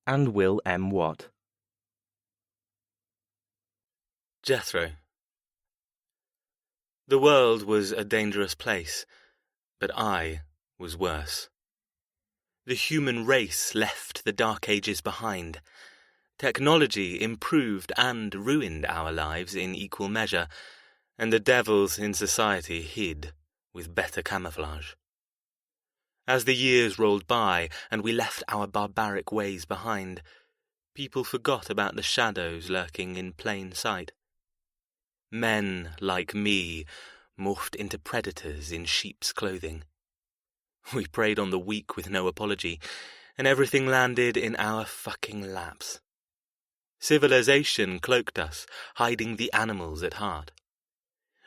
and Will M. Watt. Jethro. The world was a dangerous place, but I was worse. The human race left the Dark Ages behind. Technology improved and ruined our lives in equal measure, and the devils in society hid with better camouflage. As the years rolled by and we left our barbaric ways behind, people forgot about the shadows lurking in plain sight. Men like me morphed into predators in sheep's clothing. We preyed on the weak with no apology, and everything landed in our fucking laps. Civilization cloaked us, hiding the animals at heart.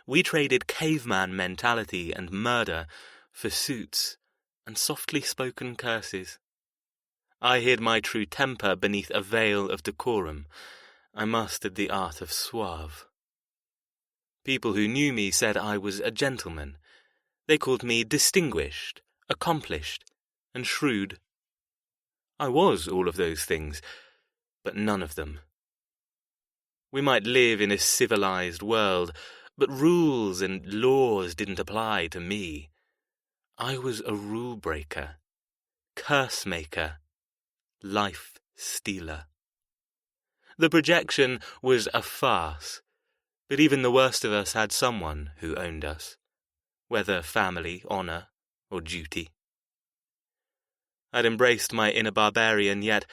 We traded caveman mentality and murder for suits and softly spoken curses. I hid my true temper beneath a veil of decorum. I mastered the art of suave. People who knew me said I was a gentleman. They called me distinguished, accomplished, and shrewd. I was all of those things, but none of them. We might live in a civilized world, but rules and laws didn't apply to me. I was a rule breaker, curse maker, life stealer. The projection was a farce, but even the worst of us had someone who owned us, whether family, honour, or duty. I'd embraced my inner barbarian, yet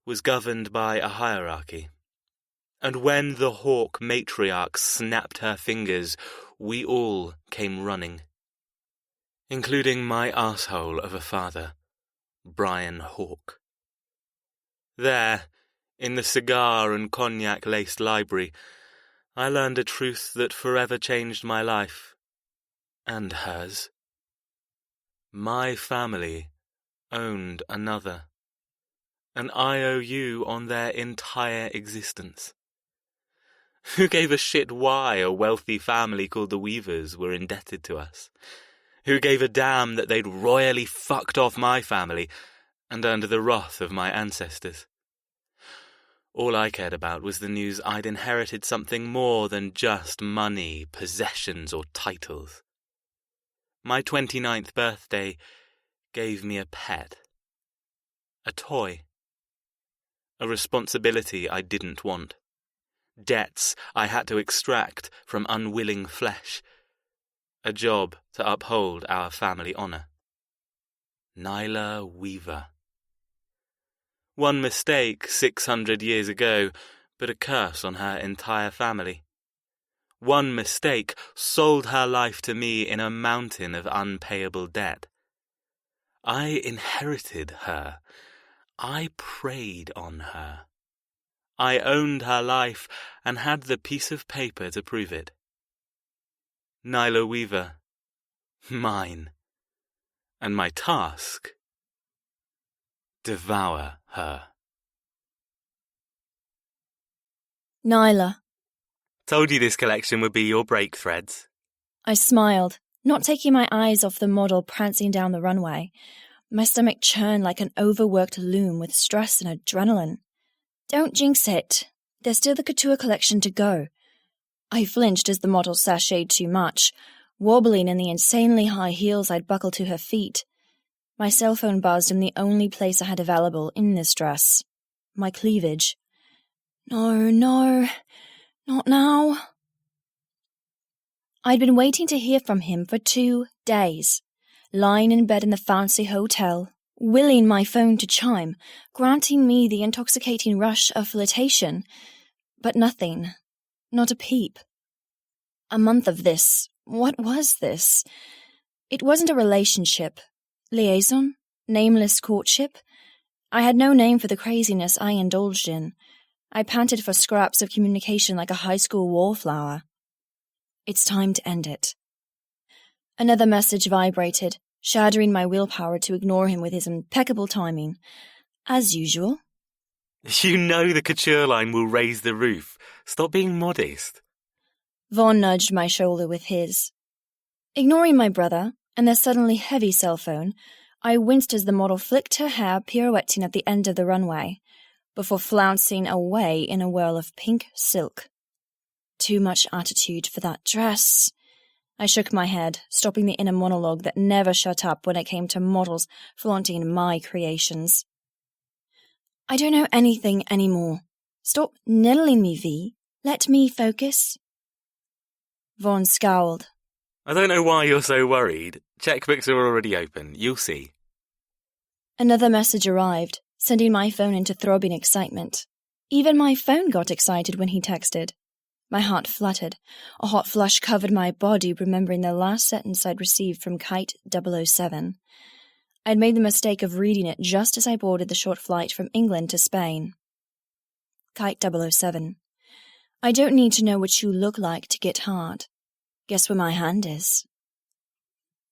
was governed by a hierarchy. And when the hawk matriarch snapped her fingers, we all came running, including my arsehole of a father, Brian Hawke. There, in the cigar and cognac-laced library, I learned a truth that forever changed my life, and hers. My family owned another, an IOU on their entire existence. Who gave a shit why a wealthy family called the Weavers were indebted to us? Who gave a damn that they'd royally fucked off my family and earned the wrath of my ancestors? All I cared about was the news I'd inherited something more than just money, possessions, or titles. My 29th birthday gave me a pet, a toy, a responsibility I didn't want, debts I had to extract from unwilling flesh, a job to uphold our family honour. Nyla Weaver. One mistake 600 years ago, but a curse on her entire family. One mistake sold her life to me in a mountain of unpayable debt. I inherited her. I preyed on her. I owned her life and had the piece of paper to prove it. Nyla Weaver, mine. And my task? Devour her. Nyla. Told you this collection would be your break threads. I smiled, not taking my eyes off the model prancing down the runway. My stomach churned like an overworked loom with stress and adrenaline. Don't jinx it. There's still the couture collection to go. I flinched as the model sashayed too much, wobbling in the insanely high heels I'd buckled to her feet. My cell phone buzzed in the only place I had available in this dress. My cleavage. No, not now. I'd been waiting to hear from him for 2 days, lying in bed in the fancy hotel, willing my phone to chime, granting me the intoxicating rush of flirtation. But nothing. Not a peep. A month of this. What was this? It wasn't a relationship. Liaison? Nameless courtship? I had no name for the craziness I indulged in. I panted for scraps of communication like a high school wallflower. It's time to end it. Another message vibrated, shattering my willpower to ignore him with his impeccable timing. As usual. You know the couture line will raise the roof. Stop being modest. Vaughn nudged my shoulder with his. Ignoring my brother and their suddenly heavy cell phone, I winced as the model flicked her hair pirouetting at the end of the runway. before flouncing away in a whirl of pink silk. Too much attitude for that dress. I shook my head, stopping the inner monologue that never shut up when it came to models flaunting my creations. I don't know anything anymore. Stop nettling me, V. Let me focus. Vaughn scowled. I don't know why you're so worried. Checkbooks are already open. You'll see. Another message arrived, sending my phone into throbbing excitement. Even my phone got excited when he texted. My heart fluttered. A hot flush covered my body, remembering the last sentence I'd received from Kite 007. I'd made the mistake of reading it just as I boarded the short flight from England to Spain. Kite 007. I don't need to know what you look like to get hard. Guess where my hand is?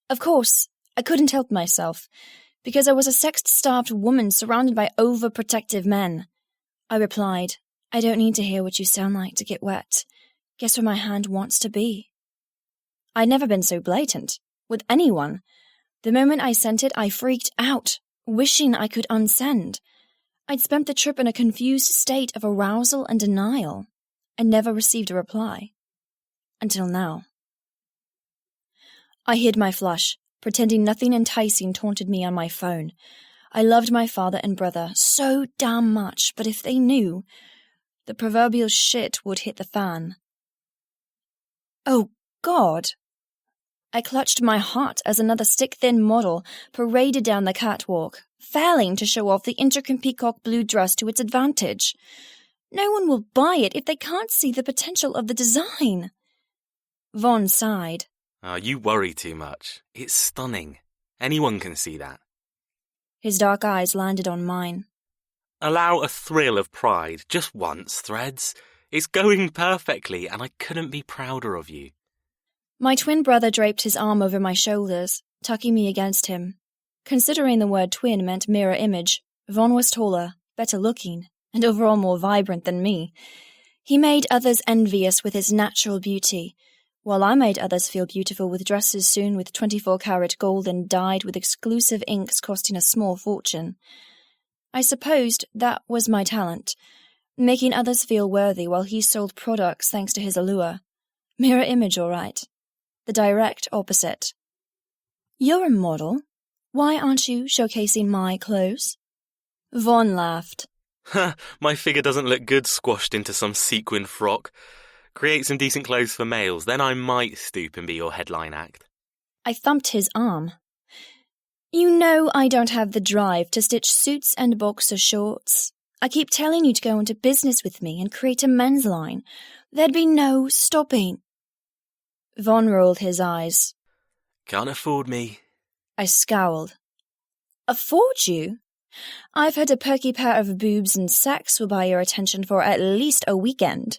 Of course, I couldn't help myself, because I was a sex-starved woman surrounded by overprotective men. I replied, I don't need to hear what you sound like to get wet. Guess where my hand wants to be? I'd never been so blatant, with anyone. The moment I sent it, I freaked out, wishing I could unsend. I'd spent the trip in a confused state of arousal and denial, and never received a reply. Until now. I hid my flush, pretending nothing enticing taunted me on my phone. I loved my father and brother so damn much, but if they knew, the proverbial shit would hit the fan. Oh, God! I clutched my heart as another stick-thin model paraded down the catwalk, failing to show off the intricate peacock blue dress to its advantage. No one will buy it if they can't see the potential of the design. Vaughn sighed. Oh, you worry too much. It's stunning. Anyone can see that. His dark eyes landed on mine. Allow a thrill of pride, just once, Threads. It's going perfectly, and I couldn't be prouder of you. My twin brother draped his arm over my shoulders, tucking me against him. Considering the word twin meant mirror image, Vaughn was taller, better looking, and overall more vibrant than me. He made others envious with his natural beauty, while I made others feel beautiful with dresses sewn with 24-karat gold and dyed with exclusive inks costing a small fortune. I supposed that was my talent, making others feel worthy while he sold products thanks to his allure. Mirror image, all right. The direct opposite. You're a model. Why aren't you showcasing my clothes? Vaughn laughed. My figure doesn't look good squashed into some sequin frock. Create some decent clothes for males, then I might stoop and be your headline act. I thumped his arm. You know I don't have the drive to stitch suits and boxer shorts. I keep telling you to go into business with me and create a men's line. There'd be no stopping. Vaughn rolled his eyes. Can't afford me. I scowled. Afford you? I've heard a perky pair of boobs and sex will buy your attention for at least a weekend.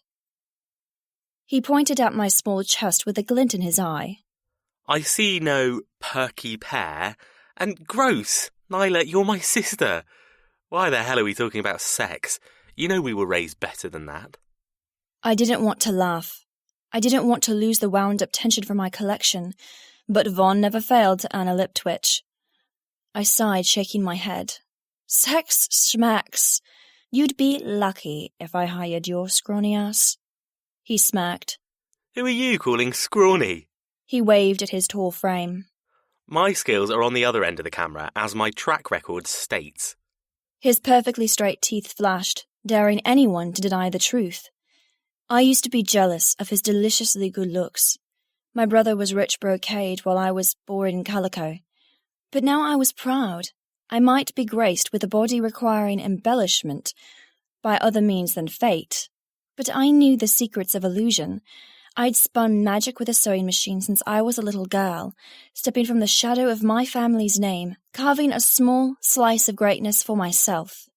He pointed at my small chest with a glint in his eye. I see no perky pair. And gross. Nyla, you're my sister. Why the hell are we talking about sex? You know we were raised better than that. I didn't want to laugh. I didn't want to lose the wound-up tension from my collection, but Vaughn never failed to earn a lip twitch. I sighed, shaking my head. Sex smacks. You'd be lucky if I hired your scrawny ass. He smirked. Who are you calling scrawny? He waved at his tall frame. My skills are on the other end of the camera, as my track record states. His perfectly straight teeth flashed, daring anyone to deny the truth. I used to be jealous of his deliciously good looks. My brother was rich brocade while I was boring calico. But now I was proud. I might be graced with a body requiring embellishment by other means than fate. But I knew the secrets of illusion. I'd spun magic with a sewing machine since I was a little girl, stepping from the shadow of my family's name, carving a small slice of greatness for myself.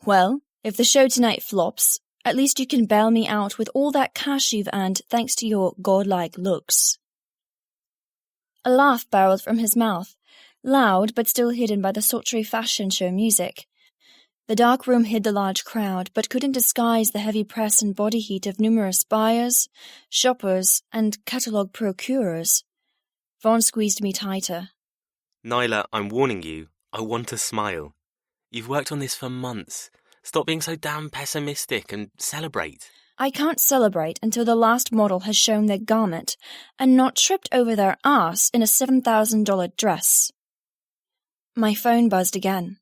Well, if the show tonight flops, at least you can bail me out with all that cash you've earned thanks to your godlike looks. A laugh barreled from his mouth, loud but still hidden by the sultry fashion show music. The dark room hid the large crowd, but couldn't disguise the heavy press and body heat of numerous buyers, shoppers, and catalogue procurers. Vaughn squeezed me tighter. Nyla, I'm warning you, I want a smile. You've worked on this for months. Stop being so damn pessimistic and celebrate. I can't celebrate until the last model has shown their garment and not tripped over their ass in a $7,000 dress. My phone buzzed again.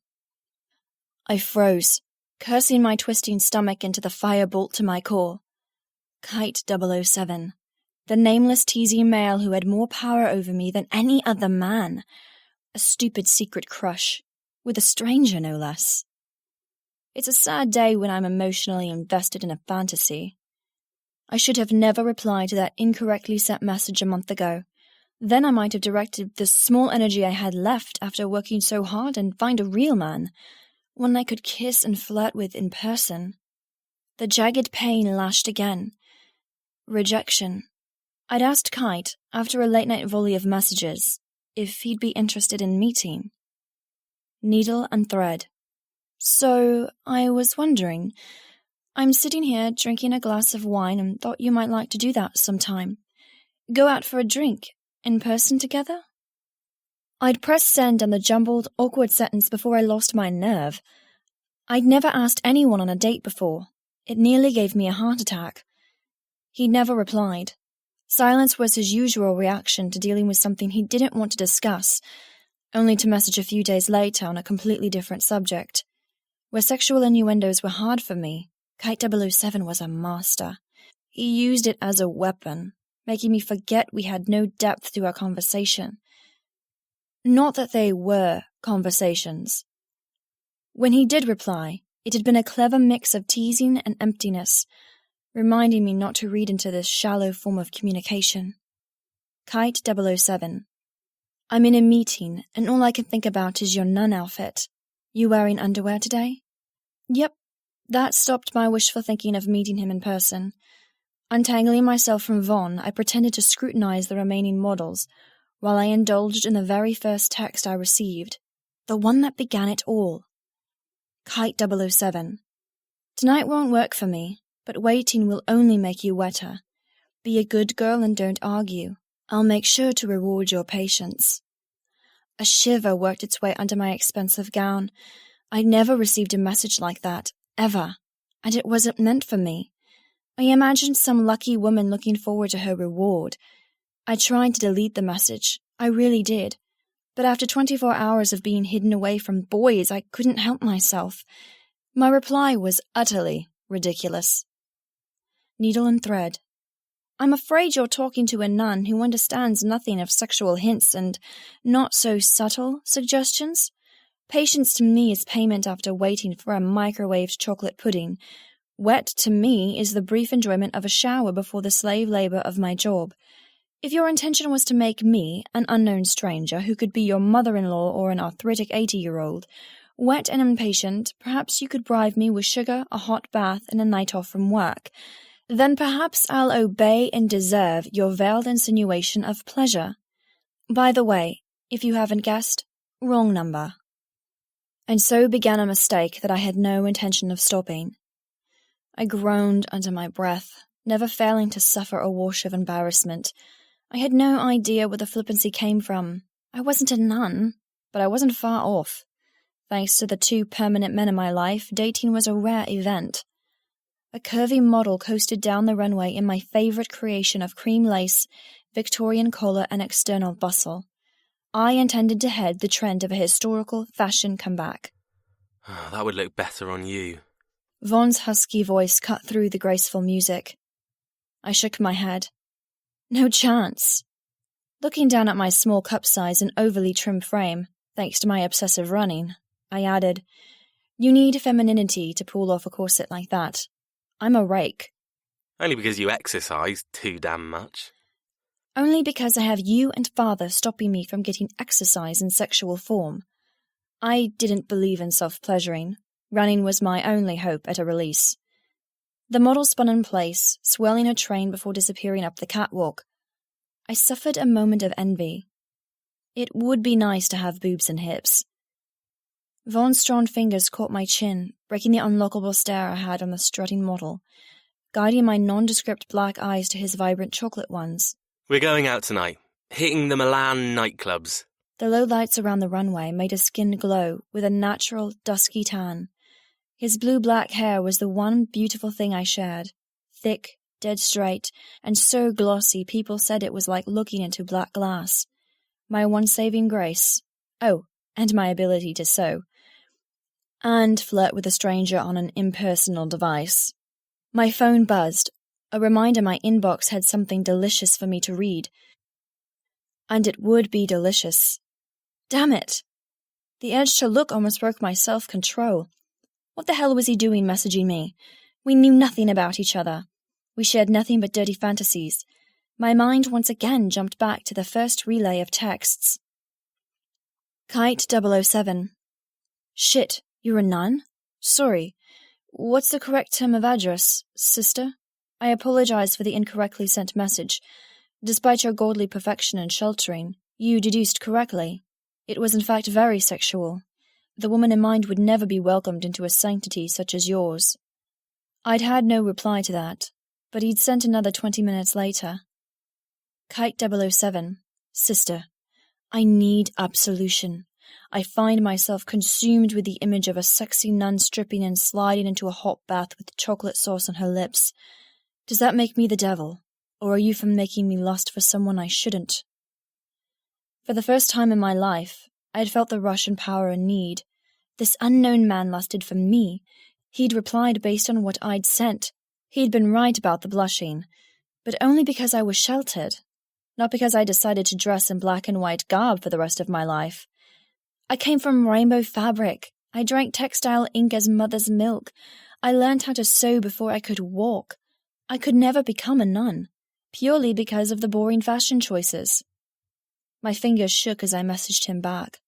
I froze, cursing my twisting stomach into the firebolt to my core. Kite 007. The nameless teasing male who had more power over me than any other man. A stupid secret crush, with a stranger no less. It's a sad day when I'm emotionally invested in a fantasy. I should have never replied to that incorrectly sent message a month ago. Then I might have directed the small energy I had left after working so hard and find a real man, one I could kiss and flirt with in person. The jagged pain lashed again. Rejection. I'd asked Kite, after a late-night volley of messages, if he'd be interested in meeting. Needle and thread. So, I was wondering, I'm sitting here drinking a glass of wine and thought you might like to do that sometime. Go out for a drink, in person together? I'd pressed send on the jumbled, awkward sentence before I lost my nerve. I'd never asked anyone on a date before. It nearly gave me a heart attack. He never replied. Silence was his usual reaction to dealing with something he didn't want to discuss, only to message a few days later on a completely different subject. Where sexual innuendos were hard for me, Kite 007 was a master. He used it as a weapon, making me forget we had no depth to our conversation. Not that they were conversations. When he did reply, it had been a clever mix of teasing and emptiness, reminding me not to read into this shallow form of communication. Kite 007. I'm in a meeting, and all I can think about is your nun outfit. You wearing underwear today? Yep. That stopped my wishful thinking of meeting him in person. Untangling myself from Vaughn, I pretended to scrutinize the remaining models, while I indulged in the very first text I received, the one that began it all. Kite 007. Tonight won't work for me, but waiting will only make you wetter. Be a good girl and don't argue. I'll make sure to reward your patience. A shiver worked its way under my expensive gown. I'd never received a message like that, ever, and it wasn't meant for me. I imagined some lucky woman looking forward to her reward. I tried to delete the message, I really did, but after 24 hours of being hidden away from boys, I couldn't help myself. My reply was utterly ridiculous. Needle and thread. I'm afraid you're talking to a nun who understands nothing of sexual hints and not-so-subtle suggestions. Patience to me is payment after waiting for a microwaved chocolate pudding. Wet to me is the brief enjoyment of a shower before the slave labor of my job. If your intention was to make me, an unknown stranger who could be your mother-in-law or an arthritic 80-year-old, wet and impatient, perhaps you could bribe me with sugar, a hot bath, and a night off from work. Then perhaps I'll obey and deserve your veiled insinuation of pleasure. By the way, if you haven't guessed, wrong number. And so began a mistake that I had no intention of stopping. I groaned under my breath, never failing to suffer a wash of embarrassment. I had no idea where the flippancy came from. I wasn't a nun, but I wasn't far off. Thanks to the 2 permanent men in my life, dating was a rare event. A curvy model coasted down the runway in my favorite creation of cream lace, Victorian collar, and external bustle. I intended to head the trend of a historical fashion comeback. Oh, that would look better on you. Vaughn's husky voice cut through the graceful music. I shook my head. No chance. Looking down at my small cup size and overly trim frame, thanks to my obsessive running, I added, You need femininity to pull off a corset like that. I'm a rake. Only because you exercise too damn much. Only because I have you and father stopping me from getting exercise in sexual form. I didn't believe in self-pleasuring. Running was my only hope at a release. The model spun in place, swirling her train before disappearing up the catwalk. I suffered a moment of envy. It would be nice to have boobs and hips. Vaughn's strong fingers caught my chin, breaking the unlockable stare I had on the strutting model, guiding my nondescript black eyes to his vibrant chocolate ones. We're going out tonight, hitting the Milan nightclubs. The low lights around the runway made his skin glow with a natural, dusky tan. His blue-black hair was the one beautiful thing I shared. Thick, dead straight, and so glossy people said it was like looking into black glass. My one saving grace. Oh, and my ability to sew. And flirt with a stranger on an impersonal device. My phone buzzed, a reminder my inbox had something delicious for me to read. And it would be delicious. Damn it! The urge to look almost broke my self-control. What the hell was he doing messaging me? We knew nothing about each other. We shared nothing but dirty fantasies. My mind once again jumped back to the first relay of texts. Kite 007. Shit, you're a nun? Sorry. What's the correct term of address, sister? I apologize for the incorrectly sent message. Despite your godly perfection and sheltering, you deduced correctly. It was in fact very sexual. The woman in mind would never be welcomed into a sanctity such as yours. I'd had no reply to that, but he'd sent another 20 minutes later. Kite 007. Sister, I need absolution. I find myself consumed with the image of a sexy nun stripping and sliding into a hot bath with chocolate sauce on her lips. Does that make me the devil, or are you for making me lust for someone I shouldn't? For the first time in my life, I had felt the rush and power and need. This unknown man lusted for me. He'd replied based on what I'd sent. He'd been right about the blushing, but only because I was sheltered, not because I decided to dress in black and white garb for the rest of my life. I came from rainbow fabric. I drank textile ink as mother's milk. I learned how to sew before I could walk. I could never become a nun, purely because of the boring fashion choices. My fingers shook as I messaged him back.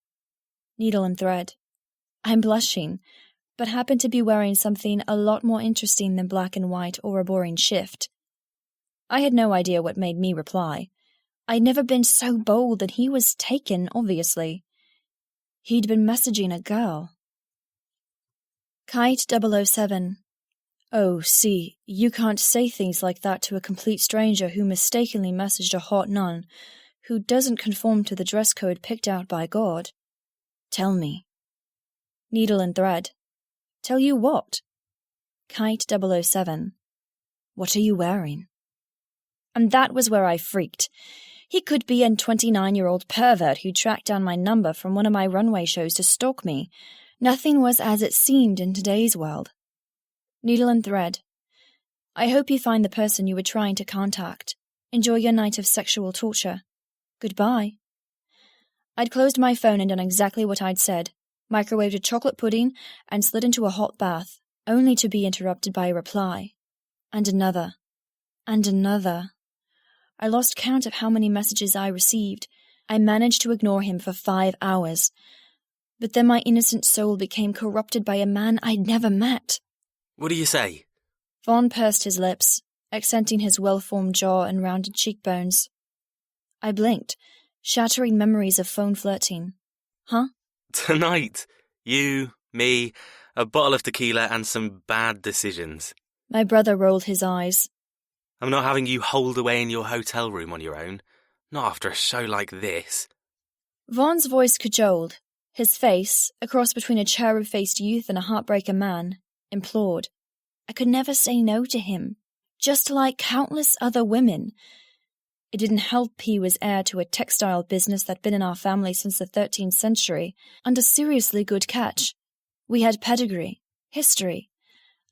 Needle and thread. I'm blushing, but happen to be wearing something a lot more interesting than black and white or a boring shift. I had no idea what made me reply. I'd never been so bold, and he was taken, obviously. He'd been messaging a girl. Kite 007. Oh, see, you can't say things like that to a complete stranger who mistakenly messaged a hot nun who doesn't conform to the dress code picked out by God. Tell me. Needle and thread. Tell you what? Kite 007. What are you wearing? And that was where I freaked. He could be a 29-year-old pervert who tracked down my number from one of my runway shows to stalk me. Nothing was as it seemed in today's world. Needle and thread. I hope you find the person you were trying to contact. Enjoy your night of sexual torture. Goodbye. I'd closed my phone and done exactly what I'd said, microwaved a chocolate pudding, and slid into a hot bath, only to be interrupted by a reply. And another. And another. I lost count of how many messages I received. I managed to ignore him for 5 hours. But then my innocent soul became corrupted by a man I'd never met. What do you say? Vaughn pursed his lips, accenting his well-formed jaw and rounded cheekbones. I blinked, shattering memories of phone flirting. Huh? Tonight. You, me, a bottle of tequila and some bad decisions. My brother rolled his eyes. I'm not having you holed away in your hotel room on your own. Not after a show like this. Vaughn's voice cajoled. His face, a cross between a cherub-faced youth and a heartbreaker man, implored. I could never say no to him, just like countless other women. It didn't help he was heir to a textile business that'd been in our family since the 13th century, and a seriously good catch. We had pedigree, history,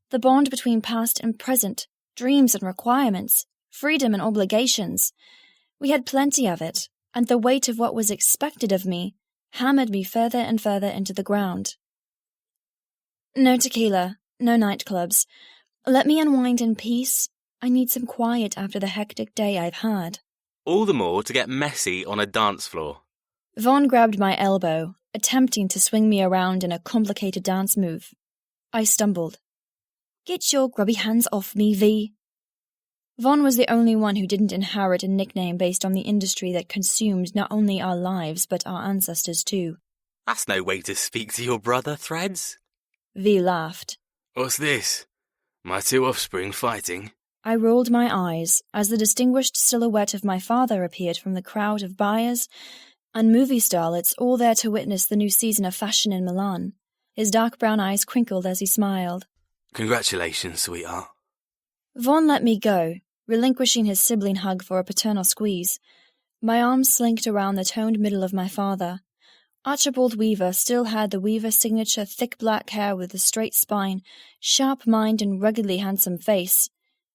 the bond between past and present, dreams and requirements, freedom and obligations. We had plenty of it, and the weight of what was expected of me hammered me further and further into the ground. No tequila, no nightclubs. Let me unwind in peace. I need some quiet after the hectic day I've had. All the more to get messy on a dance floor. Vaughn grabbed my elbow, attempting to swing me around in a complicated dance move. I stumbled. Get your grubby hands off me, V. Vaughn was the only one who didn't inherit a nickname based on the industry that consumed not only our lives but our ancestors too. That's no way to speak to your brother, Threads. V laughed. What's this? My two offspring fighting? I rolled my eyes as the distinguished silhouette of my father appeared from the crowd of buyers and movie starlets all there to witness the new season of fashion in Milan. His dark brown eyes crinkled as he smiled. Congratulations, sweetheart. Vaughn let me go, relinquishing his sibling hug for a paternal squeeze. My arms slinked around the toned middle of my father. Archibald Weaver still had the Weaver signature thick black hair with a straight spine, sharp mind and ruggedly handsome face.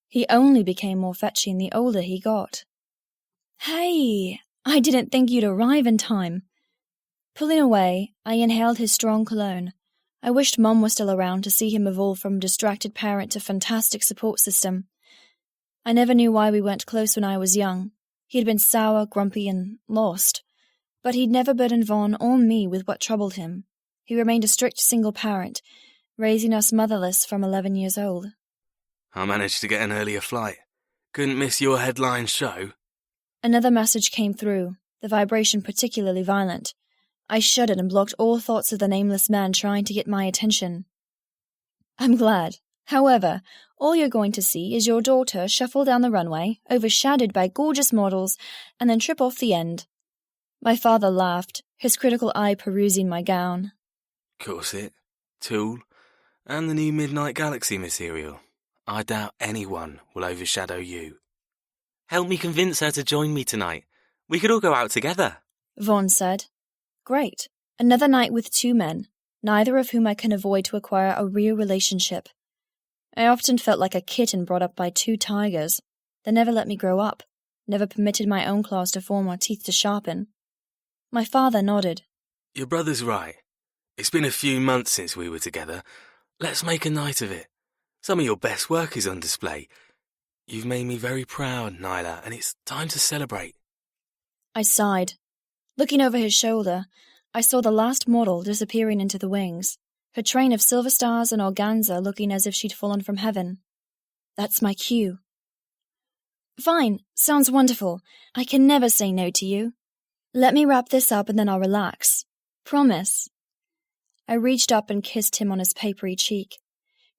He only became more fetching the older he got. "Hey, I didn't think you'd arrive in time." Pulling away, I inhaled his strong cologne. I wished Mom was still around to see him evolve from distracted parent to fantastic support system. I never knew why we weren't close when I was young. He'd been sour, grumpy, and lost. But he'd never burdened Vaughn or me with what troubled him. He remained a strict single parent, raising us motherless from 11 years old. I managed to get an earlier flight. Couldn't miss your headline show. Another message came through, the vibration particularly violent. I shuddered and blocked all thoughts of the nameless man trying to get my attention. "I'm glad. However, all you're going to see is your daughter shuffle down the runway, overshadowed by gorgeous models, and then trip off the end." My father laughed, his critical eye perusing my gown. Corset, tulle, and the new Midnight Galaxy material. I doubt anyone will overshadow you. Help me convince her to join me tonight. We could all go out together, Vaughn said. Great. Another night with two men, neither of whom I can avoid to acquire a real relationship. I often felt like a kitten brought up by two tigers. They never let me grow up, never permitted my own claws to form or teeth to sharpen. My father nodded. Your brother's right. It's been a few months since we were together. Let's make a night of it. Some of your best work is on display. You've made me very proud, Nyla, and it's time to celebrate. I sighed. Looking over his shoulder, I saw the last model disappearing into the wings, her train of silver stars and organza looking as if she'd fallen from heaven. That's my cue. Fine, sounds wonderful. I can never say no to you. Let me wrap this up and then I'll relax. Promise. I reached up and kissed him on his papery cheek.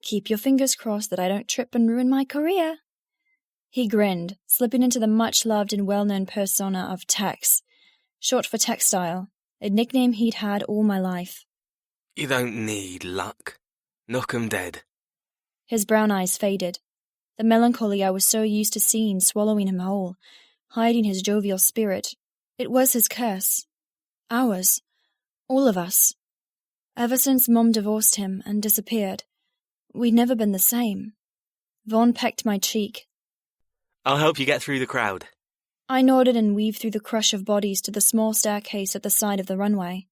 Keep your fingers crossed that I don't trip and ruin my career. He grinned, slipping into the much-loved and well-known persona of Tex, short for textile, a nickname he'd had all my life. You don't need luck. Knock 'em dead. His brown eyes faded. The melancholy I was so used to seeing swallowing him whole, hiding his jovial spirit. It was his curse. Ours. All of us. Ever since Mom divorced him and disappeared, we'd never been the same. Vaughn pecked my cheek. I'll help you get through the crowd. I nodded and weaved through the crush of bodies to the small staircase at the side of the runway.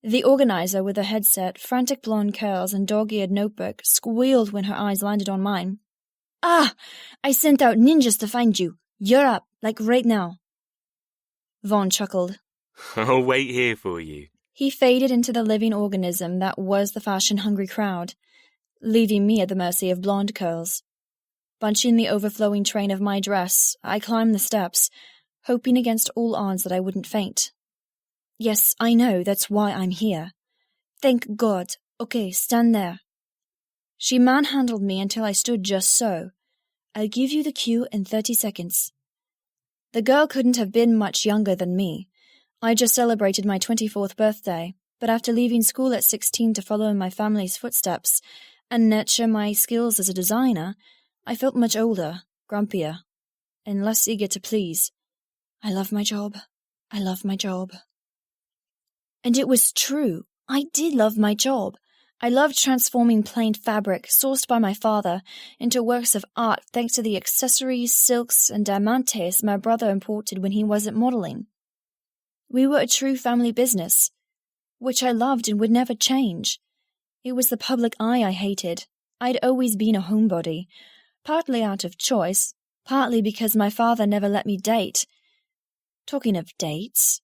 The organizer, with a headset, frantic blonde curls, and dog-eared notebook, squealed when her eyes landed on mine. "Ah! I sent out ninjas to find you. You're up, like right now." Vaughn chuckled. I'll wait here for you. He faded into the living organism that was the fashion-hungry crowd, leaving me at the mercy of blonde curls. Bunching the overflowing train of my dress, I climbed the steps, hoping against all odds that I wouldn't faint. Yes, I know, that's why I'm here. Thank God. Okay, stand there. She manhandled me until I stood just so. I'll give you the cue in 30 seconds. The girl couldn't have been much younger than me. I just celebrated my 24th birthday, but after leaving school at 16 to follow in my family's footsteps and nurture my skills as a designer, I felt much older, grumpier, and less eager to please. I love my job. I love my job. And it was true. I did love my job. I loved transforming plain fabric, sourced by my father, into works of art thanks to the accessories, silks, and diamantes my brother imported when he wasn't modeling. We were a true family business, which I loved and would never change. It was the public eye I hated. I'd always been a homebody, partly out of choice, partly because my father never let me date. Talking of dates,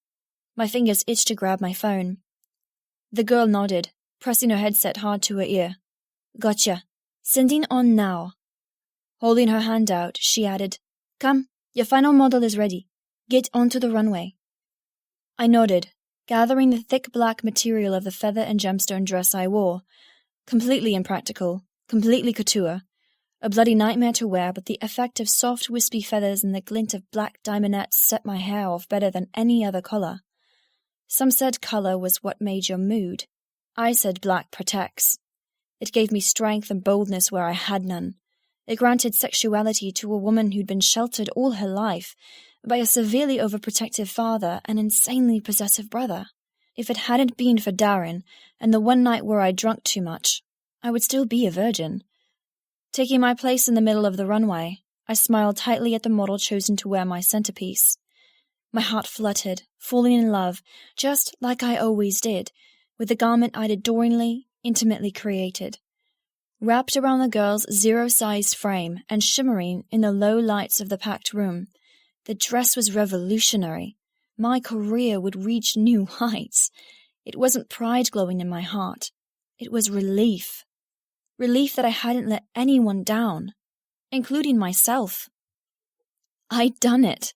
my fingers itched to grab my phone. The girl nodded, pressing her headset hard to her ear. Gotcha. Sending on now. Holding her hand out, she added, Come, your final model is ready. Get onto the runway. I nodded, gathering the thick black material of the feather and gemstone dress I wore. Completely impractical, completely couture. A bloody nightmare to wear, but the effect of soft, wispy feathers and the glint of black diamondettes set my hair off better than any other color. Some said color was what made your mood. I said black protects. It gave me strength and boldness where I had none. It granted sexuality to a woman who'd been sheltered all her life by a severely overprotective father and insanely possessive brother. If it hadn't been for Darren and the one night where I drunk too much, I would still be a virgin. Taking my place in the middle of the runway, I smiled tightly at the model chosen to wear my centerpiece. My heart fluttered, falling in love, just like I always did, with the garment I'd adoringly, intimately created. Wrapped around the girl's zero-sized frame and shimmering in the low lights of the packed room, the dress was revolutionary. My career would reach new heights. It wasn't pride glowing in my heart. It was relief. Relief that I hadn't let anyone down, including myself. I'd done it.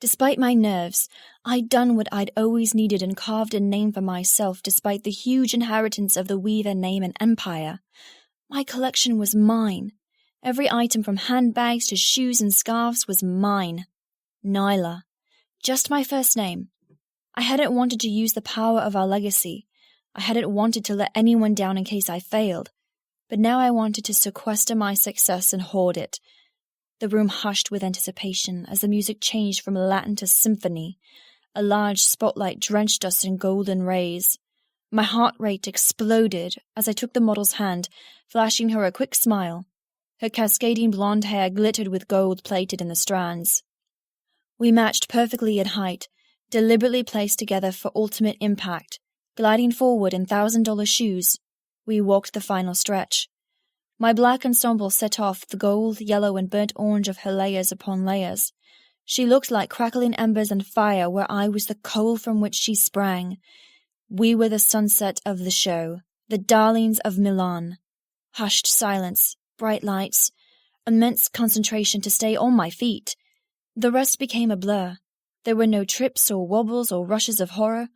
Despite my nerves, I'd done what I'd always needed and carved a name for myself despite the huge inheritance of the Weaver name and empire. My collection was mine. Every item from handbags to shoes and scarves was mine. Nyla. Just my first name. I hadn't wanted to use the power of our legacy. I hadn't wanted to let anyone down in case I failed. But now I wanted to sequester my success and hoard it. The room hushed with anticipation as the music changed from Latin to symphony. A large spotlight drenched us in golden rays. My heart rate exploded as I took the model's hand, flashing her a quick smile. Her cascading blonde hair glittered with gold plated in the strands. We matched perfectly in height, deliberately placed together for ultimate impact. Gliding forward in $1,000 shoes, we walked the final stretch. My black ensemble set off the gold, yellow, and burnt orange of her layers upon layers. She looked like crackling embers and fire where I was the coal from which she sprang. We were the sunset of the show, the darlings of Milan. Hushed silence, bright lights, immense concentration to stay on my feet. The rest became a blur. There were no trips or wobbles or rushes of horror.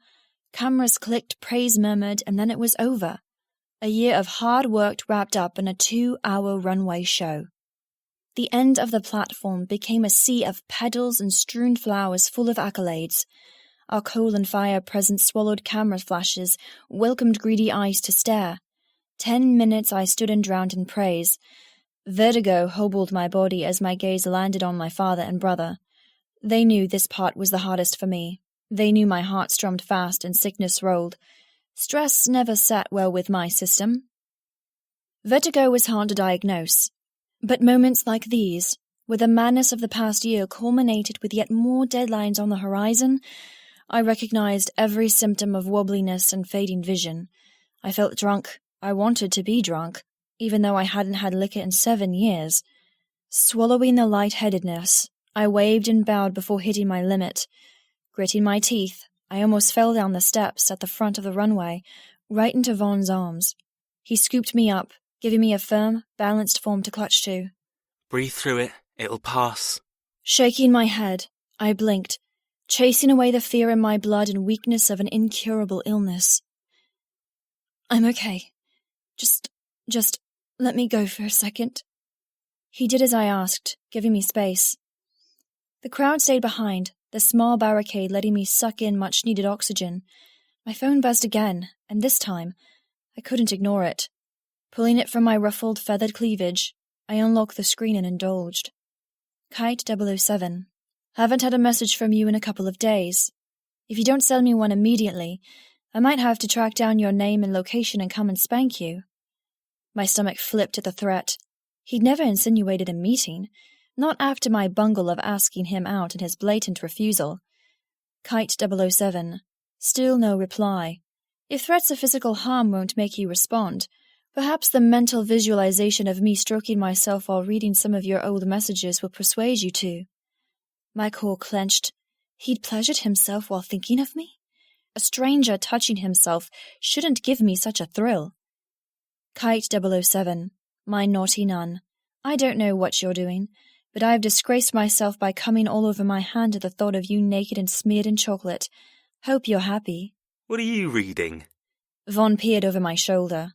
Cameras clicked, praise murmured, and then it was over. A year of hard work wrapped up in a 2-hour runway show. The end of the platform became a sea of petals and strewn flowers full of accolades. Our coal and fire presence swallowed camera flashes, welcomed greedy eyes to stare. 10 minutes I stood and drowned in praise. Vertigo hobbled my body as my gaze landed on my father and brother. They knew this part was the hardest for me. They knew my heart strummed fast and sickness rolled. Stress never sat well with my system. Vertigo was hard to diagnose. But moments like these, where the madness of the past year culminated with yet more deadlines on the horizon, I recognized every symptom of wobbliness and fading vision. I felt drunk. I wanted to be drunk, even though I hadn't had liquor in 7 years. Swallowing the lightheadedness, I waved and bowed before hitting my limit. Gritting my teeth, I almost fell down the steps at the front of the runway, right into Vaughn's arms. He scooped me up, giving me a firm, balanced form to clutch to. Breathe through it. It'll pass. Shaking my head, I blinked, chasing away the fear in my blood and weakness of an incurable illness. I'm okay. Just let me go for a second. He did as I asked, giving me space. The crowd stayed behind, the small barricade letting me suck in much-needed oxygen. My phone buzzed again, and this time, I couldn't ignore it. Pulling it from my ruffled, feathered cleavage, I unlocked the screen and indulged. Kite 007. Haven't had a message from you in a couple of days. If you don't send me one immediately, I might have to track down your name and location and come and spank you. My stomach flipped at the threat. He'd never insinuated a meeting, not after my bungle of asking him out and his blatant refusal. Kite 007. Still no reply. If threats of physical harm won't make you respond, perhaps the mental visualization of me stroking myself while reading some of your old messages will persuade you to. My core clenched. He'd pleasured himself while thinking of me? A stranger touching himself shouldn't give me such a thrill. Kite 007. My naughty nun. I don't know what you're doing, but I've disgraced myself by coming all over my hand at the thought of you naked and smeared in chocolate. Hope you're happy. What are you reading? Vaughn peered over my shoulder.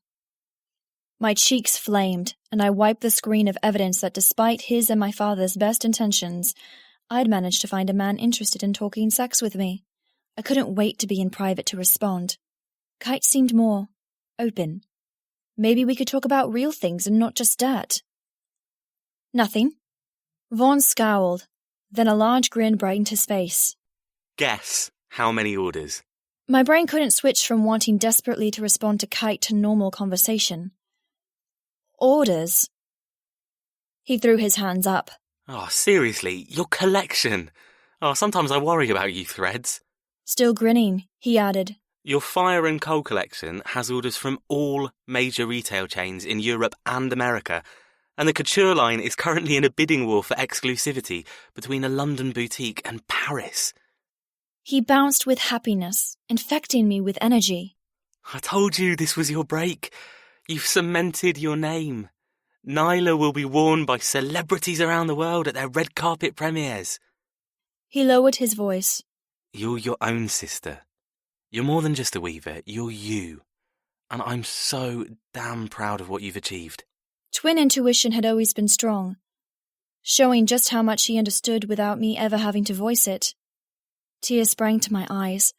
My cheeks flamed, and I wiped the screen of evidence that despite his and my father's best intentions, I'd managed to find a man interested in talking sex with me. I couldn't wait to be in private to respond. Kite seemed more open. Maybe we could talk about real things and not just dirt. Nothing. Vaughn scowled, then a large grin brightened his face. Guess how many orders? My brain couldn't switch from wanting desperately to respond to Kite to normal conversation. Orders. He threw his hands up. Oh, seriously, your collection. Oh, sometimes I worry about you, Threads. Still grinning, he added. Your fire and coal collection has orders from all major retail chains in Europe and America, and the couture line is currently in a bidding war for exclusivity between a London boutique and Paris. He bounced with happiness, infecting me with energy. I told you this was your break. You've cemented your name. Nyla will be worn by celebrities around the world at their red carpet premieres. He lowered his voice. You're your own sister. You're more than just a weaver, you're you. And I'm so damn proud of what you've achieved. Twin intuition had always been strong, showing just how much he understood without me ever having to voice it. Tears sprang to my eyes.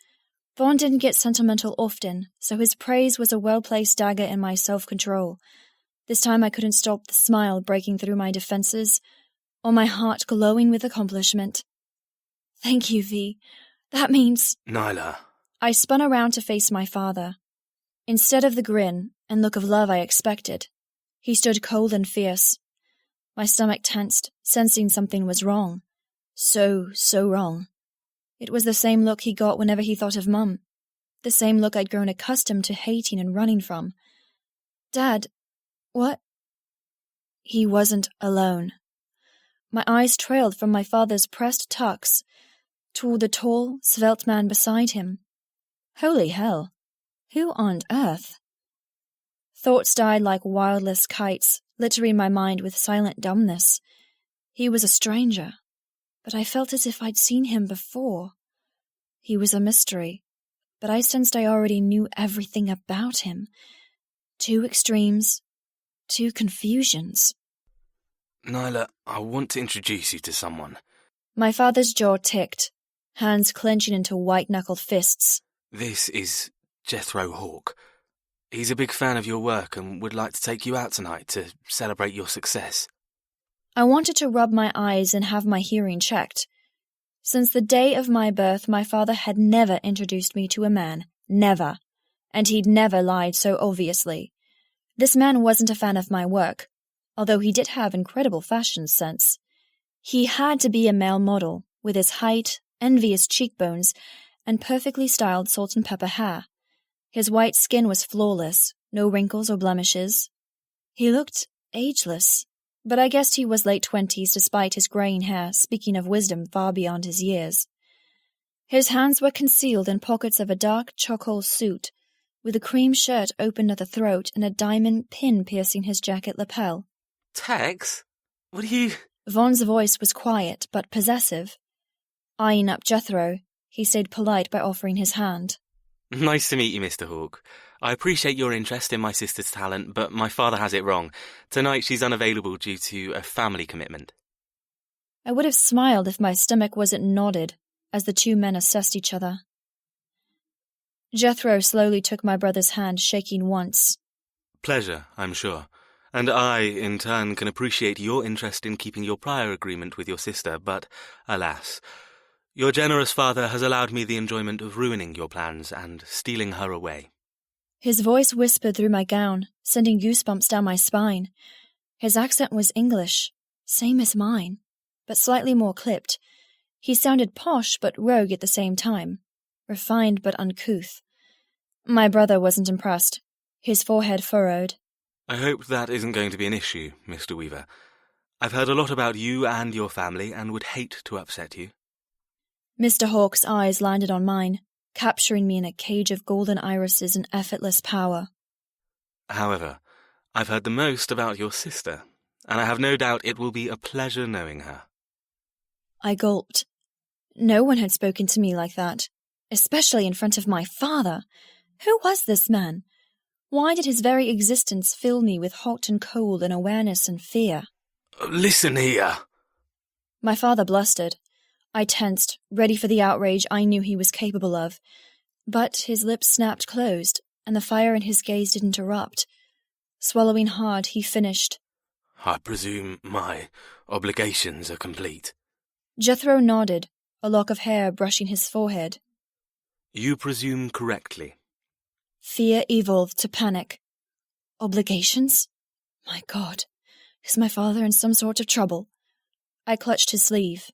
Vaughn didn't get sentimental often, so his praise was a well-placed dagger in my self-control. This time I couldn't stop the smile breaking through my defenses, or my heart glowing with accomplishment. Thank you, V. That means... Nyla. I spun around to face my father. Instead of the grin and look of love I expected, he stood cold and fierce. My stomach tensed, sensing something was wrong. So wrong. It was the same look he got whenever he thought of Mum. The same look I'd grown accustomed to hating and running from. Dad, what? He wasn't alone. My eyes trailed from my father's pressed tucks toward the tall, svelte man beside him. Holy hell! Who on earth? Thoughts died like wildless kites, littering my mind with silent dumbness. He was a stranger, but I felt as if I'd seen him before. He was a mystery, but I sensed I already knew everything about him. 2 extremes, 2 confusions. Nyla, I want to introduce you to someone. My father's jaw ticked, hands clenching into white-knuckled fists. This is Jethro Hawke. He's a big fan of your work and would like to take you out tonight to celebrate your success. I wanted to rub my eyes and have my hearing checked. Since the day of my birth, my father had never introduced me to a man. Never. And he'd never lied so obviously. This man wasn't a fan of my work, although he did have incredible fashion sense. He had to be a male model, with his height, envious cheekbones, and perfectly styled salt and pepper hair. His white skin was flawless, no wrinkles or blemishes. He looked ageless, but I guessed he was late 20s despite his greying hair speaking of wisdom far beyond his years. His hands were concealed in pockets of a dark charcoal suit, with a cream shirt open at the throat and a diamond pin piercing his jacket lapel. Tex? What are you... Vaughn's voice was quiet but possessive. Eyeing up Jethro, he stayed polite by offering his hand. Nice to meet you, Mr. Hawke. I appreciate your interest in my sister's talent, but my father has it wrong. Tonight she's unavailable due to a family commitment. I would have smiled if my stomach wasn't knotted as the 2 men assessed each other. Jethro slowly took my brother's hand, shaking once. Pleasure, I'm sure. And I, in turn, can appreciate your interest in keeping your prior agreement with your sister, but, alas, your generous father has allowed me the enjoyment of ruining your plans and stealing her away. His voice whispered through my gown, sending goosebumps down my spine. His accent was English, same as mine, but slightly more clipped. He sounded posh but rogue at the same time, refined but uncouth. My brother wasn't impressed, his forehead furrowed. I hope that isn't going to be an issue, Mr. Weaver. I've heard a lot about you and your family and would hate to upset you. Mr. Hawke's eyes landed on mine, capturing me in a cage of golden irises and effortless power. However, I've heard the most about your sister, and I have no doubt it will be a pleasure knowing her. I gulped. No one had spoken to me like that, especially in front of my father. Who was this man? Why did his very existence fill me with hot and cold and awareness and fear? Listen here. My father blustered. I tensed, ready for the outrage I knew he was capable of. But his lips snapped closed, and the fire in his gaze didn't erupt. Swallowing hard, he finished. I presume my obligations are complete. Jethro nodded, a lock of hair brushing his forehead. You presume correctly. Fear evolved to panic. Obligations? My God, is my father in some sort of trouble? I clutched his sleeve.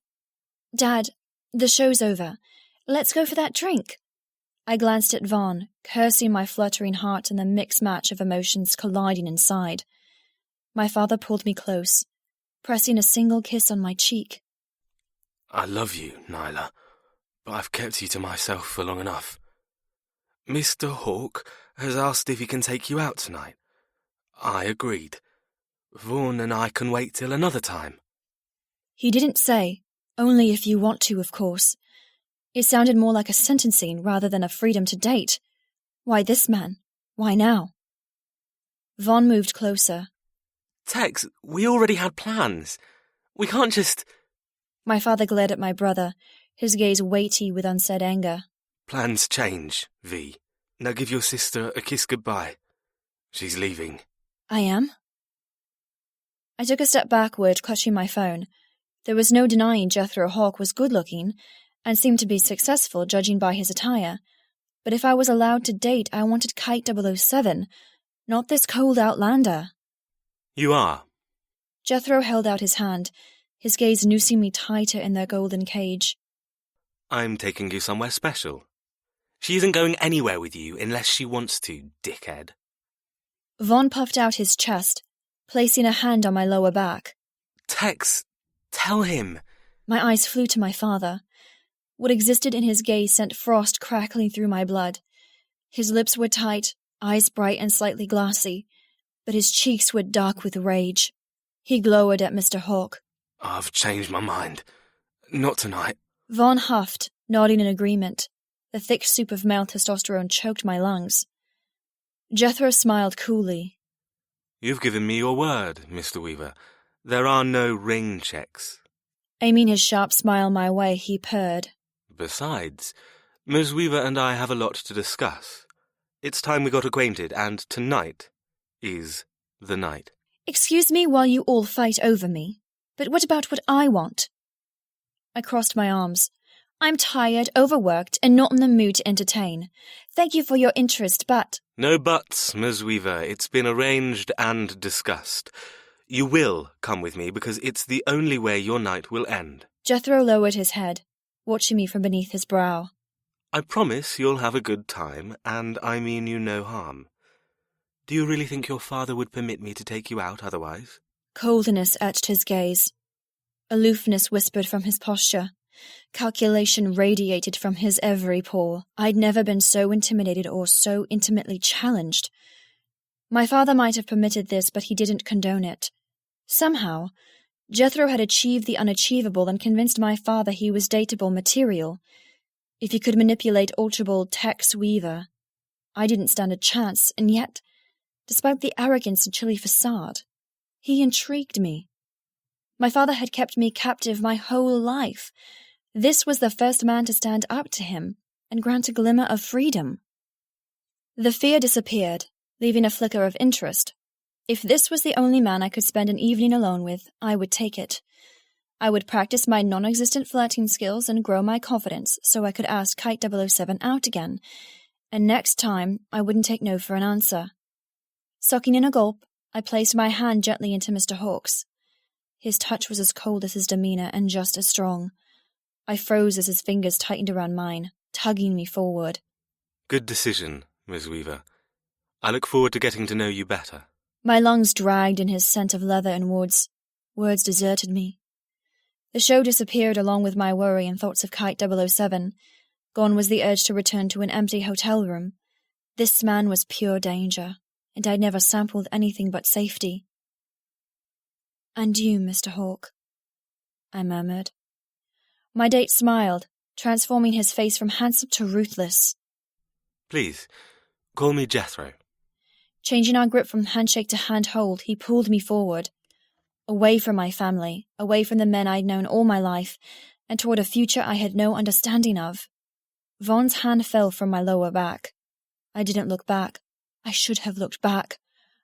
Dad, the show's over. Let's go for that drink. I glanced at Vaughn, cursing my fluttering heart and the mixed match of emotions colliding inside. My father pulled me close, pressing a single kiss on my cheek. I love you, Nyla, but I've kept you to myself for long enough. Mr. Hawke has asked if he can take you out tonight. I agreed. Vaughn and I can wait till another time. He didn't say, only if you want to, of course. It sounded more like a sentencing rather than a freedom to date. Why this man? Why now? Vaughn moved closer. Tex, we already had plans. We can't just... My father glared at my brother, his gaze weighty with unsaid anger. Plans change, V. Now give your sister a kiss goodbye. She's leaving. I am? I took a step backward, clutching my phone. There was no denying Jethro Hawke was good-looking, and seemed to be successful judging by his attire. But if I was allowed to date, I wanted Kite 007, not this cold outlander. You are. Jethro held out his hand, his gaze noosing me tighter in their golden cage. I'm taking you somewhere special. She isn't going anywhere with you unless she wants to, dickhead. Vaughn puffed out his chest, placing a hand on my lower back. Tex, tell him. My eyes flew to my father. What existed in his gaze sent frost crackling through my blood. His lips were tight, eyes bright and slightly glassy, but his cheeks were dark with rage. He glowered at Mr. Hawke. I've changed my mind. Not tonight. Vaughn huffed, nodding in agreement. The thick soup of male testosterone choked my lungs. Jethro smiled coolly. You've given me your word, Mr. Weaver. There are no ring checks. Aiming his sharp smile my way, he purred. Besides, Ms. Weaver and I have a lot to discuss. It's time we got acquainted, and tonight is the night. Excuse me while you all fight over me, but what about what I want? I crossed my arms. I'm tired, overworked, and not in the mood to entertain. Thank you for your interest, but... No buts, Ms. Weaver. It's been arranged and discussed. You will come with me because it's the only way your night will end. Jethro lowered his head, watching me from beneath his brow. I promise you'll have a good time, and I mean you no harm. Do you really think your father would permit me to take you out otherwise? Coldness etched his gaze. Aloofness whispered from his posture. Calculation radiated from his every pore. I'd never been so intimidated or so intimately challenged. My father might have permitted this, but he didn't condone it. Somehow, Jethro had achieved the unachievable and convinced my father he was dateable material. If he could manipulate ultra-bold Tex Weaver, I didn't stand a chance, and yet, despite the arrogance and chilly facade, he intrigued me. My father had kept me captive my whole life. This was the first man to stand up to him and grant a glimmer of freedom. The fear disappeared, leaving a flicker of interest. If this was the only man I could spend an evening alone with, I would take it. I would practice my non-existent flirting skills and grow my confidence so I could ask Kite 007 out again, and next time I wouldn't take no for an answer. Sucking in a gulp, I placed my hand gently into Mr. Hawke's. His touch was as cold as his demeanor and just as strong. I froze as his fingers tightened around mine, tugging me forward. Good decision, Ms. Weaver. I look forward to getting to know you better. My lungs dragged in his scent of leather and woods. Words deserted me. The show disappeared along with my worry and thoughts of Kite 007. Gone was the urge to return to an empty hotel room. This man was pure danger, and I'd never sampled anything but safety. And you, Mr. Hawke, I murmured. My date smiled, transforming his face from handsome to ruthless. Please, call me Jethro. Changing our grip from handshake to handhold, he pulled me forward. Away from my family, away from the men I'd known all my life, and toward a future I had no understanding of. Vaughn's hand fell from my lower back. I didn't look back. I should have looked back.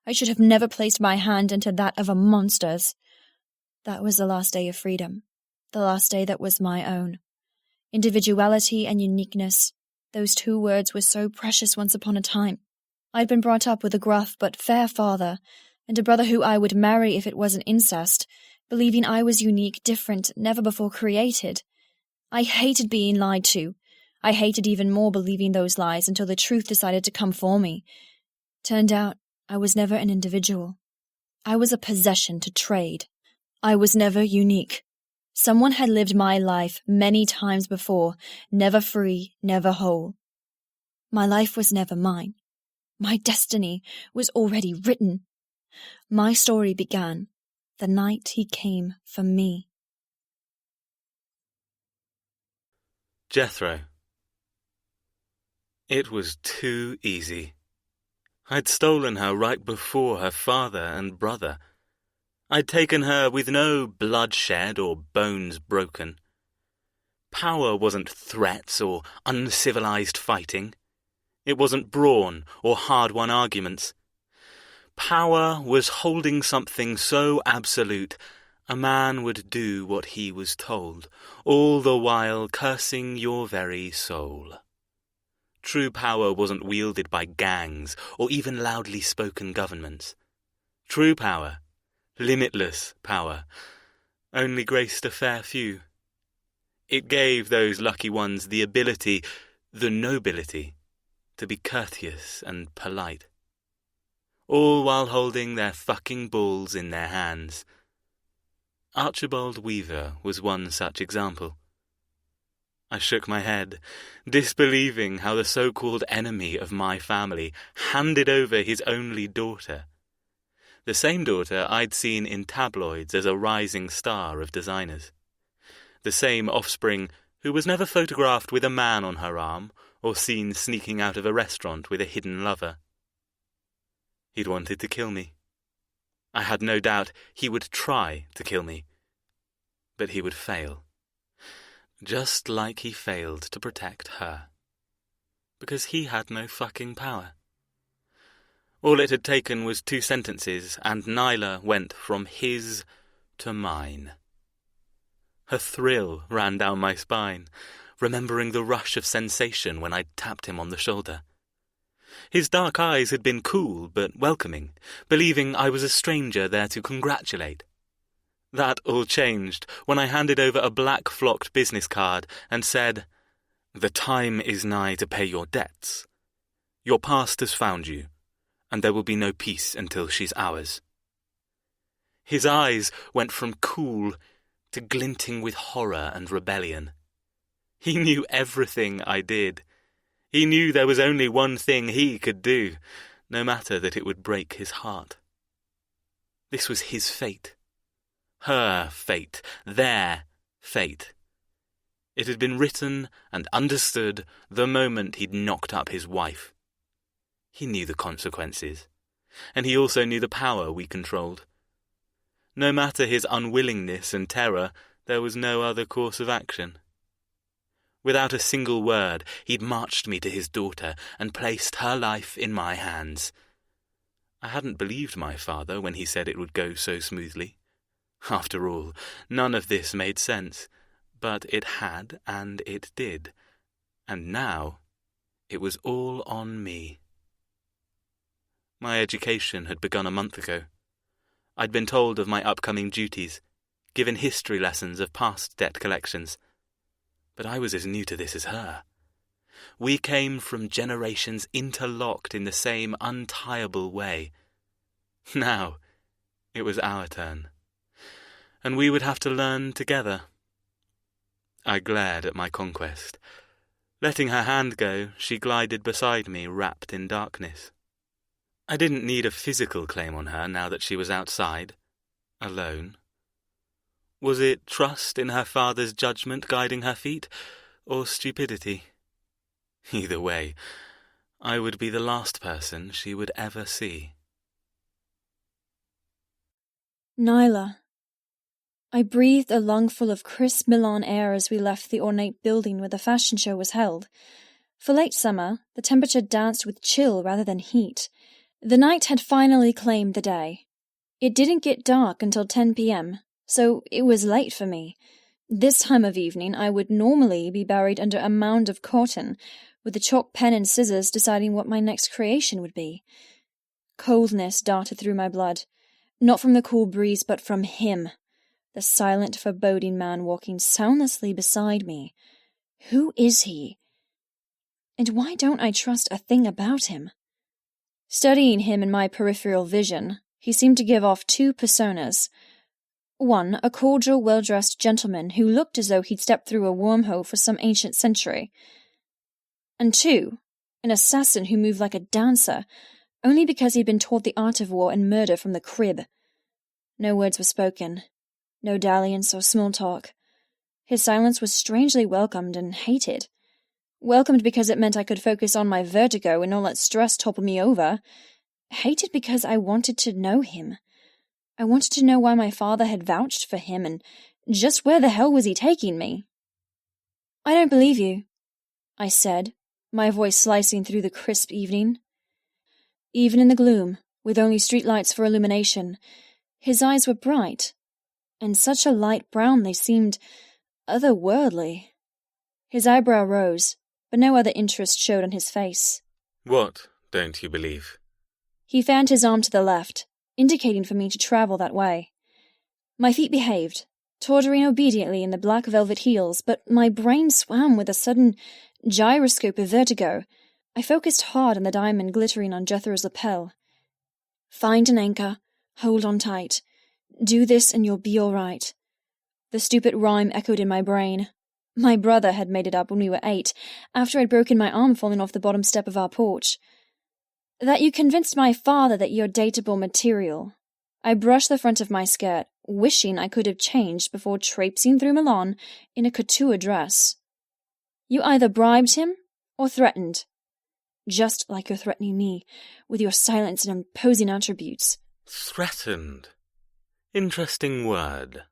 I should have never placed my hand into that of a monster's. That was the last day of freedom, the last day that was my own. Individuality and uniqueness, those two words were so precious once upon a time. I'd been brought up with a gruff but fair father, and a brother who I would marry if it wasn't incest, believing I was unique, different, never before created. I hated being lied to. I hated even more believing those lies until the truth decided to come for me. Turned out, I was never an individual. I was a possession to trade. I was never unique. Someone had lived my life many times before, never free, never whole. My life was never mine. My destiny was already written. My story began the night he came for me. Jethro. It was too easy. I'd stolen her right before her father and brother. I'd taken her with no bloodshed or bones broken. Power wasn't threats or uncivilized fighting. It wasn't brawn or hard-won arguments. Power was holding something so absolute a man would do what he was told, all the while cursing your very soul. True power wasn't wielded by gangs or even loudly spoken governments. True power, limitless power, only graced a fair few. It gave those lucky ones the ability, the nobility, to be courteous and polite, all while holding their fucking balls in their hands. Archibald Weaver was one such example. I shook my head, disbelieving how the so-called enemy of my family handed over his only daughter. The same daughter I'd seen in tabloids as a rising star of designers. The same offspring who was never photographed with a man on her arm or seen sneaking out of a restaurant with a hidden lover. He'd wanted to kill me. I had no doubt he would try to kill me, but he would fail. Just like he failed to protect her. Because he had no fucking power. All it had taken was 2 sentences, and Nyla went from his to mine. A thrill ran down my spine, remembering the rush of sensation when I tapped him on the shoulder. His dark eyes had been cool but welcoming, believing I was a stranger there to congratulate. That all changed when I handed over a black-flocked business card and said, "The time is nigh to pay your debts. Your past has found you, and there will be no peace until she's ours." His eyes went from cool to glinting with horror and rebellion. He knew everything I did. He knew there was only one thing he could do, no matter that it would break his heart. This was his fate. Her fate. Their fate. It had been written and understood the moment he'd knocked up his wife. He knew the consequences, and he also knew the power we controlled. No matter his unwillingness and terror, there was no other course of action. Without a single word, he'd marched me to his daughter and placed her life in my hands. I hadn't believed my father when he said it would go so smoothly. After all, none of this made sense, but it had and it did, and now it was all on me. My education had begun a month ago. I'd been told of my upcoming duties, given history lessons of past debt collections. But I was as new to this as her. We came from generations interlocked in the same untiable way. Now it was our turn, and we would have to learn together. I glared at my conquest. Letting her hand go, she glided beside me, wrapped in darkness. I didn't need a physical claim on her now that she was outside, alone. Was it trust in her father's judgment guiding her feet, or stupidity? Either way, I would be the last person she would ever see. Nyla. I breathed a lungful of crisp Milan air as we left the ornate building where the fashion show was held. For late summer, the temperature danced with chill rather than heat. The night had finally claimed the day. It didn't get dark until 10 p.m., so it was late for me. This time of evening I would normally be buried under a mound of cotton, with a chalk pen and scissors deciding what my next creation would be. Coldness darted through my blood, not from the cool breeze but from him, the silent, foreboding man walking soundlessly beside me. Who is he? And why don't I trust a thing about him? Studying him in my peripheral vision, he seemed to give off two personas. One, a cordial, well-dressed gentleman who looked as though he'd stepped through a wormhole for some ancient century. And two, an assassin who moved like a dancer, only because he'd been taught the art of war and murder from the crib. No words were spoken, no dalliance or small talk. His silence was strangely welcomed and hated. Welcomed because it meant I could focus on my vertigo and not let stress topple me over. Hated because I wanted to know him. I wanted to know why my father had vouched for him and just where the hell was he taking me. "I don't believe you," I said, my voice slicing through the crisp evening. Even in the gloom, with only streetlights for illumination, his eyes were bright, and such a light brown they seemed otherworldly. His eyebrow rose, but no other interest showed on his face. "What don't you believe?" He fanned his arm to the left, indicating for me to travel that way. My feet behaved, tottering obediently in the black velvet heels, but my brain swam with a sudden gyroscope of vertigo. I focused hard on the diamond glittering on Jethro's lapel. "Find an anchor, hold on tight. Do this and you'll be all right." The stupid rhyme echoed in my brain. My brother had made it up when we were 8, after I'd broken my arm falling off the bottom step of our porch. "That you convinced my father that you're dateable material." I brushed the front of my skirt, wishing I could have changed before traipsing through Milan in a couture dress. "You either bribed him or threatened. Just like you're threatening me, with your silence and imposing attributes." "Threatened. Interesting word."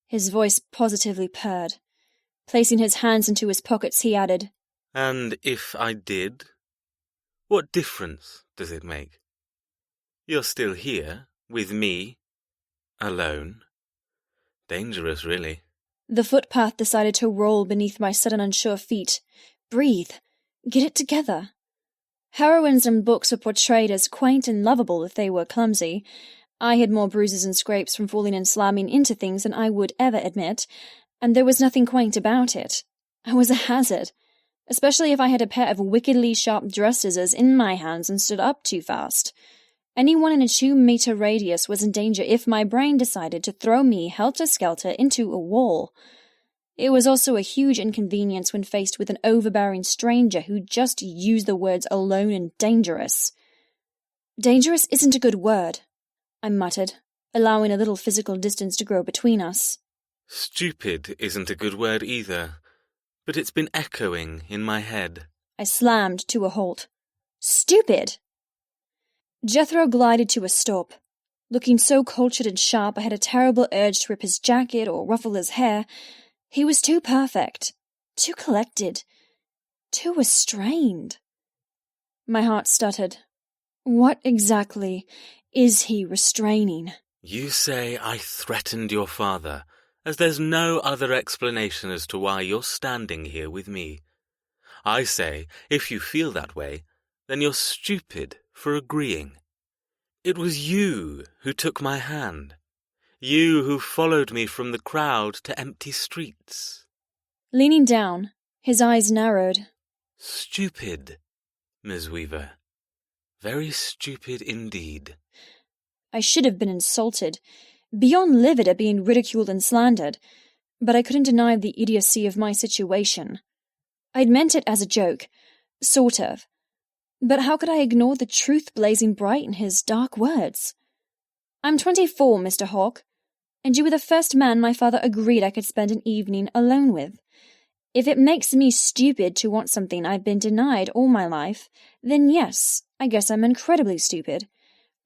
His voice positively purred. Placing his hands into his pockets, he added, "And if I did? What difference does it make? You're still here, with me, alone. Dangerous, really." The footpath decided to roll beneath my sudden unsure feet. Breathe. Get it together. Heroines in books were portrayed as quaint and lovable if they were clumsy. I had more bruises and scrapes from falling and slamming into things than I would ever admit, and there was nothing quaint about it. I was a hazard, especially if I had a pair of wickedly sharp dress scissors in my hands and stood up too fast. Anyone in a 2-meter radius was in danger if my brain decided to throw me helter-skelter into a wall. It was also a huge inconvenience when faced with an overbearing stranger who just used the words alone and dangerous. "Dangerous isn't a good word," I muttered, allowing a little physical distance to grow between us. "Stupid isn't a good word either, but it's been echoing in my head." I slammed to a halt. "Stupid!" Jethro glided to a stop. Looking so cultured and sharp I had a terrible urge to rip his jacket or ruffle his hair. He was too perfect, too collected, too restrained. My heart stuttered. What exactly is he restraining? "You say I threatened your father, as there's no other explanation as to why you're standing here with me. I say, if you feel that way, then you're stupid for agreeing. It was you who took my hand. You who followed me from the crowd to empty streets." Leaning down, his eyes narrowed. "Stupid, Miss Weaver. Very stupid indeed." I should have been insulted, beyond livid at being ridiculed and slandered, but I couldn't deny the idiocy of my situation. I'd meant it as a joke, sort of, but how could I ignore the truth blazing bright in his dark words? "I'm 24, Mr. Hawke, and you were the first man my father agreed I could spend an evening alone with. If it makes me stupid to want something I've been denied all my life, then yes, I guess I'm incredibly stupid.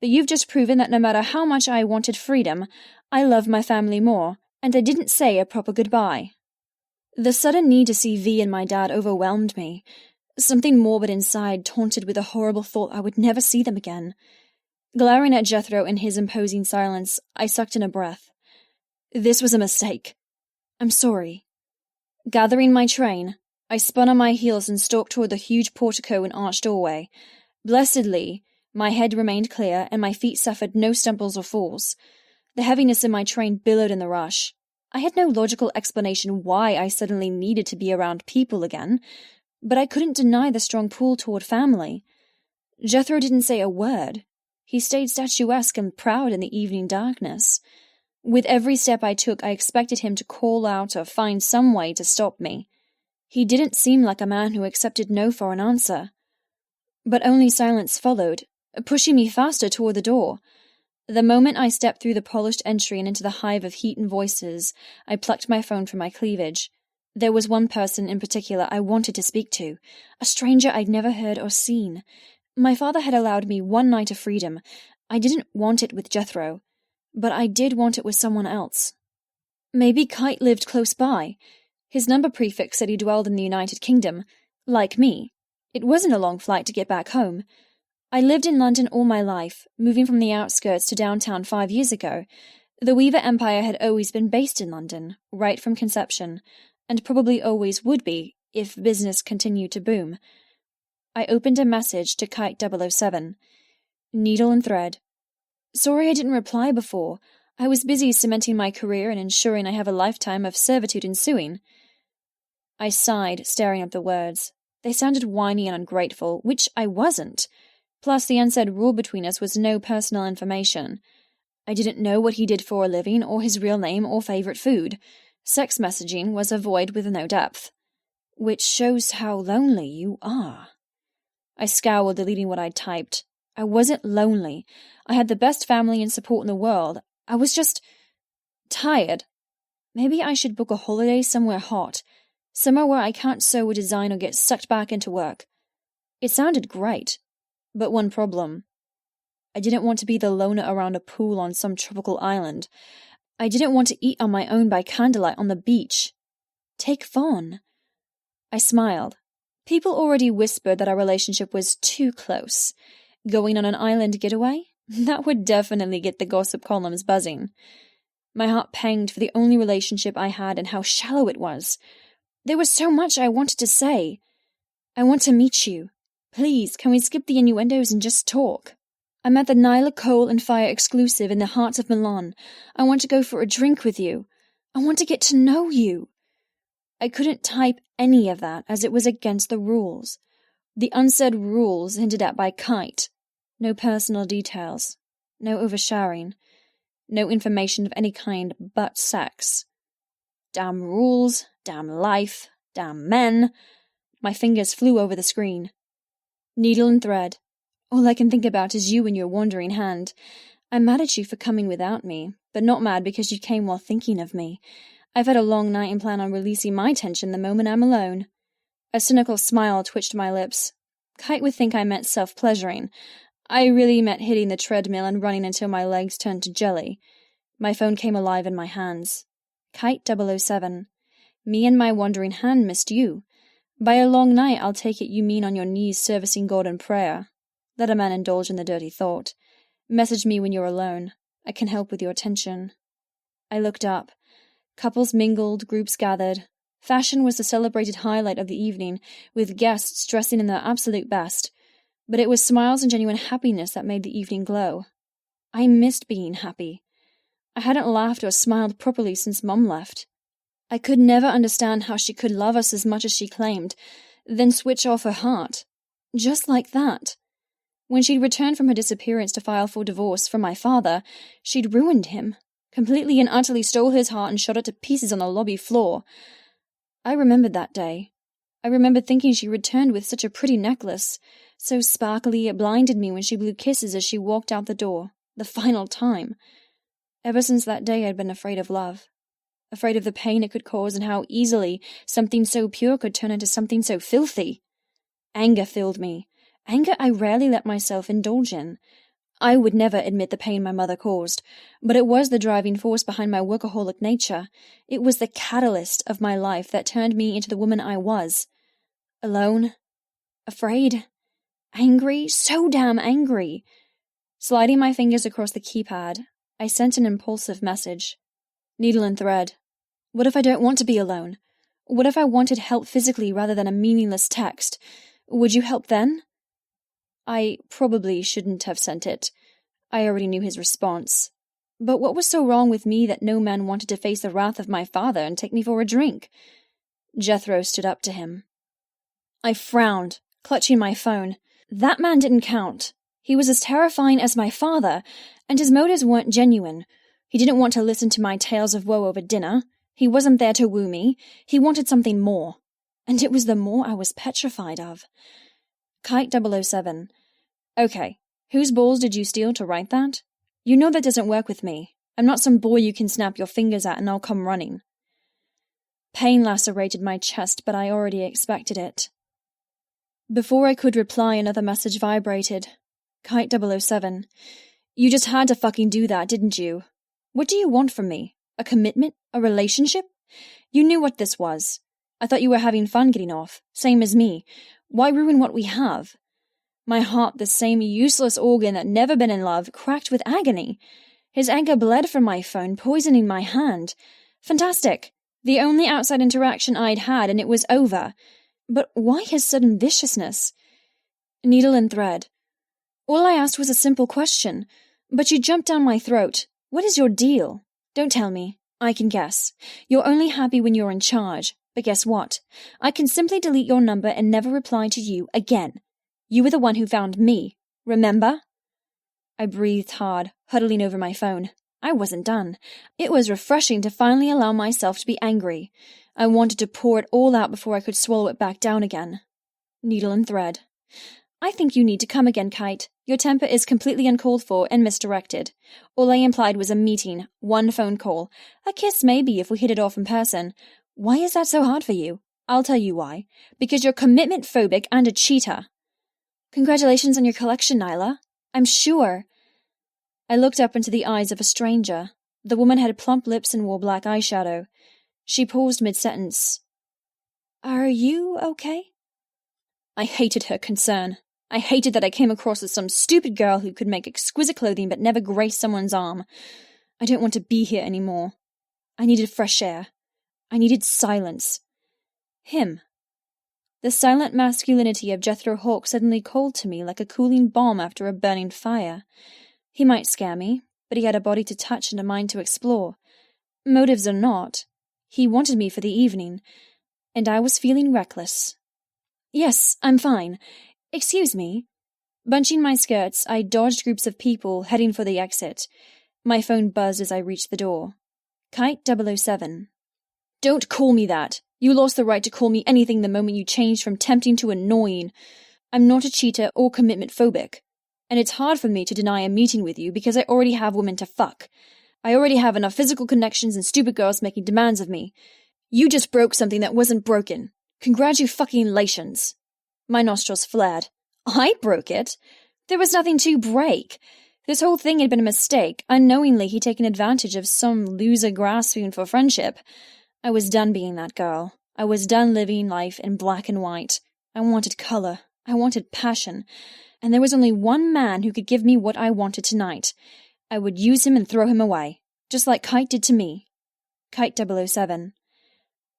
But you've just proven that no matter how much I wanted freedom, I love my family more, and I didn't say a proper goodbye." The sudden need to see V and my dad overwhelmed me. Something morbid inside taunted with the horrible thought I would never see them again. Glaring at Jethro in his imposing silence, I sucked in a breath. This was a mistake. I'm sorry. Gathering my train, I spun on my heels and stalked toward the huge portico and arched doorway. Blessedly, my head remained clear and my feet suffered no stumbles or falls. The heaviness in my train billowed in the rush. I had no logical explanation why I suddenly needed to be around people again, but I couldn't deny the strong pull toward family. Jethro didn't say a word. He stayed statuesque and proud in the evening darkness. With every step I took, I expected him to call out or find some way to stop me. He didn't seem like a man who accepted no for an answer. But only silence followed, pushing me faster toward the door. The moment I stepped through the polished entry and into the hive of heat and voices, I plucked my phone from my cleavage. There was one person in particular I wanted to speak to, a stranger I'd never heard or seen. My father had allowed me one night of freedom. I didn't want it with Jethro, but I did want it with someone else. Maybe Kite lived close by. His number prefix said he dwelled in the United Kingdom. Like me, it wasn't a long flight to get back home. I lived in London all my life, moving from the outskirts to downtown 5 years ago. The Weaver Empire had always been based in London, right from conception, and probably always would be if business continued to boom. I opened a message to Kite 007. Needle and thread. Sorry I didn't reply before. I was busy cementing my career and ensuring I have a lifetime of servitude ensuing. I sighed, staring at the words. They sounded whiny and ungrateful, which I wasn't. Plus, the unsaid rule between us was no personal information. I didn't know what he did for a living, or his real name, or favorite food. Sex messaging was a void with no depth. Which shows how lonely you are. I scowled, deleting what I'd typed. I wasn't lonely. I had the best family and support in the world. I was just tired. Maybe I should book a holiday somewhere hot. Somewhere where I can't sew or design or get sucked back into work. It sounded great. But one problem. I didn't want to be the loner around a pool on some tropical island. I didn't want to eat on my own by candlelight on the beach. Take Fawn. I smiled. People already whispered that our relationship was too close. Going on an island getaway? That would definitely get the gossip columns buzzing. My heart panged for the only relationship I had and how shallow it was. There was so much I wanted to say. I want to meet you. Please, can we skip the innuendos and just talk? I'm at the Nyla Coal and Fire exclusive in the heart of Milan. I want to go for a drink with you. I want to get to know you. I couldn't type any of that as it was against the rules. The unsaid rules hinted at by Kite. No personal details. No oversharing. No information of any kind but sex. Damn rules, damn life, damn men. My fingers flew over the screen. Needle and thread. All I can think about is you and your wandering hand. I'm mad at you for coming without me, but not mad because you came while thinking of me. I've had a long night and plan on releasing my tension the moment I'm alone. A cynical smile twitched my lips. Kite would think I meant self-pleasuring. I really meant hitting the treadmill and running until my legs turned to jelly. My phone came alive in my hands. Kite 007. Me and my wandering hand missed you. By a long night, I'll take it you mean on your knees servicing God in prayer. Let a man indulge in the dirty thought. Message me when you're alone. I can help with your tension. I looked up. Couples mingled, groups gathered. Fashion was the celebrated highlight of the evening, with guests dressing in their absolute best. But it was smiles and genuine happiness that made the evening glow. I missed being happy. I hadn't laughed or smiled properly since Mum left. I could never understand how she could love us as much as she claimed, then switch off her heart. Just like that. When she'd returned from her disappearance to file for divorce from my father, she'd ruined him, completely and utterly stole his heart and shot it to pieces on the lobby floor. I remembered that day. I remembered thinking she returned with such a pretty necklace, so sparkly it blinded me when she blew kisses as she walked out the door, the final time. Ever since that day I'd been afraid of love. Afraid of the pain it could cause and how easily something so pure could turn into something so filthy. Anger filled me. Anger I rarely let myself indulge in. I would never admit the pain my mother caused, but it was the driving force behind my workaholic nature. It was the catalyst of my life that turned me into the woman I was. Alone, Afraid. Angry. So damn angry. Sliding my fingers across the keypad, I sent an impulsive message. Needle and thread. What if I don't want to be alone? What if I wanted help physically rather than a meaningless text? Would you help then? I probably shouldn't have sent it. I already knew his response. But what was so wrong with me that no man wanted to face the wrath of my father and take me for a drink? Jethro stood up to him. I frowned, clutching my phone. That man didn't count. He was as terrifying as my father, and his motives weren't genuine. He didn't want to listen to my tales of woe over dinner. He wasn't there to woo me. He wanted something more. And it was the more I was petrified of. Kite 007. Okay, whose balls did you steal to write that? You know that doesn't work with me. I'm not some boy you can snap your fingers at and I'll come running. Pain lacerated my chest, but I already expected it. Before I could reply, another message vibrated. Kite 007. You just had to fucking do that, didn't you? What do you want from me? A commitment? A relationship? You knew what this was. I thought you were having fun getting off. Same as me. Why ruin what we have? My heart, the same useless organ that never been in love, cracked with agony. His anger bled from my phone, poisoning my hand. Fantastic. The only outside interaction I'd had, and it was over. But why his sudden viciousness? Needle and thread. All I asked was a simple question, but you jumped down my throat. What is your deal? Don't tell me. I can guess. You're only happy when you're in charge. But guess what? I can simply delete your number and never reply to you again. You were the one who found me. Remember? I breathed hard, huddling over my phone. I wasn't done. It was refreshing to finally allow myself to be angry. I wanted to pour it all out before I could swallow it back down again. Needle and thread. I think you need to come again, Kite. Your temper is completely uncalled for and misdirected. All I implied was a meeting, one phone call, a kiss maybe if we hit it off in person. Why is that so hard for you? I'll tell you why. Because you're commitment-phobic and a cheater. Congratulations on your collection, Nyla. I'm sure. I looked up into the eyes of a stranger. The woman had plump lips and wore black eyeshadow. She paused mid-sentence. Are you okay? I hated her concern. I hated that I came across as some stupid girl who could make exquisite clothing but never grace someone's arm. I don't want to be here anymore. I needed fresh air. I needed silence. Him. The silent masculinity of Jethro Hawk suddenly called to me like a cooling balm after a burning fire. He might scare me, but he had a body to touch and a mind to explore. Motives or not, he wanted me for the evening, and I was feeling reckless. Yes, I'm fine. Excuse me. Bunching my skirts, I dodged groups of people heading for the exit. My phone buzzed as I reached the door. Kite 007. Don't call me that. You lost the right to call me anything the moment you changed from tempting to annoying. I'm not a cheater or commitment-phobic. And it's hard for me to deny a meeting with you because I already have women to fuck. I already have enough physical connections and stupid girls making demands of me. You just broke something that wasn't broken. Congratulations. My nostrils flared. I broke it? There was nothing to break. This whole thing had been a mistake. Unknowingly, he'd taken advantage of some loser grasping for friendship. I was done being that girl. I was done living life in black and white. I wanted color. I wanted passion. And there was only one man who could give me what I wanted tonight. I would use him and throw him away, just like Kite did to me. Kite 007.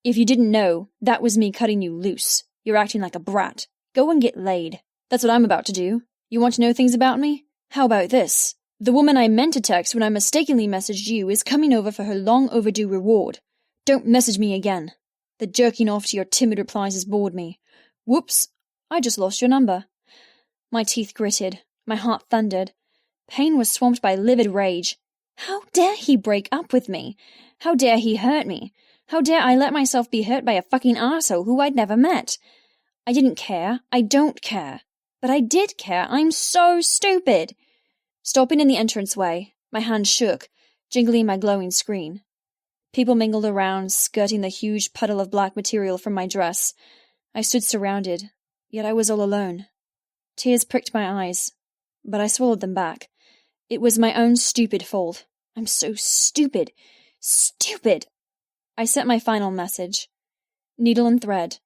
If you didn't know, that was me cutting you loose. You're acting like a brat. Go and get laid. That's what I'm about to do. You want to know things about me? How about this? The woman I meant to text when I mistakenly messaged you is coming over for her long-overdue reward. Don't message me again. The jerking off to your timid replies has bored me. Whoops, I just lost your number. My teeth gritted. My heart thundered. Pain was swamped by livid rage. How dare he break up with me? How dare he hurt me? How dare I let myself be hurt by a fucking arsehole who I'd never met? I didn't care. I don't care. But I did care. I'm so stupid. Stopping in the entranceway, my hand shook, jingling my glowing screen. People mingled around, skirting the huge puddle of black material from my dress. I stood surrounded, yet I was all alone. Tears pricked my eyes, but I swallowed them back. It was my own stupid fault. I'm so stupid. Stupid! I sent my final message. Needle and thread.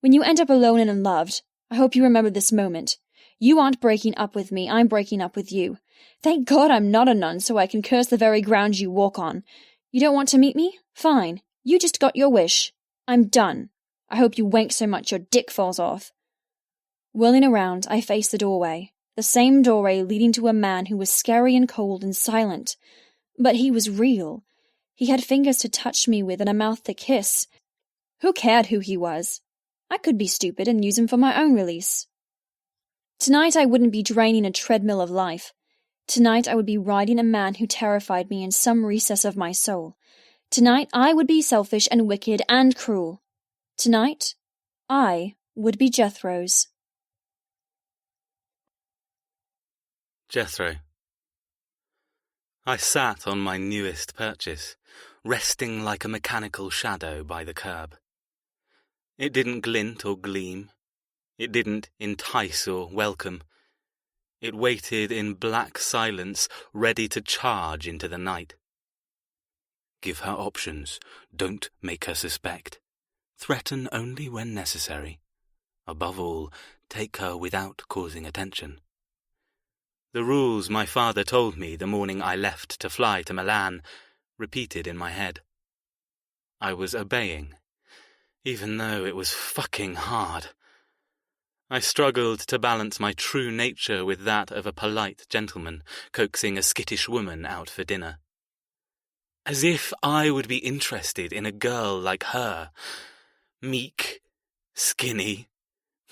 When you end up alone and unloved, I hope you remember this moment. You aren't breaking up with me, I'm breaking up with you. Thank God I'm not a nun so I can curse the very ground you walk on. You don't want to meet me? Fine. You just got your wish. I'm done. I hope you wank so much your dick falls off. Whirling around, I faced the doorway. The same doorway leading to a man who was scary and cold and silent. But he was real. He had fingers to touch me with and a mouth to kiss. Who cared who he was? I could be stupid and use him for my own release. Tonight I wouldn't be draining a treadmill of life. Tonight I would be riding a man who terrified me in some recess of my soul. Tonight I would be selfish and wicked and cruel. Tonight I would be Jethro's. Jethro. I sat on my newest purchase, resting like a mechanical shadow by the curb. It didn't glint or gleam. It didn't entice or welcome. It waited in black silence, ready to charge into the night. Give her options. Don't make her suspect. Threaten only when necessary. Above all, take her without causing attention. The rules my father told me the morning I left to fly to Milan repeated in my head. I was obeying, even though it was fucking hard. I struggled to balance my true nature with that of a polite gentleman coaxing a skittish woman out for dinner. As if I would be interested in a girl like her. Meek, skinny,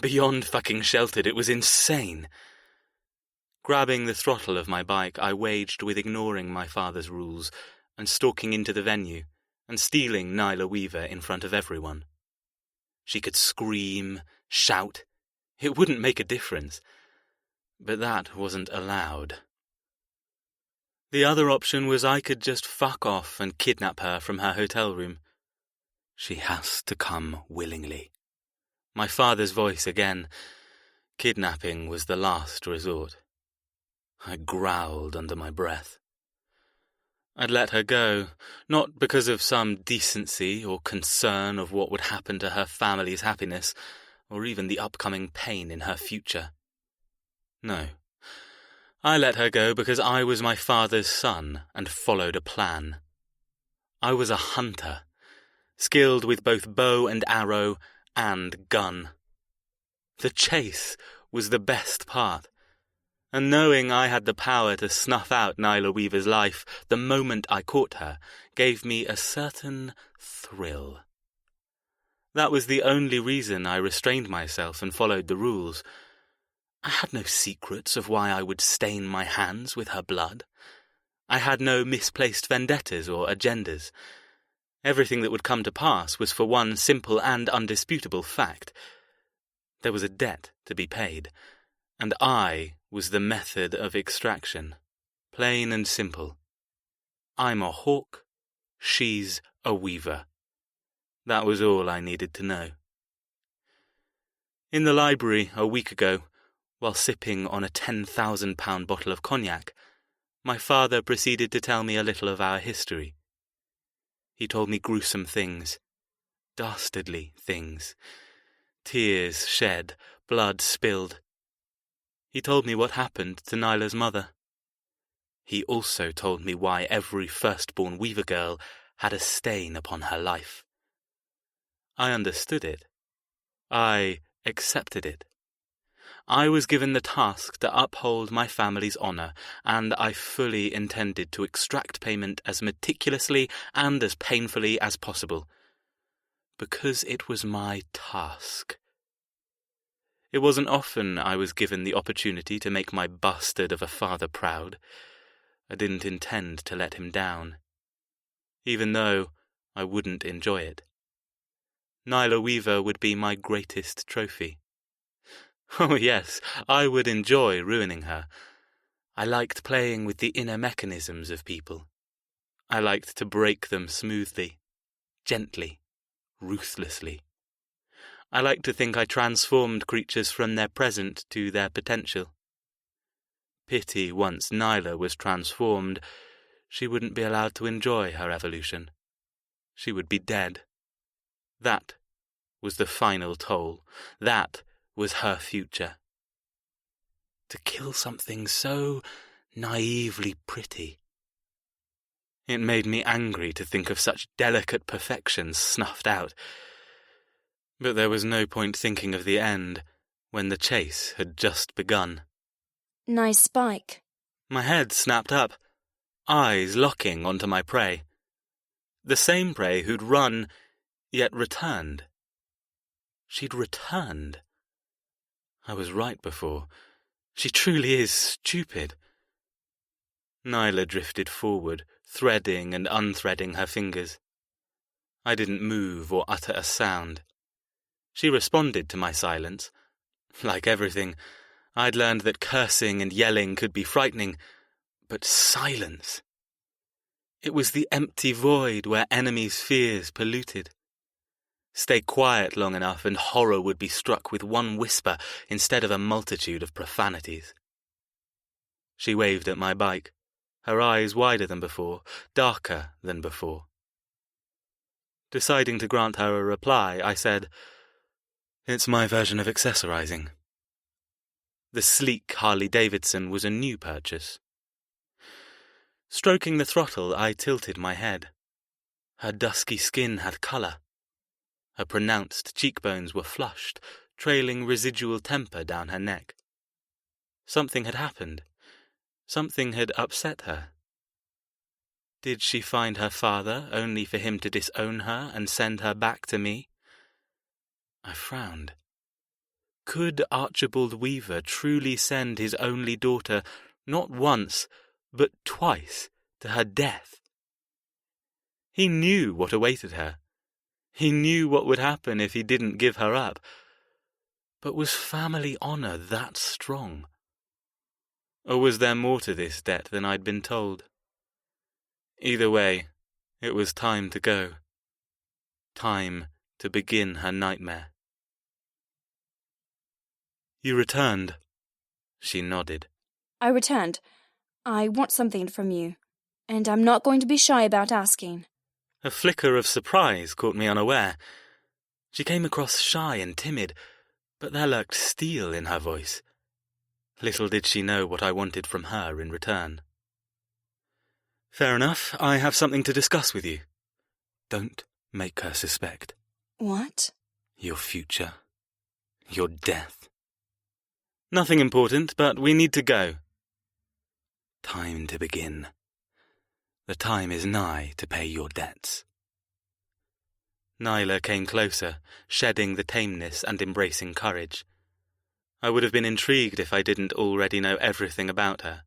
beyond fucking sheltered. It was insane. Grabbing the throttle of my bike, I waged with ignoring my father's rules and stalking into the venue and stealing Nyla Weaver in front of everyone. She could scream, shout. It wouldn't make a difference. But that wasn't allowed. The other option was I could just fuck off and kidnap her from her hotel room. She has to come willingly. My father's voice again. Kidnapping was the last resort. I growled under my breath. I'd let her go, not because of some decency or concern of what would happen to her family's happiness, or even the upcoming pain in her future. No. I let her go because I was my father's son and followed a plan. I was a hunter, skilled with both bow and arrow and gun. The chase was the best part. And knowing I had the power to snuff out Nyla Weaver's life the moment I caught her gave me a certain thrill. That was the only reason I restrained myself and followed the rules. I had no secrets of why I would stain my hands with her blood. I had no misplaced vendettas or agendas. Everything that would come to pass was for one simple and undisputable fact. There was a debt to be paid, and I was the method of extraction, plain and simple. I'm a hawk, she's a weaver. That was all I needed to know. In the library a week ago, while sipping on a £10,000 bottle of cognac, my father proceeded to tell me a little of our history. He told me gruesome things, dastardly things, tears shed, blood spilled. He told me what happened to Nyla's mother. He also told me why every firstborn Weaver girl had a stain upon her life. I understood it. I accepted it. I was given the task to uphold my family's honour, and I fully intended to extract payment as meticulously and as painfully as possible, because it was my task. It wasn't often I was given the opportunity to make my bastard of a father proud. I didn't intend to let him down, even though I wouldn't enjoy it. Nyla Weaver would be my greatest trophy. Oh yes, I would enjoy ruining her. I liked playing with the inner mechanisms of people. I liked to break them smoothly, gently, ruthlessly. I liked to think I transformed creatures from their present to their potential. Pity once Nyla was transformed, she wouldn't be allowed to enjoy her evolution. She would be dead. That was the final toll. That was her future. To kill something so naively pretty. It made me angry to think of such delicate perfections snuffed out. But there was no point thinking of the end when the chase had just begun. Nice spike. My head snapped up, eyes locking onto my prey. The same prey who'd run, yet returned. She'd returned. I was right before. She truly is stupid. Nyla drifted forward, threading and unthreading her fingers. I didn't move or utter a sound. She responded to my silence. Like everything, I'd learned that cursing and yelling could be frightening, but silence. It was the empty void where enemies' fears polluted. Stay quiet long enough and horror would be struck with one whisper instead of a multitude of profanities. She waved at my bike, her eyes wider than before, darker than before. Deciding to grant her a reply, I said, "It's my version of accessorizing." The sleek Harley-Davidson was a new purchase. Stroking the throttle, I tilted my head. Her dusky skin had colour. Her pronounced cheekbones were flushed, trailing residual temper down her neck. Something had happened. Something had upset her. Did she find her father only for him to disown her and send her back to me? I frowned. Could Archibald Weaver truly send his only daughter not once, but twice, to her death? He knew what awaited her. He knew what would happen if he didn't give her up. But was family honour that strong? Or was there more to this debt than I'd been told? Either way, it was time to go. Time to begin her nightmare. "You returned." She nodded. I returned. I want something from you, and I'm not going to be shy about asking. A flicker of surprise caught me unaware. She came across shy and timid, but there lurked steel in her voice. Little did she know what I wanted from her in return. "Fair enough, I have something to discuss with you. Don't make her suspect." What? "Your future. Your death." "Nothing important, but we need to go." "Time to begin. The time is nigh to pay your debts." Nyla came closer, shedding the tameness and embracing courage. I would have been intrigued if I didn't already know everything about her.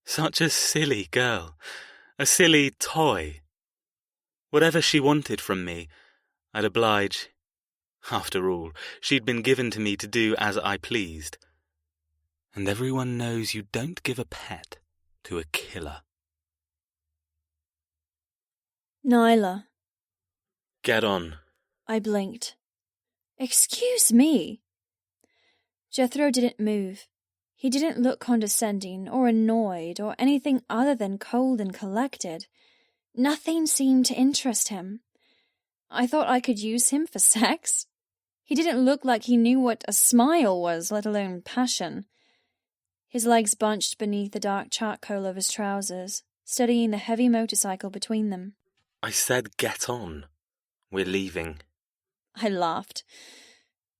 Such a silly girl, a silly toy. Whatever she wanted from me, I'd oblige. After all, she'd been given to me to do as I pleased. And everyone knows you don't give a pet to a killer. Nyla. "Get on." I blinked. Excuse me. Jethro didn't move. He didn't look condescending or annoyed or anything other than cold and collected. Nothing seemed to interest him. I thought I could use him for sex. He didn't look like he knew what a smile was, let alone passion. His legs bunched beneath the dark charcoal of his trousers, steadying the heavy motorcycle between them. "I said get on. We're leaving." I laughed.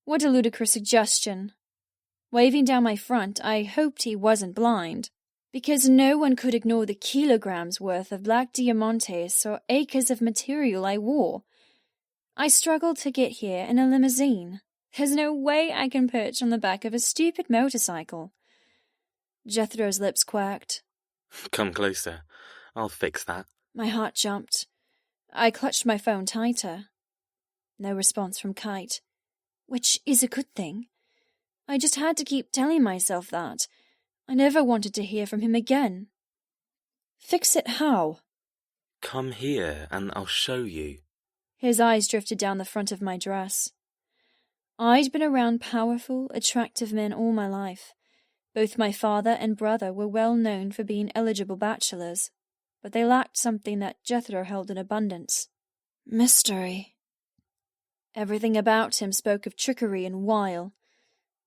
What a ludicrous suggestion. Waving down my front, I hoped he wasn't blind, because no one could ignore the kilograms worth of black diamantes or acres of material I wore. I struggled to get here in a limousine. There's no way I can perch on the back of a stupid motorcycle. Jethro's lips quirked. "Come closer. I'll fix that." My heart jumped. I clutched my phone tighter. No response from Kite, which is a good thing. I just had to keep telling myself that. I never wanted to hear from him again. Fix it how? "Come here and I'll show you." His eyes drifted down the front of my dress. I'd been around powerful, attractive men all my life. Both my father and brother were well known for being eligible bachelors, but they lacked something that Jethro held in abundance. Mystery. Everything about him spoke of trickery and wile.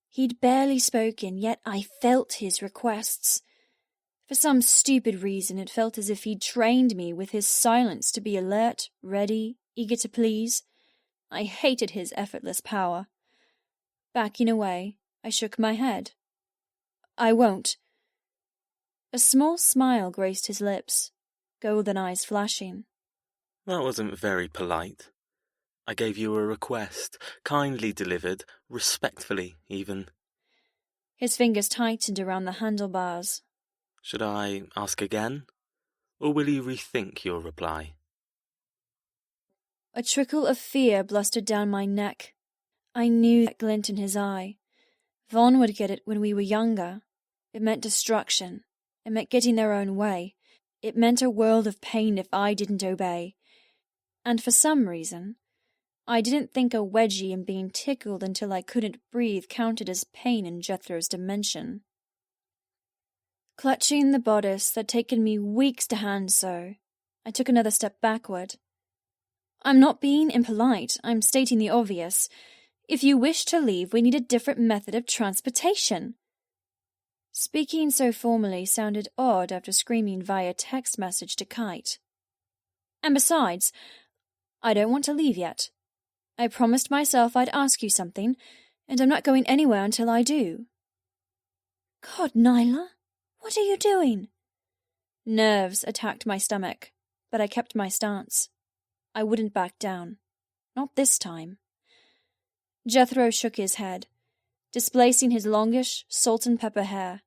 He'd barely spoken, yet I felt his requests. For some stupid reason, it felt as if he'd trained me with his silence to be alert, ready, eager to please. I hated his effortless power. Backing away, I shook my head. I won't. A small smile graced his lips, golden eyes flashing. That wasn't very polite. I gave you a request, kindly delivered, respectfully even. His fingers tightened around the handlebars. Should I ask again? Or will you rethink your reply? A trickle of fear blustered down my neck. I knew that glint in his eye. Vaughn would get it when we were younger. It meant destruction. It meant getting their own way. It meant a world of pain if I didn't obey. And for some reason, I didn't think a wedgie and being tickled until I couldn't breathe counted as pain in Jethro's dimension. Clutching the bodice that'd taken me weeks to hand sew, I took another step backward. I'm not being impolite, I'm stating the obvious. If you wish to leave, we need a different method of transportation. Speaking so formally sounded odd after screaming via text message to Kite. And besides, I don't want to leave yet. I promised myself I'd ask you something, and I'm not going anywhere until I do. God, Nyla, what are you doing? Nerves attacked my stomach, but I kept my stance. I wouldn't back down. Not this time. Jethro shook his head, displacing his longish, salt-and-pepper hair.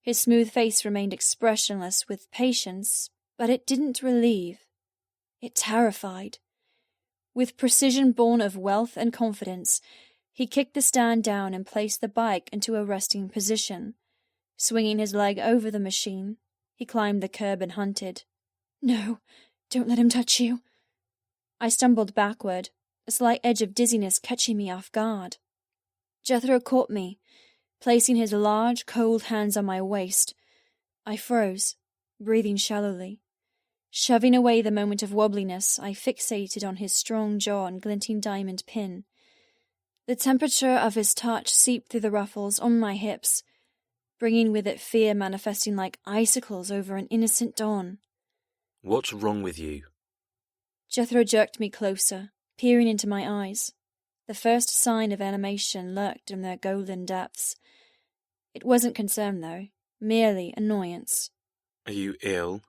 His smooth face remained expressionless with patience, but it didn't relieve. It terrified. With precision born of wealth and confidence, he kicked the stand down and placed the bike into a resting position. Swinging his leg over the machine, he climbed the curb and hunted. No, don't let him touch you. I stumbled backward, a slight edge of dizziness catching me off guard. Jethro caught me, placing his large, cold hands on my waist. I froze, breathing shallowly. Shoving away the moment of wobbliness, I fixated on his strong jaw and glinting diamond pin. The temperature of his touch seeped through the ruffles on my hips, bringing with it fear manifesting like icicles over an innocent dawn. What's wrong with you? Jethro jerked me closer, peering into my eyes. The first sign of animation lurked in their golden depths. It wasn't concern, though, merely annoyance. Are you ill?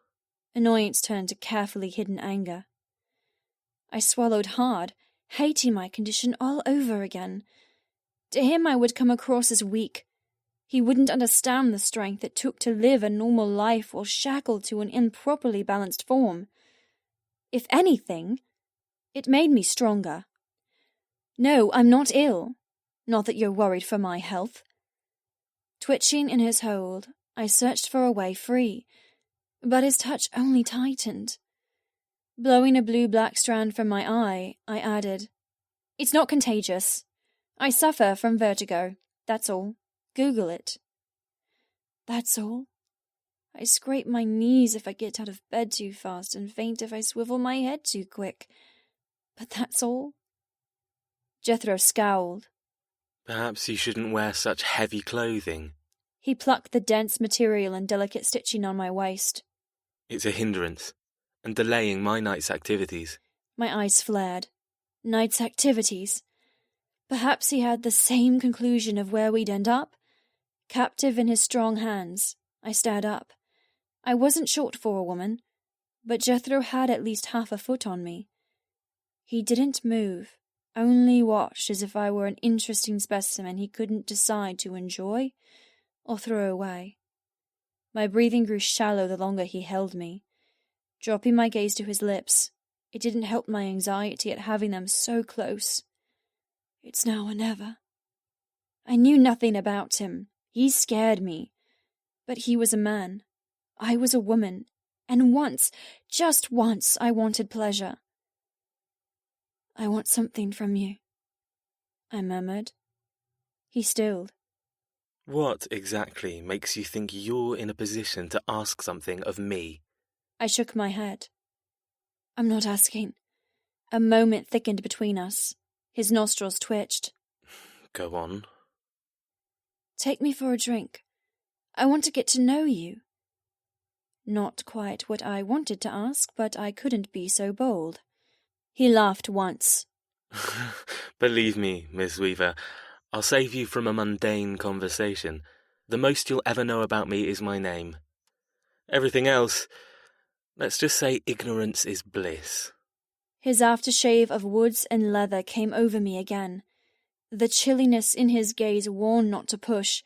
Annoyance turned to carefully hidden anger. I swallowed hard, hating my condition all over again. To him I would come across as weak. He wouldn't understand the strength it took to live a normal life while shackled to an improperly balanced form. If anything, it made me stronger. No, I'm not ill. Not that you're worried for my health. Twitching in his hold, I searched for a way free, but his touch only tightened. Blowing a blue-black strand from my eye, I added, It's not contagious. I suffer from vertigo, that's all. Google it. That's all? I scrape my knees if I get out of bed too fast and faint if I swivel my head too quick. But that's all? Jethro scowled. Perhaps you shouldn't wear such heavy clothing. He plucked the dense material and delicate stitching on my waist. It's a hindrance, and delaying my night's activities. My eyes flared. Night's activities? Perhaps he had the same conclusion of where we'd end up? Captive in his strong hands, I stared up. I wasn't short for a woman, but Jethro had at least half a foot on me. He didn't move, only watched as if I were an interesting specimen he couldn't decide to enjoy or throw away. My breathing grew shallow the longer he held me. Dropping my gaze to his lips, it didn't help my anxiety at having them so close. It's now or never. I knew nothing about him. He scared me. But he was a man. I was a woman. And once, just once, I wanted pleasure. I want something from you, I murmured. He stilled. What exactly makes you think you're in a position to ask something of me? I shook my head. I'm not asking. A moment thickened between us. His nostrils twitched. Go on. Take me for a drink. I want to get to know you. Not quite what I wanted to ask, but I couldn't be so bold. He laughed once. Believe me, Miss Weaver, I'll save you from a mundane conversation. The most you'll ever know about me is my name. Everything else, let's just say ignorance is bliss. His aftershave of woods and leather came over me again. The chilliness in his gaze warned not to push,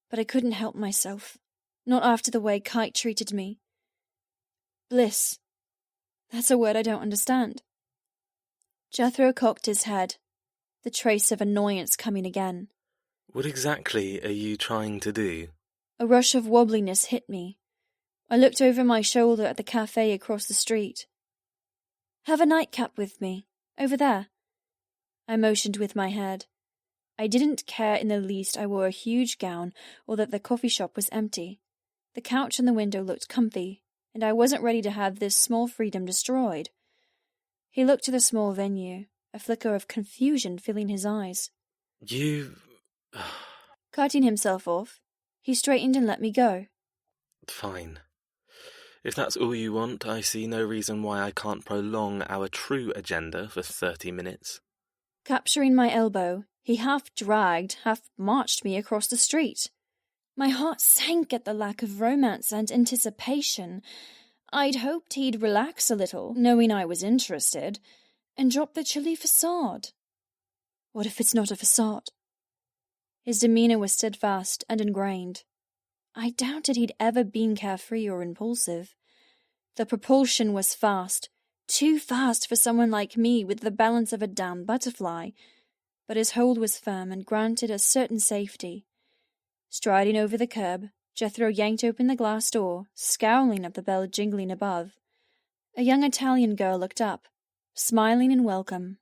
but I couldn't help myself. Not after the way Kite treated me. Bliss. That's a word I don't understand. Jethro cocked his head, the trace of annoyance coming again. What exactly are you trying to do? A rush of wobbliness hit me. I looked over my shoulder at the cafe across the street. Have a nightcap with me, over there. I motioned with my head. I didn't care in the least I wore a huge gown or that the coffee shop was empty. The couch in the window looked comfy, and I wasn't ready to have this small freedom destroyed. He looked to the small venue, a flicker of confusion filling his eyes. You... Cutting himself off, he straightened and let me go. Fine. If that's all you want, I see no reason why I can't prolong our true agenda for 30 minutes. Capturing my elbow, he half dragged, half marched me across the street. My heart sank at the lack of romance and anticipation. I'd hoped he'd relax a little, knowing I was interested, and drop the chilly facade. What if it's not a facade? His demeanour was steadfast and ingrained. I doubted he'd ever been carefree or impulsive. The propulsion was fast, too fast for someone like me with the balance of a downed butterfly, but his hold was firm and granted a certain safety. Striding over the curb, Jethro yanked open the glass door, scowling at the bell jingling above. A young Italian girl looked up, smiling in welcome.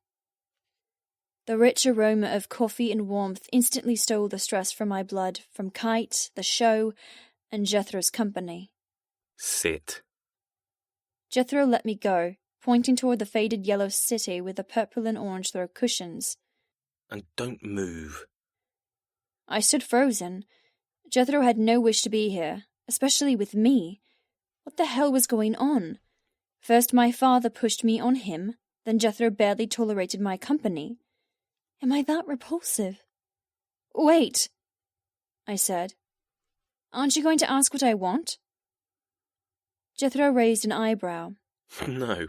The rich aroma of coffee and warmth instantly stole the stress from my blood, from Kite, the show, and Jethro's company. Sit. Jethro let me go, pointing toward the faded yellow city with the purple and orange throw cushions. And don't move. I stood frozen. Jethro had no wish to be here, especially with me. What the hell was going on? First my father pushed me on him, then Jethro barely tolerated my company. Am I that repulsive? Wait, I said. Aren't you going to ask what I want? Jethro raised an eyebrow. No.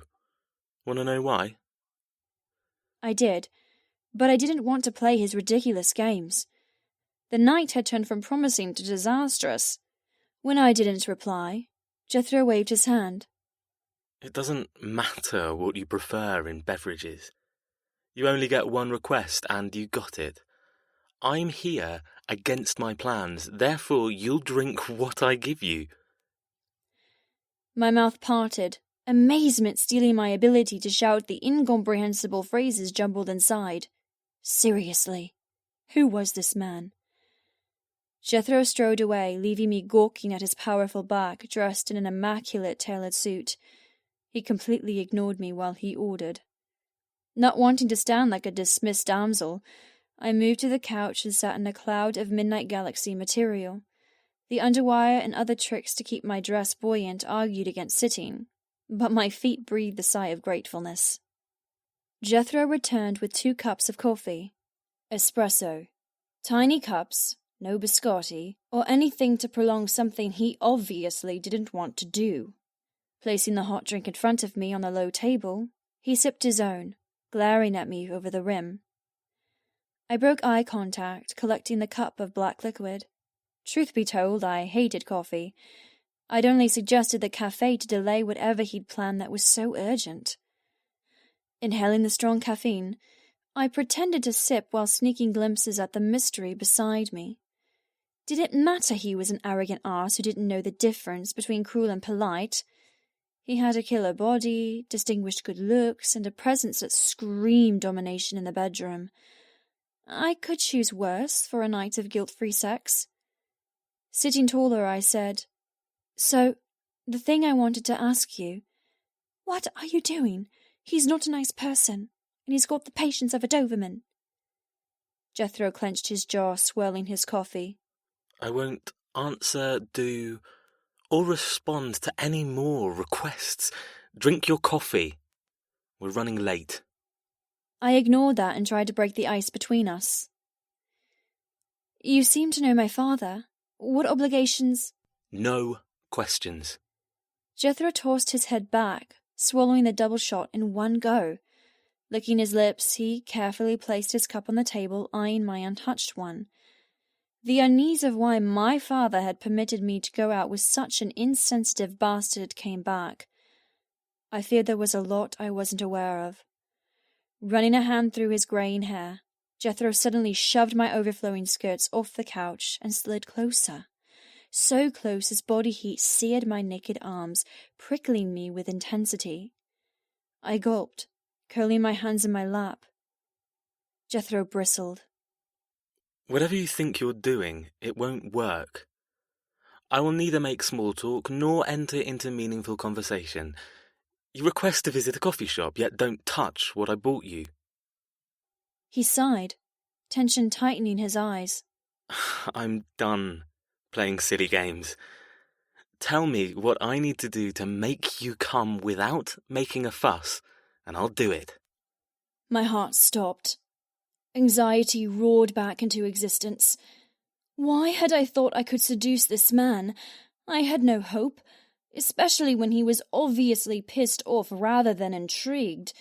Want to know why? I did, but I didn't want to play his ridiculous games. The night had turned from promising to disastrous. When I didn't reply, Jethro waved his hand. It doesn't matter what you prefer in beverages. You only get one request and you got it. I'm here against my plans, therefore you'll drink what I give you. My mouth parted, amazement stealing my ability to shout the incomprehensible phrases jumbled inside. Seriously, who was this man? Jethro strode away, leaving me gawking at his powerful back, dressed in an immaculate tailored suit. He completely ignored me while he ordered. Not wanting to stand like a dismissed damsel, I moved to the couch and sat in a cloud of Midnight Galaxy material. The underwire and other tricks to keep my dress buoyant argued against sitting, but my feet breathed a sigh of gratefulness. Jethro returned with 2 cups of coffee. Espresso. Tiny cups, no biscotti, or anything to prolong something he obviously didn't want to do. Placing the hot drink in front of me on the low table, he sipped his own, glaring at me over the rim. I broke eye contact, collecting the cup of black liquid. Truth be told, I hated coffee. I'd only suggested the cafe to delay whatever he'd planned that was so urgent. Inhaling the strong caffeine, I pretended to sip while sneaking glimpses at the mystery beside me. Did it matter he was an arrogant arse who didn't know the difference between cruel and polite? He had a killer body, distinguished good looks, and a presence that screamed domination in the bedroom. I could choose worse for a night of guilt-free sex. Sitting taller, I said, "So, the thing I wanted to ask you, what are you doing? He's not a nice person, and he's got the patience of a Doberman." Jethro clenched his jaw, swirling his coffee. I won't answer, do, or respond to any more requests. Drink your coffee. We're running late. I ignored that and tried to break the ice between us. You seem to know my father. What obligations? No questions. Jethro tossed his head back, swallowing the double shot in one go. Licking his lips, he carefully placed his cup on the table, eyeing my untouched one. The unease of why my father had permitted me to go out with such an insensitive bastard came back. I feared there was a lot I wasn't aware of. Running a hand through his greying hair, Jethro suddenly shoved my overflowing skirts off the couch and slid closer. So close his body heat seared my naked arms, prickling me with intensity. I gulped, curling my hands in my lap. Jethro bristled. Whatever you think you're doing, it won't work. I will neither make small talk nor enter into meaningful conversation. You request to visit a coffee shop, yet don't touch what I bought you. He sighed, tension tightening his eyes. I'm done playing silly games. Tell me what I need to do to make you come without making a fuss, and I'll do it. My heart stopped. Anxiety roared back into existence. Why had I thought I could seduce this man? I had no hope, especially when he was obviously pissed off rather than intrigued.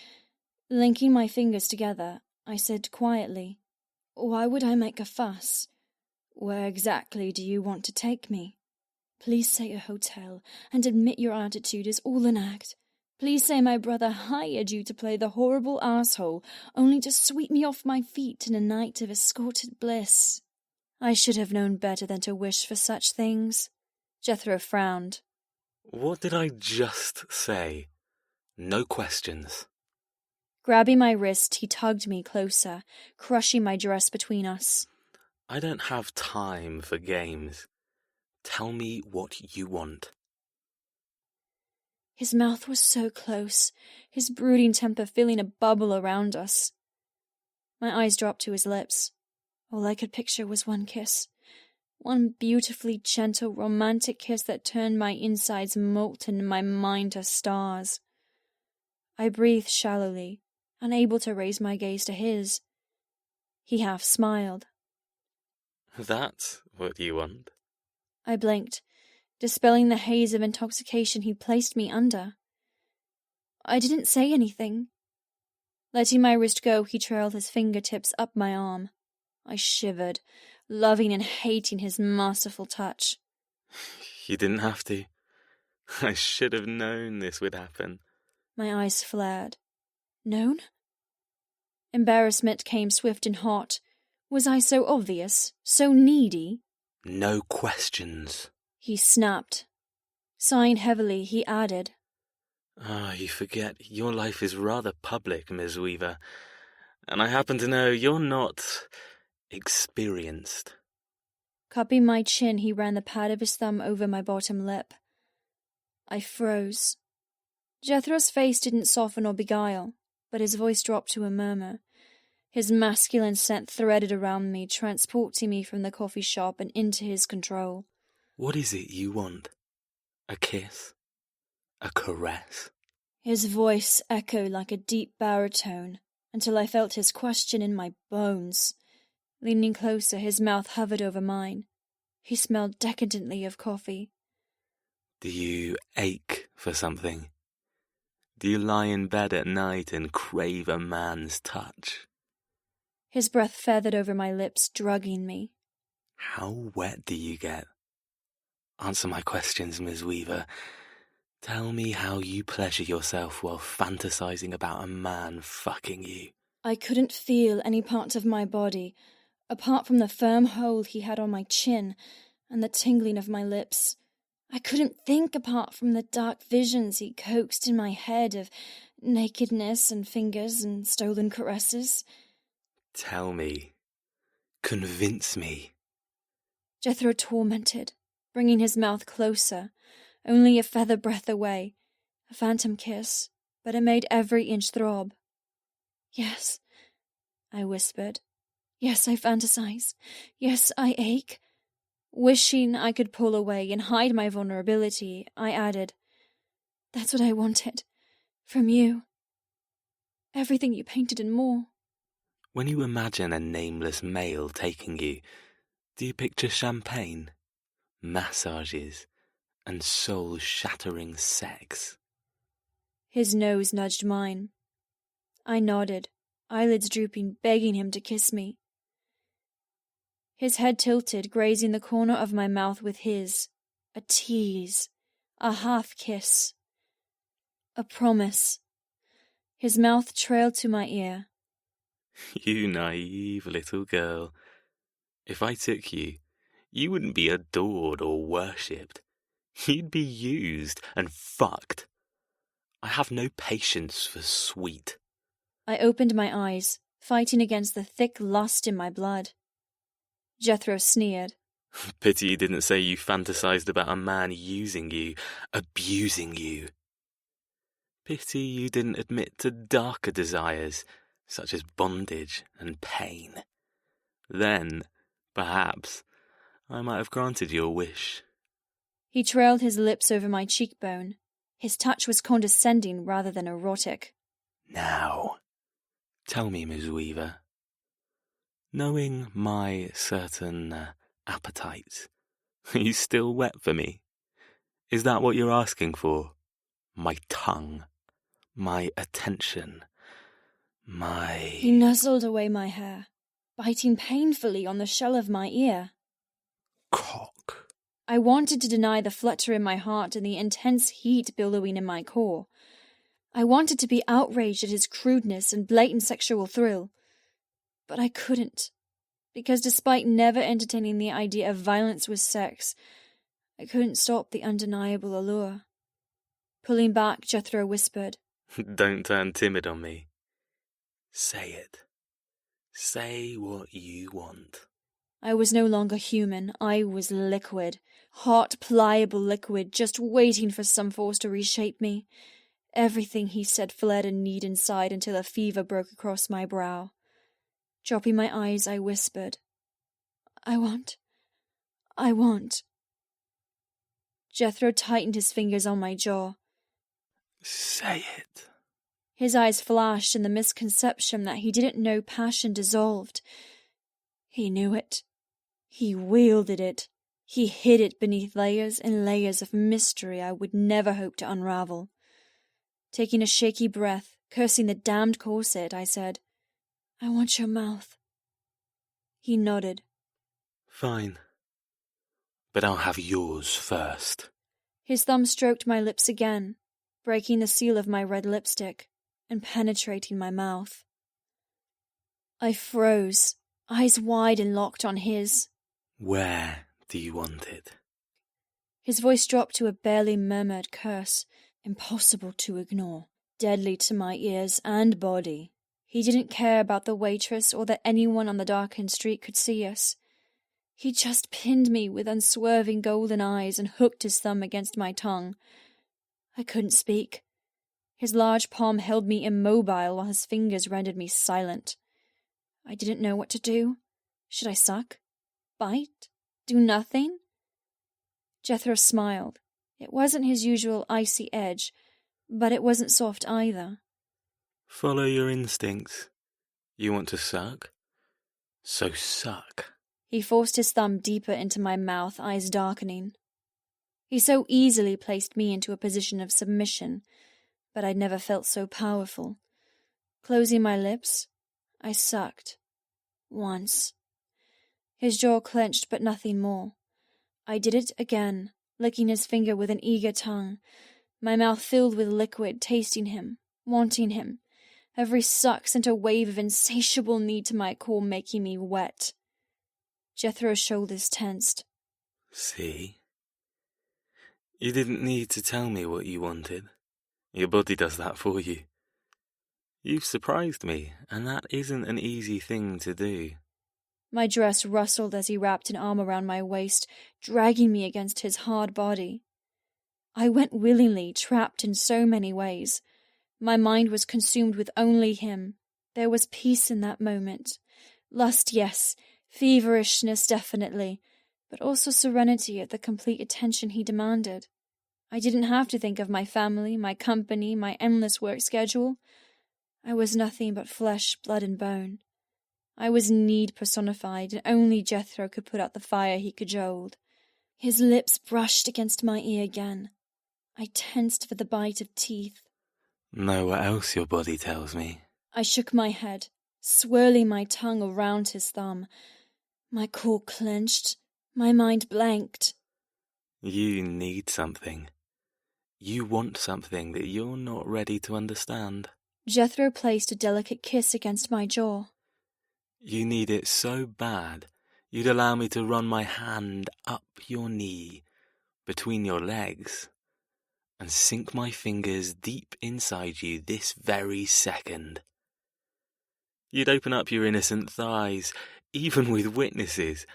Linking my fingers together, I said quietly, "Why would I make a fuss? Where exactly do you want to take me? Please say a hotel, and admit your attitude is all an act. Please say my brother hired you to play the horrible asshole, only to sweep me off my feet in a night of escorted bliss." I should have known better than to wish for such things. Jethro frowned. What did I just say? No questions. Grabbing my wrist, he tugged me closer, crushing my dress between us. I don't have time for games. Tell me what you want. His mouth was so close, his brooding temper filling a bubble around us. My eyes dropped to his lips. All I could picture was one kiss. One beautifully gentle, romantic kiss that turned my insides molten and my mind to stars. I breathed shallowly, unable to raise my gaze to his. He half smiled. That's what you want? I blinked, dispelling the haze of intoxication he placed me under. I didn't say anything. Letting my wrist go, he trailed his fingertips up my arm. I shivered, loving and hating his masterful touch. You didn't have to. I should have known this would happen. My eyes flared. Known? Embarrassment came swift and hot. Was I so obvious, so needy? No questions. He snapped. Sighing heavily, he added, You forget your life is rather public, Ms. Weaver. And I happen to know you're not experienced. Cupping my chin, he ran the pad of his thumb over my bottom lip. I froze. Jethro's face didn't soften or beguile, but his voice dropped to a murmur. His masculine scent threaded around me, transporting me from the coffee shop and into his control. What is it you want? A kiss? A caress? His voice echoed like a deep baritone, until I felt his question in my bones. Leaning closer, his mouth hovered over mine. He smelled decadently of coffee. Do you ache for something? Do you lie in bed at night and crave a man's touch? His breath feathered over my lips, drugging me. How wet do you get? Answer my questions, Ms. Weaver. Tell me how you pleasure yourself while fantasizing about a man fucking you. I couldn't feel any parts of my body, apart from the firm hold he had on my chin and the tingling of my lips. I couldn't think apart from the dark visions he coaxed in my head of nakedness and fingers and stolen caresses. Tell me. Convince me. Jethro tormented, bringing his mouth closer, only a feather breath away. A phantom kiss, but it made every inch throb. Yes, I whispered. Yes, I fantasize. Yes, I ache. Wishing I could pull away and hide my vulnerability, I added, "That's what I wanted. From you. Everything you painted and more." When you imagine a nameless male taking you, do you picture champagne, massages, and soul-shattering sex? His nose nudged mine. I nodded, eyelids drooping, begging him to kiss me. His head tilted, grazing the corner of my mouth with his. A tease. A half-kiss. A promise. His mouth trailed to my ear. You naive little girl. If I took you, you wouldn't be adored or worshipped. You'd be used and fucked. I have no patience for sweet. I opened my eyes, fighting against the thick lust in my blood. Jethro sneered. Pity you didn't say you fantasized about a man using you, abusing you. Pity you didn't admit to darker desires, such as bondage and pain. Then, perhaps, I might have granted your wish. He trailed his lips over my cheekbone. His touch was condescending rather than erotic. Now, tell me, Ms. Weaver, knowing my certain appetites, are you still wet for me? Is that what you're asking for? My tongue, my attention, my... He nuzzled away my hair, biting painfully on the shell of my ear. cock. I wanted to deny the flutter in my heart and the intense heat billowing in my core. I wanted to be outraged at his crudeness and blatant sexual thrill. But I couldn't, because despite never entertaining the idea of violence with sex, I couldn't stop the undeniable allure. Pulling back, Jethro whispered, Don't turn timid on me. Say it. Say what you want. I was no longer human. I was liquid. Hot, pliable liquid, just waiting for some force to reshape me. Everything he said fled and kneed inside until a fever broke across my brow. Dropping my eyes, I whispered, I want. Jethro tightened his fingers on my jaw. Say it. His eyes flashed in the misconception that he didn't know passion dissolved. He knew it. He wielded it. He hid it beneath layers and layers of mystery I would never hope to unravel. Taking a shaky breath, cursing the damned corset, I said, I want your mouth. He nodded. Fine. But I'll have yours first. His thumb stroked my lips again, breaking the seal of my red lipstick and penetrating my mouth. I froze, eyes wide and locked on his. Where do you want it? His voice dropped to a barely murmured curse, impossible to ignore, deadly to my ears and body. He didn't care about the waitress or that anyone on the darkened street could see us. He just pinned me with unswerving golden eyes and hooked his thumb against my tongue. I couldn't speak. His large palm held me immobile while his fingers rendered me silent. I didn't know what to do. Should I suck? Bite? Do nothing? Jethro smiled. It wasn't his usual icy edge, but it wasn't soft either. Follow your instincts. You want to suck? So suck. He forced his thumb deeper into my mouth, eyes darkening. He so easily placed me into a position of submission, but I'd never felt so powerful. Closing my lips, I sucked. Once. His jaw clenched, but nothing more. I did it again, licking his finger with an eager tongue, my mouth filled with liquid, tasting him, wanting him. Every suck sent a wave of insatiable need to my core, making me wet. Jethro's shoulders tensed. See? You didn't need to tell me what you wanted. Your body does that for you. You've surprised me, and that isn't an easy thing to do. My dress rustled as he wrapped an arm around my waist, dragging me against his hard body. I went willingly, trapped in so many ways. My mind was consumed with only him. There was peace in that moment. Lust, yes. Feverishness, definitely. but also serenity at the complete attention he demanded. I didn't have to think of my family, my company, my endless work schedule. I was nothing but flesh, blood, and bone. I was need personified, and only Jethro could put out the fire he cajoled. His lips brushed against my ear again. I tensed for the bite of teeth. Know what else your body tells me? I shook my head, swirling my tongue around his thumb. My core clenched, my mind blanked. You need something. You want something that you're not ready to understand. Jethro placed a delicate kiss against my jaw. You need it so bad, you'd allow me to run my hand up your knee, between your legs, and sink my fingers deep inside you this very second. You'd open up your innocent thighs, even with witnesses,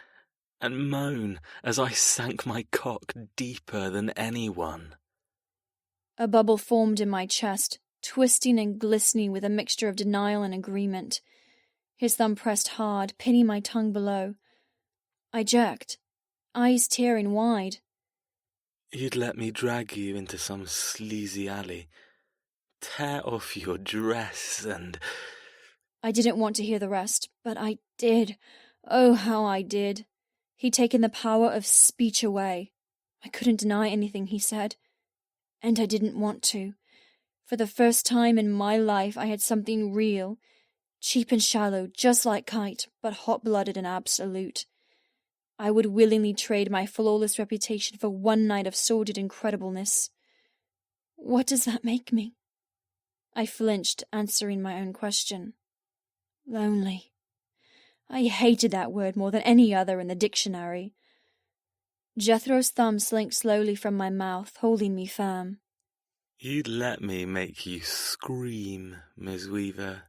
and moan as I sank my cock deeper than anyone. A bubble formed in my chest, twisting and glistening with a mixture of denial and agreement. His thumb pressed hard, pinning my tongue below. I jerked, eyes tearing wide. You'd let me drag you into some sleazy alley, tear off your dress and... I didn't want to hear the rest, but I did. Oh, how I did. He'd taken the power of speech away. I couldn't deny anything he said. And I didn't want to. For the first time in my life I had something real, cheap and shallow, just like Kite, but hot-blooded and absolute. I would willingly trade my flawless reputation for one night of sordid incredibleness. What does that make me? I flinched, answering my own question. Lonely. I hated that word more than any other in the dictionary. Jethro's thumb slinked slowly from my mouth, holding me firm. You'd let me make you scream, Miss Weaver.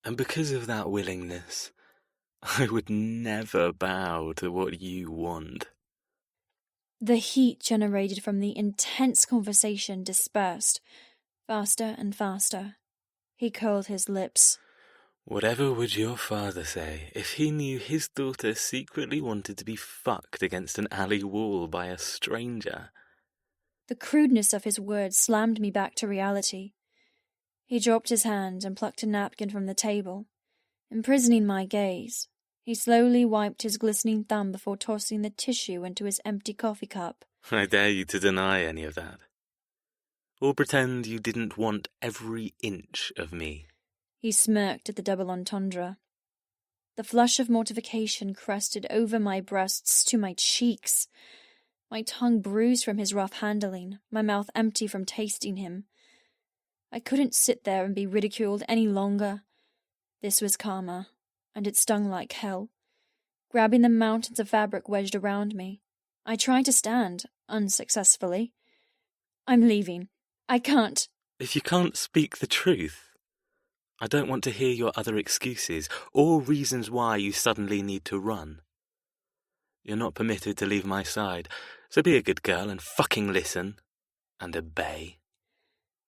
And because of that willingness, I would never bow to what you want. The heat generated from the intense conversation dispersed, faster and faster. He curled his lips. Whatever would your father say if he knew his daughter secretly wanted to be fucked against an alley wall by a stranger? The crudeness of his words slammed me back to reality. He dropped his hand and plucked a napkin from the table, imprisoning my gaze. He slowly wiped his glistening thumb before tossing the tissue into his empty coffee cup. I dare you to deny any of that. Or pretend you didn't want every inch of me. He smirked at the double entendre. The flush of mortification crested over my breasts to my cheeks. My tongue bruised from his rough handling, my mouth empty from tasting him. I couldn't sit there and be ridiculed any longer. This was karma, and it stung like hell. Grabbing the mountains of fabric wedged around me, I tried to stand, unsuccessfully. I'm leaving. I can't. If you can't speak the truth, I don't want to hear your other excuses or reasons why you suddenly need to run. You're not permitted to leave my side, so be a good girl and fucking listen and obey.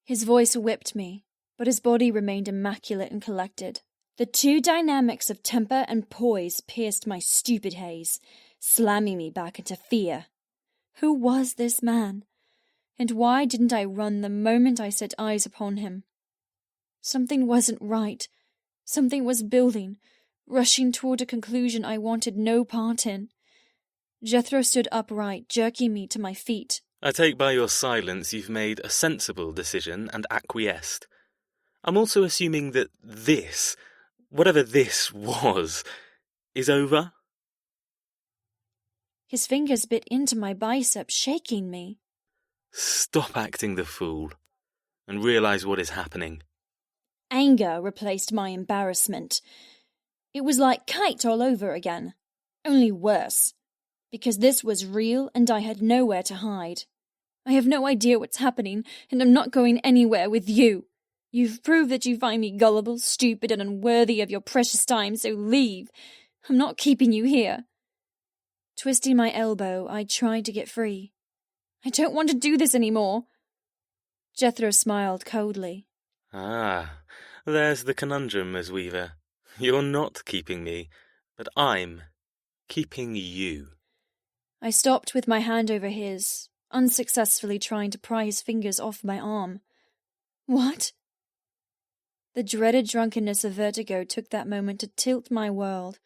His voice whipped me, but his body remained immaculate and collected. The two dynamics of temper and poise pierced my stupid haze, slamming me back into fear. Who was this man? And why didn't I run the moment I set eyes upon him? Something wasn't right. Something was building, rushing toward a conclusion I wanted no part in. Jethro stood upright, jerking me to my feet. I take by your silence you've made a sensible decision and acquiesced. I'm also assuming that this, whatever this was, is over? His fingers bit into my bicep, shaking me. Stop acting the fool and realize what is happening. Anger replaced my embarrassment. It was like Kite all over again, only worse, because this was real and I had nowhere to hide. I have no idea what's happening, and I'm not going anywhere with you. You've proved that you find me gullible, stupid, and unworthy of your precious time, so leave. I'm not keeping you here. Twisting my elbow, I tried to get free. I don't want to do this anymore. Jethro smiled coldly. Ah, there's the conundrum, Miss Weaver. You're not keeping me, but I'm keeping you. I stopped with my hand over his, unsuccessfully trying to pry his fingers off my arm. What? The dreaded drunkenness of vertigo took that moment to tilt my world.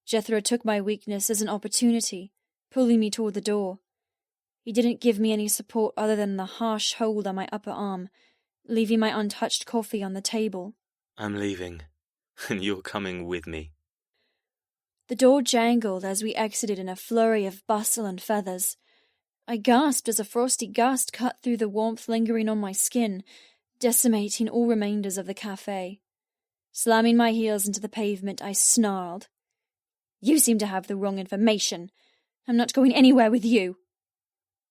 Jethro took my weakness as an opportunity, pulling me toward the door. He didn't give me any support other than the harsh hold on my upper arm, leaving my untouched coffee on the table. I'm leaving, and you're coming with me. The door jangled as we exited in a flurry of bustle and feathers. I gasped as a frosty gust cut through the warmth lingering on my skin, decimating all remainders of the cafe. Slamming my heels into the pavement, I snarled. You seem to have the wrong information. I'm not going anywhere with you.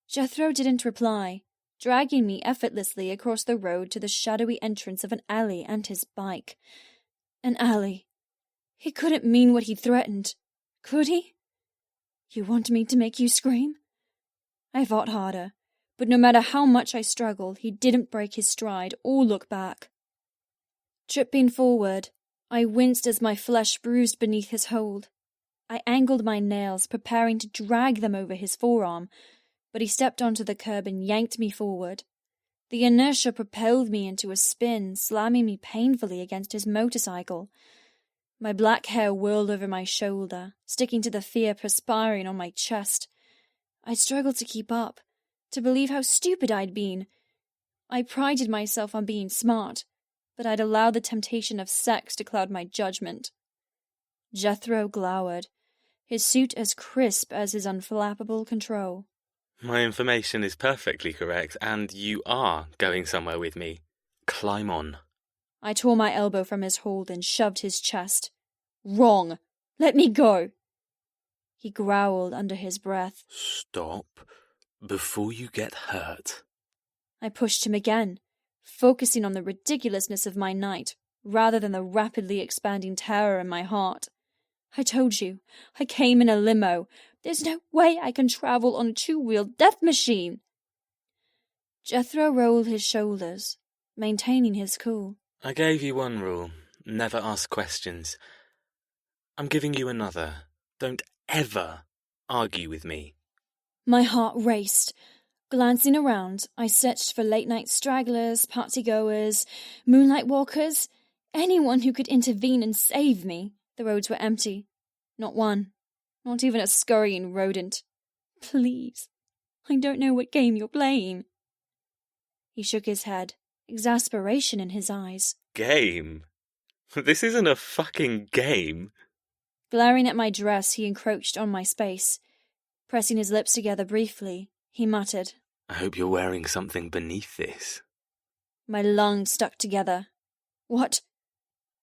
Jethro didn't reply, dragging me effortlessly across the road to the shadowy entrance of an alley and his bike. An alley. He couldn't mean what he threatened, could he? You want me to make you scream? I fought harder, but no matter how much I struggled, he didn't break his stride or look back. Tripping forward, I winced as my flesh bruised beneath his hold. I angled my nails, preparing to drag them over his forearm, but he stepped onto the curb and yanked me forward. The inertia propelled me into a spin, slamming me painfully against his motorcycle. My black hair whirled over my shoulder, sticking to the fear perspiring on my chest. I struggled to keep up, to believe how stupid I'd been. I prided myself on being smart, but I'd allowed the temptation of sex to cloud my judgment. Jethro glowered, his suit as crisp as his unflappable control. My information is perfectly correct, and you are going somewhere with me. Climb on. I tore my elbow from his hold and shoved his chest. Wrong! Let me go! He growled under his breath. Stop before you get hurt. I pushed him again, focusing on the ridiculousness of my night rather than the rapidly expanding terror in my heart. I told you, I came in a limo. There's no way I can travel on a two-wheeled death machine. Jethro rolled his shoulders, maintaining his cool. I gave you one rule. Never ask questions. I'm giving you another. Don't ever argue with me. My heart raced. Glancing around, I searched for late-night stragglers, party-goers, moonlight walkers, anyone who could intervene and save me. The roads were empty. Not one. Not even a scurrying rodent. Please. I don't know what game you're playing. He shook his head, exasperation in his eyes. Game? This isn't a fucking game. Glaring at my dress, he encroached on my space. Pressing his lips together briefly, he muttered, I hope you're wearing something beneath this. My lungs stuck together. What?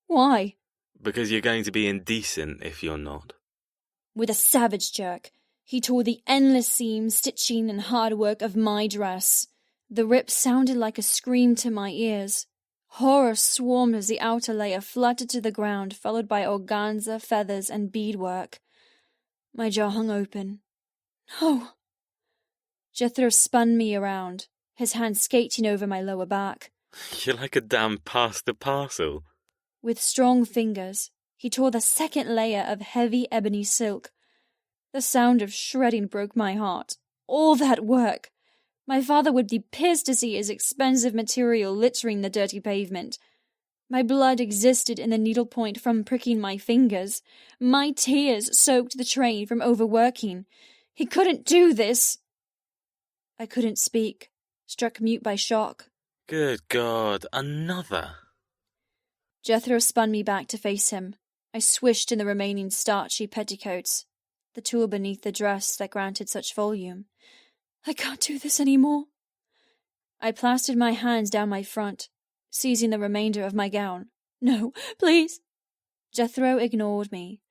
Why? Because you're going to be indecent if you're not. With a savage jerk, he tore the endless seam, stitching, and hard work of my dress. The rip sounded like a scream to my ears. Horror swarmed as the outer layer fluttered to the ground, followed by organza, feathers, and beadwork. My jaw hung open. No! Jethro spun me around, his hand skating over my lower back. You're like a damn pasta parcel. With strong fingers, he tore the second layer of heavy ebony silk. The sound of shredding broke my heart. All that work! My father would be pissed to see his expensive material littering the dirty pavement. My blood existed in the needlepoint from pricking my fingers. My tears soaked the train from overworking. He couldn't do this! I couldn't speak, struck mute by shock. Good God, another? Jethro spun me back to face him. I swished in the remaining starchy petticoats, the tool beneath the dress that granted such volume. I can't do this anymore. I plastered my hands down my front, seizing the remainder of my gown. No, please. Jethro ignored me.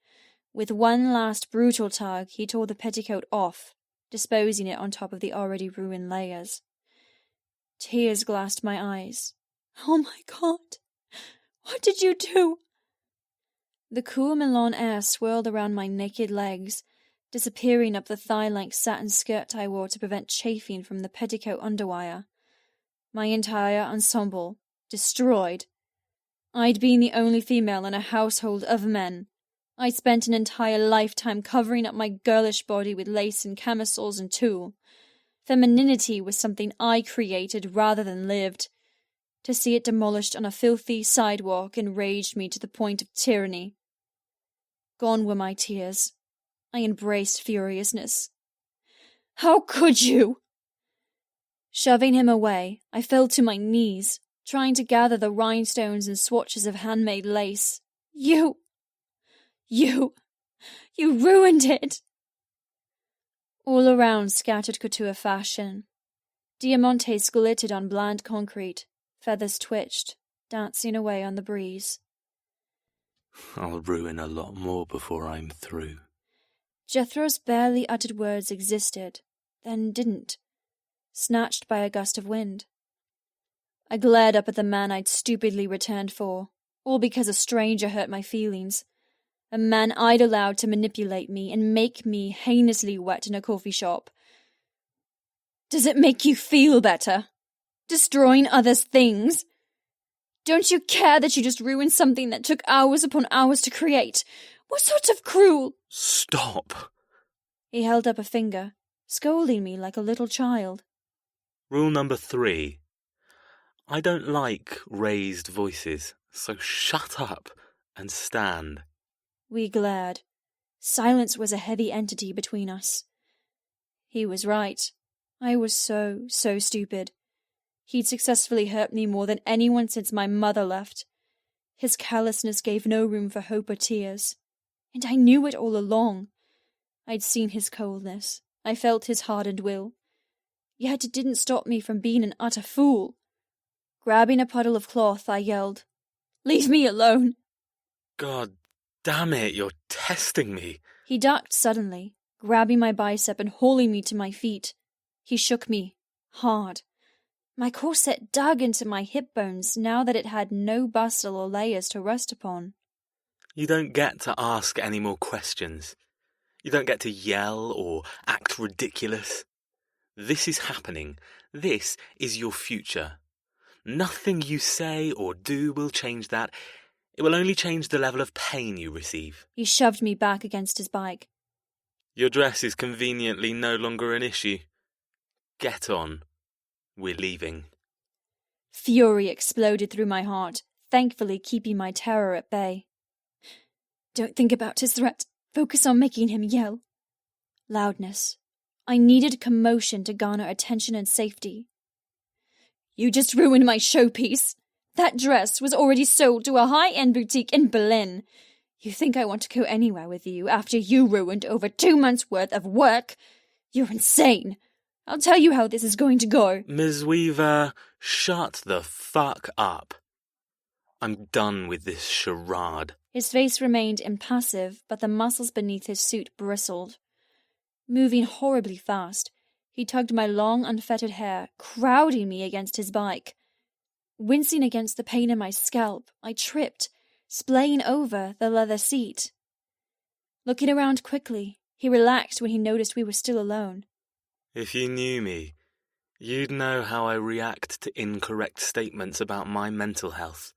With one last brutal tug, he tore the petticoat off, disposing it on top of the already ruined layers. Tears glassed my eyes. Oh my God! What did you do? The cool Milan air swirled around my naked legs, disappearing up the thigh-length satin skirt I wore to prevent chafing from the petticoat underwire. My entire ensemble destroyed. I'd been the only female in a household of men, I spent an entire lifetime covering up my girlish body with lace and camisoles and tulle. Femininity was something I created rather than lived. To see it demolished on a filthy sidewalk enraged me to the point of tyranny. Gone were my tears. I embraced furiousness. How could you? Shoving him away, I fell to my knees, trying to gather the rhinestones and swatches of handmade lace. You ruined it! All around scattered couture fashion. Diamantes glittered on bland concrete, feathers twitched, dancing away on the breeze. I'll ruin a lot more before I'm through. Jethro's barely uttered words existed, then didn't, snatched by a gust of wind. I glared up at the man I'd stupidly returned for, all because a stranger hurt my feelings. A man I'd allowed to manipulate me and make me heinously wet in a coffee shop. Does it make you feel better? Destroying others' things? Don't you care that you just ruined something that took hours upon hours to create? What sort of cruel... Stop! He held up a finger, scolding me like a little child. Rule number 3. I don't like raised voices, so shut up and stand. We glared. Silence was a heavy entity between us. He was right. I was so stupid. He'd successfully hurt me more than anyone since my mother left. His callousness gave no room for hope or tears. And I knew it all along. I'd seen his coldness. I felt his hardened will. Yet it didn't stop me from being an utter fool. Grabbing a puddle of cloth, I yelled, "Leave me alone!" God damn it, you're testing me. He ducked suddenly, grabbing my bicep and hauling me to my feet. He shook me, hard. My corset dug into my hip bones now that it had no bustle or layers to rest upon. You don't get to ask any more questions. You don't get to yell or act ridiculous. This is happening. This is your future. Nothing you say or do will change that. It will only change the level of pain you receive. He shoved me back against his bike. Your dress is conveniently no longer an issue. Get on. We're leaving. Fury exploded through my heart, thankfully keeping my terror at bay. Don't think about his threat. Focus on making him yell. Loudness. I needed commotion to garner attention and safety. You just ruined my showpiece. That dress was already sold to a high-end boutique in Berlin. You think I want to go anywhere with you after you ruined over 2 months' worth of work? You're insane. I'll tell you how this is going to go. Ms. Weaver, shut the fuck up. I'm done with this charade. His face remained impassive, but the muscles beneath his suit bristled. Moving horribly fast, he tugged my long, unfettered hair, crowding me against his bike. Wincing against the pain in my scalp, I tripped, splaying over the leather seat. Looking around quickly, he relaxed when he noticed we were still alone. If you knew me, you'd know how I react to incorrect statements about my mental health.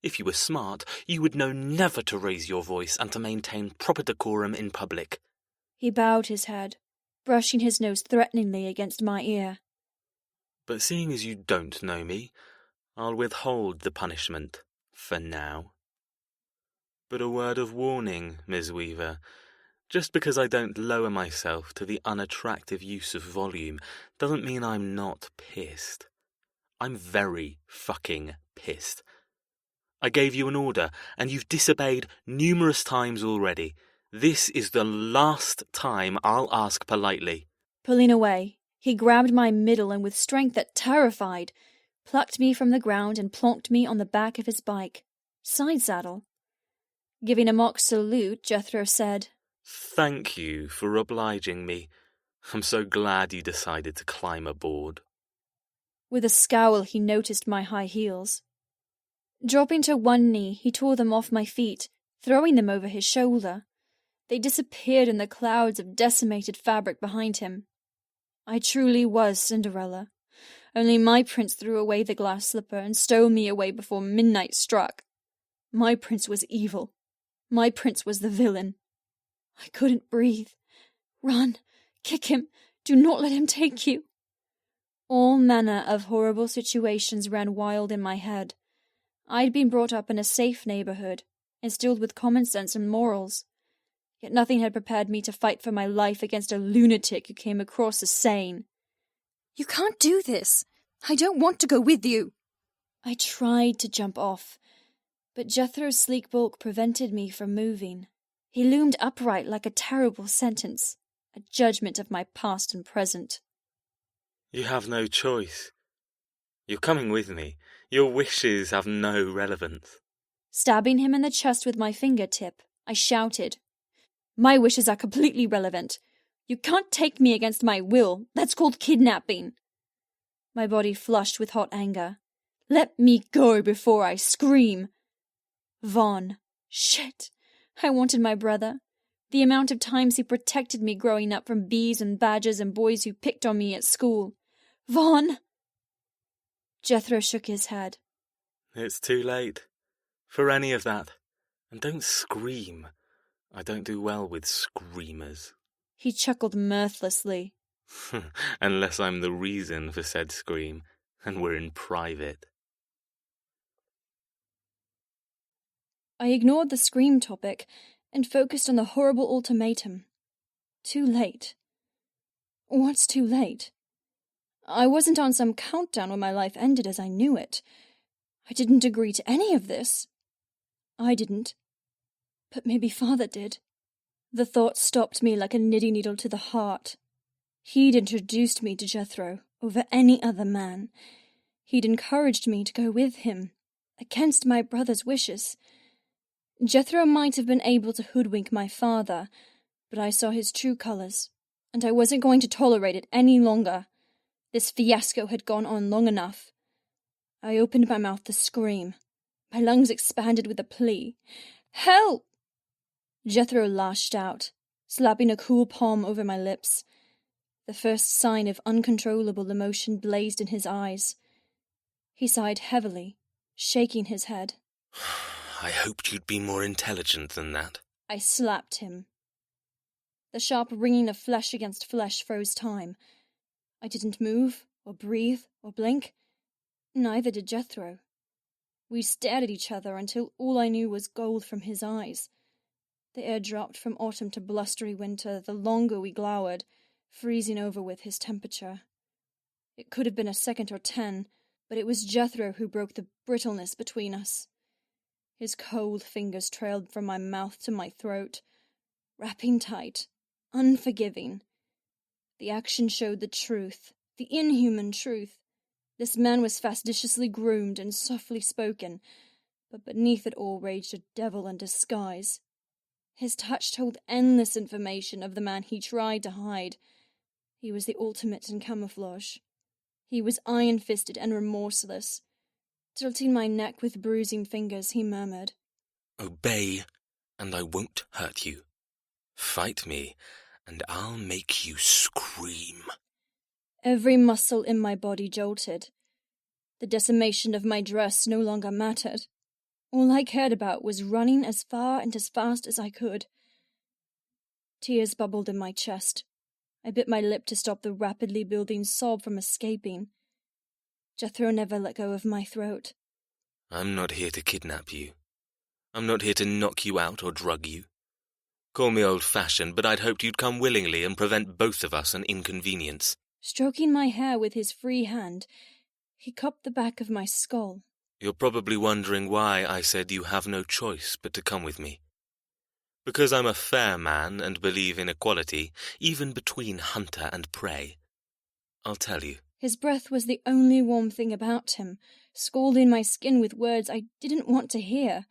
If you were smart, you would know never to raise your voice and to maintain proper decorum in public. He bowed his head, brushing his nose threateningly against my ear. But seeing as you don't know me, I'll withhold the punishment, for now. But a word of warning, Ms. Weaver. Just because I don't lower myself to the unattractive use of volume doesn't mean I'm not pissed. I'm very fucking pissed. I gave you an order, and you've disobeyed numerous times already. This is the last time I'll ask politely. Pulling away, he grabbed my middle and with strength that terrified, plucked me from the ground and plonked me on the back of his bike, side saddle. Giving a mock salute, Jethro said, Thank you for obliging me. I'm so glad you decided to climb aboard. With a scowl, he noticed my high heels. Dropping to one knee, he tore them off my feet, throwing them over his shoulder. They disappeared in the clouds of decimated fabric behind him. I truly was Cinderella. Only my prince threw away the glass slipper and stole me away before midnight struck. My prince was evil. My prince was the villain. I couldn't breathe. Run! Kick him! Do not let him take you! All manner of horrible situations ran wild in my head. I'd been brought up in a safe neighborhood, instilled with common sense and morals. Yet nothing had prepared me to fight for my life against a lunatic who came across as sane. You can't do this. I don't want to go with you. I tried to jump off, but Jethro's sleek bulk prevented me from moving. He loomed upright like a terrible sentence, a judgment of my past and present. You have no choice. You're coming with me. Your wishes have no relevance. Stabbing him in the chest with my fingertip, I shouted, My wishes are completely relevant. You can't take me against my will. That's called kidnapping. My body flushed with hot anger. Let me go before I scream. Vaughn. Shit. I wanted my brother. The amount of times he protected me growing up from bees and badgers and boys who picked on me at school. Vaughn! Jethro shook his head. It's too late for any of that. And don't scream. I don't do well with screamers. He chuckled mirthlessly. Unless I'm the reason for said scream, and we're in private. I ignored the scream topic and focused on the horrible ultimatum. Too late. What's too late? I wasn't on some countdown when my life ended as I knew it. I didn't agree to any of this. I didn't. But maybe Father did. The thought stopped me like a knitting needle to the heart. He'd introduced me to Jethro over any other man. He'd encouraged me to go with him, against my brother's wishes. Jethro might have been able to hoodwink my father, but I saw his true colours, and I wasn't going to tolerate it any longer. This fiasco had gone on long enough. I opened my mouth to scream. My lungs expanded with a plea. Help! Jethro lashed out, slapping a cool palm over my lips. The first sign of uncontrollable emotion blazed in his eyes. He sighed heavily, shaking his head. I hoped you'd be more intelligent than that. I slapped him. The sharp ringing of flesh against flesh froze time. I didn't move, or breathe, or blink. Neither did Jethro. We stared at each other until all I knew was gold from his eyes. The air dropped from autumn to blustery winter the longer we glowered, freezing over with his temperature. It could have been a second or 10, but it was Jethro who broke the brittleness between us. His cold fingers trailed from my mouth to my throat, wrapping tight, unforgiving. The action showed the truth, the inhuman truth. This man was fastidiously groomed and softly spoken, but beneath it all raged a devil in disguise. His touch told endless information of the man he tried to hide. He was the ultimate in camouflage. He was iron-fisted and remorseless. Tilting my neck with bruising fingers, he murmured, Obey, and I won't hurt you. Fight me, and I'll make you scream. Every muscle in my body jolted. The decimation of my dress no longer mattered. All I cared about was running as far and as fast as I could. Tears bubbled in my chest. I bit my lip to stop the rapidly building sob from escaping. Jethro never let go of my throat. I'm not here to kidnap you. I'm not here to knock you out or drug you. Call me old-fashioned, but I'd hoped you'd come willingly and prevent both of us an inconvenience. Stroking my hair with his free hand, he cupped the back of my skull. You're probably wondering why I said you have no choice but to come with me. Because I'm a fair man and believe in equality, even between hunter and prey. I'll tell you. His breath was the only warm thing about him, scalding my skin with words I didn't want to hear.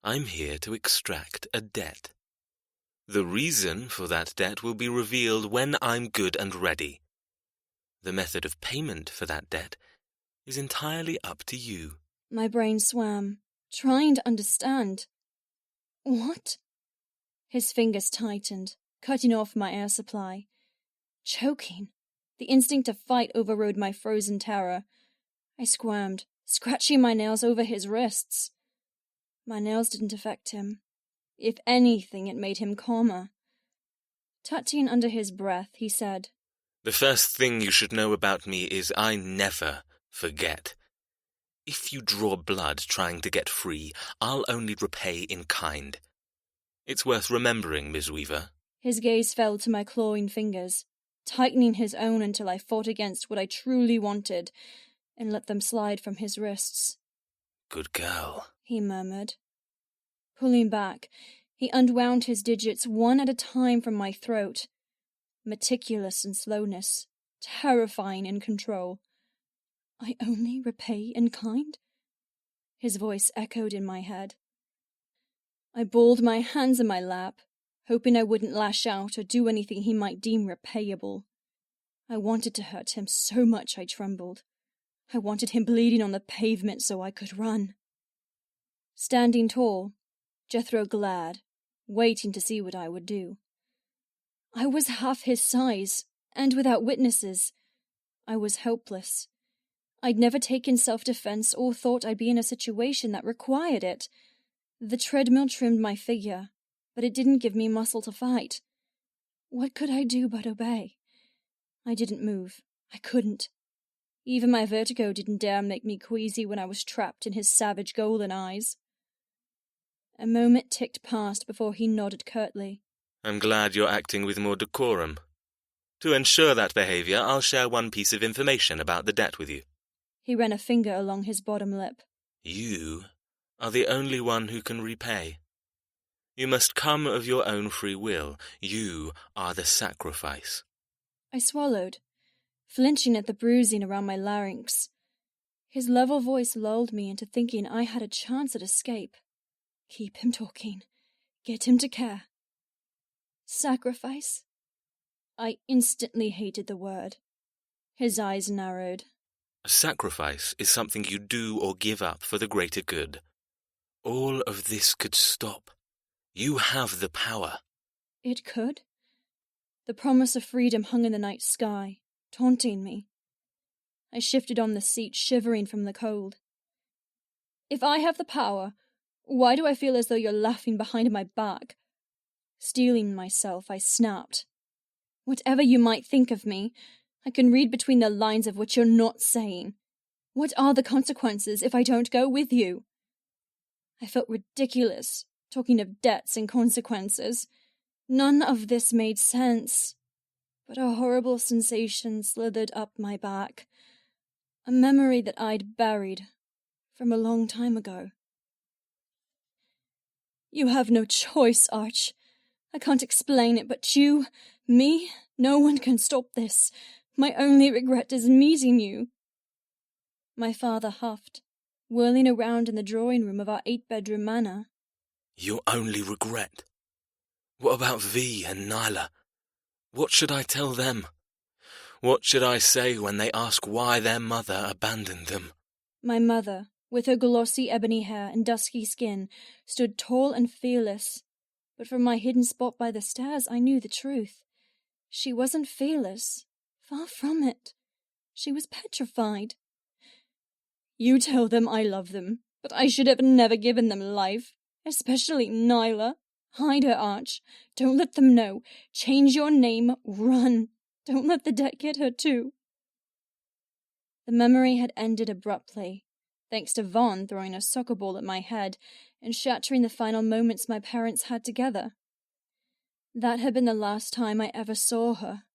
I'm here to extract a debt. The reason for that debt will be revealed when I'm good and ready. The method of payment for that debt is entirely up to you. My brain swam, trying to understand. What? His fingers tightened, cutting off my air supply. Choking. The instinct to fight overrode my frozen terror. I squirmed, scratching my nails over his wrists. My nails didn't affect him. If anything, it made him calmer. Touching under his breath, he said, "The first thing you should know about me is I never forget. If you draw blood trying to get free, I'll only repay in kind. It's worth remembering, Miss Weaver." His gaze fell to my clawing fingers, tightening his own until I fought against what I truly wanted and let them slide from his wrists. "Good girl," he murmured. Pulling back, he unwound his digits one at a time from my throat. Meticulous in slowness, terrifying in control. "I only repay in kind?" His voice echoed in my head. I balled my hands in my lap, hoping I wouldn't lash out or do anything he might deem repayable. I wanted to hurt him so much I trembled. I wanted him bleeding on the pavement so I could run. Standing tall, Jethro glared, waiting to see what I would do. I was half his size, and without witnesses. I was helpless. I'd never taken self-defense or thought I'd be in a situation that required it. The treadmill trimmed my figure, but it didn't give me muscle to fight. What could I do but obey? I didn't move. I couldn't. Even my vertigo didn't dare make me queasy when I was trapped in his savage golden eyes. A moment ticked past before he nodded curtly. "I'm glad you're acting with more decorum. To ensure that behavior, I'll share one piece of information about the debt with you." He ran a finger along his bottom lip. "You are the only one who can repay. You must come of your own free will. You are the sacrifice." I swallowed, flinching at the bruising around my larynx. His level voice lulled me into thinking I had a chance at escape. Keep him talking. Get him to care. Sacrifice? I instantly hated the word. His eyes narrowed. "A sacrifice is something you do or give up for the greater good. All of this could stop. You have the power." It could? The promise of freedom hung in the night sky, taunting me. I shifted on the seat, shivering from the cold. "If I have the power, why do I feel as though you're laughing behind my back?" Steeling myself, I snapped. "Whatever you might think of me, I can read between the lines of what you're not saying. What are the consequences if I don't go with you?" I felt ridiculous, talking of debts and consequences. None of this made sense. But a horrible sensation slithered up my back. A memory that I'd buried from a long time ago. "You have no choice, Arch. I can't explain it, but you, me, no one can stop this. My only regret is meeting you." My father huffed, whirling around in the drawing room of our 8-bedroom manor. "Your only regret? What about V and Nyla? What should I tell them? What should I say when they ask why their mother abandoned them?" My mother, with her glossy ebony hair and dusky skin, stood tall and fearless. But from my hidden spot by the stairs, I knew the truth. She wasn't fearless. Far from it. She was petrified. "You tell them I love them, but I should have never given them life. Especially Nyla. Hide her, Arch. Don't let them know. Change your name. Run. Don't let the debt get her, too." The memory had ended abruptly, thanks to Vaughn throwing a soccer ball at my head and shattering the final moments my parents had together. That had been the last time I ever saw her.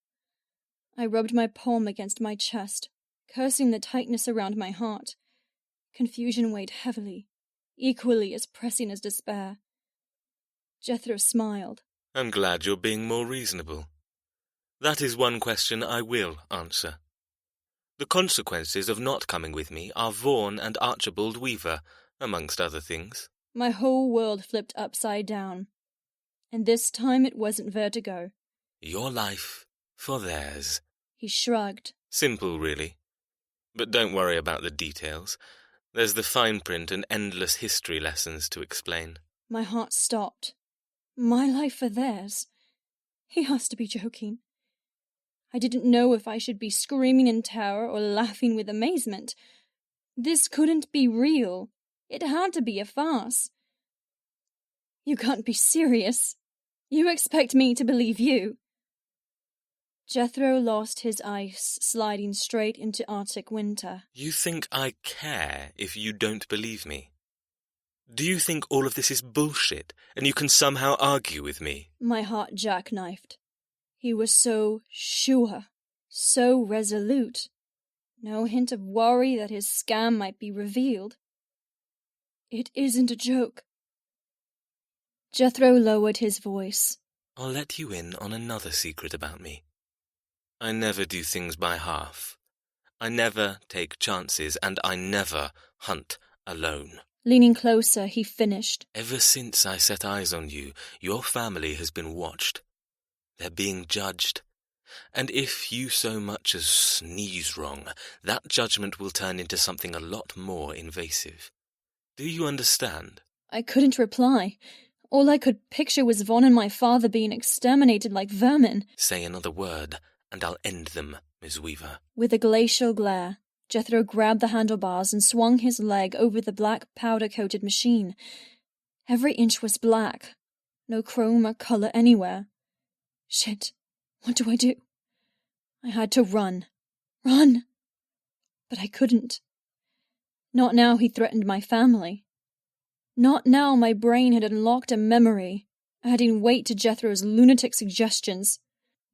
I rubbed my palm against my chest, cursing the tightness around my heart. Confusion weighed heavily, equally as pressing as despair. Jethro smiled. "I'm glad you're being more reasonable. That is one question I will answer. The consequences of not coming with me are Vaughan and Archibald Weaver, amongst other things." My whole world flipped upside down. And this time it wasn't vertigo. "Your life for theirs." He shrugged. Simple, really. But don't worry about the details. There's the fine print and endless history lessons to explain. My heart stopped. My life for theirs? He has to be joking. I didn't know if I should be screaming in terror or laughing with amazement. This couldn't be real. It had to be a farce. You can't be serious. You expect me to believe you? Jethro lost his ice, sliding straight into Arctic winter. You think I care if you don't believe me? Do you think all of this is bullshit, and you can somehow argue with me? My heart jackknifed. He was so sure, so resolute. No hint of worry that his scam might be revealed. It isn't a joke. Jethro lowered his voice. I'll let you in on another secret about me. I never do things by half. I never take chances, and I never hunt alone. Leaning closer, he finished. Ever since I set eyes on you, your family has been watched. They're being judged. And if you so much as sneeze wrong, that judgment will turn into something a lot more invasive. Do you understand? I couldn't reply. All I could picture was Vaughn and my father being exterminated like vermin. Say another word, and I'll end them, Miss Weaver. With a glacial glare, Jethro grabbed the handlebars and swung his leg over the black powder-coated machine. Every inch was black. No chrome or colour anywhere. Shit, what do I do? I had to run. Run! But I couldn't. Not now he threatened my family. Not now my brain had unlocked a memory, adding weight to Jethro's lunatic suggestions.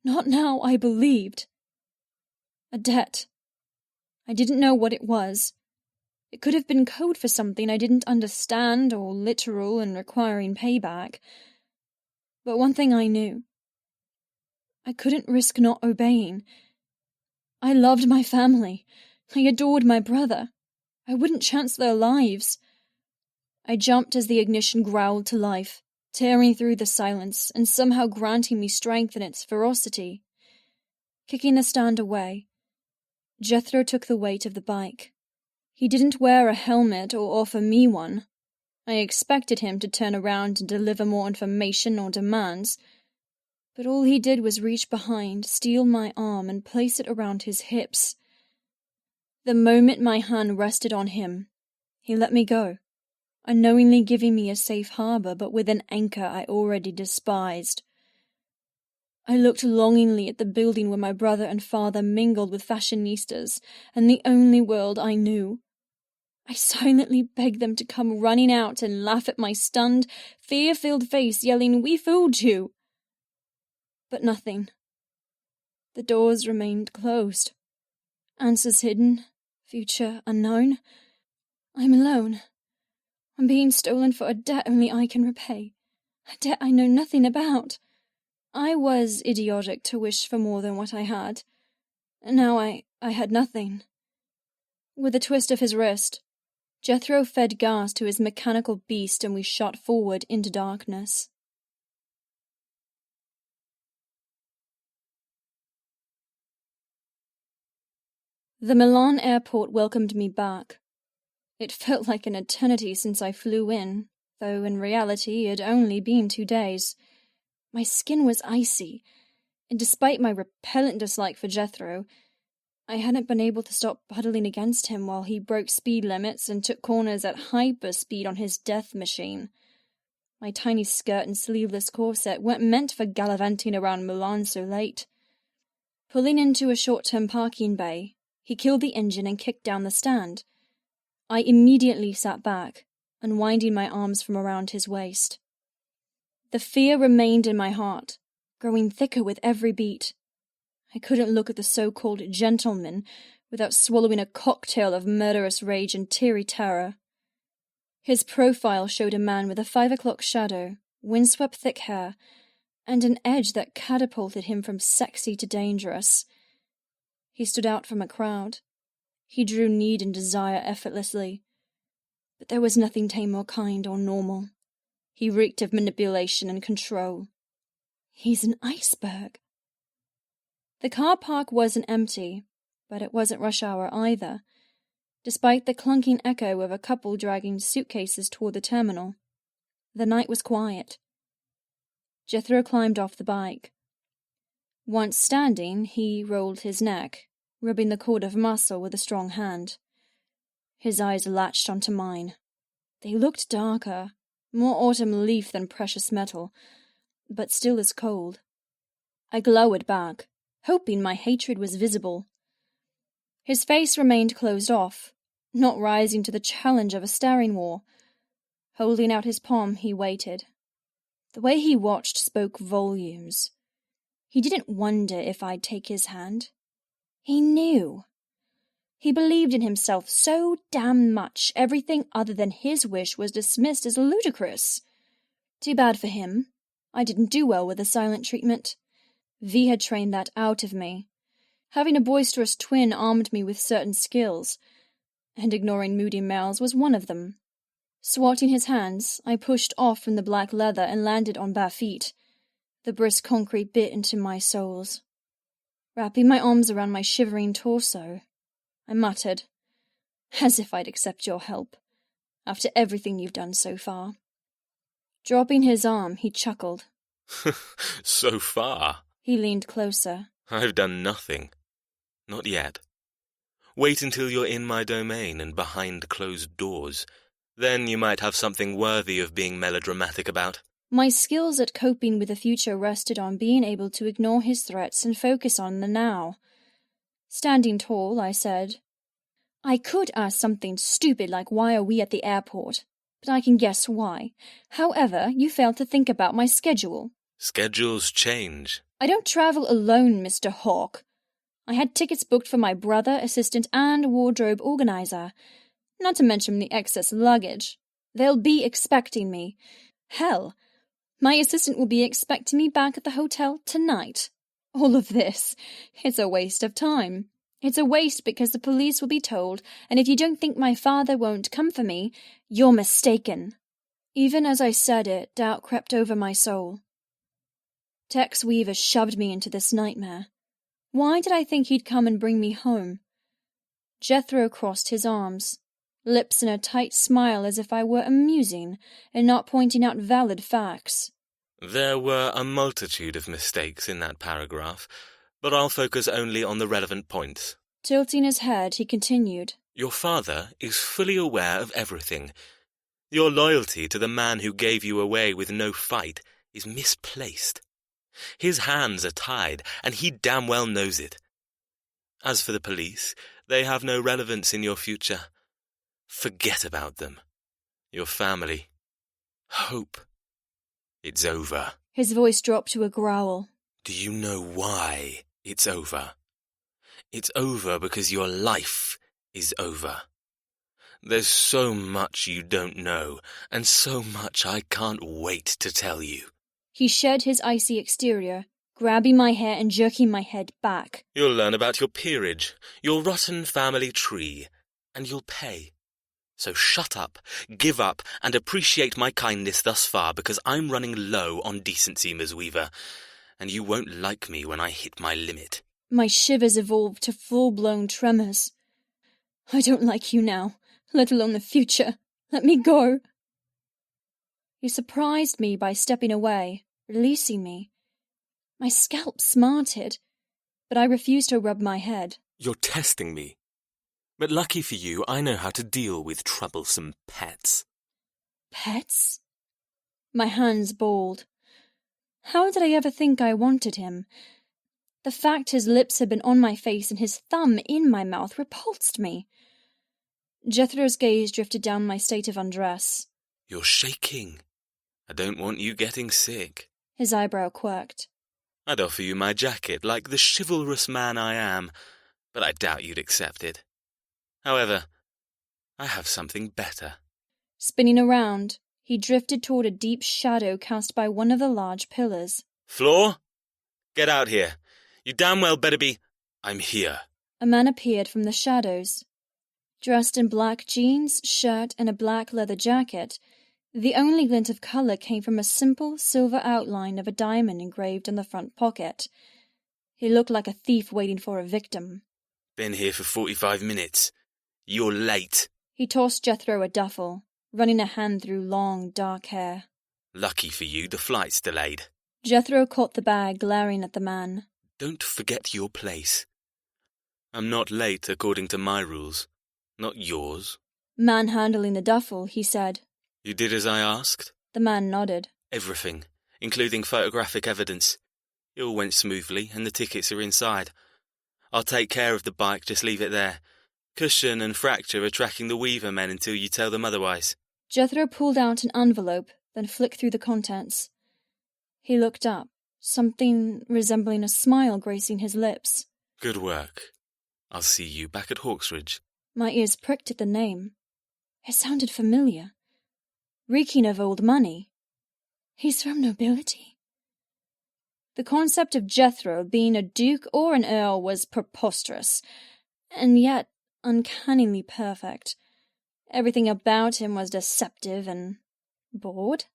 Not now I believed. A debt. I didn't know what it was. It could have been code for something I didn't understand or literal and requiring payback. But one thing I knew. I couldn't risk not obeying. I loved my family. I adored my brother. I wouldn't chance their lives. I jumped as the ignition growled to life, tearing through the silence and somehow granting me strength in its ferocity. Kicking the stand away, Jethro took the weight of the bike. He didn't wear a helmet or offer me one. I expected him to turn around and deliver more information or demands, but all he did was reach behind, steal my arm, and place it around his hips. The moment my hand rested on him, he let me go, unknowingly giving me a safe harbor, but with an anchor I already despised. I looked longingly at the building where my brother and father mingled with fashionistas, and the only world I knew. I silently begged them to come running out and laugh at my stunned, fear-filled face, yelling, "We fooled you!" But nothing. The doors remained closed. Answers hidden, future unknown. I'm alone. I'm being stolen for a debt only I can repay. A debt I know nothing about. I was idiotic to wish for more than what I had. Now I had nothing. With a twist of his wrist, Jethro fed gas to his mechanical beast and we shot forward into darkness. The Milan airport welcomed me back. It felt like an eternity since I flew in, though in reality it had only been 2 days. My skin was icy, and despite my repellent dislike for Jethro, I hadn't been able to stop huddling against him while he broke speed limits and took corners at hyperspeed on his death machine. My tiny skirt and sleeveless corset weren't meant for gallivanting around Milan so late. Pulling into a short-term parking bay, he killed the engine and kicked down the stand. I immediately sat back, unwinding my arms from around his waist. The fear remained in my heart, growing thicker with every beat. I couldn't look at the so-called gentleman without swallowing a cocktail of murderous rage and teary terror. His profile showed a man with a 5 o'clock shadow, windswept thick hair, and an edge that catapulted him from sexy to dangerous. He stood out from a crowd. He drew need and desire effortlessly. But there was nothing tame or kind or normal. He reeked of manipulation and control. He's an iceberg. The car park wasn't empty, but it wasn't rush hour either, despite the clunking echo of a couple dragging suitcases toward the terminal. The night was quiet. Jethro climbed off the bike. Once standing, he rolled his neck, rubbing the cord of muscle with a strong hand. His eyes latched onto mine. They looked darker, more autumn leaf than precious metal, but still as cold. I glowered back, hoping my hatred was visible. His face remained closed off, not rising to the challenge of a staring war. Holding out his palm, he waited. The way he watched spoke volumes. He didn't wonder if I'd take his hand. He knew. He believed in himself so damn much, everything other than his wish was dismissed as ludicrous. Too bad for him. I didn't do well with the silent treatment. V had trained that out of me. Having a boisterous twin armed me with certain skills, and ignoring moody males was one of them. Swatting his hands, I pushed off from the black leather and landed on bare feet. The brisk concrete bit into my soles. Wrapping my arms around my shivering torso, I muttered, "As if I'd accept your help, after everything you've done so far." Dropping his arm, he chuckled. So far? He leaned closer. I've done nothing. Not yet. Wait until you're in my domain and behind closed doors. Then you might have something worthy of being melodramatic about. My skills at coping with the future rested on being able to ignore his threats and focus on the now. Standing tall, I said, "I could ask something stupid like why are we at the airport, but I can guess why. However, you failed to think about my schedule." Schedules change. "I don't travel alone, Mr. Hawke. I had tickets booked for my brother, assistant, and wardrobe organizer, not to mention the excess luggage. They'll be expecting me. Hell, my assistant will be expecting me back at the hotel tonight. All of this, it's a waste of time. It's a waste because the police will be told, and if you don't think my father won't come for me, you're mistaken." Even as I said it, doubt crept over my soul. Tex Weaver shoved me into this nightmare. Why did I think he'd come and bring me home? Jethro crossed his arms, lips in a tight smile as if I were amusing and not pointing out valid facts. There were a multitude of mistakes in that paragraph, but I'll focus only on the relevant points. Tilting his head, he continued, Your father is fully aware of everything. Your loyalty to the man who gave you away with no fight is misplaced. His hands are tied, and he damn well knows it. As for the police, they have no relevance in your future. Forget about them. Your family. Hope. It's over. His voice dropped to a growl. Do you know why it's over? It's over because your life is over. There's so much you don't know, and so much I can't wait to tell you. He shed his icy exterior, grabbing my hair and jerking my head back. You'll learn about your peerage, your rotten family tree, and you'll pay. So shut up, give up, and appreciate my kindness thus far, because I'm running low on decency, Ms. Weaver, and you won't like me when I hit my limit. My shivers evolved to full-blown tremors. I don't like you now, let alone the future. Let me go. He surprised me by stepping away, releasing me. My scalp smarted, but I refused to rub my head. You're testing me. But lucky for you, I know how to deal with troublesome pets. Pets? My hands balled. How did I ever think I wanted him? The fact his lips had been on my face and his thumb in my mouth repulsed me. Jethro's gaze drifted down my state of undress. You're shaking. I don't want you getting sick. His eyebrow quirked. I'd offer you my jacket like the chivalrous man I am, but I doubt you'd accept it. However, I have something better. Spinning around, he drifted toward a deep shadow cast by one of the large pillars. Floor? Get out here. You damn well better be... I'm here. A man appeared from the shadows. Dressed in black jeans, shirt, and a black leather jacket, the only glint of color came from a simple silver outline of a diamond engraved on the front pocket. He looked like a thief waiting for a victim. Been here for 45 minutes. You're late. He tossed Jethro a duffel, running a hand through long, dark hair. Lucky for you, the flight's delayed. Jethro caught the bag, glaring at the man. Don't forget your place. I'm not late according to my rules. Not yours. Manhandling the duffel, he said, You did as I asked? The man nodded. Everything, including photographic evidence. It all went smoothly, and the tickets are inside. I'll take care of the bike, just leave it there. Cushion and fracture are tracking the Weaver men until you tell them otherwise. Jethro pulled out an envelope, then flicked through the contents. He looked up, something resembling a smile gracing his lips. Good work. I'll see you back at Hawksridge. My ears pricked at the name. It sounded familiar, reeking of old money. He's from nobility. The concept of Jethro being a duke or an earl was preposterous, and yet uncannily perfect. Everything about him was deceptive and bored.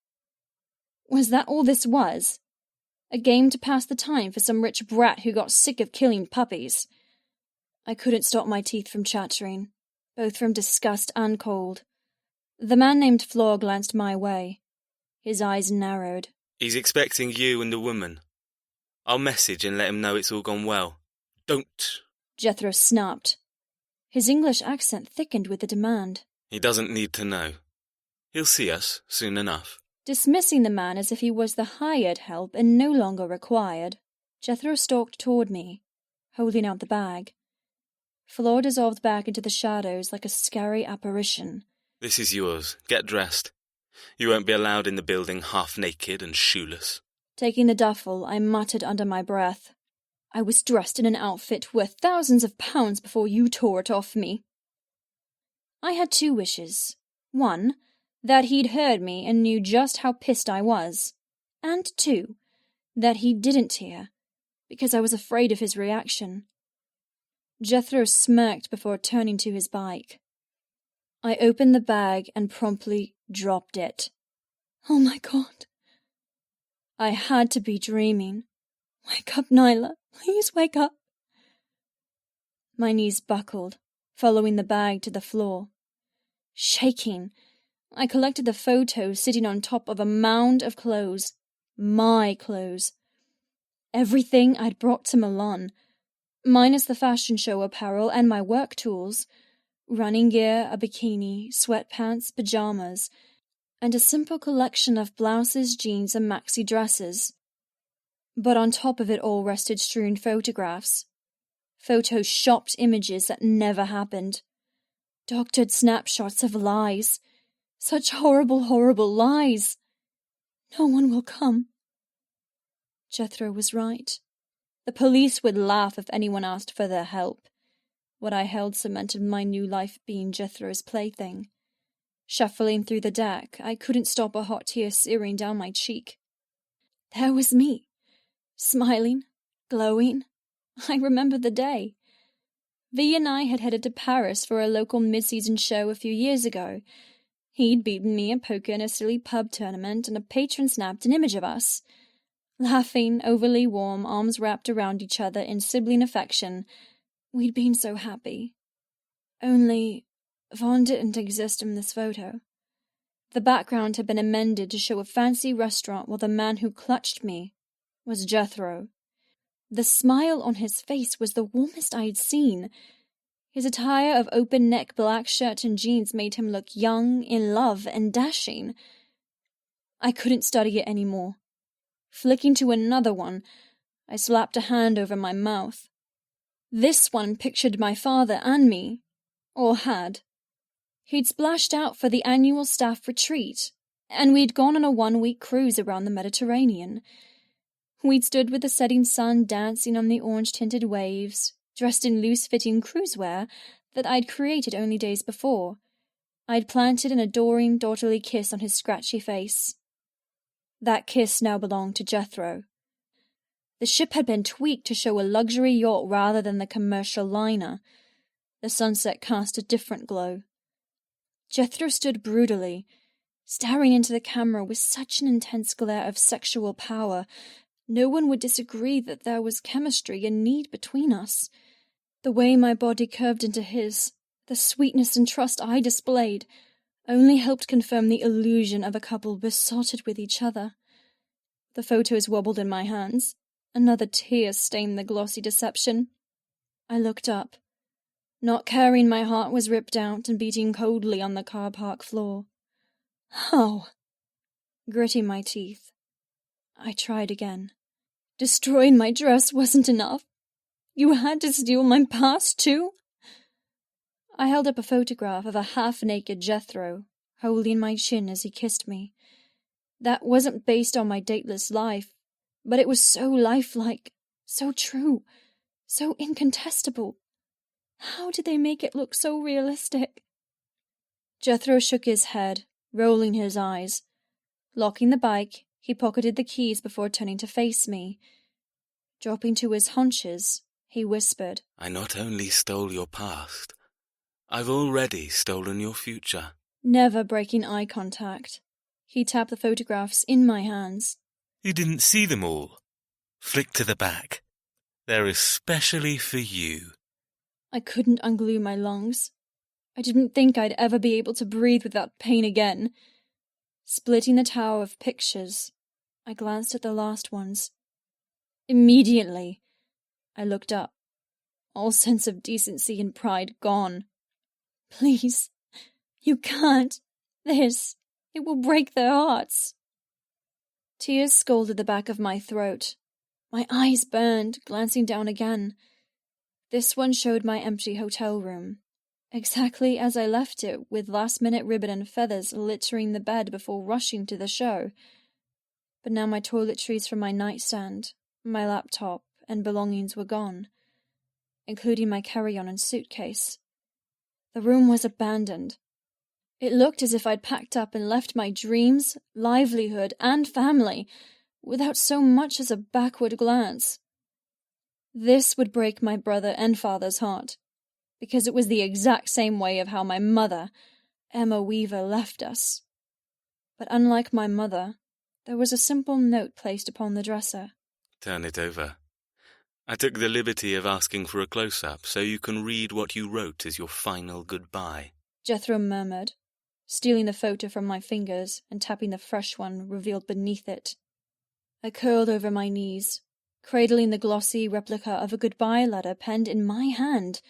Was that all this was? A game to pass the time for some rich brat who got sick of killing puppies? I couldn't stop my teeth from chattering, both from disgust and cold. The man named Flor glanced my way. His eyes narrowed. He's expecting you and the woman. I'll message and let him know it's all gone well. Don't. Jethro snapped. His English accent thickened with the demand. He doesn't need to know. He'll see us soon enough. Dismissing the man as if he was the hired help and no longer required, Jethro stalked toward me, holding out the bag. Flor dissolved back into the shadows like a scary apparition. This is yours. Get dressed. You won't be allowed in the building half naked and shoeless. Taking the duffel, I muttered under my breath. I was dressed in an outfit worth thousands of pounds before you tore it off me. I had two wishes. One, that he'd heard me and knew just how pissed I was. And two, that he didn't hear, because I was afraid of his reaction. Jethro smirked before turning to his bike. I opened the bag and promptly dropped it. Oh my God. I had to be dreaming. Wake up, Nyla. Please wake up. My knees buckled, following the bag to the floor. Shaking, I collected the photos sitting on top of a mound of clothes. My clothes. Everything I'd brought to Milan, minus the fashion show apparel and my work tools. Running gear, a bikini, sweatpants, pajamas, and a simple collection of blouses, jeans, and maxi dresses. But on top of it all rested strewn photographs. Photoshopped images that never happened. Doctored snapshots of lies. Such horrible, horrible lies. No one will come. Jethro was right. The police would laugh if anyone asked for their help. What I held cemented my new life being Jethro's plaything. Shuffling through the deck, I couldn't stop a hot tear searing down my cheek. There was me, smiling, glowing. I remembered the day. V and I had headed to Paris for a local mid-season show a few years ago. He'd beaten me at poker in a silly pub tournament, and a patron snapped an image of us. Laughing, overly warm, arms wrapped around each other in sibling affection. We'd been so happy. Only, Vaughn didn't exist in this photo. The background had been amended to show a fancy restaurant while the man who clutched me was Jethro. The smile on his face was the warmest I'd seen. His attire of open-neck black shirt and jeans made him look young, in love, and dashing. I couldn't study it anymore. Flicking to another one, I slapped a hand over my mouth. This one pictured my father and me, or had. He'd splashed out for the annual staff retreat, and we'd gone on a 1-week cruise around the Mediterranean. We'd stood with the setting sun dancing on the orange-tinted waves, dressed in loose-fitting cruisewear that I'd created only days before. I'd planted an adoring, daughterly kiss on his scratchy face. That kiss now belonged to Jethro. The ship had been tweaked to show a luxury yacht rather than the commercial liner. The sunset cast a different glow. Jethro stood brutally, staring into the camera with such an intense glare of sexual power. No one would disagree that there was chemistry and need between us. The way my body curved into his, the sweetness and trust I displayed, only helped confirm the illusion of a couple besotted with each other. The photos wobbled in my hands. Another tear stained the glossy deception. I looked up. Not caring, my heart was ripped out and beating coldly on the car park floor. How? Gritting my teeth, I tried again. Destroying my dress wasn't enough. You had to steal my past too? I held up a photograph of a half-naked Jethro, holding my chin as he kissed me. That wasn't based on my dateless life, but it was so lifelike, so true, so incontestable. How did they make it look so realistic? Jethro shook his head, rolling his eyes. Locking the bike, he pocketed the keys before turning to face me. Dropping to his haunches, he whispered, I not only stole your past, I've already stolen your future. Never breaking eye contact. He tapped the photographs in my hands. You didn't see them all. Flick to the back. They're especially for you. I couldn't unglue my lungs. I didn't think I'd ever be able to breathe without pain again. Splitting the tower of pictures, I glanced at the last ones. Immediately, I looked up, all sense of decency and pride gone. Please, you can't. It will break their hearts. Tears scalded the back of my throat. My eyes burned, glancing down again. This one showed my empty hotel room, exactly as I left it, with last-minute ribbon and feathers littering the bed before rushing to the show. But now my toiletries from my nightstand, my laptop, and belongings were gone, including my carry-on and suitcase. The room was abandoned. It looked as if I'd packed up and left my dreams, livelihood, and family without so much as a backward glance. This would break my brother and father's heart, because it was the exact same way of how my mother, Emma Weaver, left us. But unlike my mother, there was a simple note placed upon the dresser. Turn it over. I took the liberty of asking for a close-up so you can read what you wrote as your final goodbye. Jethro murmured, stealing the photo from my fingers and tapping the fresh one revealed beneath it. I curled over my knees, cradling the glossy replica of a goodbye letter penned in my hand.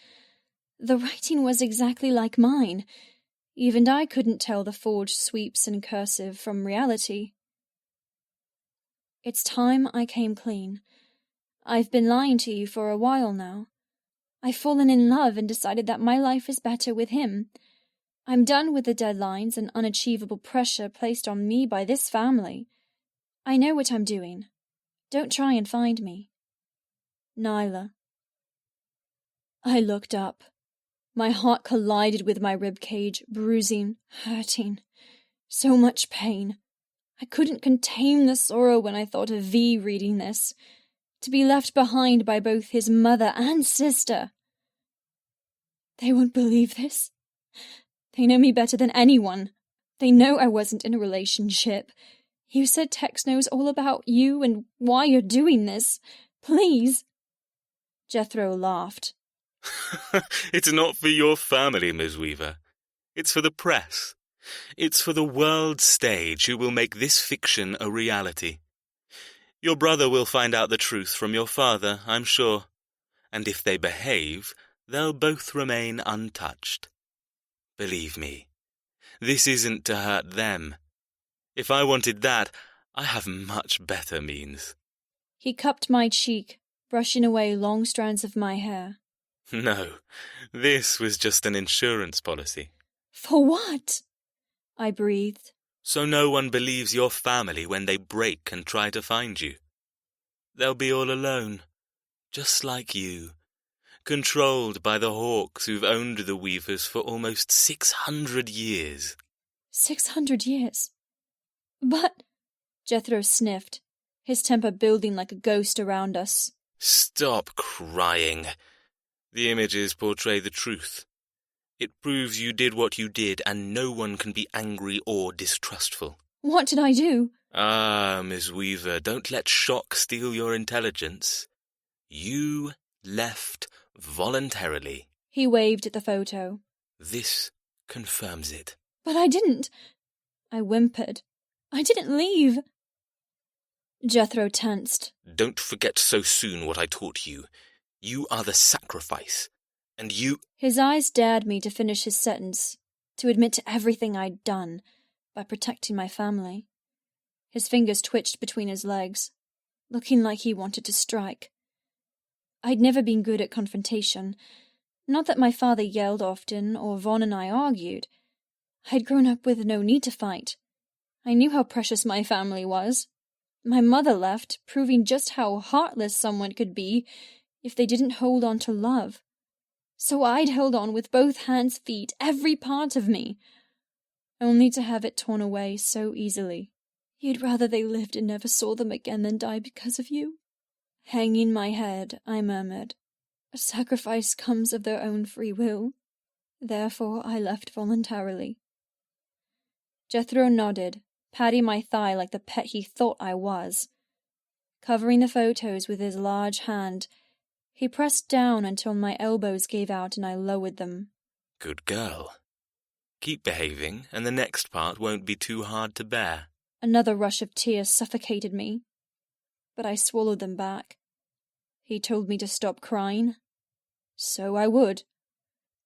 The writing was exactly like mine. Even I couldn't tell the forged sweeps and cursive from reality. It's time I came clean. I've been lying to you for a while now. I've fallen in love and decided that my life is better with him. I'm done with the deadlines and unachievable pressure placed on me by this family. I know what I'm doing. Don't try and find me. Nyla. I looked up. My heart collided with my ribcage, bruising, hurting. So much pain. I couldn't contain the sorrow when I thought of V reading this. To be left behind by both his mother and sister. They won't believe this. They know me better than anyone. They know I wasn't in a relationship. You said Tex knows all about you and why you're doing this. Please. Jethro laughed. It's not for your family, Ms. Weaver. It's for the press. It's for the world stage who will make this fiction a reality. Your brother will find out the truth from your father, I'm sure. And if they behave, they'll both remain untouched. Believe me, this isn't to hurt them. If I wanted that, I have much better means. He cupped my cheek, brushing away long strands of my hair. No, this was just an insurance policy. For what? I breathed. So no one believes your family when they break and try to find you. They'll be all alone, just like you, controlled by the hawks who've owned the Weavers for almost 600 years. 600 years? But... Jethro sniffed, his temper building like a ghost around us. Stop crying. The images portray the truth. It proves you did what you did, and no one can be angry or distrustful. What did I do? Ah, Miss Weaver, don't let shock steal your intelligence. You left voluntarily. He waved at the photo. This confirms it. But I didn't. I whimpered. I didn't leave. Jethro tensed. Don't forget so soon what I taught you. You are the sacrifice. And you... His eyes dared me to finish his sentence, to admit to everything I'd done, by protecting my family. His fingers twitched between his legs, looking like he wanted to strike. I'd never been good at confrontation. Not that my father yelled often, or Vaughn and I argued. I'd grown up with no need to fight. I knew how precious my family was. My mother left, proving just how heartless someone could be if they didn't hold on to love. So I'd held on with both hands, feet, every part of me, only to have it torn away so easily. You'd rather they lived and never saw them again than die because of you? Hanging my head, I murmured. A sacrifice comes of their own free will. Therefore I left voluntarily. Jethro nodded, patting my thigh like the pet he thought I was. Covering the photos with his large hand, he pressed down until my elbows gave out and I lowered them. Good girl. Keep behaving, and the next part won't be too hard to bear. Another rush of tears suffocated me, but I swallowed them back. He told me to stop crying. So I would.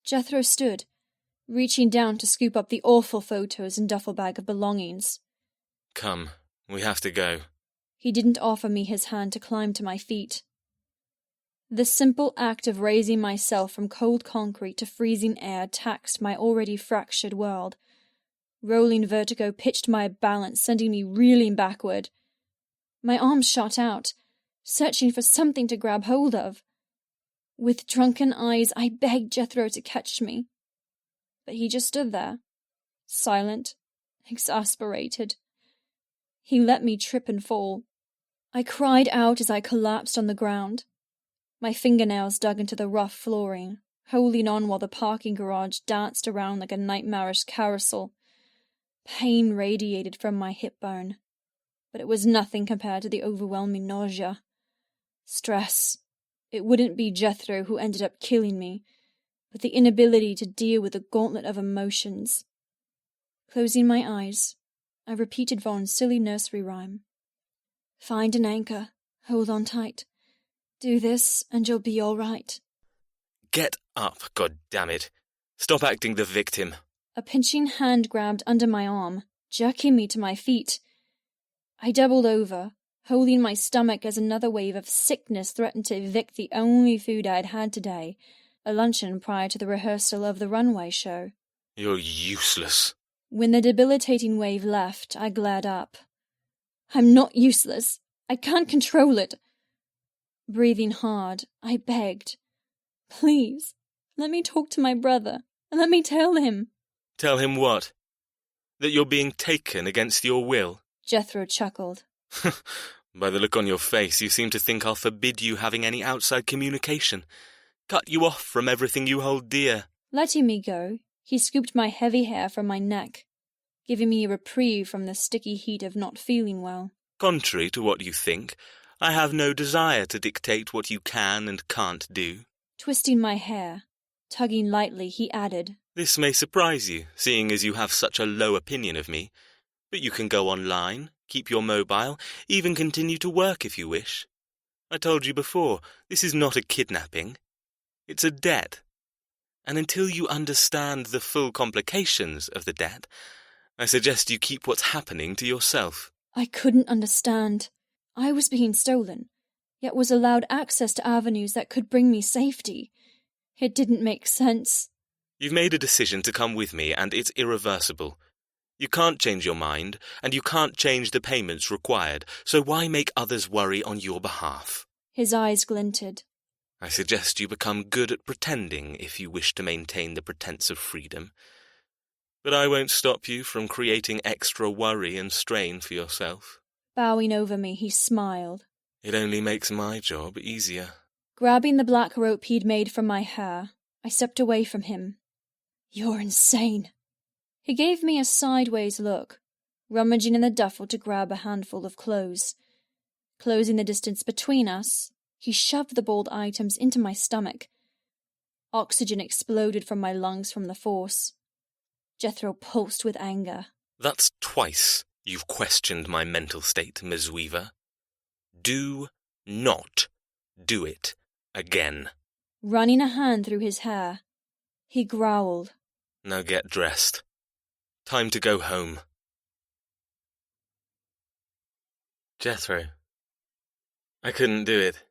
Jethro stood, reaching down to scoop up the awful photos and duffel bag of belongings. Come, we have to go. He didn't offer me his hand to climb to my feet. The simple act of raising myself from cold concrete to freezing air taxed my already fractured world. Rolling vertigo pitched my balance, sending me reeling backward. My arms shot out, searching for something to grab hold of. With drunken eyes, I begged Jethro to catch me. But he just stood there, silent, exasperated. He let me trip and fall. I cried out as I collapsed on the ground. My fingernails dug into the rough flooring, holding on while the parking garage danced around like a nightmarish carousel. Pain radiated from my hip bone, but it was nothing compared to the overwhelming nausea. Stress. It wouldn't be Jethro who ended up killing me, but the inability to deal with the gauntlet of emotions. Closing my eyes, I repeated Vaughn's silly nursery rhyme. Find an anchor, hold on tight. Do this and you'll be all right. Get up, goddammit. Stop acting the victim. A pinching hand grabbed under my arm, jerking me to my feet. I doubled over, holding my stomach as another wave of sickness threatened to evict the only food I'd had today, a luncheon prior to the rehearsal of the runway show. You're useless. When the debilitating wave left, I glared up. I'm not useless. I can't control it. Breathing hard, I begged. Please, let me talk to my brother, and let me tell him. Tell him what? That you're being taken against your will? Jethro chuckled. By the look on your face, you seem to think I'll forbid you having any outside communication. Cut you off from everything you hold dear. Letting me go, he scooped my heavy hair from my neck, giving me a reprieve from the sticky heat of not feeling well. Contrary to what you think, I have no desire to dictate what you can and can't do. Twisting my hair, tugging lightly, he added, This may surprise you, seeing as you have such a low opinion of me. But you can go online, keep your mobile, even continue to work if you wish. I told you before, this is not a kidnapping. It's a debt. And until you understand the full complications of the debt, I suggest you keep what's happening to yourself. I couldn't understand. I was being stolen, yet was allowed access to avenues that could bring me safety. It didn't make sense. You've made a decision to come with me, and it's irreversible. You can't change your mind, and you can't change the payments required, so why make others worry on your behalf? His eyes glinted. I suggest you become good at pretending if you wish to maintain the pretense of freedom. But I won't stop you from creating extra worry and strain for yourself. Bowing over me, he smiled. It only makes my job easier. Grabbing the black rope he'd made from my hair, I stepped away from him. You're insane. He gave me a sideways look, rummaging in the duffel to grab a handful of clothes. Closing the distance between us, he shoved the bald items into my stomach. Oxygen exploded from my lungs from the force. Jethro pulsed with anger. That's twice you've questioned my mental state, Ms. Weaver. Do not do it again. Running a hand through his hair, he growled. Now get dressed. Time to go home. Jethro. I couldn't do it.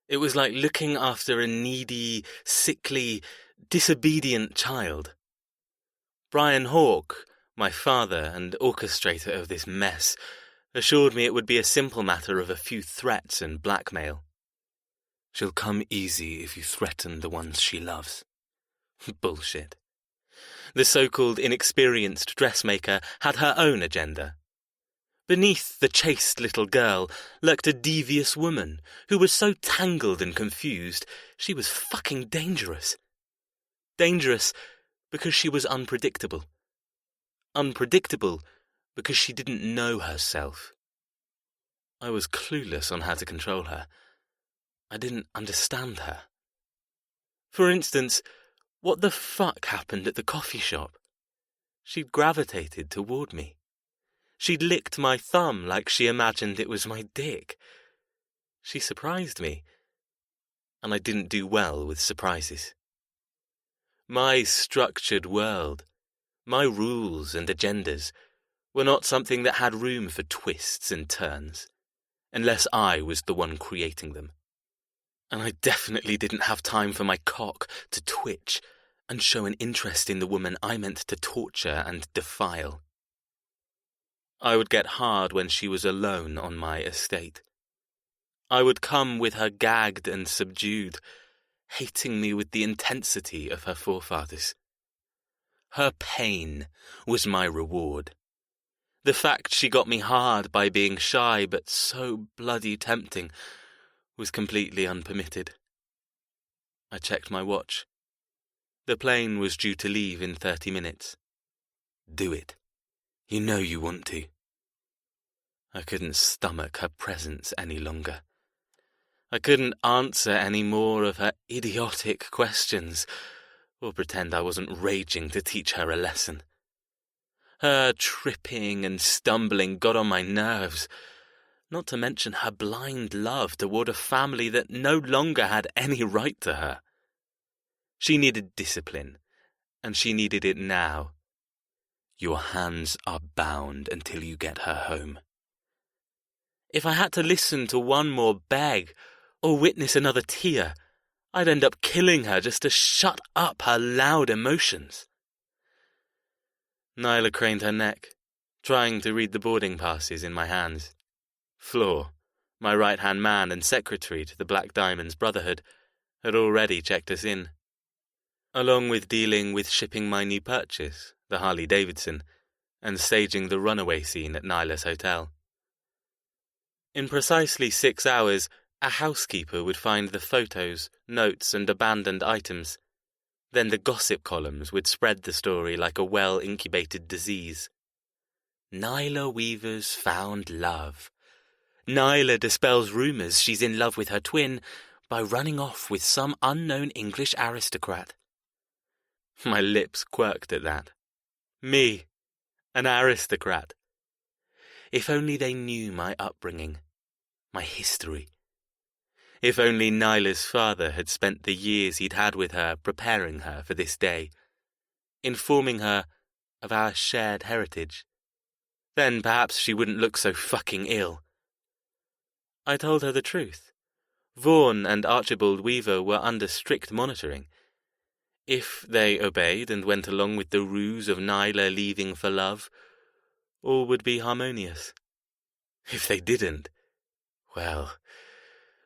It was like looking after a needy, sickly, disobedient child. Brian Hawke, my father and orchestrator of this mess, assured me it would be a simple matter of a few threats and blackmail. She'll come easy if you threaten the ones she loves. Bullshit. The so-called inexperienced dressmaker had her own agenda. Beneath the chaste little girl lurked a devious woman who was so tangled and confused she was fucking dangerous. Dangerous because she was unpredictable. Unpredictable because she didn't know herself. I was clueless on how to control her. I didn't understand her. For instance, what the fuck happened at the coffee shop? She'd gravitated toward me. She'd licked my thumb like she imagined it was my dick. She surprised me, and I didn't do well with surprises. My structured world, my rules and agendas, were not something that had room for twists and turns, unless I was the one creating them. And I definitely didn't have time for my cock to twitch and show an interest in the woman I meant to torture and defile. I would get hard when she was alone on my estate. I would come with her gagged and subdued, hating me with the intensity of her forefathers. Her pain was my reward. The fact she got me hard by being shy but so bloody tempting was completely unpermitted. I checked my watch. The plane was due to leave in 30 minutes. Do it. You know you want to. I couldn't stomach her presence any longer. I couldn't answer any more of her idiotic questions, or pretend I wasn't raging to teach her a lesson. Her tripping and stumbling got on my nerves, not to mention her blind love toward a family that no longer had any right to her. She needed discipline, and she needed it now. Your hands are bound until you get her home. If I had to listen to one more beg or witness another tear, I'd end up killing her just to shut up her loud emotions. Nyla craned her neck, trying to read the boarding passes in my hands. Flor, my right-hand man and secretary to the Black Diamonds Brotherhood, had already checked us in. Along with dealing with shipping my new purchase, the Harley-Davidson, and staging the runaway scene at Nyla's hotel. In precisely 6 hours, a housekeeper would find the photos, notes, and abandoned items. Then the gossip columns would spread the story like a well-incubated disease. Nyla Weaver's found love. Nyla dispels rumours she's in love with her twin by running off with some unknown English aristocrat. My lips quirked at that. Me, an aristocrat. If only they knew my upbringing, my history. If only Nyla's father had spent the years he'd had with her preparing her for this day, informing her of our shared heritage. Then perhaps she wouldn't look so fucking ill. I told her the truth. Vaughan and Archibald Weaver were under strict monitoring. If they obeyed and went along with the ruse of Nyla leaving for love, all would be harmonious. If they didn't, well,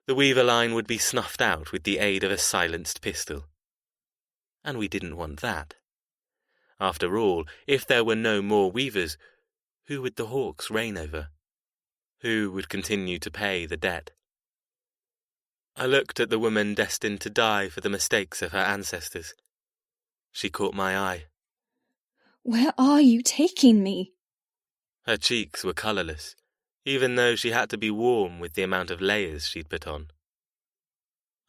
the Weaver line would be snuffed out with the aid of a silenced pistol. And we didn't want that. After all, if there were no more Weavers, who would the Hawks reign over? Who would continue to pay the debt? I looked at the woman destined to die for the mistakes of her ancestors. She caught my eye. Where are you taking me? Her cheeks were colourless, even though she had to be warm with the amount of layers she'd put on.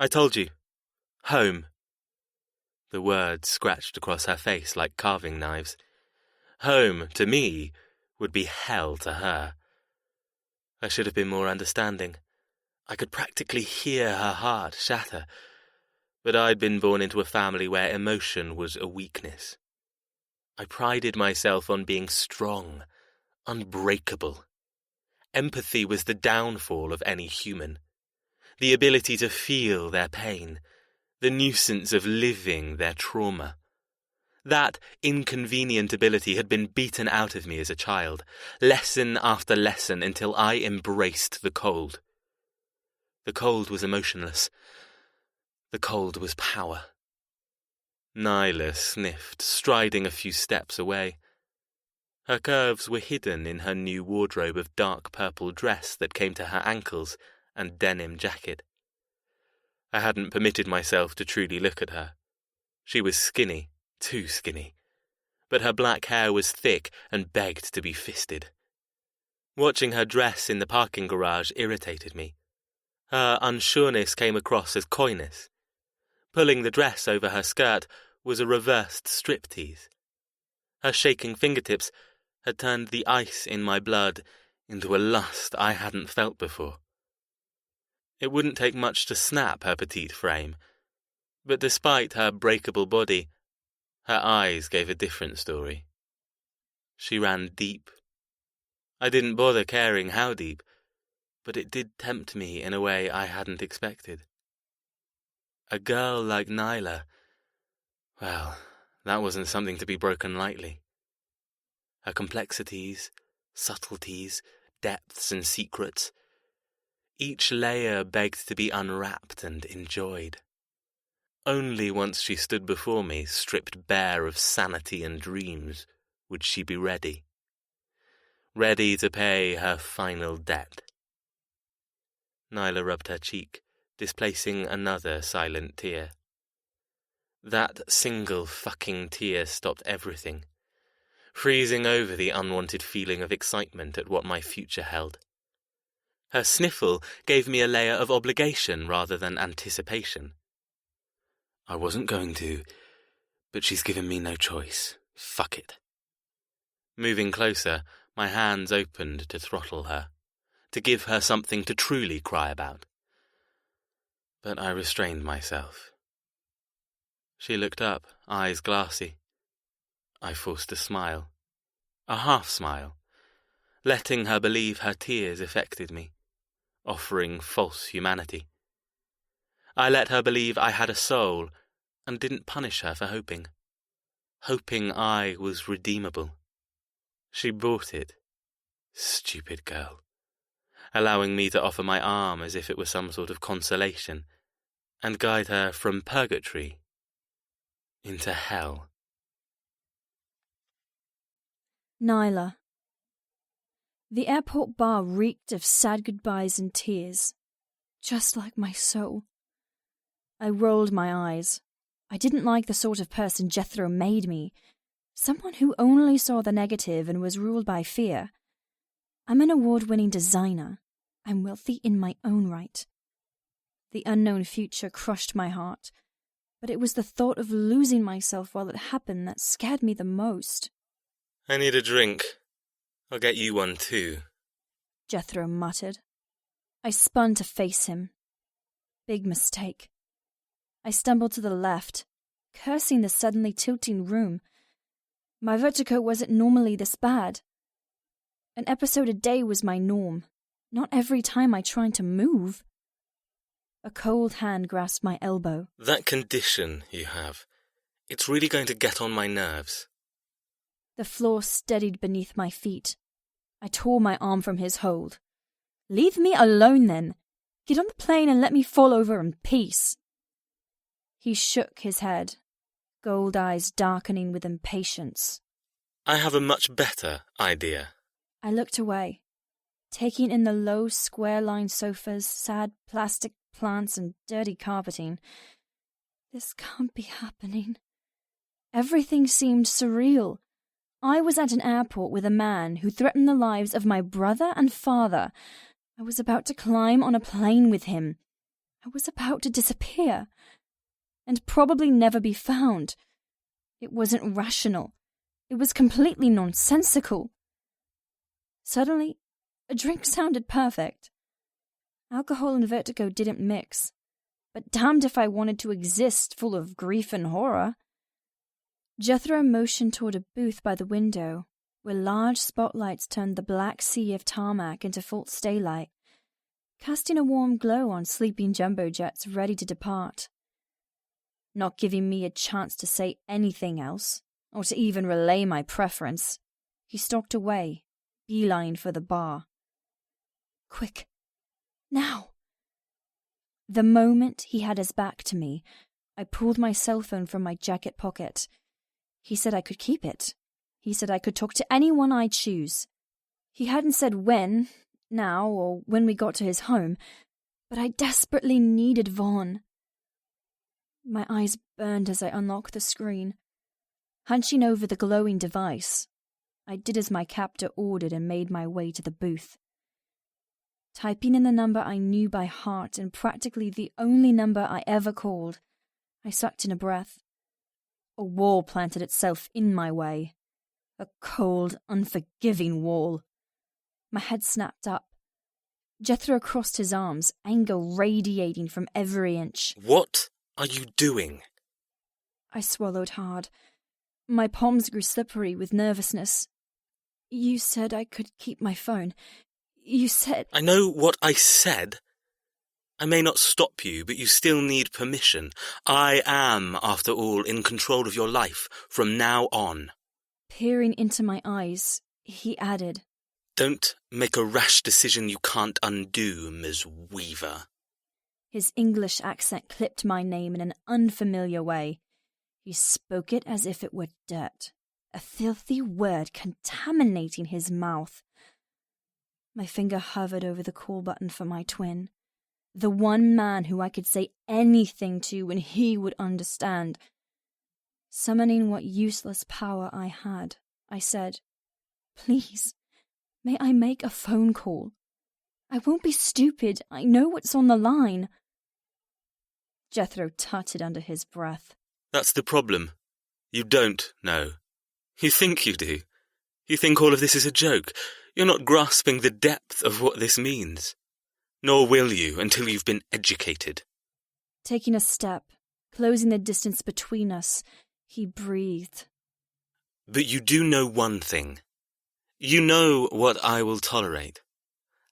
I told you. Home. The words scratched across her face like carving knives. Home, to me, would be hell to her. I should have been more understanding. I could practically hear her heart shatter. But I'd been born into a family where emotion was a weakness. I prided myself on being strong, unbreakable. Empathy was the downfall of any human. The ability to feel their pain, the nuisance of living their trauma. That inconvenient ability had been beaten out of me as a child, lesson after lesson, until I embraced the cold. The cold was emotionless. The cold was power. Nyla sniffed, striding a few steps away. Her curves were hidden in her new wardrobe of dark purple dress that came to her ankles and denim jacket. I hadn't permitted myself to truly look at her. She was skinny, too skinny, but her black hair was thick and begged to be fisted. Watching her dress in the parking garage irritated me. Her unsureness came across as coyness. Pulling the dress over her skirt was a reversed striptease. Her shaking fingertips had turned the ice in my blood into a lust I hadn't felt before. It wouldn't take much to snap her petite frame, but despite her breakable body, her eyes gave a different story. She ran deep. I didn't bother caring how deep, but it did tempt me in a way I hadn't expected. A girl like Nyla, well, that wasn't something to be broken lightly. Her complexities, subtleties, depths and secrets, each layer begged to be unwrapped and enjoyed. Only once she stood before me, stripped bare of sanity and dreams, would she be ready. Ready to pay her final debt. Nyla rubbed her cheek, displacing another silent tear. That single fucking tear stopped everything, freezing over the unwanted feeling of excitement at what my future held. Her sniffle gave me a layer of obligation rather than anticipation. I wasn't going to, but she's given me no choice. Fuck it. Moving closer, my hands opened to throttle her, to give her something to truly cry about. But I restrained myself. She looked up, eyes glassy. I forced a smile, a half-smile, letting her believe her tears affected me, offering false humanity. I let her believe I had a soul and didn't punish her for hoping I was redeemable. She bought it, stupid girl, allowing me to offer my arm as if it were some sort of consolation, and guide her from purgatory into hell. Nyla. The airport bar reeked of sad goodbyes and tears, just like my soul. I rolled my eyes. I didn't like the sort of person Jethro made me, someone who only saw the negative and was ruled by fear. I'm an award-winning designer. I'm wealthy in my own right. The unknown future crushed my heart, but it was the thought of losing myself while it happened that scared me the most. I need a drink. I'll get you one too, Jethro muttered. I spun to face him. Big mistake. I stumbled to the left, cursing the suddenly tilting room. My vertigo wasn't normally this bad. An episode a day was my norm, not every time I tried to move. A cold hand grasped my elbow. That condition you have, it's really going to get on my nerves. The floor steadied beneath my feet. I tore my arm from his hold. Leave me alone then. Get on the plane and let me fall over in peace. He shook his head, gold eyes darkening with impatience. I have a much better idea. I looked away, taking in the low, square-lined sofas, sad plastic plants and dirty carpeting. This can't be happening. Everything seemed surreal. I was at an airport with a man who threatened the lives of my brother and father. I was about to climb on a plane with him. I was about to disappear, and probably never be found. It wasn't rational. It was completely nonsensical. Suddenly, a drink sounded perfect. Alcohol and vertigo didn't mix, but damned if I wanted to exist full of grief and horror. Jethro motioned toward a booth by the window, where large spotlights turned the black sea of tarmac into false daylight, casting a warm glow on sleeping jumbo jets ready to depart. Not giving me a chance to say anything else, or to even relay my preference, he stalked away, beeline for the bar. Quick, now! The moment he had his back to me, I pulled my cell phone from my jacket pocket. He said I could keep it. He said I could talk to anyone I choose. He hadn't said when, now, or when we got to his home, but I desperately needed Vaughn. My eyes burned as I unlocked the screen. Hunching over the glowing device, I did as my captor ordered and made my way to the booth. Typing in the number I knew by heart and practically the only number I ever called, I sucked in a breath. A wall planted itself in my way. A cold, unforgiving wall. My head snapped up. Jethro crossed his arms, anger radiating from every inch. What are you doing? I swallowed hard. My palms grew slippery with nervousness. You said I could keep my phone. You said... I know what I said. I may not stop you, but you still need permission. I am, after all, in control of your life from now on. Peering into my eyes, he added, Don't make a rash decision you can't undo, Ms. Weaver. His English accent clipped my name in an unfamiliar way. He spoke it as if it were dirt, a filthy word contaminating his mouth. My finger hovered over the call button for my twin, the one man who I could say anything to and he would understand. Summoning what useless power I had, I said, Please, may I make a phone call? I won't be stupid. I know what's on the line. Jethro tutted under his breath. That's the problem. You don't know. You think you do. You think all of this is a joke. You're not grasping the depth of what this means. Nor will you until you've been educated. Taking a step, closing the distance between us, he breathed. But you do know one thing. You know what I will tolerate.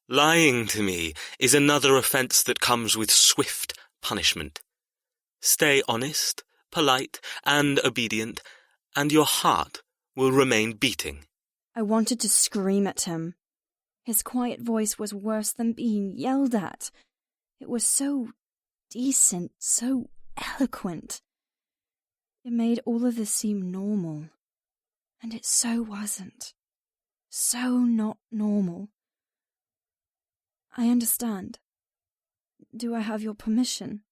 Lying to me is another offence that comes with swift punishment. Stay honest, polite, and obedient, and your heart will remain beating. I wanted to scream at him. His quiet voice was worse than being yelled at. It was so decent, so eloquent. It made all of this seem normal. And it so wasn't. So not normal. I understand. Do I have your permission?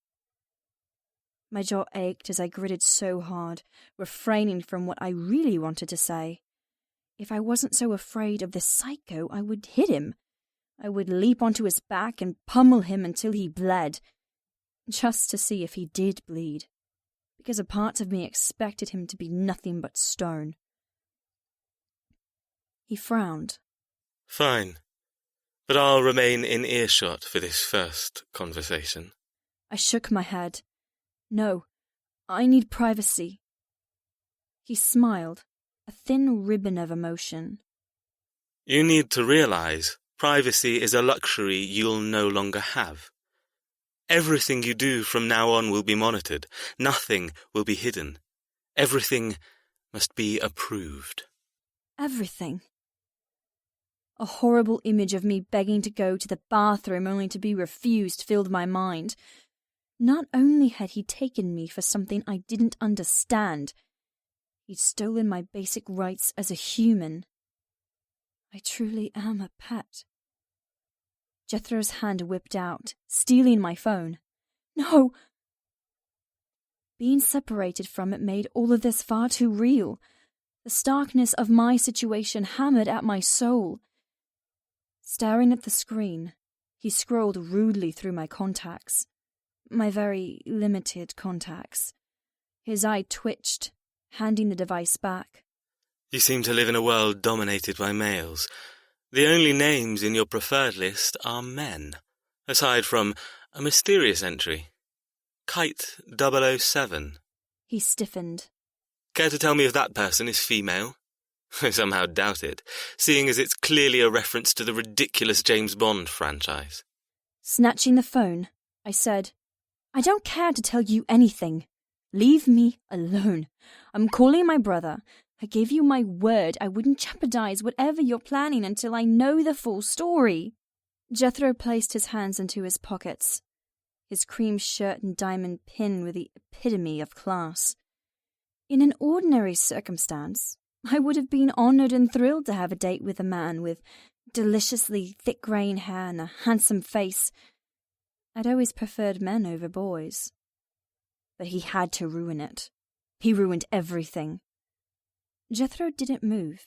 My jaw ached as I gritted so hard, refraining from what I really wanted to say. If I wasn't so afraid of this psycho, I would hit him. I would leap onto his back and pummel him until he bled, just to see if he did bleed, because a part of me expected him to be nothing but stone. He frowned. Fine. But I'll remain in earshot for this first conversation. I shook my head. No, I need privacy. He smiled, a thin ribbon of emotion. You need to realize privacy is a luxury you'll no longer have. Everything you do from now on will be monitored. Nothing will be hidden. Everything must be approved. Everything. A horrible image of me begging to go to the bathroom only to be refused filled my mind. Not only had he taken me for something I didn't understand, he'd stolen my basic rights as a human. I truly am a pet. Jethro's hand whipped out, stealing my phone. No! Being separated from it made all of this far too real. The starkness of my situation hammered at my soul. Staring at the screen, he scrolled rudely through my contacts. My very limited contacts. His eye twitched, handing the device back. You seem to live in a world dominated by males. The only names in your preferred list are men, aside from a mysterious entry. Kite 007. He stiffened. Care to tell me if that person is female? I somehow doubt it, seeing as it's clearly a reference to the ridiculous James Bond franchise. Snatching the phone, I said, I don't care to tell you anything. Leave me alone. I'm calling my brother. I gave you my word I wouldn't jeopardize whatever you're planning until I know the full story. Jethro placed his hands into his pockets. His cream shirt and diamond pin were the epitome of class. In an ordinary circumstance, I would have been honoured and thrilled to have a date with a man with deliciously thick grey hair and a handsome face. I'd always preferred men over boys. But he had to ruin it. He ruined everything. Jethro didn't move,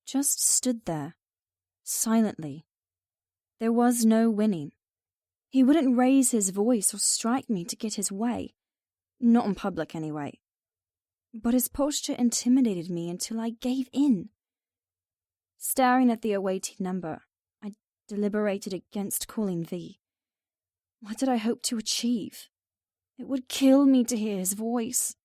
just stood there, silently. There was no winning. He wouldn't raise his voice or strike me to get his way. Not in public, anyway. But his posture intimidated me until I gave in. Staring at the awaiting number, I deliberated against calling V. What did I hope to achieve? It would kill me to hear his voice.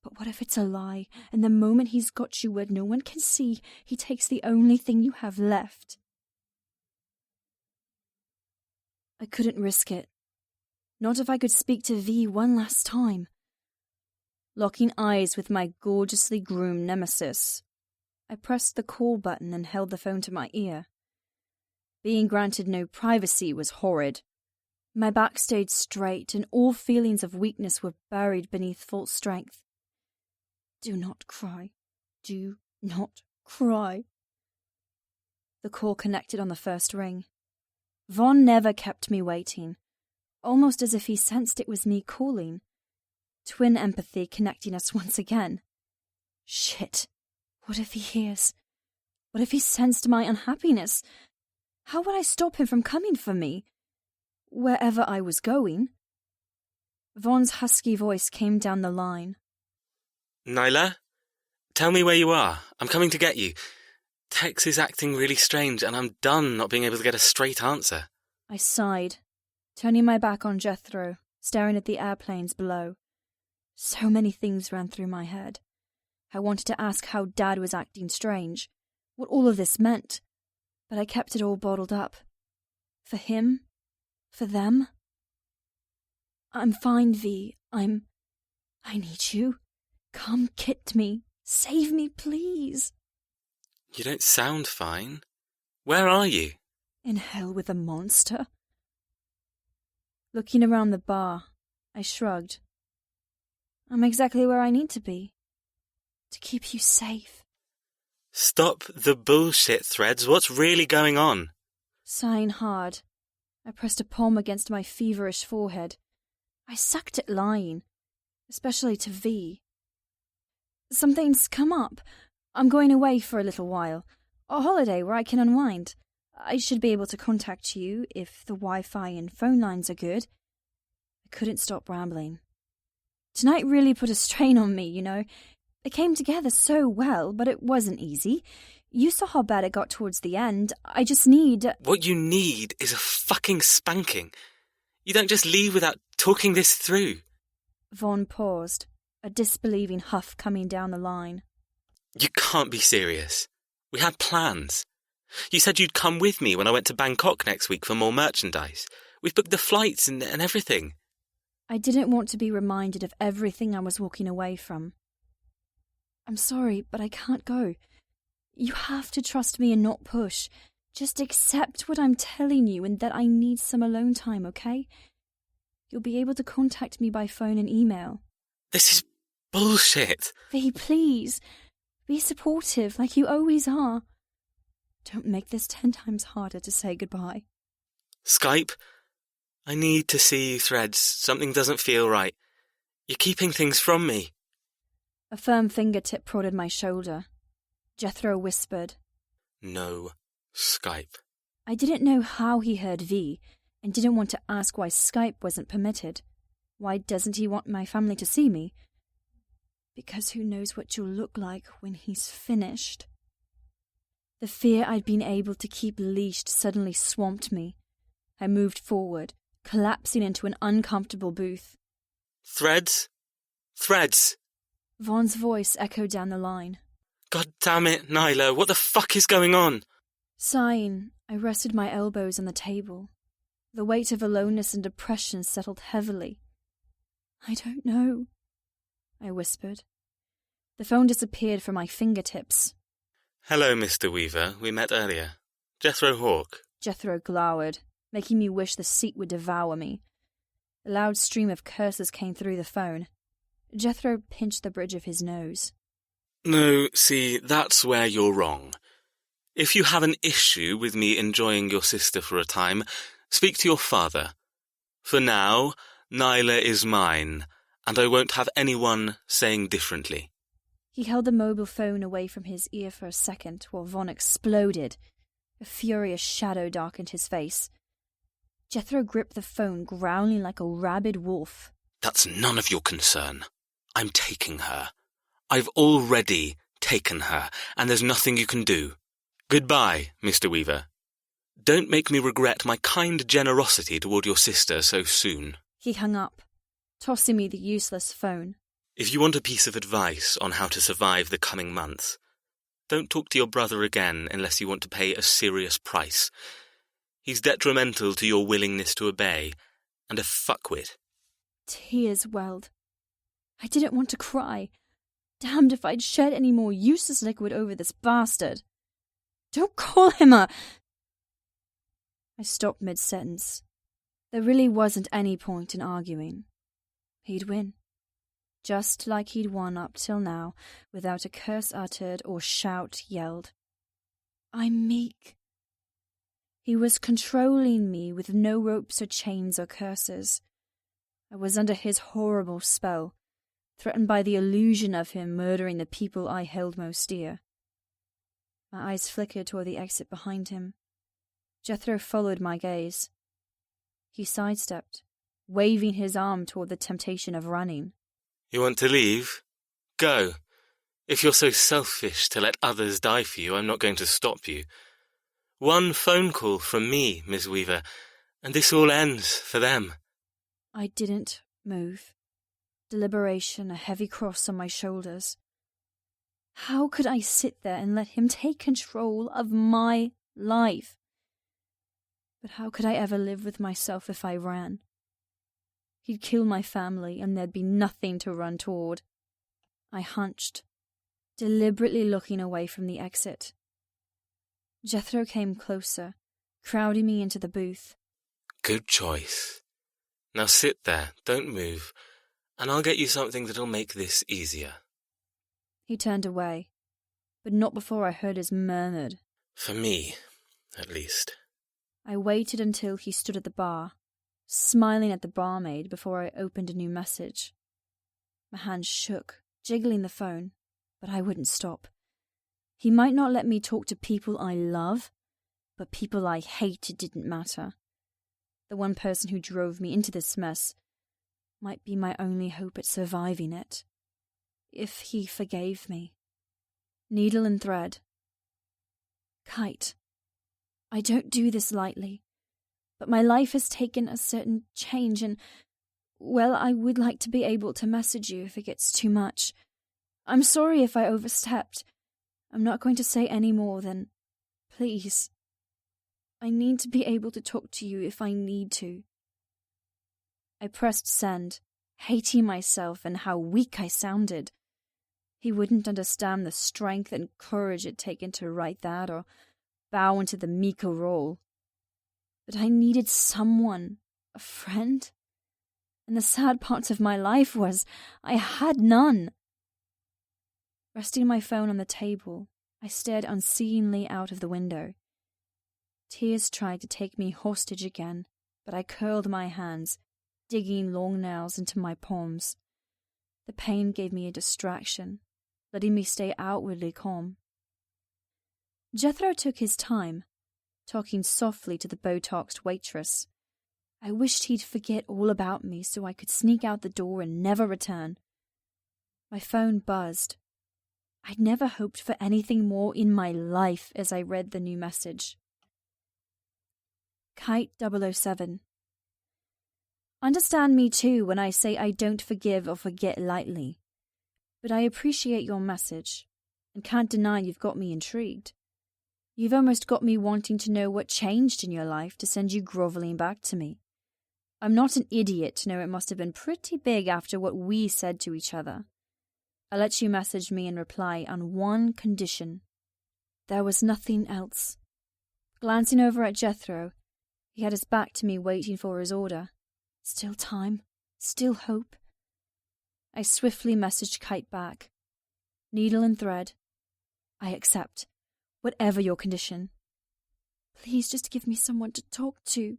But what if it's a lie, and the moment he's got you where no one can see, he takes the only thing you have left? I couldn't risk it. Not if I could speak to V one last time. Locking eyes with my gorgeously groomed nemesis, I pressed the call button and held the phone to my ear. Being granted no privacy was horrid. My back stayed straight, and all feelings of weakness were buried beneath false strength. Do not cry. Do not cry. The call connected on the first ring. Vaughn never kept me waiting, almost as if he sensed it was me calling. Twin empathy connecting us once again. Shit. What if he hears? What if he sensed my unhappiness? How would I stop him from coming for me? Wherever I was going. Vaughn's husky voice came down the line. Nyla? Tell me where you are. I'm coming to get you. Tex is acting really strange, and I'm done not being able to get a straight answer. I sighed, turning my back on Jethro, staring at the airplanes below. So many things ran through my head. I wanted to ask how Dad was acting strange, what all of this meant, but I kept it all bottled up. For him? For them? I'm fine, V. I need you. Come get me. Save me, please. You don't sound fine. Where are you? In hell with a monster. Looking around the bar, I shrugged. I'm exactly where I need to be. To keep you safe. Stop the bullshit, Threads. What's really going on? Sighing hard, I pressed a palm against my feverish forehead. I sucked at lying, especially to V. Something's come up. I'm going away for a little while. A holiday where I can unwind. I should be able to contact you if the Wi-Fi and phone lines are good. I couldn't stop rambling. Tonight really put a strain on me, you know. It came together so well, but it wasn't easy. You saw how bad it got towards the end. I just need... What you need is a fucking spanking. You don't just leave without talking this through. Vaughn paused, a disbelieving huff coming down the line. You can't be serious. We had plans. You said you'd come with me when I went to Bangkok next week for more merchandise. We've booked the flights and everything. I didn't want to be reminded of everything I was walking away from. I'm sorry, but I can't go. You have to trust me and not push. Just accept what I'm telling you and that I need some alone time, okay? You'll be able to contact me by phone and email. This is bullshit. V, please. Be supportive like you always are. Don't make this 10 times harder to say goodbye. Skype? I need to see you, Threads. Something doesn't feel right. You're keeping things from me. A firm fingertip prodded my shoulder. Jethro whispered. No Skype. I didn't know how he heard V, and didn't want to ask why Skype wasn't permitted. Why doesn't he want my family to see me? Because who knows what you'll look like when he's finished. The fear I'd been able to keep leashed suddenly swamped me. I moved forward, collapsing into an uncomfortable booth. Threads? Threads! Vaughn's voice echoed down the line. God damn it, Nyla, what the fuck is going on? Sighing, I rested my elbows on the table. The weight of aloneness and depression settled heavily. I don't know, I whispered. The phone disappeared from my fingertips. Hello, Mr. Weaver. We met earlier. Jethro Hawke. Jethro glowered, making me wish the seat would devour me. A loud stream of curses came through the phone. Jethro pinched the bridge of his nose. No, see, that's where you're wrong. If you have an issue with me enjoying your sister for a time, speak to your father. For now, Nyla is mine, and I won't have anyone saying differently. He held the mobile phone away from his ear for a second while Von exploded. A furious shadow darkened his face. Jethro gripped the phone, growling like a rabid wolf. That's none of your concern. I'm taking her. I've already taken her, and there's nothing you can do. Goodbye, Mr. Weaver. Don't make me regret my kind generosity toward your sister so soon. He hung up, tossing me the useless phone. If you want a piece of advice on how to survive the coming months, don't talk to your brother again unless you want to pay a serious price. He's detrimental to your willingness to obey, and a fuckwit. Tears welled. I didn't want to cry. Damned if I'd shed any more useless liquid over this bastard. Don't call him a... I stopped mid-sentence. There really wasn't any point in arguing. He'd win. Just like he'd won up till now, without a curse uttered or shout yelled. I'm meek. He was controlling me with no ropes or chains or curses. I was under his horrible spell, threatened by the illusion of him murdering the people I held most dear. My eyes flickered toward the exit behind him. Jethro followed my gaze. He sidestepped, waving his arm toward the temptation of running. You want to leave? Go. If you're so selfish to let others die for you, I'm not going to stop you. One phone call from me, Miss Weaver, and this all ends for them. I didn't move. Deliberation a heavy cross on my shoulders. How could I sit there and let him take control of my life? But how could I ever live with myself if I ran? He'd kill my family and there'd be nothing to run toward. I hunched, deliberately looking away from the exit. Jethro came closer, crowding me into the booth. Good choice. Now sit there, don't move, and I'll get you something that'll make this easier. He turned away, but not before I heard his murmured. For me, at least. I waited until he stood at the bar, smiling at the barmaid before I opened a new message. My hands shook, jiggling the phone, but I wouldn't stop. He might not let me talk to people I love, but people I hated didn't matter. The one person who drove me into this mess might be my only hope at surviving it. If he forgave me. Needle and thread. Kite. I don't do this lightly, but my life has taken a certain change and, well, I would like to be able to message you if it gets too much. I'm sorry if I overstepped. I'm not going to say any more than, please. I need to be able to talk to you if I need to. I pressed send, hating myself and how weak I sounded. He wouldn't understand the strength and courage it'd taken to write that or bow into the meeker role. But I needed someone, a friend. And the sad part of my life was I had none. Resting my phone on the table, I stared unseeingly out of the window. Tears tried to take me hostage again, but I curled my hands, digging long nails into my palms. The pain gave me a distraction, letting me stay outwardly calm. Jethro took his time, talking softly to the Botoxed waitress. I wished he'd forget all about me so I could sneak out the door and never return. My phone buzzed. I'd never hoped for anything more in my life as I read the new message. Kite 007. Understand me too when I say I don't forgive or forget lightly. But I appreciate your message. and can't deny you've got me intrigued. You've almost got me wanting to know what changed in your life to send you grovelling back to me. I'm not an idiot to know it must have been pretty big after what we said to each other. I'll let you message me in reply on one condition. There was nothing else. Glancing over at Jethro, he had his back to me waiting for his order. Still time. Still hope. I swiftly messaged Kite back. Needle and thread. I accept. Whatever your condition. Please just give me someone to talk to.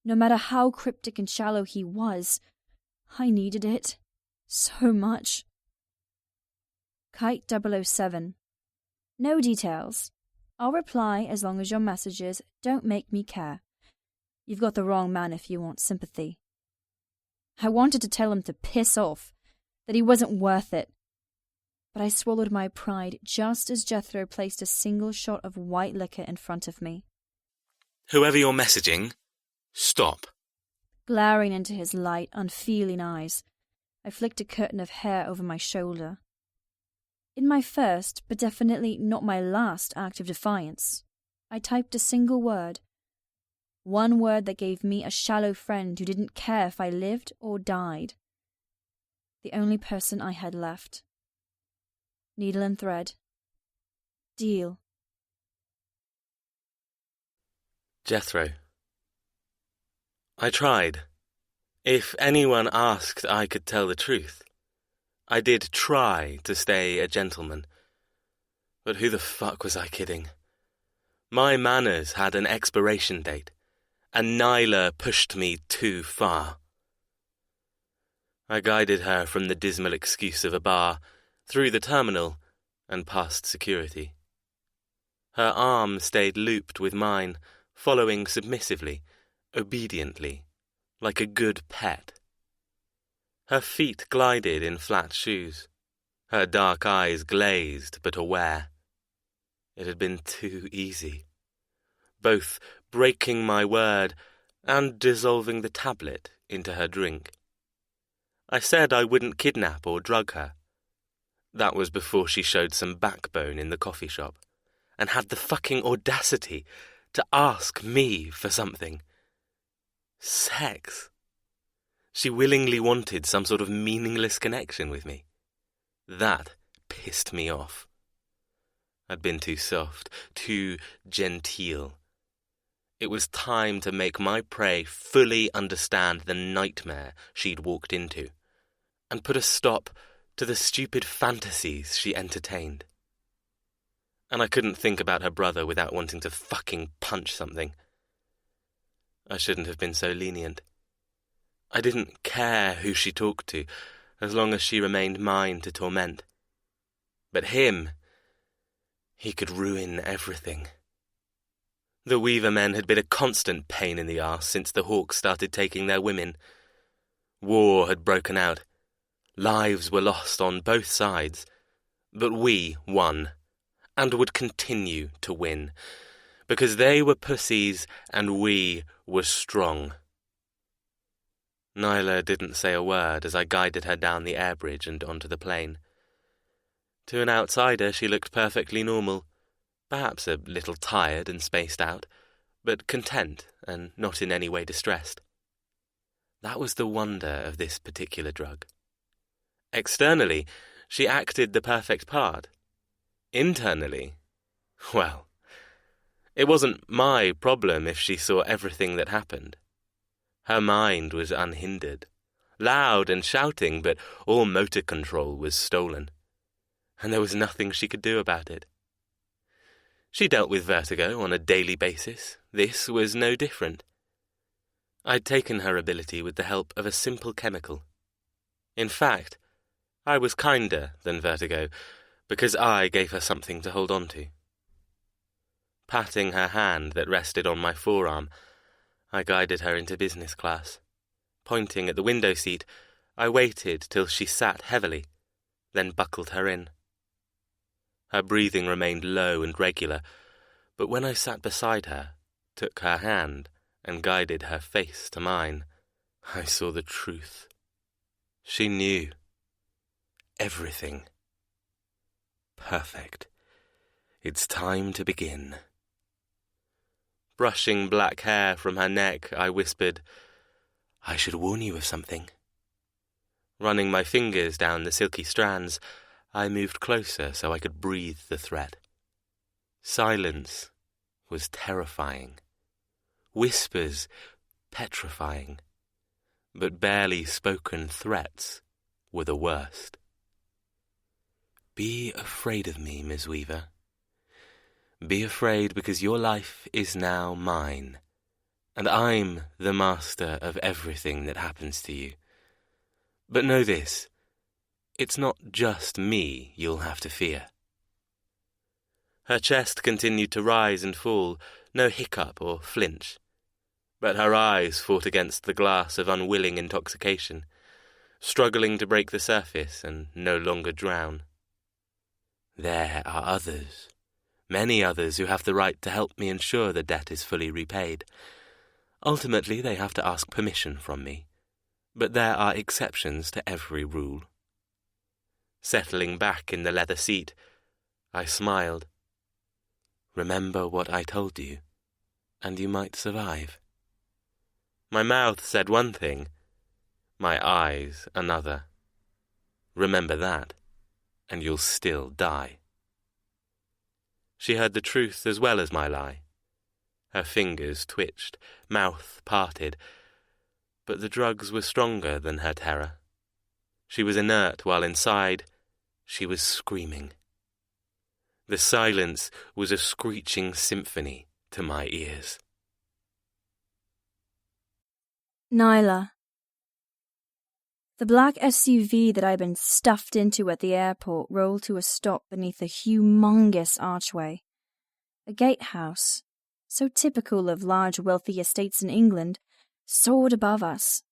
No matter how cryptic and shallow he was, I needed it. So much. Kite 007. No details. I'll reply as long as your messages don't make me care. You've got the wrong man if you want sympathy. I wanted to tell him to piss off, that he wasn't worth it. But I swallowed my pride just as Jethro placed a single shot of white liquor in front of me. Whoever you're messaging, stop. Glaring into his light, unfeeling eyes, I flicked a curtain of hair over my shoulder. In my first, but definitely not my last act of defiance, I typed a single word. One word that gave me a shallow friend who didn't care if I lived or died. The only person I had left. Needle and thread. Deal. Jethro. I tried. If anyone asked, I could tell the truth. I did try to stay a gentleman. But who the fuck was I kidding? My manners had an expiration date, and Nyla pushed me too far. I guided her from the dismal excuse of a bar, through the terminal, and past security. Her arm stayed looped with mine, following submissively, obediently, like a good pet. Her feet glided in flat shoes, her dark eyes glazed but aware. It had been too easy, both breaking my word and dissolving the tablet into her drink. I said I wouldn't kidnap or drug her. That was before she showed some backbone in the coffee shop, and had the fucking audacity to ask me for something. Sex. She willingly wanted some sort of meaningless connection with me. That pissed me off. I'd been too soft, too genteel. It was time to make my prey fully understand the nightmare she'd walked into, and put a stop to the stupid fantasies she entertained. And I couldn't think about her brother without wanting to fucking punch something. I shouldn't have been so lenient. I didn't care who she talked to, as long as she remained mine to torment. But him, he could ruin everything. The Weaver men had been a constant pain in the arse since the Hawks started taking their women. War had broken out. Lives were lost on both sides. But we won, and would continue to win, because they were pussies and we were strong. Nyla didn't say a word as I guided her down the air bridge and onto the plane. To an outsider she looked perfectly normal, perhaps a little tired and spaced out, but content and not in any way distressed. That was the wonder of this particular drug. Externally, she acted the perfect part. Internally, well, it wasn't my problem if she saw everything that happened. Her mind was unhindered, loud and shouting, but all motor control was stolen, and there was nothing she could do about it. She dealt with vertigo on a daily basis. This was no different. I'd taken her ability with the help of a simple chemical. In fact, I was kinder than vertigo, because I gave her something to hold on to. Patting her hand that rested on my forearm, I guided her into business class. Pointing at the window seat, I waited till she sat heavily, then buckled her in. Her breathing remained low and regular, but when I sat beside her, took her hand, and guided her face to mine, I saw the truth. She knew. Everything. Perfect. It's time to begin. Brushing black hair from her neck, I whispered, I should warn you of something. Running my fingers down the silky strands, I moved closer so I could breathe the threat. Silence was terrifying. Whispers petrifying. But barely spoken threats were the worst. Be afraid of me, Miss Weaver. Be afraid because your life is now mine, and I'm the master of everything that happens to you. But know this, it's not just me you'll have to fear. Her chest continued to rise and fall, no hiccup or flinch. But her eyes fought against the glass of unwilling intoxication, struggling to break the surface and no longer drown. There are others, many others who have the right to help me ensure the debt is fully repaid. Ultimately, they have to ask permission from me, but there are exceptions to every rule. Settling back in the leather seat, I smiled. Remember what I told you, and you might survive. My mouth said one thing, my eyes another. Remember that, and you'll still die. She heard the truth as well as my lie. Her fingers twitched, mouth parted, but the drugs were stronger than her terror. She was inert while inside she was screaming. The silence was a screeching symphony to my ears. Nyla. The black SUV that I'd been stuffed into at the airport rolled to a stop beneath a humongous archway. A gatehouse, so typical of large wealthy estates in England, soared above us.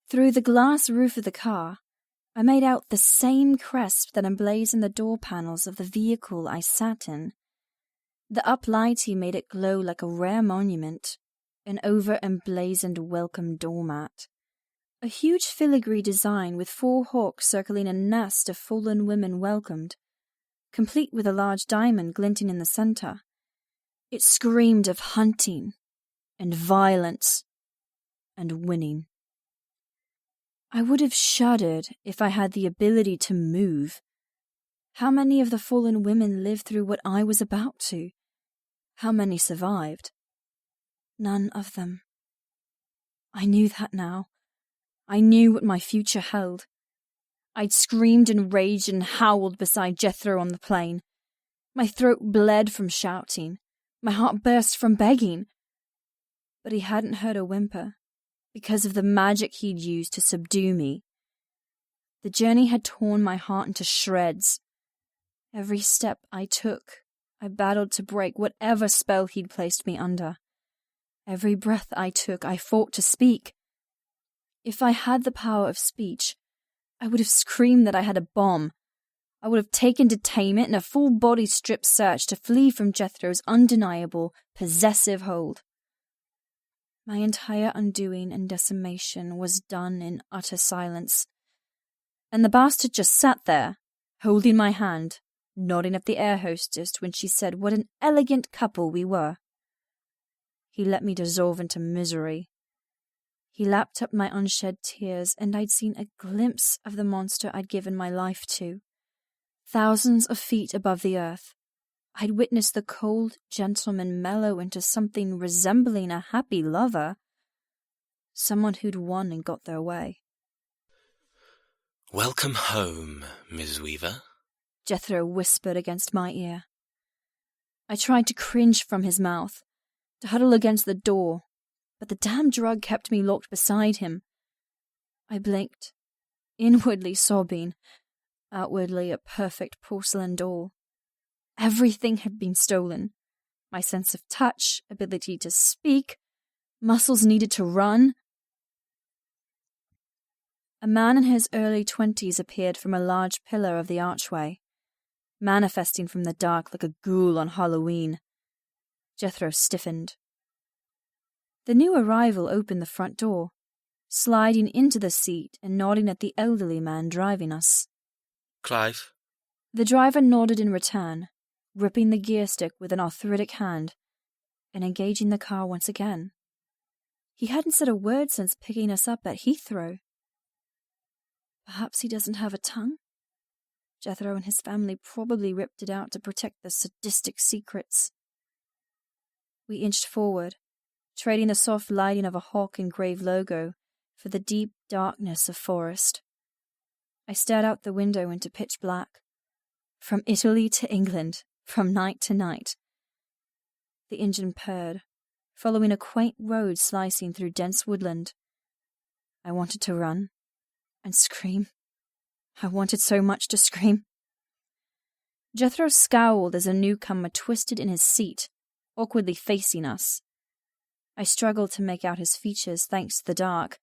Through the glass roof of the car, I made out the same crest that emblazoned the door panels of the vehicle I sat in. The uplighting made it glow like a rare monument, an over-emblazoned welcome doormat. A huge filigree design with 4 hawks circling a nest of fallen women welcomed, complete with a large diamond glinting in the center. It screamed of hunting and violence and winning. I would have shuddered if I had the ability to move. How many of the fallen women lived through what I was about to? How many survived? None of them. I knew that now. I knew what my future held. I'd screamed and raged and howled beside Jethro on the plane. My throat bled from shouting. My heart burst from begging. But he hadn't heard a whimper, because of the magic he'd used to subdue me. The journey had torn my heart into shreds. Every step I took, I battled to break whatever spell he'd placed me under. Every breath I took, I fought to speak. If I had the power of speech, I would have screamed that I had a bomb. I would have taken detainment and a full-body strip search to flee from Jethro's undeniable, possessive hold. My entire undoing and decimation was done in utter silence. And the bastard just sat there, holding my hand, nodding at the air hostess when she said what an elegant couple we were. He let me dissolve into misery. He lapped up my unshed tears, and I'd seen a glimpse of the monster I'd given my life to. Thousands of feet above the earth, I'd witnessed the cold gentleman mellow into something resembling a happy lover. Someone who'd won and got their way. Welcome home, Miss Weaver, Jethro whispered against my ear. I tried to cringe from his mouth, to huddle against the door, but the damn drug kept me locked beside him. I blinked, inwardly sobbing, outwardly a perfect porcelain doll. Everything had been stolen. My sense of touch, ability to speak, muscles needed to run. A man in his early 20s appeared from a large pillar of the archway, manifesting from the dark like a ghoul on Halloween. Jethro stiffened. The new arrival opened the front door, sliding into the seat and nodding at the elderly man driving us. Clive, The driver nodded in return, gripping the gear stick with an arthritic hand and engaging the car once again. He hadn't said a word since picking us up at Heathrow. Perhaps he doesn't have a tongue? Jethro and his family probably ripped it out to protect their sadistic secrets. We inched forward, trading the soft lighting of a hawk engraved logo for the deep darkness of forest. I stared out the window into pitch black. From Italy to England, from night to night. The engine purred, following a quaint road slicing through dense woodland. I wanted to run and scream. I wanted so much to scream. Jethro scowled as a newcomer twisted in his seat, awkwardly facing us. I struggled to make out his features thanks to the dark,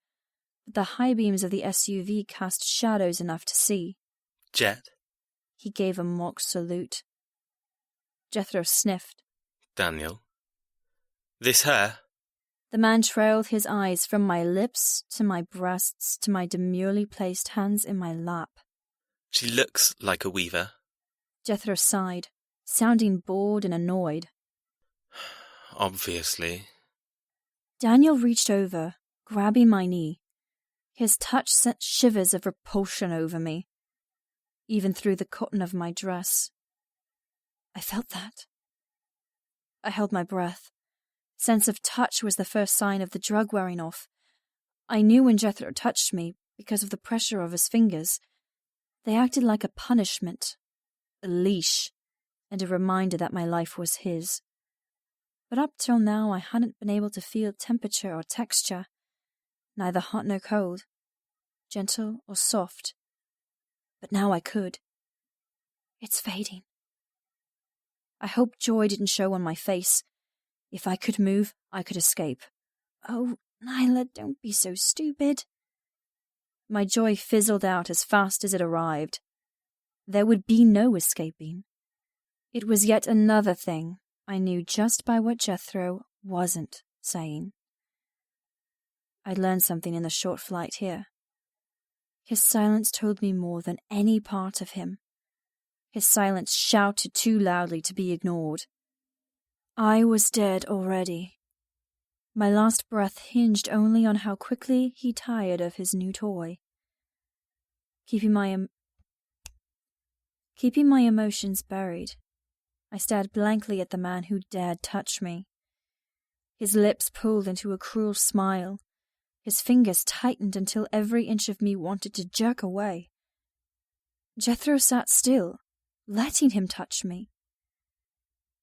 but the high beams of the SUV cast shadows enough to see. Jet? He gave a mock salute. Jethro sniffed. Daniel? This her? The man trailed his eyes from my lips to my breasts to my demurely placed hands in my lap. She looks like a weaver. Jethro sighed, sounding bored and annoyed. Obviously. Daniel reached over, grabbing my knee. His touch sent shivers of repulsion over me, even through the cotton of my dress. I felt that. I held my breath. Sense of touch was the first sign of the drug wearing off. I knew when Jethro touched me because of the pressure of his fingers. They acted like a punishment, a leash, and a reminder that my life was his. But up till now I hadn't been able to feel temperature or texture, neither hot nor cold, gentle or soft. But now I could. It's fading. I hoped joy didn't show on my face. If I could move, I could escape. Oh, Nyla, don't be so stupid. My joy fizzled out as fast as it arrived. There would be no escaping. It was yet another thing I knew just by what Jethro wasn't saying. I'd learned something in the short flight here. His silence told me more than any part of him. His silence shouted too loudly to be ignored. I was dead already. My last breath hinged only on how quickly he tired of his new toy. Keeping my emotions buried, I stared blankly at the man who dared touch me. His lips pulled into a cruel smile. His fingers tightened until every inch of me wanted to jerk away. Jethro sat still, letting him touch me.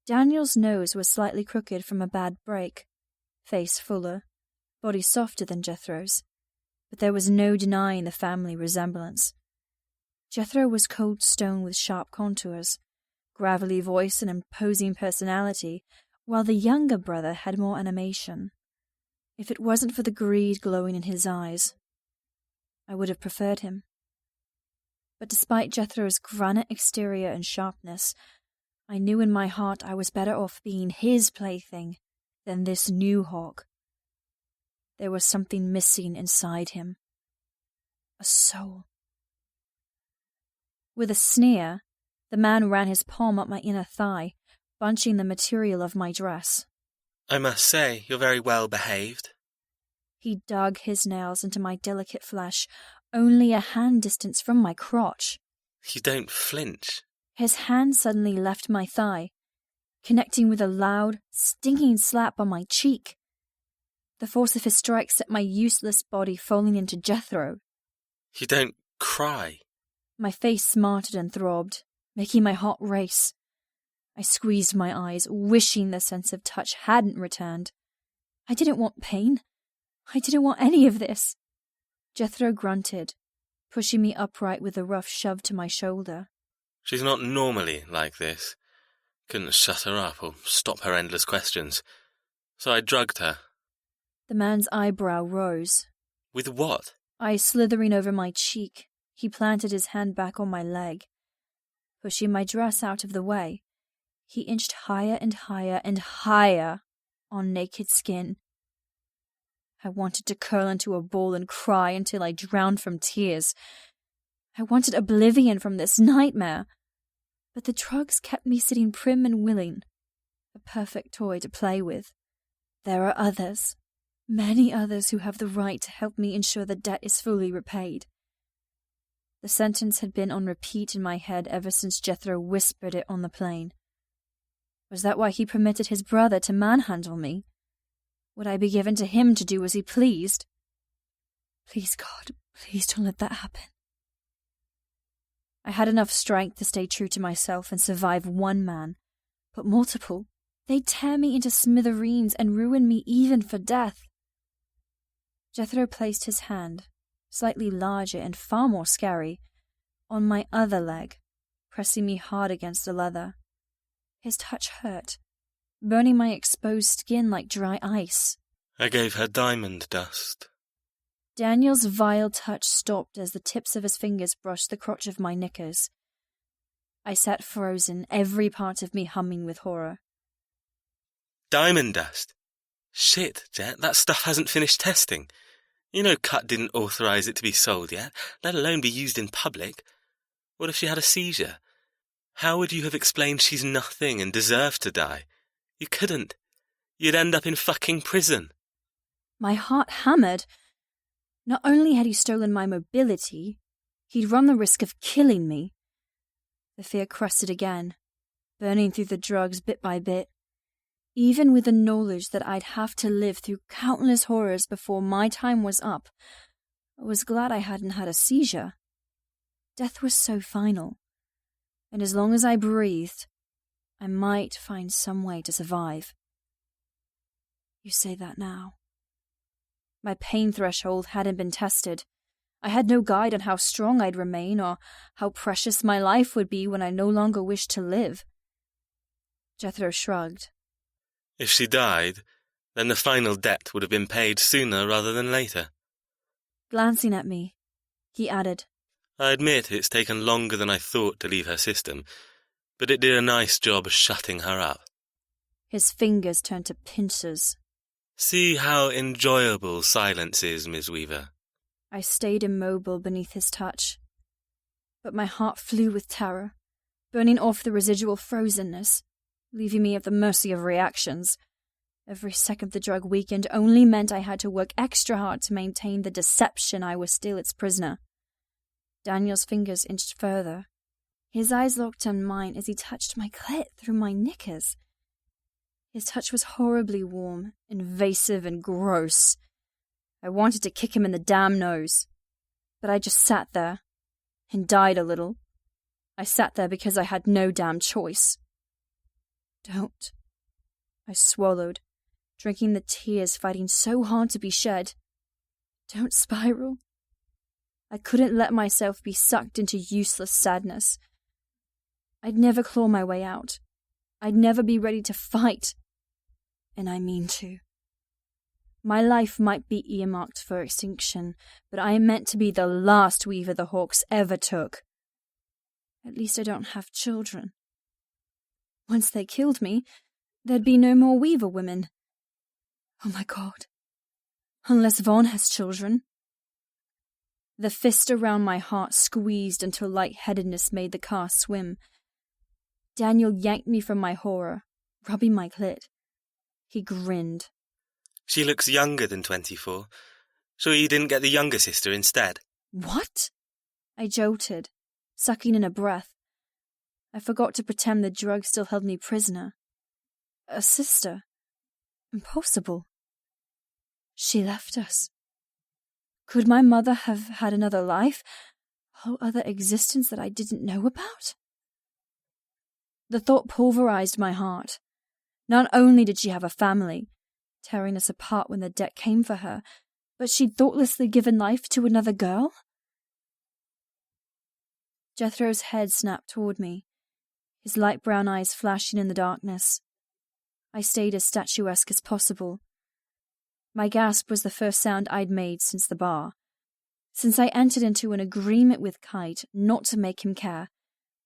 Daniel's nose was slightly crooked from a bad break, face fuller, body softer than Jethro's, but there was no denying the family resemblance. Jethro was cold stone with sharp contours, gravelly voice and imposing personality, while the younger brother had more animation. If it wasn't for the greed glowing in his eyes, I would have preferred him. But despite Jethro's granite exterior and sharpness, I knew in my heart I was better off being his plaything than this new hawk. There was something missing inside him. A soul. With a sneer, the man ran his palm up my inner thigh, bunching the material of my dress. I must say, you're very well behaved. He dug his nails into my delicate flesh, only a hand distance from my crotch. You don't flinch. His hand suddenly left my thigh, connecting with a loud, stinging slap on my cheek. The force of his strike set my useless body falling into Jethro. You don't cry. My face smarted and throbbed, making my heart race. I squeezed my eyes, wishing the sense of touch hadn't returned. I didn't want pain. I didn't want any of this. Jethro grunted, pushing me upright with a rough shove to my shoulder. She's not normally like this. Couldn't shut her up or stop her endless questions. So I drugged her. The man's eyebrow rose. With what? Eyes slithering over my cheek, he planted his hand back on my leg. Pushing my dress out of the way, he inched higher and higher and higher on naked skin. I wanted to curl into a ball and cry until I drowned from tears. I wanted oblivion from this nightmare. But the drugs kept me sitting prim and willing, a perfect toy to play with. There are others, many others who have the right to help me ensure the debt is fully repaid. The sentence had been on repeat in my head ever since Jethro whispered it on the plane. Was that why he permitted his brother to manhandle me? Would I be given to him to do as he pleased? Please, God, please don't let that happen. I had enough strength to stay true to myself and survive one man, but multiple. They'd tear me into smithereens and ruin me even for death. Jethro placed his hand, slightly larger and far more scary, on my other leg, pressing me hard against the leather. His touch hurt, burning my exposed skin like dry ice. I gave her diamond dust. Daniel's vile touch stopped as the tips of his fingers brushed the crotch of my knickers. I sat frozen, every part of me humming with horror. Diamond dust? Shit, Jet, that stuff hasn't finished testing. You know Cut didn't authorize it to be sold yet, let alone be used in public. What if she had a seizure? How would you have explained she's nothing and deserved to die? You couldn't. You'd end up in fucking prison. My heart hammered. Not only had he stolen my mobility, he'd run the risk of killing me. The fear crusted again, burning through the drugs bit by bit. Even with the knowledge that I'd have to live through countless horrors before my time was up, I was glad I hadn't had a seizure. Death was so final, and as long as I breathed, I might find some way to survive. You say that now. My pain threshold hadn't been tested. I had no guide on how strong I'd remain or how precious my life would be when I no longer wished to live. Jethro shrugged. If she died, then the final debt would have been paid sooner rather than later. Glancing at me, he added, I admit it's taken longer than I thought to leave her system, but it did a nice job shutting her up. His fingers turned to pincers. See how enjoyable silence is, Miss Weaver. I stayed immobile beneath his touch, but my heart flew with terror, burning off the residual frozenness, leaving me at the mercy of reactions. Every second the drug weakened only meant I had to work extra hard to maintain the deception I was still its prisoner. Daniel's fingers inched further. His eyes locked on mine as he touched my clit through my knickers. His touch was horribly warm, invasive, and gross. I wanted to kick him in the damn nose, but I just sat there and died a little. I sat there because I had no damn choice. Don't. I swallowed, drinking the tears fighting so hard to be shed. Don't spiral. I couldn't let myself be sucked into useless sadness. I'd never claw my way out. I'd never be ready to fight. And I mean to. My life might be earmarked for extinction, but I am meant to be the last Weaver the Hawks ever took. At least I don't have children. Once they killed me, there'd be no more Weaver women. Oh my God. Unless Vaughn has children. The fist around my heart squeezed until lightheadedness made the car swim. Daniel yanked me from my horror, rubbing my clit. He grinned. She looks younger than 24. Sure you didn't get the younger sister instead? What? I jolted, sucking in a breath. I forgot to pretend the drug still held me prisoner. A sister? Impossible. She left us. Could my mother have had another life? A whole other existence that I didn't know about? The thought pulverized my heart. Not only did she have a family, tearing us apart when the debt came for her, but she'd thoughtlessly given life to another girl? Jethro's head snapped toward me, his light brown eyes flashing in the darkness. I stayed as statuesque as possible. My gasp was the first sound I'd made since the bar, since I entered into an agreement with Kite not to make him care,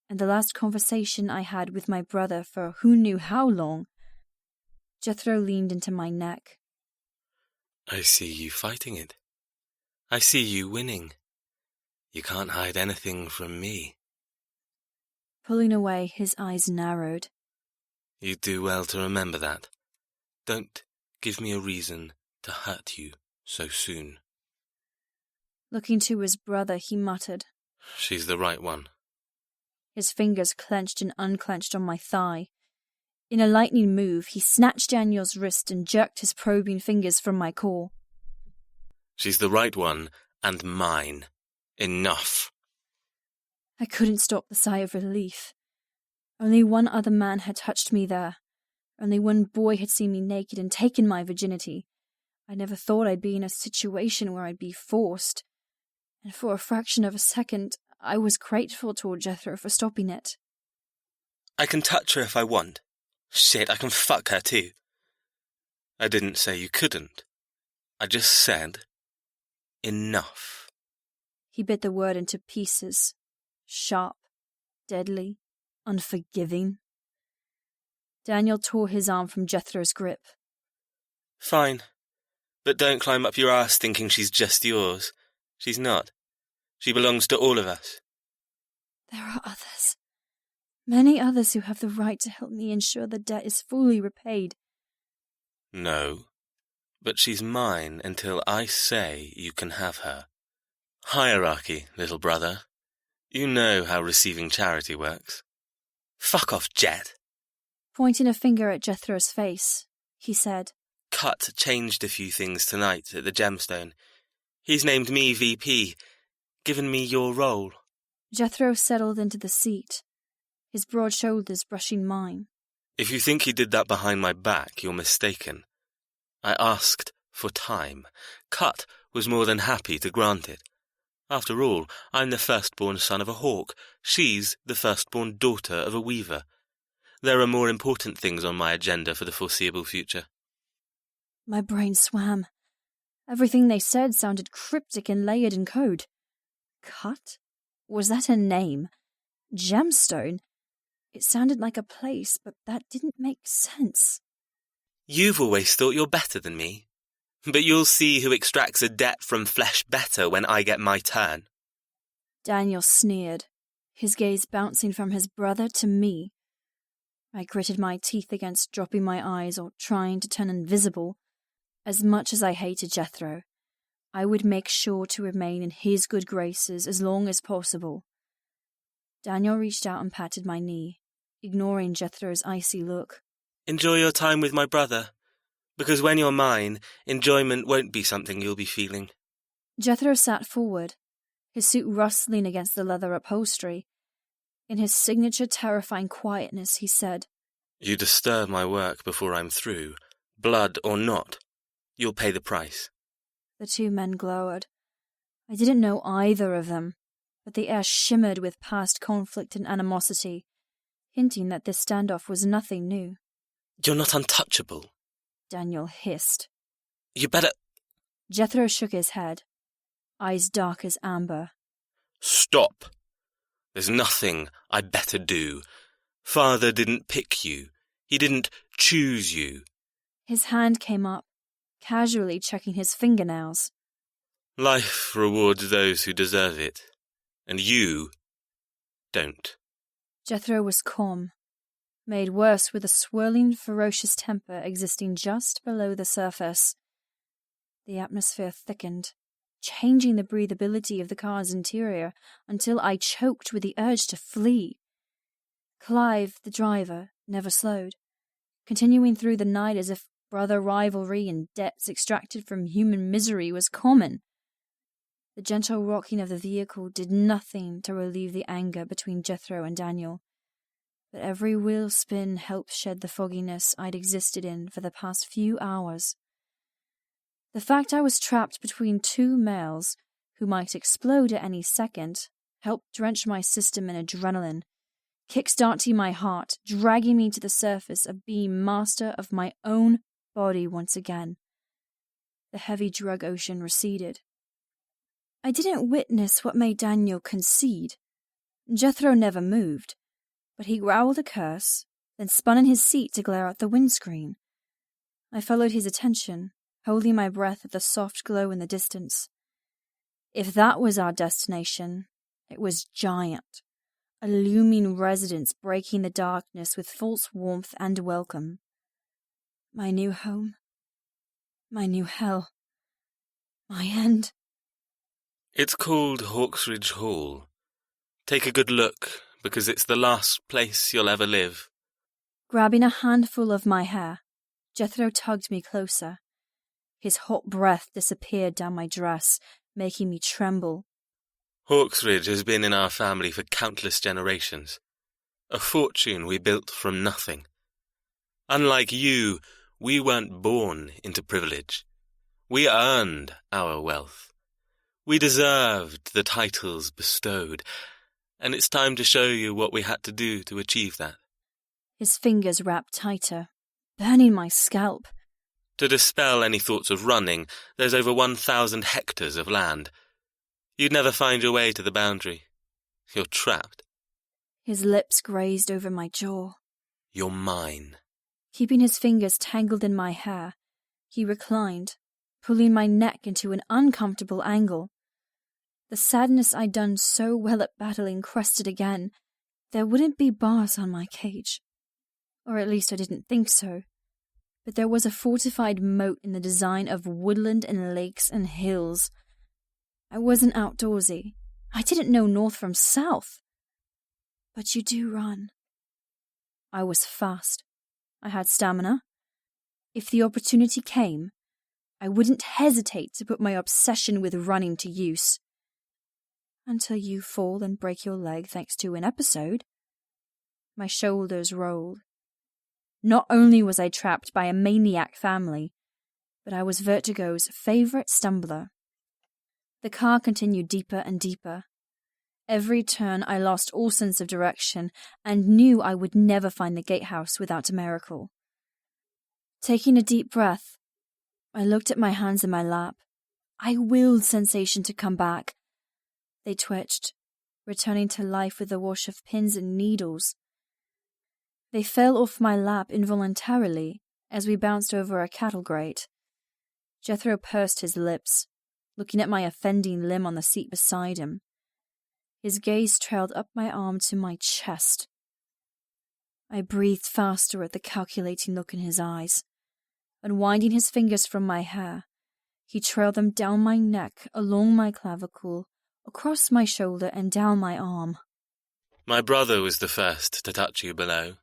and the last conversation I had with my brother for who knew how long. Jethro leaned into my neck. I see you fighting it. I see you winning. You can't hide anything from me. Pulling away, his eyes narrowed. You do well to remember that. Don't give me a reason to hurt you so soon. Looking to his brother, he muttered. She's the right one. His fingers clenched and unclenched on my thigh. In a lightning move, he snatched Daniel's wrist and jerked his probing fingers from my core. She's the right one, and mine. Enough. I couldn't stop the sigh of relief. Only one other man had touched me there. Only one boy had seen me naked and taken my virginity. I never thought I'd be in a situation where I'd be forced. And for a fraction of a second, I was grateful toward Jethro for stopping it. I can touch her if I want. Shit, I can fuck her too. I didn't say you couldn't. I just said, enough. He bit the word into pieces. Sharp, deadly, unforgiving. Daniel tore his arm from Jethro's grip. Fine. But don't climb up your ass thinking she's just yours. She's not. She belongs to all of us. There are others. Many others who have the right to help me ensure the debt is fully repaid. No. But she's mine until I say you can have her. Hierarchy, little brother. You know how receiving charity works. Fuck off, Jet. Pointing a finger at Jethro's face, he said. Cut changed a few things tonight at the gemstone. He's named me VP, given me your role. Jethro settled into the seat, his broad shoulders brushing mine. If you think he did that behind my back, you're mistaken. I asked for time. Cut was more than happy to grant it. After all, I'm the firstborn son of a hawk. She's the firstborn daughter of a weaver. There are more important things on my agenda for the foreseeable future. My brain swam. Everything they said sounded cryptic and layered in code. Cut? Was that a name? Gemstone? It sounded like a place, but that didn't make sense. You've always thought you're better than me. But you'll see who extracts a debt from flesh better when I get my turn. Daniel sneered, his gaze bouncing from his brother to me. I gritted my teeth against dropping my eyes or trying to turn invisible. As much as I hated Jethro, I would make sure to remain in his good graces as long as possible. Daniel reached out and patted my knee, ignoring Jethro's icy look. Enjoy your time with my brother. Because when you're mine, enjoyment won't be something you'll be feeling. Jethro sat forward, his suit rustling against the leather upholstery. In his signature terrifying quietness, he said, You disturb my work before I'm through, blood or not. You'll pay the price. The two men glowered. I didn't know either of them, but the air shimmered with past conflict and animosity, hinting that this standoff was nothing new. You're not untouchable. Daniel hissed. You better... Jethro shook his head, eyes dark as amber. Stop. There's nothing I better do. Father didn't pick you. He didn't choose you. His hand came up, casually checking his fingernails. Life rewards those who deserve it, and you don't. Jethro was calm, made worse with a swirling, ferocious temper existing just below the surface. The atmosphere thickened, changing the breathability of the car's interior until I choked with the urge to flee. Clive, the driver, never slowed, continuing through the night as if brother rivalry and debts extracted from human misery was common. The gentle rocking of the vehicle did nothing to relieve the anger between Jethro and Daniel, but every wheel spin helped shed the fogginess I'd existed in for the past few hours. The fact I was trapped between two males who might explode at any second helped drench my system in adrenaline, kick-starting my heart, dragging me to the surface of being master of my own body once again. The heavy drug ocean receded. I didn't witness what made Daniel concede. Jethro never moved, but he growled a curse, then spun in his seat to glare out the windscreen. I followed his attention, holding my breath at the soft glow in the distance. If that was our destination, it was giant, a looming residence breaking the darkness with false warmth and welcome. My new home, my new hell, my end. It's called Hawksridge Hall. Take a good look, because it's the last place you'll ever live. Grabbing a handful of my hair, Jethro tugged me closer. His hot breath disappeared down my dress, making me tremble. Hawksridge has been in our family for countless generations. A fortune we built from nothing. Unlike you, we weren't born into privilege. We earned our wealth. We deserved the titles bestowed, and it's time to show you what we had to do to achieve that. His fingers wrapped tighter, burning my scalp. To dispel any thoughts of running, there's over 1,000 hectares of land. You'd never find your way to the boundary. You're trapped. His lips grazed over my jaw. You're mine. Keeping his fingers tangled in my hair, he reclined, pulling my neck into an uncomfortable angle. The sadness I'd done so well at battling crested again. There wouldn't be bars on my cage. Or at least I didn't think so. But there was a fortified moat in the design of woodland and lakes and hills. I wasn't outdoorsy. I didn't know north from south. But you do run. I was fast. I had stamina. If the opportunity came, I wouldn't hesitate to put my obsession with running to use. Until you fall and break your leg thanks to an episode. My shoulders rolled. Not only was I trapped by a maniac family, but I was Vertigo's favorite stumbler. The car continued deeper and deeper. Every turn I lost all sense of direction and knew I would never find the gatehouse without a miracle. Taking a deep breath, I looked at my hands in my lap. I willed sensation to come back. They twitched, returning to life with a wash of pins and needles. They fell off my lap involuntarily as we bounced over a cattle grate. Jethro pursed his lips, looking at my offending limb on the seat beside him. His gaze trailed up my arm to my chest. I breathed faster at the calculating look in his eyes. Unwinding his fingers from my hair, he trailed them down my neck, along my clavicle, across my shoulder and down my arm. My brother was the first to touch you below,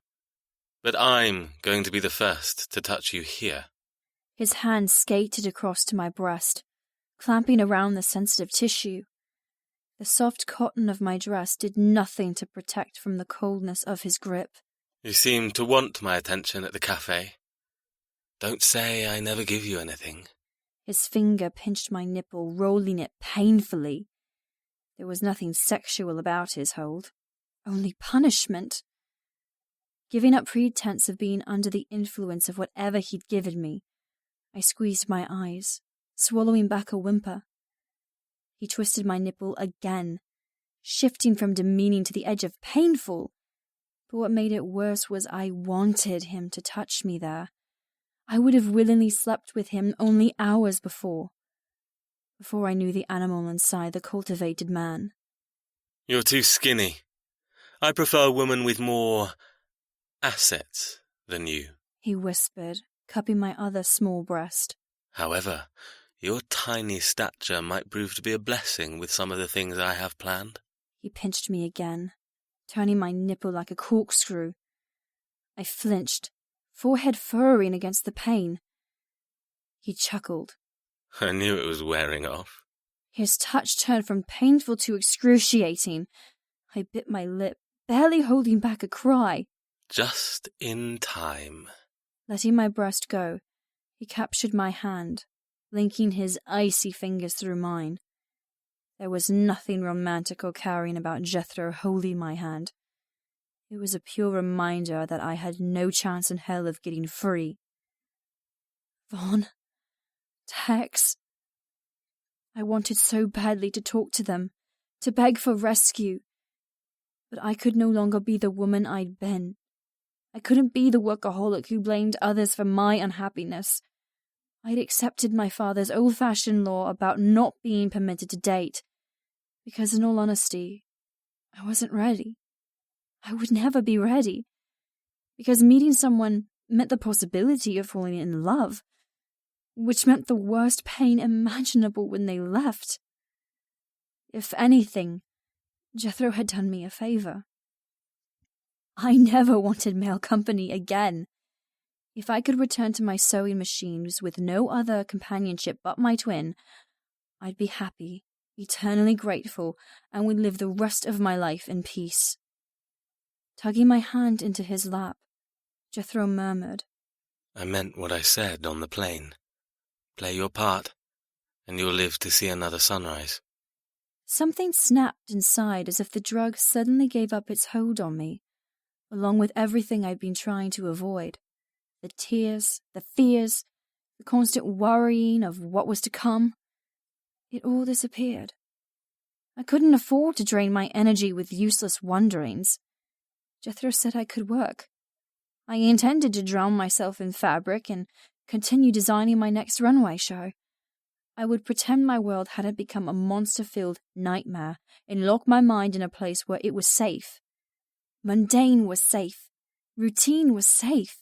but I'm going to be the first to touch you here. His hand skated across to my breast, clamping around the sensitive tissue. The soft cotton of my dress did nothing to protect from the coldness of his grip. You seem to want my attention at the cafe. Don't say I never give you anything. His finger pinched my nipple, rolling it painfully. There was nothing sexual about his hold, only punishment. Giving up pretense of being under the influence of whatever he'd given me, I squeezed my eyes, swallowing back a whimper. He twisted my nipple again, shifting from demeaning to the edge of painful. But what made it worse was I wanted him to touch me there. I would have willingly slept with him only hours before I knew the animal inside the cultivated man. You're too skinny. I prefer a woman with more assets than you, he whispered, cupping my other small breast. However, your tiny stature might prove to be a blessing with some of the things I have planned. He pinched me again, turning my nipple like a corkscrew. I flinched, forehead furrowing against the pain. He chuckled. I knew it was wearing off. His touch turned from painful to excruciating. I bit my lip, barely holding back a cry. Just in time. Letting my breast go, he captured my hand, linking his icy fingers through mine. There was nothing romantic or caring about Jethro holding my hand. It was a pure reminder that I had no chance in hell of getting free. Vaughn, Tex. I wanted so badly to talk to them, to beg for rescue. But I could no longer be the woman I'd been. I couldn't be the workaholic who blamed others for my unhappiness. I'd accepted my father's old-fashioned law about not being permitted to date, because in all honesty, I wasn't ready. I would never be ready, because meeting someone meant the possibility of falling in love, which meant the worst pain imaginable when they left. If anything, Jethro had done me a favor. I never wanted male company again. If I could return to my sewing machines with no other companionship but my twin, I'd be happy, eternally grateful, and would live the rest of my life in peace. Tugging my hand into his lap, Jethro murmured, I meant what I said on the plane. Play your part, and you'll live to see another sunrise. Something snapped inside as if the drug suddenly gave up its hold on me, along with everything I'd been trying to avoid. The tears, the fears, the constant worrying of what was to come. It all disappeared. I couldn't afford to drain my energy with useless wonderings. Jethro said I could work. I intended to drown myself in fabric and continue designing my next runway show. I would pretend my world hadn't become a monster-filled nightmare and lock my mind in a place where it was safe. Mundane was safe. Routine was safe.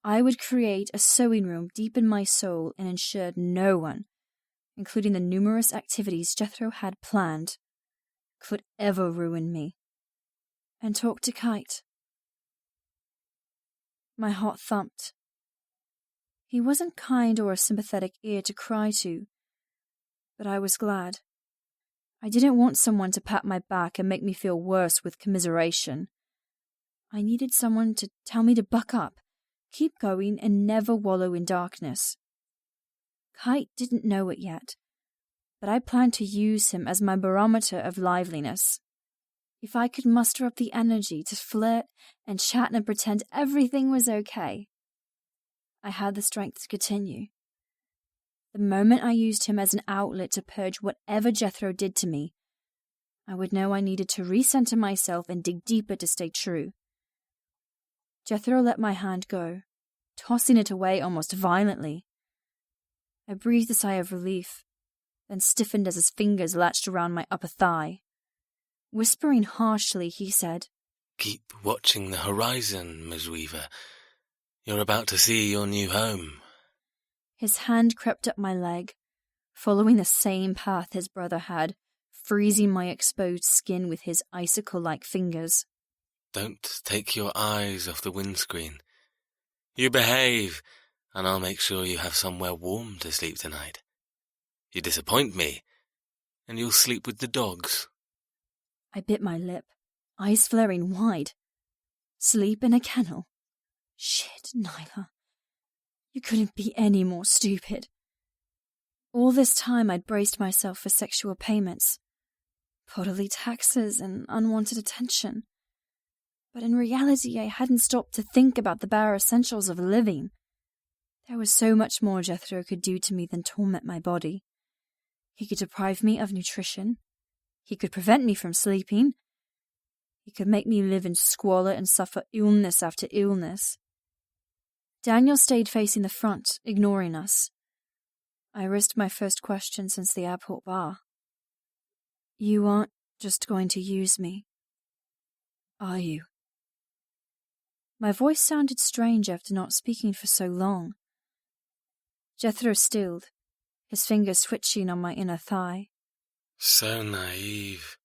I would create a sewing room deep in my soul and ensure no one, including the numerous activities Jethro had planned, could ever ruin me. And talk to Kite. My heart thumped. He wasn't kind or a sympathetic ear to cry to, but I was glad. I didn't want someone to pat my back and make me feel worse with commiseration. I needed someone to tell me to buck up, keep going, and never wallow in darkness. Kite didn't know it yet, but I planned to use him as my barometer of liveliness. If I could muster up the energy to flirt and chat and pretend everything was okay, I had the strength to continue. The moment I used him as an outlet to purge whatever Jethro did to me, I would know I needed to recenter myself and dig deeper to stay true. Jethro let my hand go, tossing it away almost violently. I breathed a sigh of relief, then stiffened as his fingers latched around my upper thigh. Whispering harshly, he said, Keep watching the horizon, Ms. Weaver. You're about to see your new home. His hand crept up my leg, following the same path his brother had, freezing my exposed skin with his icicle-like fingers. Don't take your eyes off the windscreen. You behave, and I'll make sure you have somewhere warm to sleep tonight. You disappoint me, and you'll sleep with the dogs. I bit my lip, eyes flaring wide. Sleep in a kennel? Shit, Nyla. You couldn't be any more stupid. All this time I'd braced myself for sexual payments, bodily taxes, and unwanted attention. But in reality, I hadn't stopped to think about the bare essentials of living. There was so much more Jethro could do to me than torment my body. He could deprive me of nutrition. He could prevent me from sleeping. He could make me live in squalor and suffer illness after illness. Daniel stayed facing the front, ignoring us. I risked my first question since the airport bar. You aren't just going to use me, are you? My voice sounded strange after not speaking for so long. Jethro stilled, his fingers twitching on my inner thigh. So naive.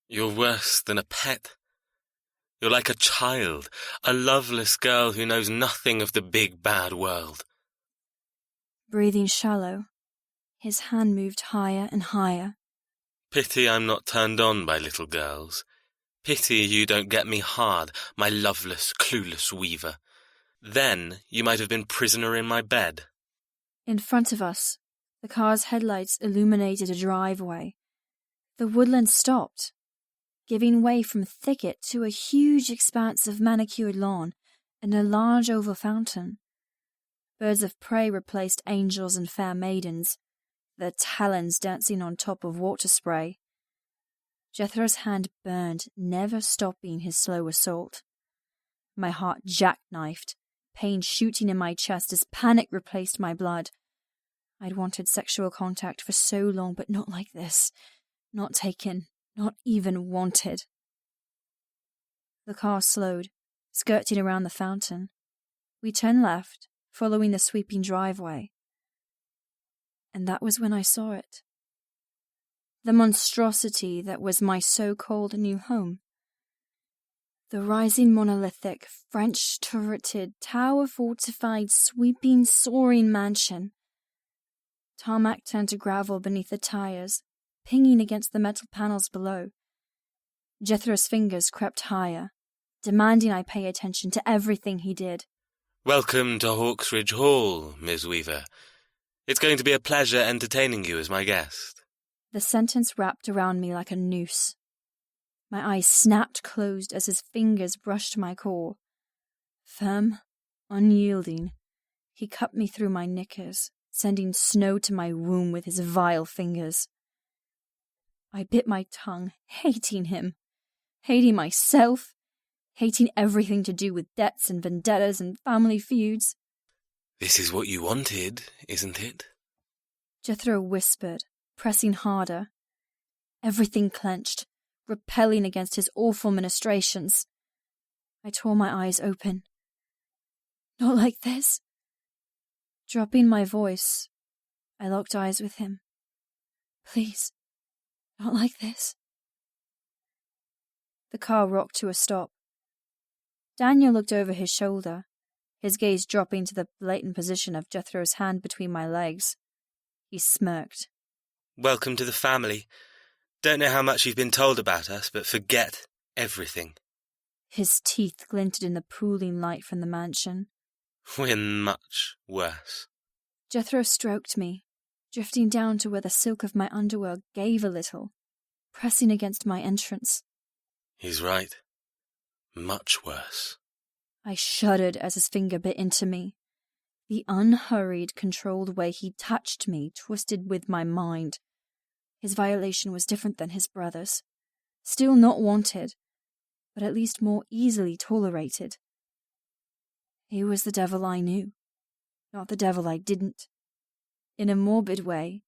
You're worse than a pet. You're like a child, a loveless girl who knows nothing of the big bad world. Breathing shallow, his hand moved higher and higher. Pity I'm not turned on by little girls. Pity you don't get me hard, my loveless, clueless weaver. Then you might have been prisoner in my bed. In front of us, the car's headlights illuminated a driveway. The woodland stopped, giving way from thicket to a huge expanse of manicured lawn and a large oval fountain. Birds of prey replaced angels and fair maidens, their talons dancing on top of water spray. Jethro's hand burned, never stopping his slow assault. My heart jackknifed, pain shooting in my chest as panic replaced my blood. I'd wanted sexual contact for so long, but not like this. Not taken, not even wanted. The car slowed, skirting around the fountain. We turned left, following the sweeping driveway. And that was when I saw it. The monstrosity that was my so-called new home. The rising monolithic, French-turreted, tower-fortified, sweeping, soaring mansion. Tarmac turned to gravel beneath the tires, pinging against the metal panels below. Jethro's fingers crept higher, demanding I pay attention to everything he did. Welcome to Hawksridge Hall, Miss Weaver. It's going to be a pleasure entertaining you as my guest. The sentence wrapped around me like a noose. My eyes snapped closed as his fingers brushed my core. Firm, unyielding, he cut me through my knickers, sending snow to my womb with his vile fingers. I bit my tongue, hating him, hating myself, hating everything to do with debts and vendettas and family feuds. This is what you wanted, isn't it? Jethro whispered, pressing harder. Everything clenched, repelling against his awful ministrations. I tore my eyes open. Not like this. Dropping my voice, I locked eyes with him. Please, not like this. The car rocked to a stop. Daniel looked over his shoulder, his gaze dropping to the blatant position of Jethro's hand between my legs. He smirked. Welcome to the family. Don't know how much you've been told about us, but forget everything. His teeth glinted in the pooling light from the mansion. We're much worse. Jethro stroked me, drifting down to where the silk of my underwear gave a little, pressing against my entrance. He's right. Much worse. I shuddered as his finger bit into me. The unhurried, controlled way he touched me twisted with my mind. His violation was different than his brother's. Still not wanted, but at least more easily tolerated. He was the devil I knew, not the devil I didn't. In a morbid way,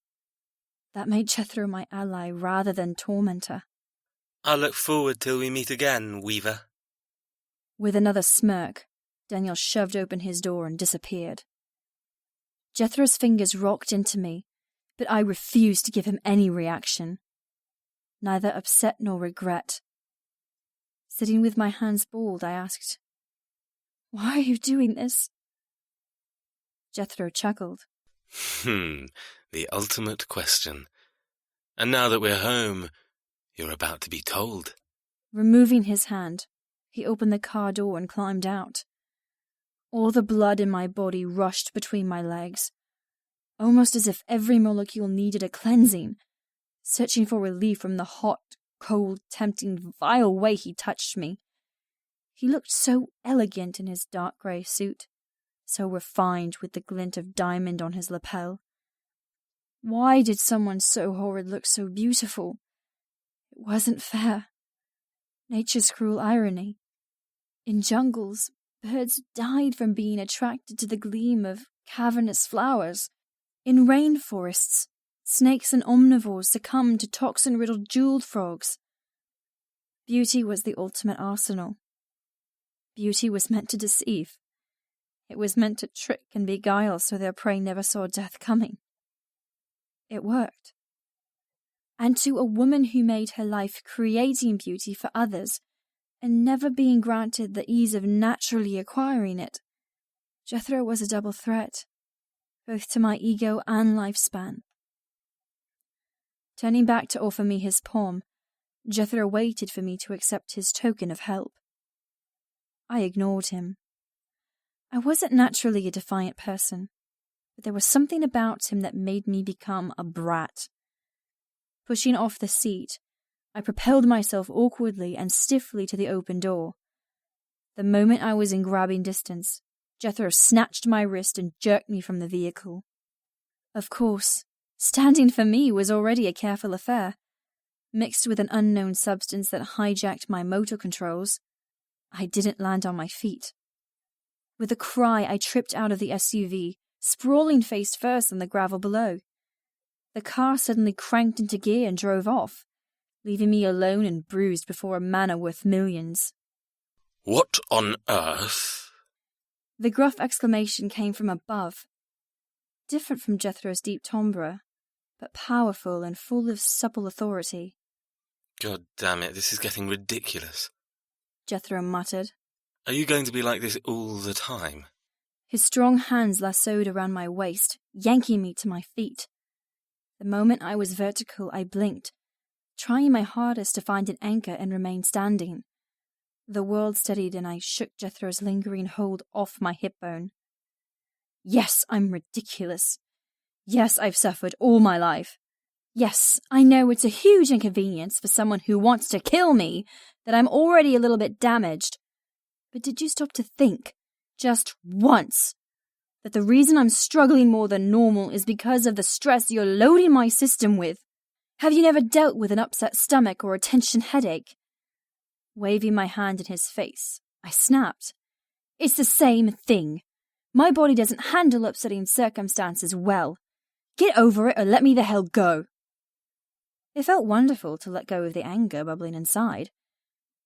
that made Jethro my ally rather than tormentor. I'll look forward till we meet again, Weaver. With another smirk, Daniel shoved open his door and disappeared. Jethro's fingers rocked into me, but I refused to give him any reaction. Neither upset nor regret. Sitting with my hands balled, I asked, "Why are you doing this?" Jethro chuckled. The ultimate question. And now that we're home, you're about to be told. Removing his hand, he opened the car door and climbed out. All the blood in my body rushed between my legs, almost as if every molecule needed a cleansing, searching for relief from the hot, cold, tempting, vile way he touched me. He looked so elegant in his dark grey suit, so refined with the glint of diamond on his lapel. Why did someone so horrid look so beautiful? It wasn't fair. Nature's cruel irony. In jungles, birds died from being attracted to the gleam of cavernous flowers. In rainforests, snakes and omnivores succumbed to toxin-riddled jeweled frogs. Beauty was the ultimate arsenal. Beauty was meant to deceive. It was meant to trick and beguile so their prey never saw death coming. It worked. And to a woman who made her life creating beauty for others and never being granted the ease of naturally acquiring it, Jethro was a double threat, both to my ego and lifespan. Turning back to offer me his palm, Jethro waited for me to accept his token of help. I ignored him. I wasn't naturally a defiant person, but there was something about him that made me become a brat. Pushing off the seat, I propelled myself awkwardly and stiffly to the open door. The moment I was in grabbing distance, Jethro snatched my wrist and jerked me from the vehicle. Of course, standing for me was already a careful affair. Mixed with an unknown substance that hijacked my motor controls, I didn't land on my feet. With a cry, I tripped out of the SUV, sprawling face first on the gravel below. The car suddenly cranked into gear and drove off, leaving me alone and bruised before a manor worth millions. What on earth? The gruff exclamation came from above, different from Jethro's deep timbre, but powerful and full of supple authority. God damn it, this is getting ridiculous. Jethro muttered. Are you going to be like this all the time? His strong hands lassoed around my waist, yanking me to my feet. The moment I was vertical, I blinked, trying my hardest to find an anchor and remain standing. The world steadied and I shook Jethro's lingering hold off my hip bone. Yes, I'm ridiculous. Yes, I've suffered all my life. Yes, I know it's a huge inconvenience for someone who wants to kill me, that I'm already a little bit damaged. But did you stop to think, just once, that the reason I'm struggling more than normal is because of the stress you're loading my system with? Have you never dealt with an upset stomach or a tension headache? Waving my hand in his face, I snapped. It's the same thing. My body doesn't handle upsetting circumstances well. Get over it or let me the hell go. It felt wonderful to let go of the anger bubbling inside.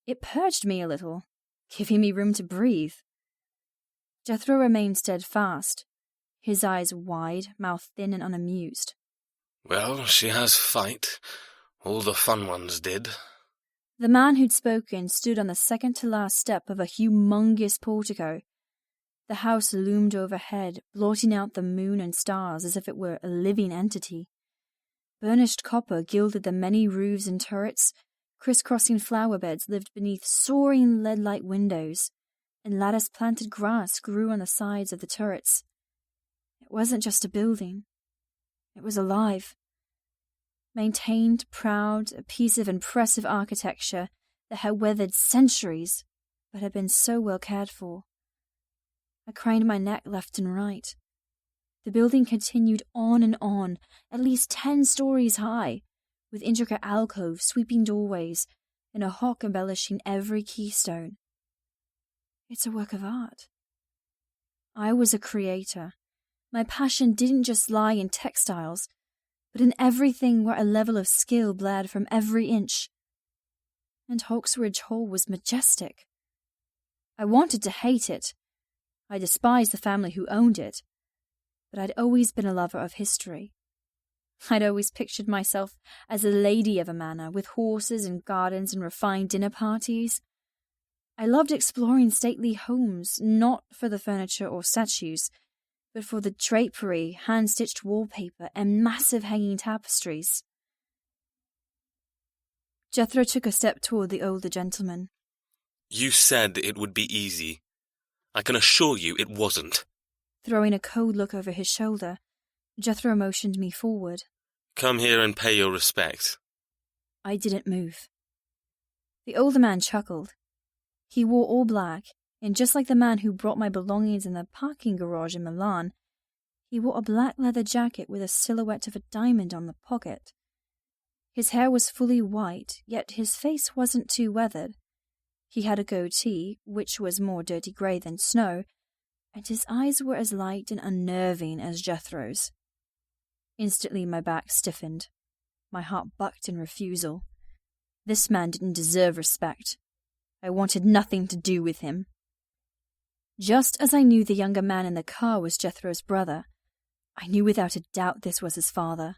It purged me a little, giving me room to breathe. Jethro remained steadfast, his eyes wide, mouth thin and unamused. Well, she has fight. All the fun ones did. The man who'd spoken stood on the second-to-last step of a humongous portico. The house loomed overhead, blotting out the moon and stars as if it were a living entity. Burnished copper gilded the many roofs and turrets. Crisscrossing flower beds lived beneath soaring lead-like windows, and lattice-planted grass grew on the sides of the turrets. It wasn't just a building. It was alive. Maintained, proud, a piece of impressive architecture that had weathered centuries, but had been so well cared for. I craned my neck left and right. The building continued on, at least 10 stories high, with intricate alcoves, sweeping doorways, and a hawk embellishing every keystone. It's a work of art. I was a creator. My passion didn't just lie in textiles, but in everything where a level of skill bled from every inch. And Hawksridge Hall was majestic. I wanted to hate it. I despised the family who owned it, but I'd always been a lover of history. I'd always pictured myself as a lady of a manor, with horses and gardens and refined dinner parties. I loved exploring stately homes, not for the furniture or statues, but for the drapery, hand-stitched wallpaper, and massive hanging tapestries. Jethro took a step toward the older gentleman. You said it would be easy. I can assure you it wasn't. Throwing a cold look over his shoulder, Jethro motioned me forward. Come here and pay your respects. I didn't move. The older man chuckled. He wore all black, and just like the man who brought my belongings in the parking garage in Milan, he wore a black leather jacket with a silhouette of a diamond on the pocket. His hair was fully white, yet his face wasn't too weathered. He had a goatee, which was more dirty grey than snow, and his eyes were as light and unnerving as Jethro's. Instantly my back stiffened. My heart bucked in refusal. This man didn't deserve respect. I wanted nothing to do with him. Just as I knew the younger man in the car was Jethro's brother, I knew without a doubt this was his father.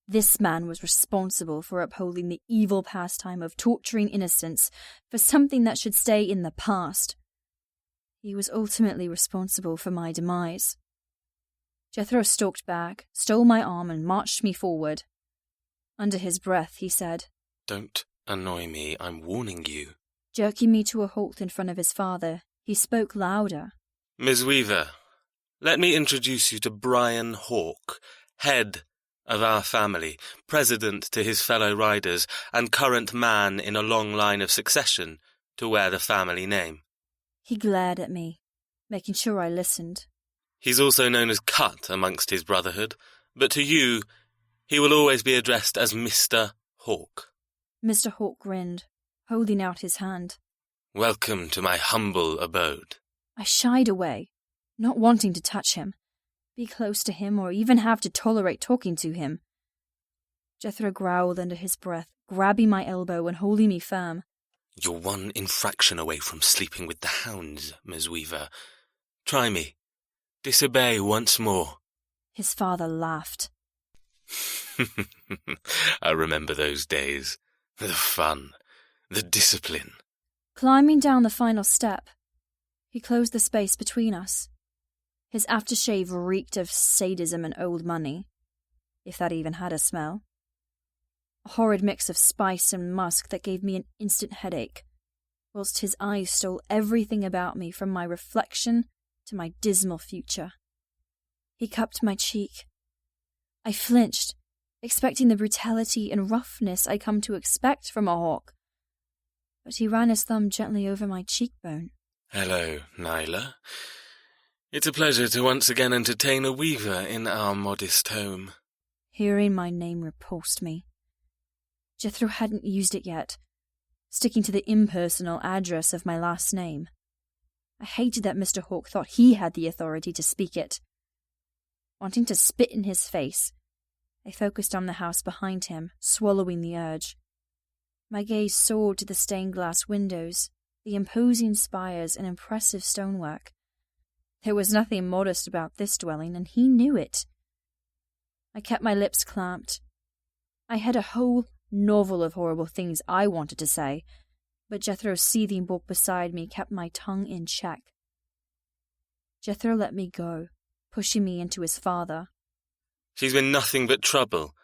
This man was responsible for upholding the evil pastime of torturing innocents for something that should stay in the past. He was ultimately responsible for my demise. Jethro stalked back, stole my arm, and marched me forward. Under his breath, he said, Don't annoy me, I'm warning you. Jerking me to a halt in front of his father, he spoke louder. Ms. Weaver, let me introduce you to Brian Hawke, head of our family, president to his fellow riders, and current man in a long line of succession to wear the family name. He glared at me, making sure I listened. He's also known as Cut amongst his brotherhood, but to you, he will always be addressed as Mr. Hawke. Mr. Hawke grinned, holding out his hand. Welcome to my humble abode. I shied away, not wanting to touch him, be close to him, or even have to tolerate talking to him. Jethro growled under his breath, grabbing my elbow and holding me firm. You're one infraction away from sleeping with the hounds, Ms. Weaver. Try me. Disobey once more. His father laughed. I remember those days. The fun. The discipline. Climbing down the final step, he closed the space between us. His aftershave reeked of sadism and old money, if that even had a smell. A horrid mix of spice and musk that gave me an instant headache, whilst his eyes stole everything about me, from my reflection to my dismal future. He cupped my cheek. I flinched, expecting the brutality and roughness I come to expect from a hawk. But he ran his thumb gently over my cheekbone. Hello, Nyla. It's a pleasure to once again entertain a weaver in our modest home. Hearing my name repulsed me. Jethro hadn't used it yet, sticking to the impersonal address of my last name. I hated that Mr. Hawke thought he had the authority to speak it. Wanting to spit in his face, I focused on the house behind him, swallowing the urge. My gaze soared to the stained-glass windows, the imposing spires and impressive stonework. There was nothing modest about this dwelling, and he knew it. I kept my lips clamped. I had a whole novel of horrible things I wanted to say, but Jethro's seething bulk beside me kept my tongue in check. Jethro let me go, pushing me into his father. She's been nothing but trouble.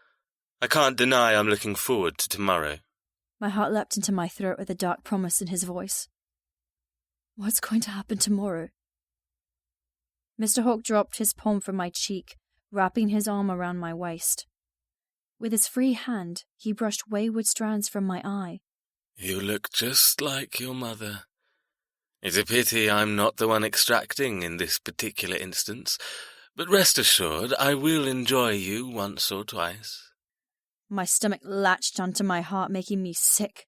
I can't deny I'm looking forward to tomorrow. My heart leapt into my throat with a dark promise in his voice. What's going to happen tomorrow? Mr. Hawke dropped his palm from my cheek, wrapping his arm around my waist. With his free hand, he brushed wayward strands from my eye. You look just like your mother. It's a pity I'm not the one extracting in this particular instance, but rest assured I will enjoy you once or twice. My stomach latched onto my heart, making me sick.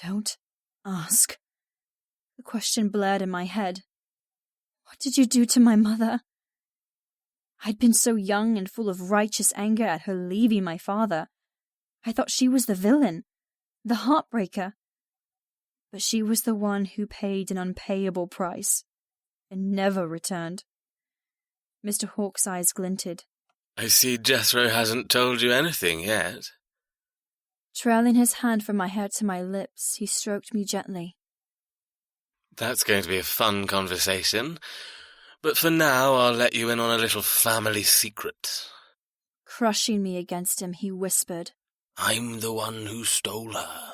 Don't ask. The question blared in my head. What did you do to my mother? I'd been so young and full of righteous anger at her leaving my father. I thought she was the villain, the heartbreaker. But she was the one who paid an unpayable price, and never returned. Mr. Hawke's eyes glinted. I see Jethro hasn't told you anything yet. Trailing his hand from my hair to my lips, he stroked me gently. That's going to be a fun conversation, but for now I'll let you in on a little family secret. Crushing me against him, he whispered. I'm the one who stole her.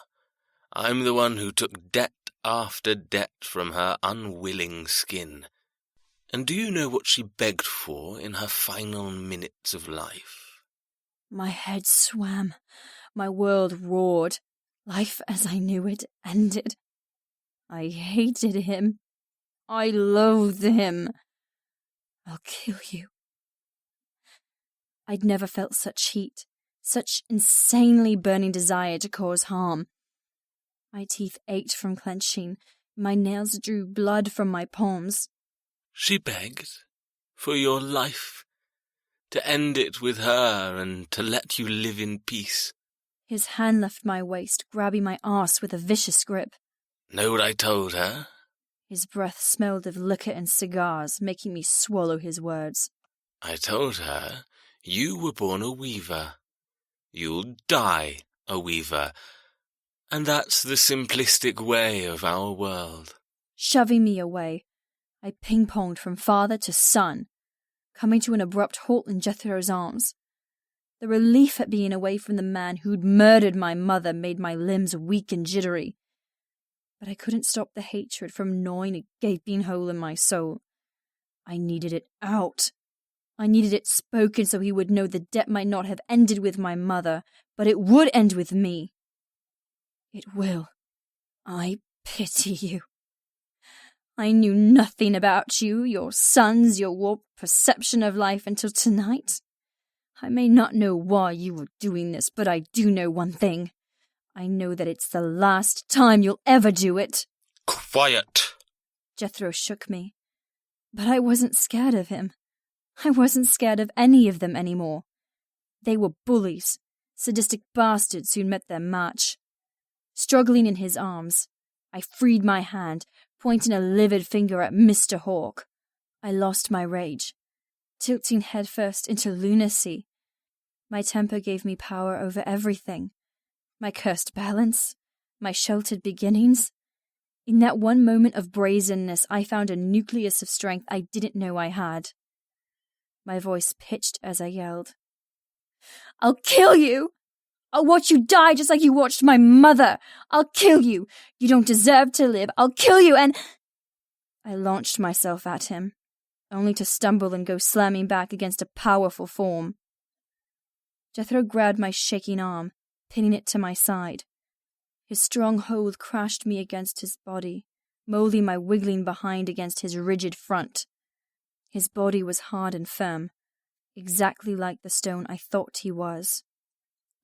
I'm the one who took debt after debt from her unwilling skin. And do you know what she begged for in her final minutes of life? My head swam. My world roared. Life as I knew it ended. I hated him. I loathed him. I'll kill you. I'd never felt such heat, such insanely burning desire to cause harm. My teeth ached from clenching. My nails drew blood from my palms. She begged for your life, to end it with her and to let you live in peace. His hand left my waist, grabbing my arse with a vicious grip. Know what I told her? His breath smelled of liquor and cigars, making me swallow his words. I told her you were born a weaver. You'll die a weaver. And that's the simplistic way of our world. Shoving me away, I ping-ponged from father to son, coming to an abrupt halt in Jethro's arms. The relief at being away from the man who'd murdered my mother made my limbs weak and jittery. But I couldn't stop the hatred from gnawing a gaping hole in my soul. I needed it out. I needed it spoken so he would know the debt might not have ended with my mother, but it would end with me. It will. I pity you. I knew nothing about you, your sons, your warped perception of life until tonight. I may not know why you were doing this, but I do know one thing. I know that it's the last time you'll ever do it. Quiet! Jethro shook me. But I wasn't scared of him. I wasn't scared of any of them anymore. They were bullies, sadistic bastards who'd met their match. Struggling in his arms, I freed my hand, pointing a livid finger at Mr. Hawk. I lost my rage, tilting headfirst into lunacy. My temper gave me power over everything. My cursed balance, my sheltered beginnings. In that one moment of brazenness, I found a nucleus of strength I didn't know I had. My voice pitched as I yelled, "I'll kill you! I'll watch you die just like you watched my mother! I'll kill you! You don't deserve to live! I'll kill you!" And I launched myself at him, only to stumble and go slamming back against a powerful form. Jethro grabbed my shaking arm, pinning it to my side. His strong hold crashed me against his body, molding my wiggling behind against his rigid front. His body was hard and firm, exactly like the stone I thought he was.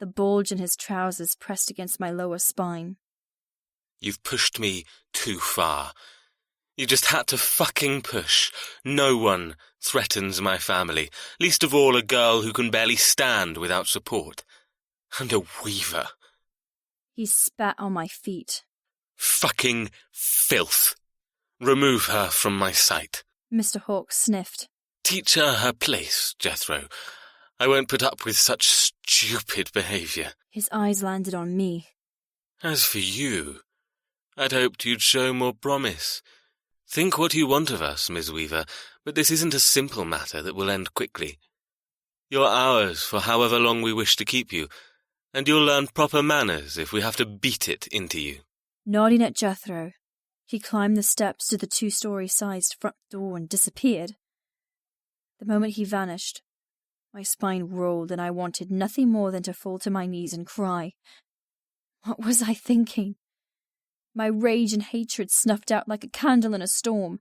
The bulge in his trousers pressed against my lower spine. You've pushed me too far. You just had to fucking push. No one threatens my family, least of all a girl who can barely stand without support. And a weaver. He spat on my feet. Fucking filth. Remove her from my sight. Mr. Hawk sniffed. Teach her her place, Jethro. I won't put up with such stupid behaviour. His eyes landed on me. As for you, I'd hoped you'd show more promise. Think what you want of us, Miss Weaver, but this isn't a simple matter that will end quickly. You're ours for however long we wish to keep you, and you'll learn proper manners if we have to beat it into you. Nodding at Jethro, he climbed the steps to the 2-story-sized front door and disappeared. The moment he vanished, my spine rolled and I wanted nothing more than to fall to my knees and cry. What was I thinking? My rage and hatred snuffed out like a candle in a storm.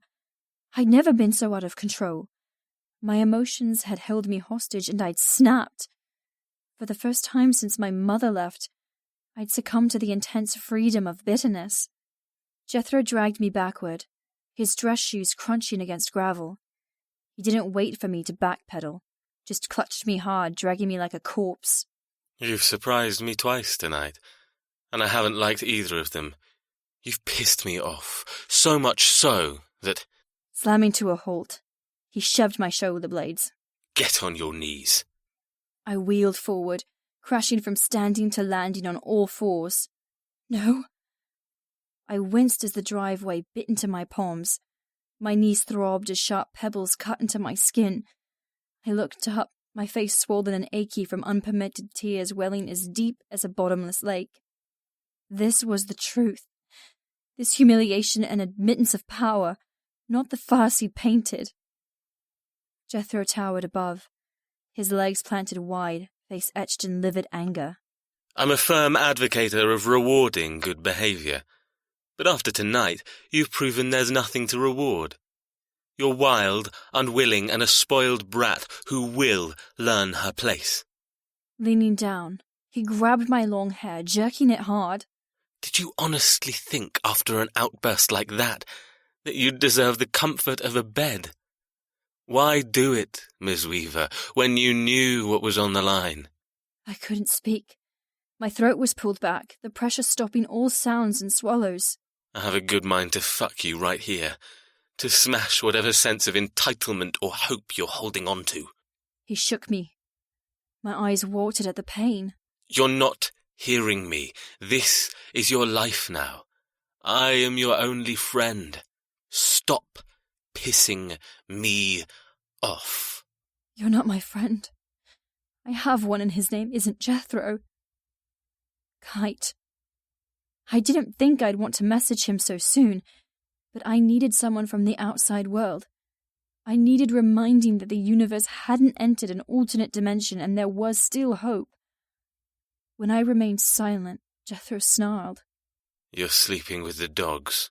I'd never been so out of control. My emotions had held me hostage and I'd snapped. For the first time since my mother left, I'd succumbed to the intense freedom of bitterness. Jethro dragged me backward, his dress shoes crunching against gravel. He didn't wait for me to backpedal, just clutched me hard, dragging me like a corpse. You've surprised me twice tonight, and I haven't liked either of them. You've pissed me off, so much so that... Slamming to a halt, he shoved my shoulder blades. Get on your knees. I wheeled forward, crashing from standing to landing on all fours. No. I winced as the driveway bit into my palms. My knees throbbed as sharp pebbles cut into my skin. I looked up, my face swollen and achy from unpermitted tears welling as deep as a bottomless lake. This was the truth. This humiliation and admittance of power, not the farce he'd painted. Jethro towered above, his legs planted wide, face etched in livid anger. I'm a firm advocate of rewarding good behaviour. But after tonight, you've proven there's nothing to reward. You're wild, unwilling, and a spoiled brat who will learn her place. Leaning down, he grabbed my long hair, jerking it hard. Did you honestly think, after an outburst like that you'd deserve the comfort of a bed? Why do it, Miss Weaver, when you knew what was on the line? I couldn't speak. My throat was pulled back, the pressure stopping all sounds and swallows. I have a good mind to fuck you right here, to smash whatever sense of entitlement or hope you're holding on to. He shook me. My eyes watered at the pain. You're not hearing me. This is your life now. I am your only friend. Stop pissing me off. You're not my friend. I have one and his name isn't Jethro. Kite. I didn't think I'd want to message him so soon, but I needed someone from the outside world. I needed reminding that the universe hadn't entered an alternate dimension and there was still hope. When I remained silent, Jethro snarled. You're sleeping with the dogs.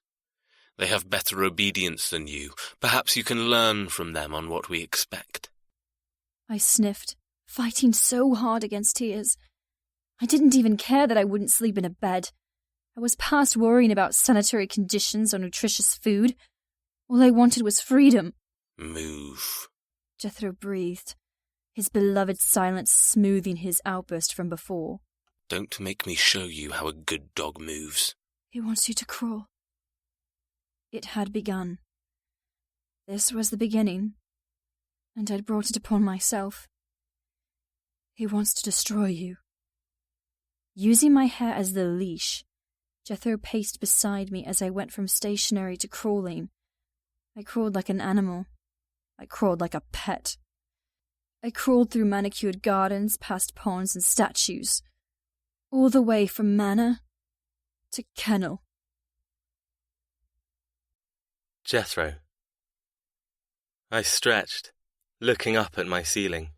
They have better obedience than you. Perhaps you can learn from them on what we expect. I sniffed, fighting so hard against tears. I didn't even care that I wouldn't sleep in a bed. I was past worrying about sanitary conditions or nutritious food. All I wanted was freedom. Move. Jethro breathed, his beloved silence smoothing his outburst from before. Don't make me show you how a good dog moves. He wants you to crawl. It had begun. This was the beginning, and I'd brought it upon myself. He wants to destroy you. Using my hair as the leash, Jethro paced beside me as I went from stationary to crawling. I crawled like an animal. I crawled like a pet. I crawled through manicured gardens, past ponds and statues, all the way from manor to kennel. Jethro. I stretched, looking up at my ceiling.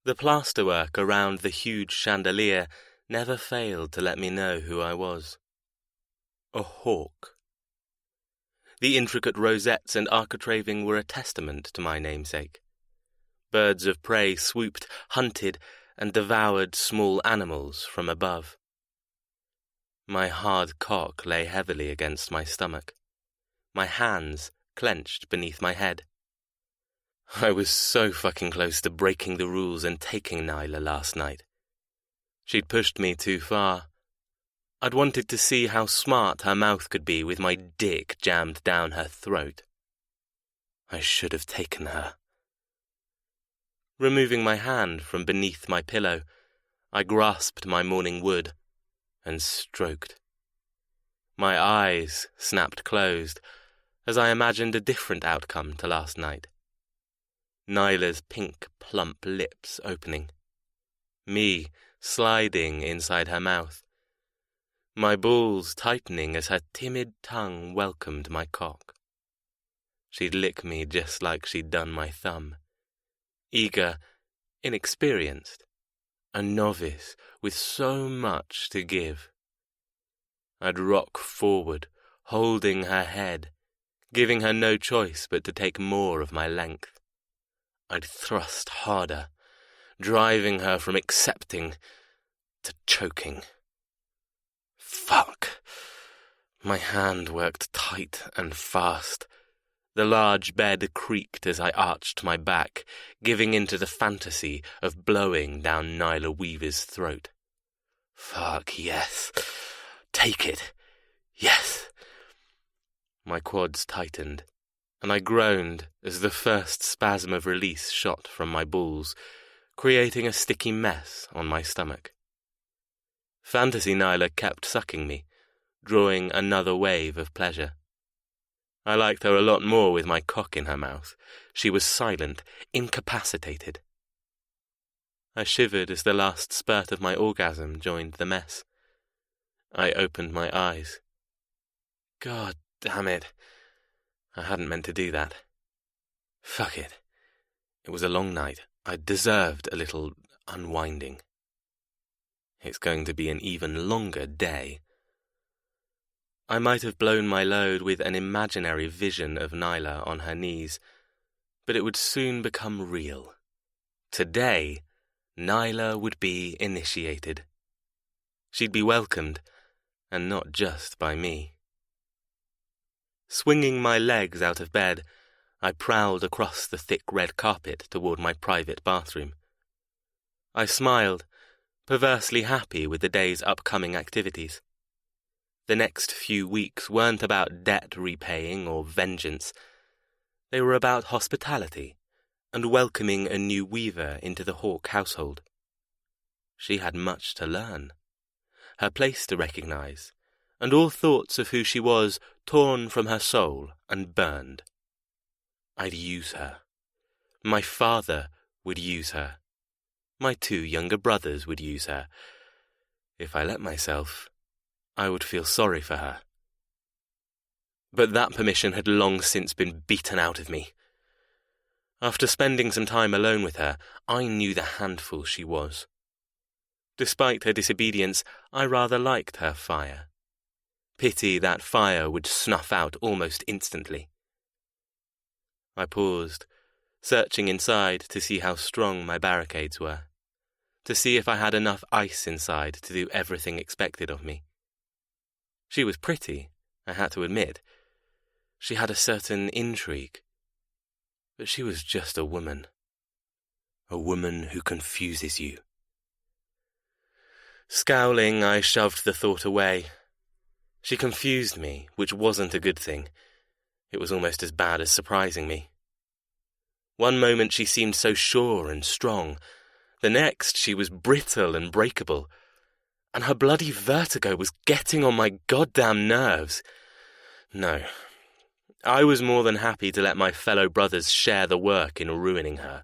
The plasterwork around the huge chandelier never failed to let me know who I was. A hawk. The intricate rosettes and architraving were a testament to my namesake. Birds of prey swooped, hunted, and devoured small animals from above. My hard cock lay heavily against my stomach. My hands clenched beneath my head. I was so fucking close to breaking the rules and taking Nyla last night. She'd pushed me too far. I'd wanted to see how smart her mouth could be with my dick jammed down her throat. I should have taken her. Removing my hand from beneath my pillow, I grasped my morning wood and stroked. My eyes snapped closed as I imagined a different outcome to last night. Nyla's pink, plump lips opening. Me sliding inside her mouth. My balls tightening as her timid tongue welcomed my cock. She'd lick me just like she'd done my thumb. Eager, inexperienced, a novice with so much to give. I'd rock forward, holding her head, giving her no choice but to take more of my length. I'd thrust harder, driving her from accepting to choking. Fuck. My hand worked tight and fast. The large bed creaked as I arched my back, giving into the fantasy of blowing down Nyla Weaver's throat. Fuck, yes. Take it. Yes. My quads tightened, and I groaned as the first spasm of release shot from my balls, creating a sticky mess on my stomach. Fantasy Nyla kept sucking me, drawing another wave of pleasure. I liked her a lot more with my cock in her mouth. She was silent, incapacitated. I shivered as the last spurt of my orgasm joined the mess. I opened my eyes. God damn it. I hadn't meant to do that. Fuck it. It was a long night. I deserved a little unwinding. It's going to be an even longer day. I might have blown my load with an imaginary vision of Nyla on her knees, but it would soon become real. Today, Nyla would be initiated. She'd be welcomed, and not just by me. Swinging my legs out of bed, I prowled across the thick red carpet toward my private bathroom. I smiled, perversely happy with the day's upcoming activities. The next few weeks weren't about debt repaying or vengeance. They were about hospitality and welcoming a new weaver into the Hawke household. She had much to learn, her place to recognize, and all thoughts of who she was torn from her soul and burned. I'd use her. My father would use her. My 2 younger brothers would use her. If I let myself, I would feel sorry for her. But that permission had long since been beaten out of me. After spending some time alone with her, I knew the handful she was. Despite her disobedience, I rather liked her fire. Pity that fire would snuff out almost instantly. I paused, searching inside to see how strong my barricades were, to see if I had enough ice inside to do everything expected of me. She was pretty, I had to admit. She had a certain intrigue. But she was just a woman. A woman who confuses you. Scowling, I shoved the thought away. She confused me, which wasn't a good thing. It was almost as bad as surprising me. One moment she seemed so sure and strong. The next she was brittle and breakable. And her bloody vertigo was getting on my goddamn nerves. No, I was more than happy to let my fellow brothers share the work in ruining her.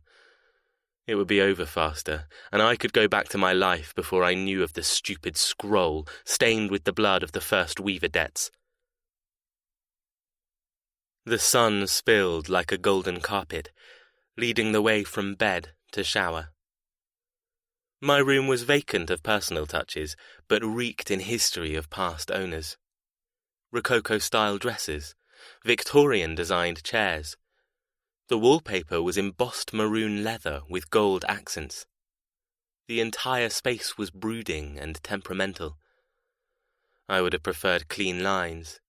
It would be over faster, and I could go back to my life before I knew of the stupid scroll stained with the blood of the first Weaverdettes. The sun spilled like a golden carpet, leading the way from bed to shower. My room was vacant of personal touches, but reeked in history of past owners. Rococo-style dresses, Victorian-designed chairs. The wallpaper was embossed maroon leather with gold accents. The entire space was brooding and temperamental. I would have preferred clean lines,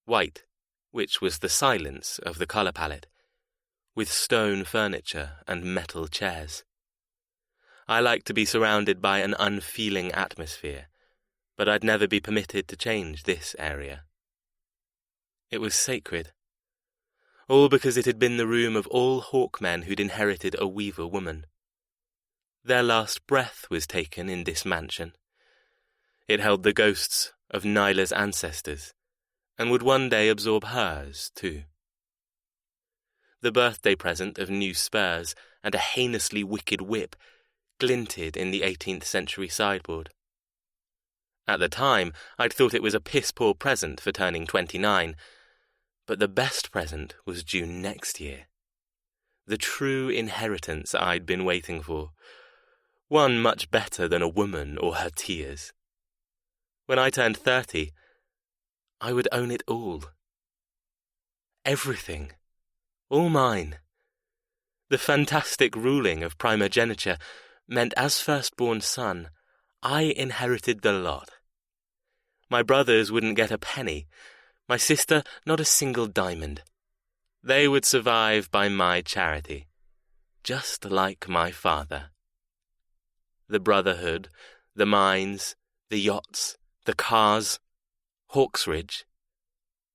white, which was the silence of the colour palette, with stone furniture and metal chairs. I liked to be surrounded by an unfeeling atmosphere, but I'd never be permitted to change this area. It was sacred. All because it had been the room of all hawkmen who'd inherited a weaver woman. Their last breath was taken in this mansion. It held the ghosts of Nyla's ancestors, and would one day absorb hers, too. The birthday present of new spurs and a heinously wicked whip glinted in the 18th century sideboard. At the time, I'd thought it was a piss-poor present for turning 29, but the best present was due next year. The true inheritance I'd been waiting for. One much better than a woman or her tears. When I turned 30, I would own it all. Everything. All mine. The fantastic ruling of primogeniture meant as firstborn son, I inherited the lot. My brothers wouldn't get a penny, my sister not a single diamond. They would survive by my charity, just like my father. The brotherhood, the mines, the yachts, the cars, Hawksridge,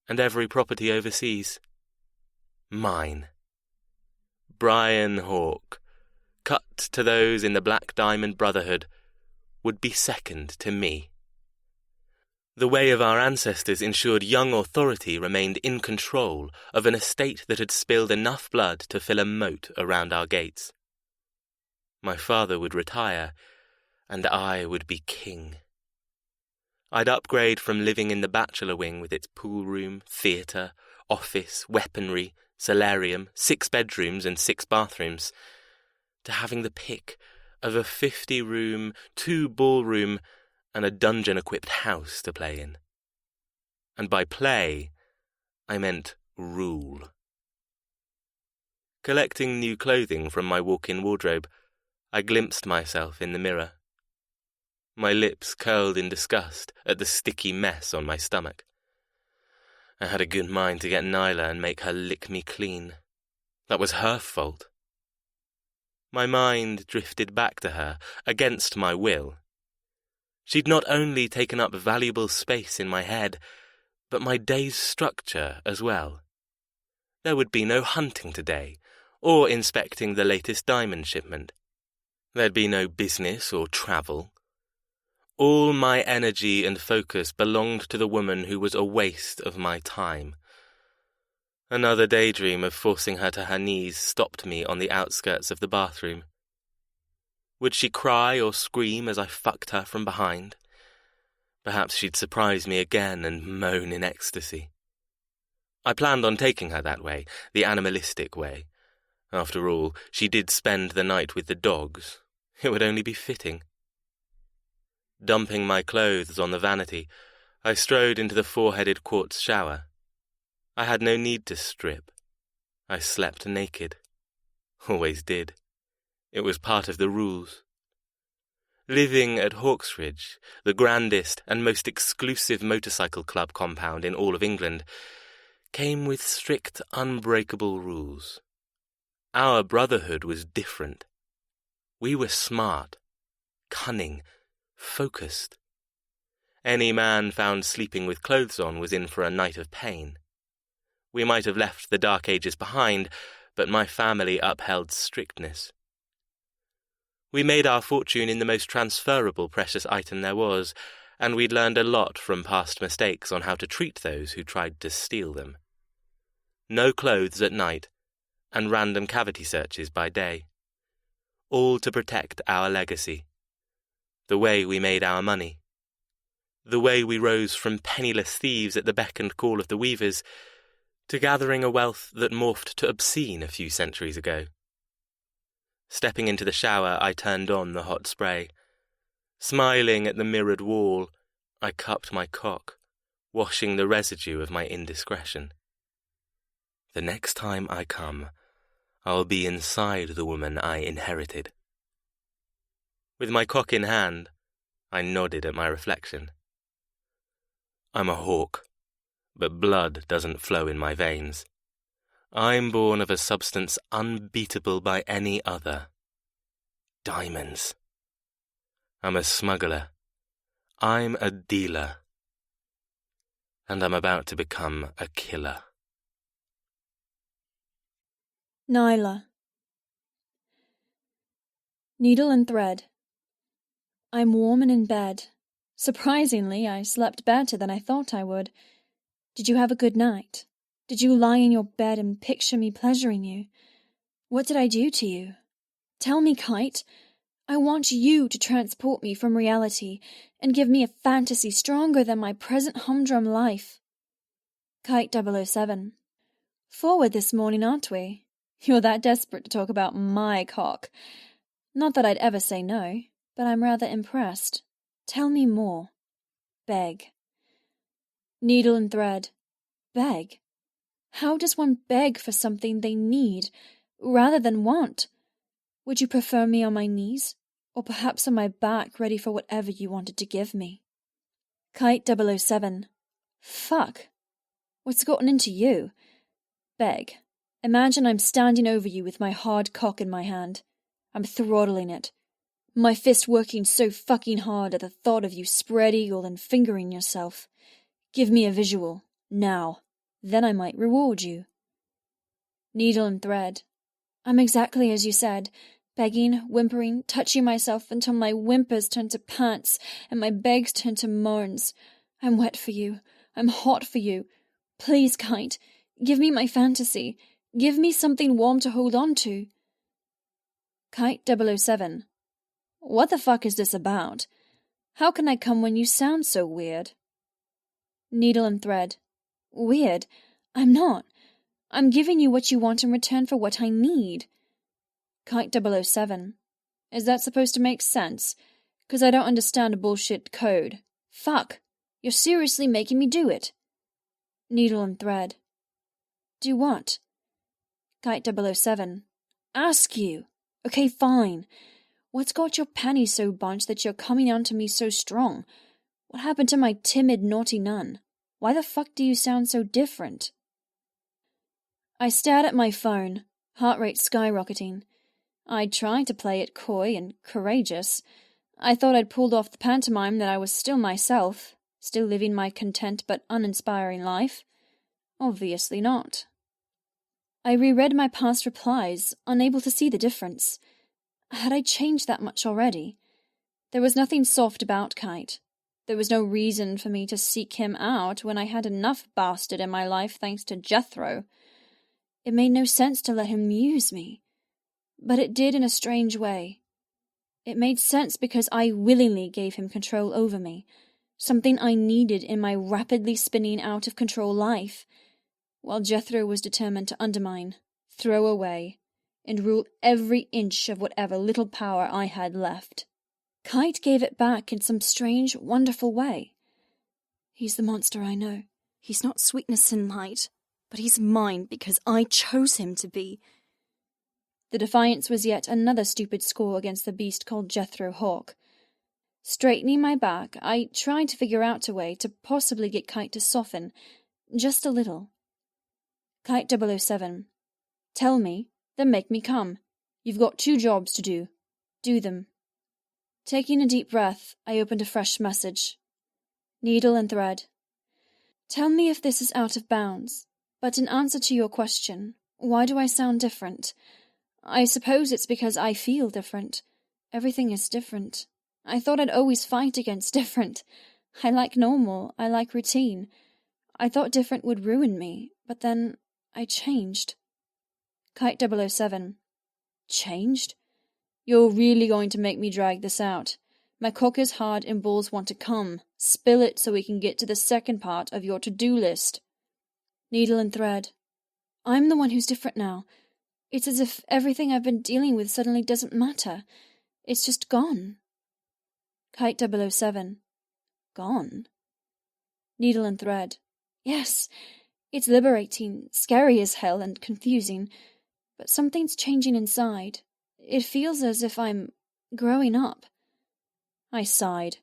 and every property overseas. Mine. Brian Hawke, cut to those in the Black Diamond Brotherhood, would be second to me. The way of our ancestors ensured young authority remained in control of an estate that had spilled enough blood to fill a moat around our gates. My father would retire, and I would be king. I'd upgrade from living in the bachelor wing with its pool room, theatre, office, weaponry, solarium, 6 bedrooms and 6 bathrooms, to having the pick of a 50-room, 2-ballroom, and a dungeon-equipped house to play in. And by play, I meant rule. Collecting new clothing from my walk-in wardrobe, I glimpsed myself in the mirror. My lips curled in disgust at the sticky mess on my stomach. I had a good mind to get Nyla and make her lick me clean. That was her fault. My mind drifted back to her, against my will. She'd not only taken up valuable space in my head, but my day's structure as well. There would be no hunting today, or inspecting the latest diamond shipment. There'd be no business or travel. All my energy and focus belonged to the woman who was a waste of my time. Another daydream of forcing her to her knees stopped me on the outskirts of the bathroom. Would she cry or scream as I fucked her from behind? Perhaps she'd surprise me again and moan in ecstasy. I planned on taking her that way, the animalistic way. After all, she did spend the night with the dogs. It would only be fitting. Dumping my clothes on the vanity, I strode into the 4-headed quartz shower. I had no need to strip. I slept naked. Always did. It was part of the rules. Living at Hawksridge, the grandest and most exclusive motorcycle club compound in all of England, came with strict, unbreakable rules. Our brotherhood was different. We were smart, cunning, focused. Any man found sleeping with clothes on was in for a night of pain. We might have left the Dark Ages behind, but my family upheld strictness. We made our fortune in the most transferable precious item there was, and we'd learned a lot from past mistakes on how to treat those who tried to steal them. No clothes at night, and random cavity searches by day. All to protect our legacy. The way we made our money. The way we rose from penniless thieves at the beck and call of the weavers to gathering a wealth that morphed to obscene a few centuries ago. Stepping into the shower, I turned on the hot spray. Smiling at the mirrored wall, I cupped my cock, washing the residue of my indiscretion. The next time I come, I'll be inside the woman I inherited. With my cock in hand, I nodded at my reflection. I'm a hawk, but blood doesn't flow in my veins. I'm born of a substance unbeatable by any other. Diamonds. I'm a smuggler. I'm a dealer. And I'm about to become a killer. Nyla. Needle and thread. I'm warm and in bed. Surprisingly, I slept better than I thought I would. Did you have a good night? Did you lie in your bed and picture me pleasuring you? What did I do to you? Tell me, Kite. I want you to transport me from reality and give me a fantasy stronger than my present humdrum life. Kite 007. Forward this morning, aren't we? You're that desperate to talk about my cock. Not that I'd ever say no, but I'm rather impressed. Tell me more. Beg. Needle and thread. Beg? How does one beg for something they need, rather than want? Would you prefer me on my knees, or perhaps on my back ready for whatever you wanted to give me? Kite 007. Fuck. What's gotten into you? Beg. Imagine I'm standing over you with my hard cock in my hand. I'm throttling it. My fist working so fucking hard at the thought of you spread eagle and fingering yourself. Give me a visual, now. Then I might reward you. Needle and thread. I'm exactly as you said, begging, whimpering, touching myself until my whimpers turn to pants and my begs turn to moans. I'm wet for you. I'm hot for you. Please, Kite, give me my fantasy. Give me something warm to hold on to. Kite 007. What the fuck is this about? How can I come when you sound so weird? Needle and thread. Weird? I'm not. I'm giving you what you want in return for what I need. Kite 007. Is that supposed to make sense? 'Cause I don't understand a bullshit code. Fuck. You're seriously making me do it. Needle and thread. Do what? Kite 007. Ask you. Okay, fine. What's got your panties so bunched that you're coming on to me so strong? What happened to my timid, naughty nun? Why the fuck do you sound so different? I stared at my phone, heart rate skyrocketing. I'd tried to play it coy and courageous. I thought I'd pulled off the pantomime that I was still myself, still living my content but uninspiring life. Obviously not. I reread my past replies, unable to see the difference. Had I changed that much already? There was nothing soft about Kite. There was no reason for me to seek him out when I had enough bastard in my life thanks to Jethro. It made no sense to let him use me. But it did in a strange way. It made sense because I willingly gave him control over me, something I needed in my rapidly spinning out-of-control life, while Jethro was determined to undermine, throw away, and rule every inch of whatever little power I had left. Kite gave it back in some strange, wonderful way. He's the monster I know. He's not sweetness and light, but he's mine because I chose him to be. The defiance was yet another stupid score against the beast called Jethro Hawk. Straightening my back, I tried to figure out a way to possibly get Kite to soften, just a little. Kite 007. Tell me, then make me come. You've got 2 jobs to do. Do them. Taking a deep breath, I opened a fresh message. Needle and thread. Tell me if this is out of bounds, but in answer to your question, why do I sound different? I suppose it's because I feel different. Everything is different. I thought I'd always fight against different. I like normal. I like routine. I thought different would ruin me, but then I changed. Kite 007. Changed? You're really going to make me drag this out. My cock is hard and balls want to come. Spill it so we can get to the second part of your to-do list. Needle and thread. I'm the one who's different now. It's as if everything I've been dealing with suddenly doesn't matter. It's just gone. Kite 007. Gone? Needle and thread. Yes, it's liberating, scary as hell, and confusing. But something's changing inside. It feels as if I'm growing up. I sighed.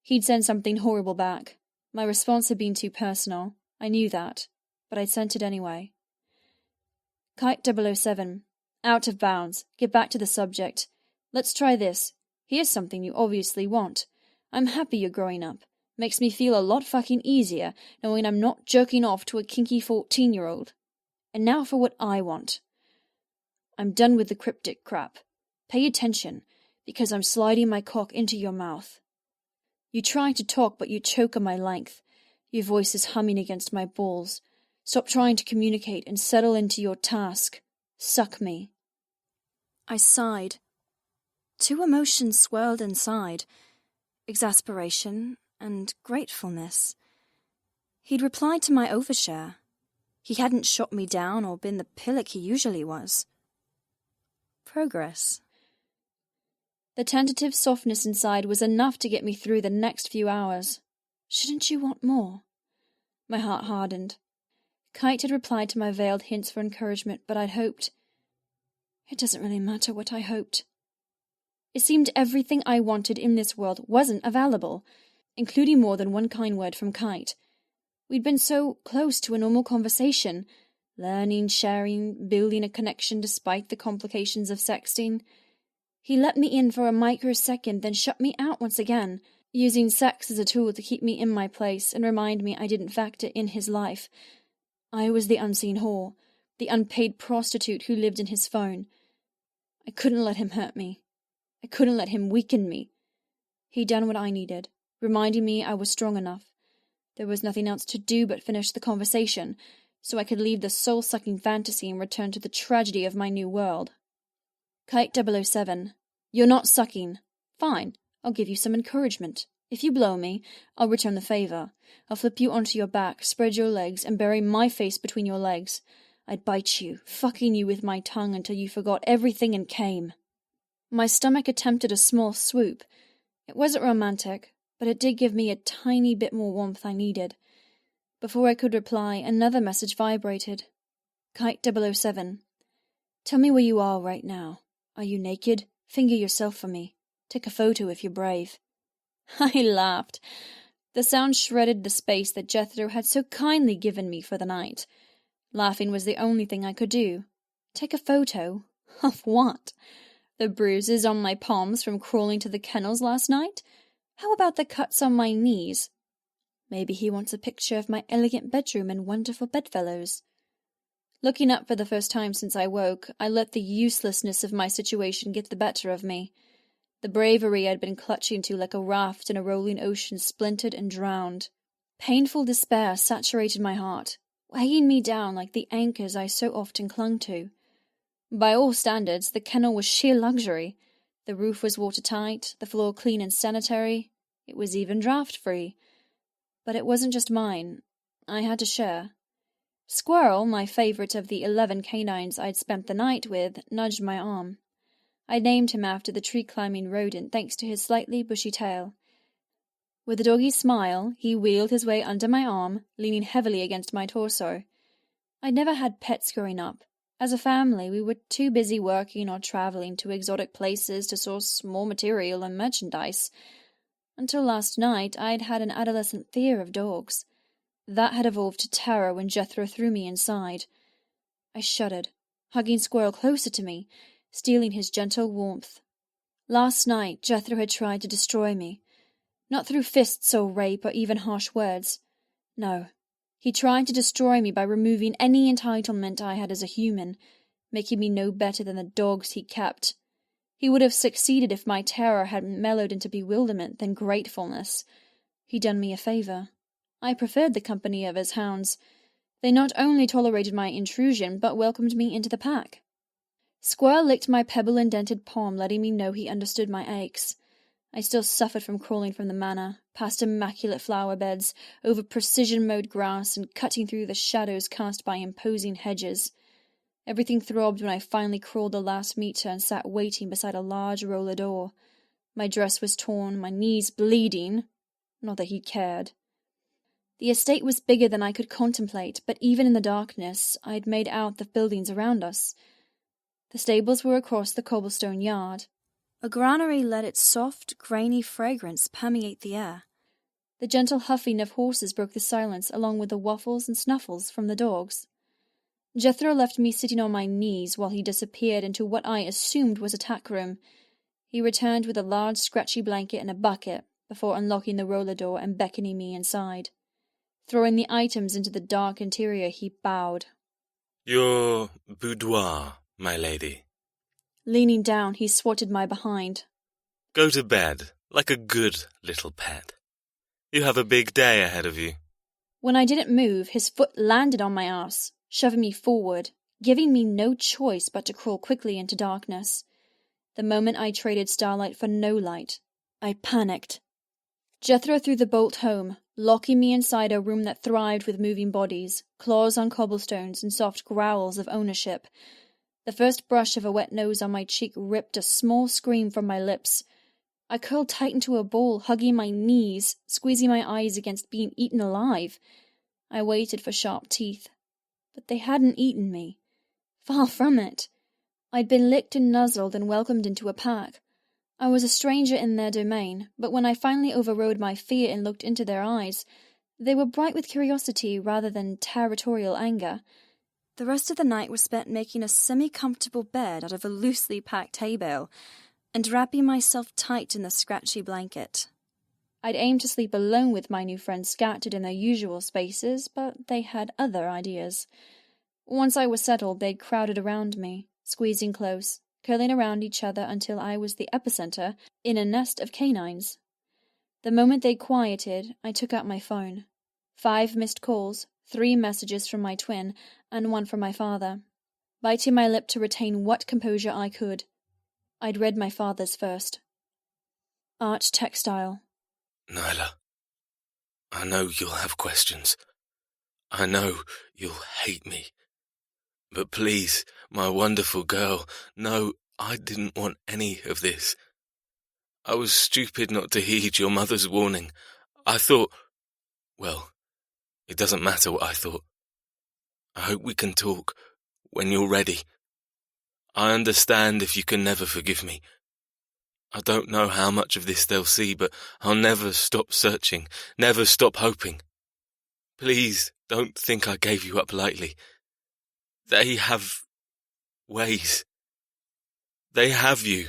He'd sent something horrible back. My response had been too personal. I knew that, but I'd sent it anyway. Kite 007. Out of bounds. Get back to the subject. Let's try this. Here's something you obviously want. I'm happy you're growing up. Makes me feel a lot fucking easier knowing I'm not jerking off to a kinky 14-year-old. And now for what I want. I'm done with the cryptic crap. Pay attention, because I'm sliding my cock into your mouth. You try to talk, but you choke on my length. Your voice is humming against my balls. Stop trying to communicate and settle into your task. Suck me. I sighed. Two emotions swirled inside. Exasperation and gratefulness. He'd replied to my overshare. He hadn't shot me down or been the pillock he usually was. Progress. The tentative softness inside was enough to get me through the next few hours. Shouldn't you want more? My heart hardened. Kite had replied to my veiled hints for encouragement, but I'd hoped. It doesn't really matter what I hoped. It seemed everything I wanted in this world wasn't available, including more than one kind word from Kite. We'd been so close to a normal conversation, learning, sharing, building a connection despite the complications of sexting. He let me in for a microsecond, then shut me out once again, using sex as a tool to keep me in my place and remind me I didn't factor in his life. I was the unseen whore, the unpaid prostitute who lived in his phone. I couldn't let him hurt me. I couldn't let him weaken me. He'd done what I needed, reminding me I was strong enough. There was nothing else to do but finish the conversation, so I could leave the soul-sucking fantasy and return to the tragedy of my new world. Kite 007. You're not sucking. Fine, I'll give you some encouragement. If you blow me, I'll return the favor. I'll flip you onto your back, spread your legs, and bury my face between your legs. I'd bite you, fucking you with my tongue until you forgot everything and came. My stomach attempted a small swoop. It wasn't romantic, but it did give me a tiny bit more warmth I needed. Before I could reply, another message vibrated. Kite 007. Tell me where you are right now. Are you naked? Finger yourself for me. Take a photo if you're brave. I laughed. The sound shredded the space that Jethro had so kindly given me for the night. Laughing was the only thing I could do. Take a photo? Of what? The bruises on my palms from crawling to the kennels last night? How about the cuts on my knees? Maybe he wants a picture of my elegant bedroom and wonderful bedfellows. Looking up for the first time since I woke, I let the uselessness of my situation get the better of me. The bravery I'd been clutching to like a raft in a rolling ocean splintered and drowned. Painful despair saturated my heart, weighing me down like the anchors I so often clung to. By all standards, the kennel was sheer luxury. The roof was watertight, the floor clean and sanitary. It was even draft-free. But it wasn't just mine. I had to share. Squirrel, my favourite of the 11 canines I'd spent the night with, nudged my arm. I named him after the tree-climbing rodent thanks to his slightly bushy tail. With a doggy smile, he wheeled his way under my arm, leaning heavily against my torso. I'd never had pets growing up. As a family, we were too busy working or travelling to exotic places to source more material and merchandise. Until last night, I'd had an adolescent fear of dogs. That had evolved to terror when Jethro threw me inside. I shuddered, hugging Squirrel closer to me, stealing his gentle warmth. Last night, Jethro had tried to destroy me. Not through fists or rape or even harsh words. No, he tried to destroy me by removing any entitlement I had as a human, making me no better than the dogs he kept. He would have succeeded if my terror hadn't mellowed into bewilderment, then gratefulness. He'd done me a favour. I preferred the company of his hounds. They not only tolerated my intrusion, but welcomed me into the pack. Squirrel licked my pebble-indented palm, letting me know he understood my aches. I still suffered from crawling from the manor, past immaculate flower beds, over precision-mowed grass, and cutting through the shadows cast by imposing hedges. Everything throbbed when I finally crawled the last metre and sat waiting beside a large roller door. My dress was torn, my knees bleeding. Not that he cared. The estate was bigger than I could contemplate, but even in the darkness, I had made out the buildings around us. The stables were across the cobblestone yard. A granary let its soft, grainy fragrance permeate the air. The gentle huffing of horses broke the silence, along with the waffles and snuffles from the dogs. Jethro left me sitting on my knees while he disappeared into what I assumed was a tack room. He returned with a large scratchy blanket and a bucket, before unlocking the roller door and beckoning me inside. Throwing the items into the dark interior, he bowed. Your boudoir, my lady. Leaning down, he swatted my behind. Go to bed, like a good little pet. You have a big day ahead of you. When I didn't move, his foot landed on my ass, shoving me forward, giving me no choice but to crawl quickly into darkness. The moment I traded starlight for no light, I panicked. Jethro threw the bolt home, locking me inside a room that thrived with moving bodies, claws on cobblestones, and soft growls of ownership. The first brush of a wet nose on my cheek ripped a small scream from my lips. I curled tight into a ball, hugging my knees, squeezing my eyes against being eaten alive. I waited for sharp teeth, but they hadn't eaten me. Far from it. I'd been licked and nuzzled and welcomed into a pack. I was a stranger in their domain, but when I finally overrode my fear and looked into their eyes, they were bright with curiosity rather than territorial anger. The rest of the night was spent making a semi-comfortable bed out of a loosely packed hay bale and wrapping myself tight in the scratchy blanket. I'd aimed to sleep alone with my new friends scattered in their usual spaces, but they had other ideas. Once I was settled, they'd crowded around me, squeezing close, curling around each other until I was the epicenter in a nest of canines. The moment they quieted, I took out my phone. 5 missed calls, 3 messages from my twin, and 1 from my father. Biting my lip to retain what composure I could, I'd read my father's first. Arch Textile. Nyla, I know you'll have questions. I know you'll hate me. But please, my wonderful girl, no, I didn't want any of this. I was stupid not to heed your mother's warning. I thought, well, it doesn't matter what I thought. I hope we can talk when you're ready. I understand if you can never forgive me. I don't know how much of this they'll see, but I'll never stop searching, never stop hoping. Please don't think I gave you up lightly. They have ways. They have you,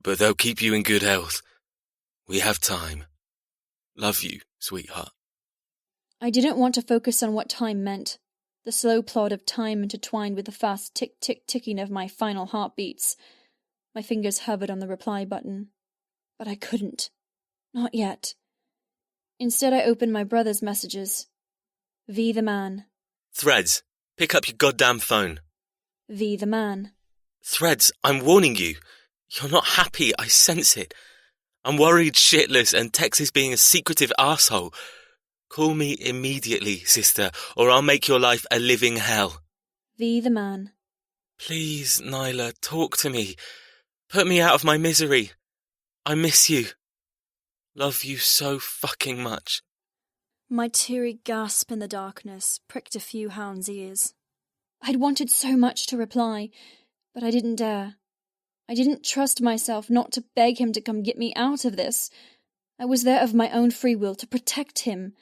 but they'll keep you in good health. We have time. Love you, sweetheart. I didn't want to focus on what time meant. The slow plod of time intertwined with the fast tick-tick-ticking of my final heartbeats. My fingers hovered on the reply button. But I couldn't. Not yet. Instead, I opened my brother's messages. V the man. Threads, pick up your goddamn phone. V the man. Threads, I'm warning you. You're not happy, I sense it. I'm worried shitless and Tex is being a secretive asshole. Call me immediately, sister, or I'll make your life a living hell. V the man. Please, Nyla, talk to me. Put me out of my misery. I miss you. Love you so fucking much. My teary gasp in the darkness pricked a few hounds' ears. I'd wanted so much to reply, but I didn't dare. I didn't trust myself not to beg him to come get me out of this. I was there of my own free will to protect him.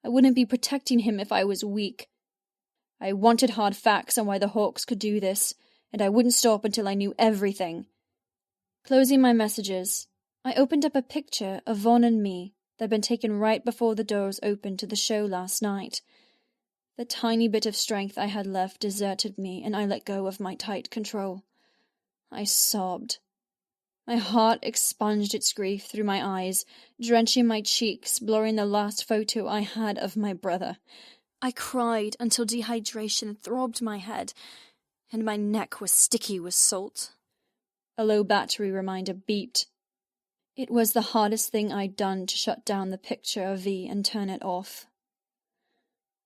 I wouldn't be protecting him if I was weak. I wanted hard facts on why the Hawks could do this, and I wouldn't stop until I knew everything. Closing my messages, I opened up a picture of Vaughn and me that had been taken right before the doors opened to the show last night. The tiny bit of strength I had left deserted me, and I let go of my tight control. I sobbed. My heart expunged its grief through my eyes, drenching my cheeks, blurring the last photo I had of my brother. I cried until dehydration throbbed my head, and my neck was sticky with salt. A low battery reminder beeped. It was the hardest thing I'd done to shut down the picture of V and turn it off.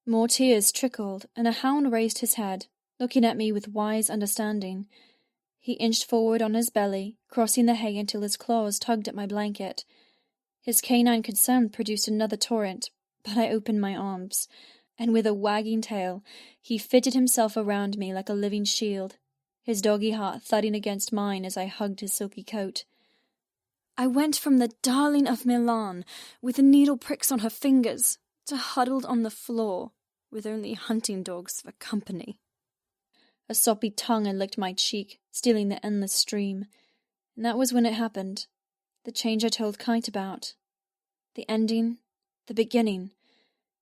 More tears trickled, and a hound raised his head, looking at me with wise understanding. He inched forward on his belly, crossing the hay until his claws tugged at my blanket. His canine concern produced another torrent, but I opened my arms, and with a wagging tail, he fitted himself around me like a living shield, his doggy heart thudding against mine as I hugged his silky coat. I went from the darling of Milan, with the needle pricks on her fingers, to huddled on the floor, with only hunting dogs for company. A soppy tongue had licked my cheek, stealing the endless stream. And that was when it happened. The change I told Kite about. The ending, the beginning,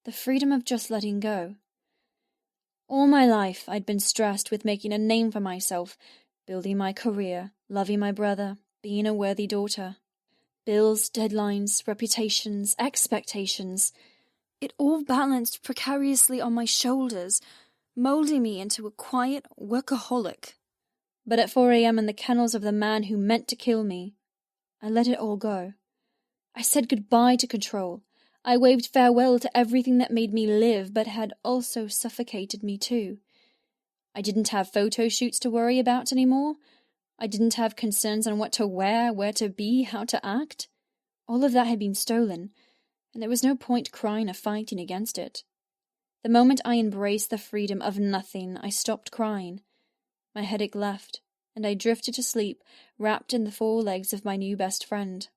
the freedom of just letting go. All my life I'd been stressed with making a name for myself, building my career, loving my brother, being a worthy daughter. Bills, deadlines, reputations, expectations. It all balanced precariously on my shoulders, moulding me into a quiet workaholic. But at 4 a.m. in the kennels of the man who meant to kill me, I let it all go. I said goodbye to control. I waved farewell to everything that made me live, but had also suffocated me too. I didn't have photo shoots to worry about anymore. I didn't have concerns on what to wear, where to be, how to act. All of that had been stolen, and there was no point crying or fighting against it. The moment I embraced the freedom of nothing, I stopped crying. My headache left, and I drifted to sleep, wrapped in the 4 legs of my new best friend.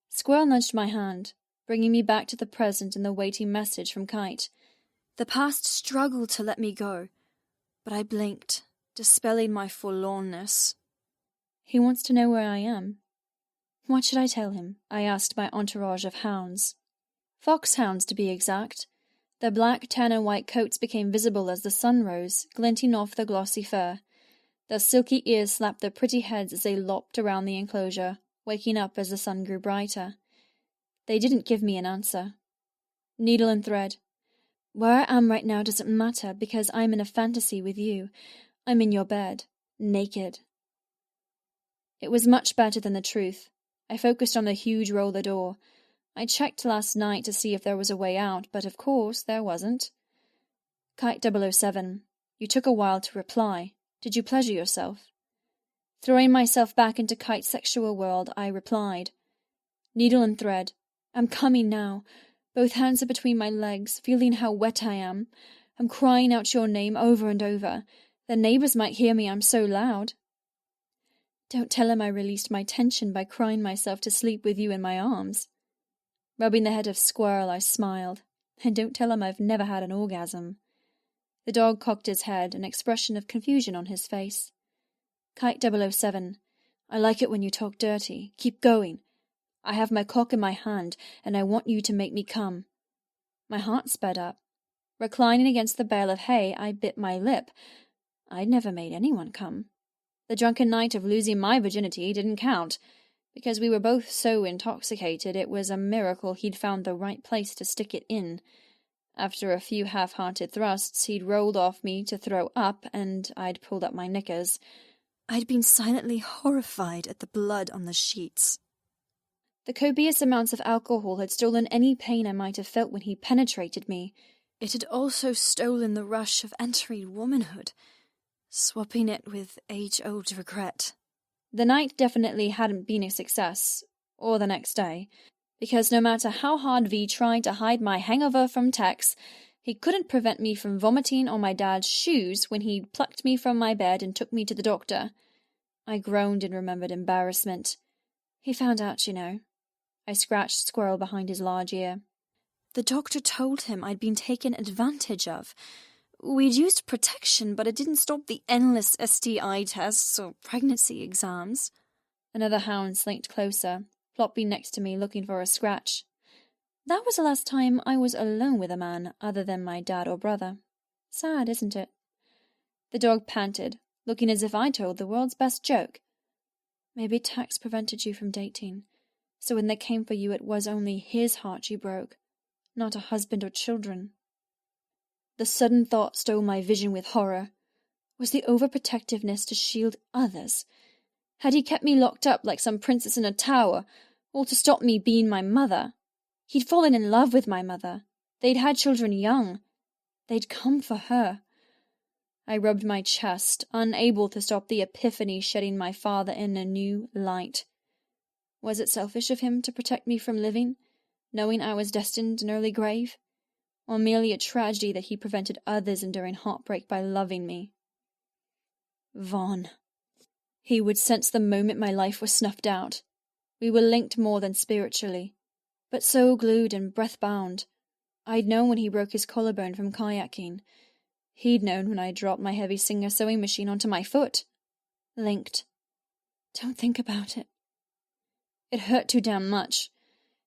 Squirrel nudged my hand, bringing me back to the present and the waiting message from Kite. The past struggled to let me go, but I blinked, dispelling my forlornness. He wants to know where I am. What should I tell him? I asked my entourage of hounds. Foxhounds, to be exact. Their black, tan and white coats became visible as the sun rose, glinting off the glossy fur. Their silky ears slapped their pretty heads as they lopped around the enclosure, waking up as the sun grew brighter. They didn't give me an answer. Needle and thread. Where I am right now doesn't matter because I'm in a fantasy with you. I'm in your bed, naked. It was much better than the truth. I focused on the huge roller door. I checked last night to see if there was a way out, but of course there wasn't. Kite 007, you took a while to reply. Did you pleasure yourself? Throwing myself back into Kite's sexual world, I replied. Needle and thread. I'm coming now. Both hands are between my legs, feeling how wet I am. I'm crying out your name over and over. The neighbors might hear me, I'm so loud. Don't tell him I released my tension by crying myself to sleep with you in my arms. Rubbing the head of Squirrel, I smiled. And don't tell him I've never had an orgasm. The dog cocked his head, an expression of confusion on his face. Kite 007, I like it when you talk dirty. Keep going. I have my cock in my hand, and I want you to make me come. My heart sped up. Reclining against the bale of hay, I bit my lip. I'd never made anyone come. The drunken night of losing my virginity didn't count. Because we were both so intoxicated, it was a miracle he'd found the right place to stick it in. After a few half-hearted thrusts, he'd rolled off me to throw up, and I'd pulled up my knickers. I'd been silently horrified at the blood on the sheets. The copious amounts of alcohol had stolen any pain I might have felt when he penetrated me. It had also stolen the rush of entering womanhood, swapping it with age-old regret. The night definitely hadn't been a success, or the next day, because no matter how hard V tried to hide my hangover from Tex, he couldn't prevent me from vomiting on my dad's shoes when he plucked me from my bed and took me to the doctor. I groaned in remembered embarrassment. He found out, you know. I scratched Squirrel behind his large ear. The doctor told him I'd been taken advantage of. We'd used protection, but it didn't stop the endless STI tests or pregnancy exams. Another hound slinked closer, plopping next to me looking for a scratch. That was the last time I was alone with a man other than my dad or brother. Sad, isn't it? The dog panted, looking as if I told the world's best joke. Maybe tax prevented you from dating, so when they came for you it was only his heart you broke, not a husband or children. The sudden thought stole my vision with horror. Was the overprotectiveness to shield others? Had he kept me locked up like some princess in a tower, all to stop me being my mother? He'd fallen in love with my mother. They'd had children young. They'd come for her. I rubbed my chest, unable to stop the epiphany shedding my father in a new light. Was it selfish of him to protect me from living, knowing I was destined an early grave? Or merely a tragedy that he prevented others enduring heartbreak by loving me? Vaughn. He would sense the moment my life was snuffed out. We were linked more than spiritually, but so glued and breath-bound. I'd known when he broke his collarbone from kayaking. He'd known when I dropped my heavy Singer sewing machine onto my foot. Linked. Don't think about it. It hurt too damn much.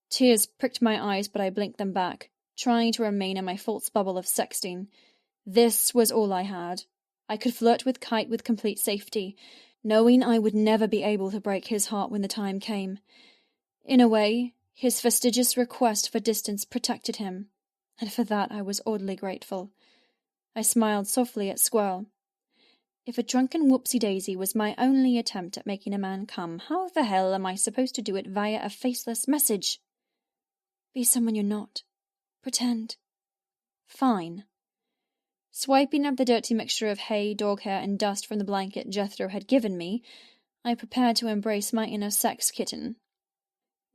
Tears pricked my eyes, but I blinked them back, trying to remain in my false bubble of sexting. This was all I had. I could flirt with Kite with complete safety, knowing I would never be able to break his heart when the time came. In a way, his fastidious request for distance protected him, and for that I was oddly grateful. I smiled softly at Squirrel. If a drunken whoopsie-daisy was my only attempt at making a man come, how the hell am I supposed to do it via a faceless message? Be someone you're not. Pretend. Fine. Swiping up the dirty mixture of hay, dog hair, and dust from the blanket Jethro had given me, I prepared to embrace my inner sex kitten.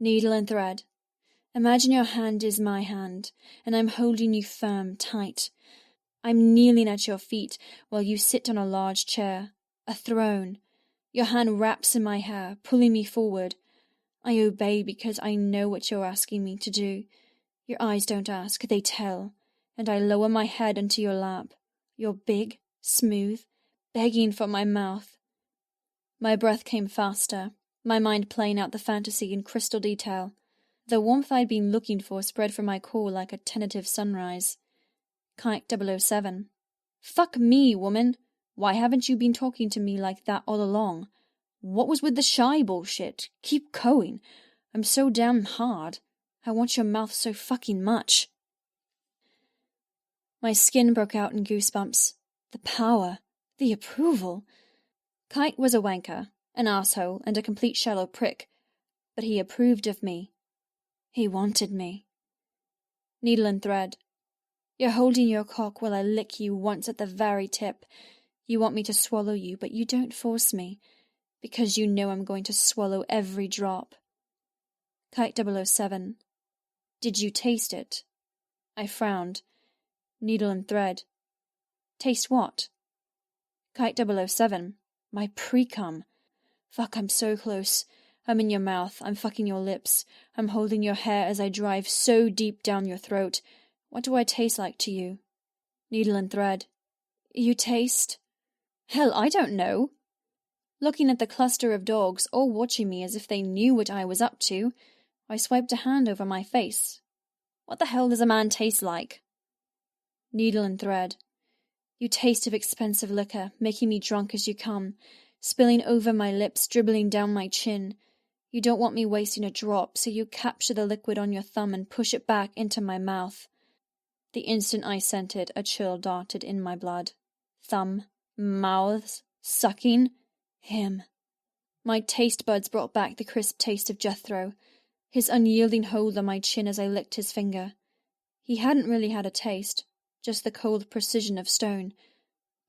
Needle and thread. Imagine your hand is my hand, and I'm holding you firm, tight. I'm kneeling at your feet while you sit on a large chair, a throne. Your hand wraps in my hair, pulling me forward. I obey because I know what you're asking me to do. Your eyes don't ask, they tell, and I lower my head into your lap. You're big, smooth, begging for my mouth. My breath came faster, my mind playing out the fantasy in crystal detail. The warmth I'd been looking for spread from my core like a tentative sunrise. Kite 007. Fuck me, woman. Why haven't you been talking to me like that all along? What was with the shy bullshit? Keep going. I'm so damn hard. I want your mouth so fucking much. My skin broke out in goosebumps. The power. The approval. Kite was a wanker, an asshole, and a complete shallow prick. But he approved of me. He wanted me. Needle and thread. You're holding your cock while I lick you once at the very tip. You want me to swallow you, but you don't force me, because you know I'm going to swallow every drop. Kite 007. Did you taste it? I frowned. Needle and thread. Taste what? Kite 007. My pre-cum. Fuck, I'm so close. I'm in your mouth. I'm fucking your lips. I'm holding your hair as I drive so deep down your throat. What do I taste like to you? Needle and thread. You taste? Hell, I don't know. Looking at the cluster of dogs, all watching me as if they knew what I was up to, I swiped a hand over my face. What the hell does a man taste like? Needle and thread. You taste of expensive liquor, making me drunk as you come, spilling over my lips, dribbling down my chin. You don't want me wasting a drop, so you capture the liquid on your thumb and push it back into my mouth. The instant I sent it, a chill darted in my blood. Thumb, mouths, sucking, him. My taste buds brought back the crisp taste of Jethro, his unyielding hold on my chin as I licked his finger. He hadn't really had a taste, just the cold precision of stone,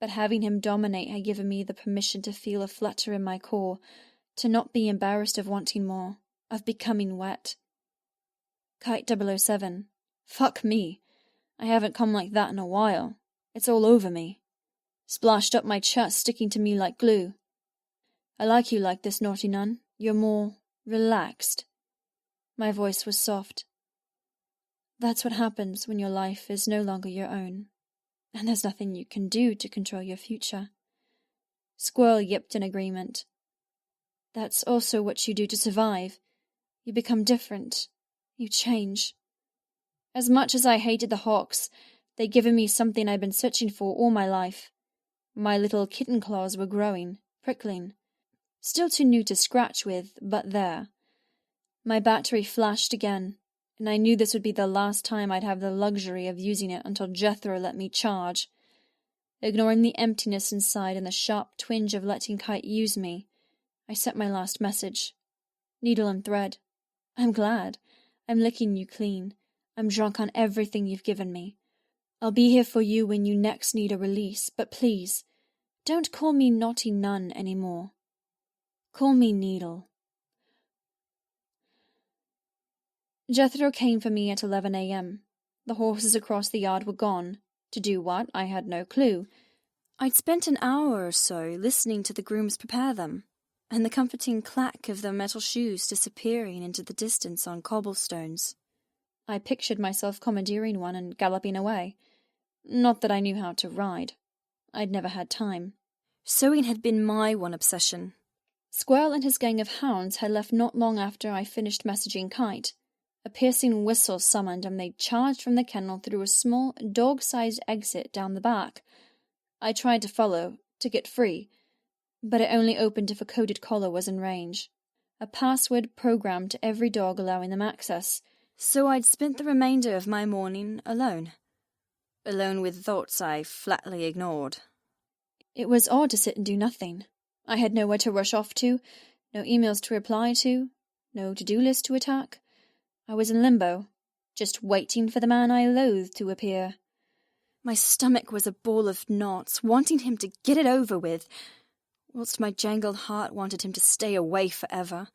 but having him dominate had given me the permission to feel a flutter in my core, to not be embarrassed of wanting more, of becoming wet. Kite 007. Fuck me. I haven't come like that in a while. It's all over me. Splashed up my chest, sticking to me like glue. I like you like this, naughty nun. You're more relaxed. My voice was soft. That's what happens when your life is no longer your own, and there's nothing you can do to control your future. Squirrel yipped in agreement. That's also what you do to survive. You become different. You change. As much as I hated the Hawks, they'd given me something I'd been searching for all my life. My little kitten claws were growing, prickling. Still too new to scratch with, but there. My battery flashed again, and I knew this would be the last time I'd have the luxury of using it until Jethro let me charge. Ignoring the emptiness inside and the sharp twinge of letting Kite use me, I sent my last message. Needle and thread. I'm glad. I'm licking you clean. I'm drunk on everything you've given me. I'll be here for you when you next need a release, but please, don't call me Naughty Nun anymore. Call me Needle. Jethro came for me at 11 a.m. The horses across the yard were gone. To do what, I had no clue. I'd spent an hour or so listening to the grooms prepare them, and the comforting clack of their metal shoes disappearing into the distance on cobblestones. I pictured myself commandeering one and galloping away. Not that I knew how to ride. I'd never had time. Sewing had been my one obsession. Squirrel and his gang of hounds had left not long after I finished messaging Kite. A piercing whistle summoned, and they charged from the kennel through a small, dog-sized exit down the back. I tried to follow, to get free, but it only opened if a coded collar was in range. A password programmed to every dog allowing them access, so I'd spent the remainder of my morning alone. Alone with thoughts I flatly ignored. It was odd to sit and do nothing. I had nowhere to rush off to, no emails to reply to, no to-do list to attack. I was in limbo, just waiting for the man I loathed to appear. My stomach was a ball of knots, wanting him to get it over with, whilst my jangled heart wanted him to stay away forever.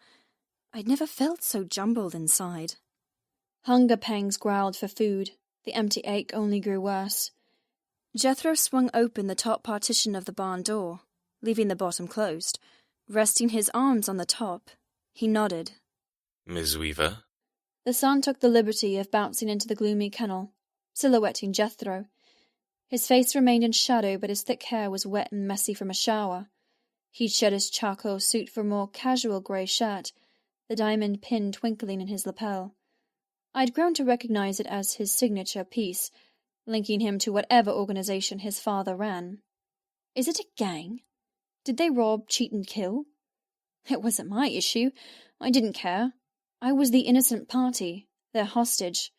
I'd never felt so jumbled inside. Hunger pangs growled for food. The empty ache only grew worse. Jethro swung open the top partition of the barn door, leaving the bottom closed. Resting his arms on the top, he nodded. Miss Weaver? The sun took the liberty of bouncing into the gloomy kennel, silhouetting Jethro. His face remained in shadow, but his thick hair was wet and messy from a shower. He'd shed his charcoal suit for a more casual grey shirt, the diamond pin twinkling in his lapel. I'd grown to recognize it as his signature piece, linking him to whatever organization his father ran. Is it a gang? Did they rob, cheat, and kill? It wasn't my issue. I didn't care. I was the innocent party, their hostage.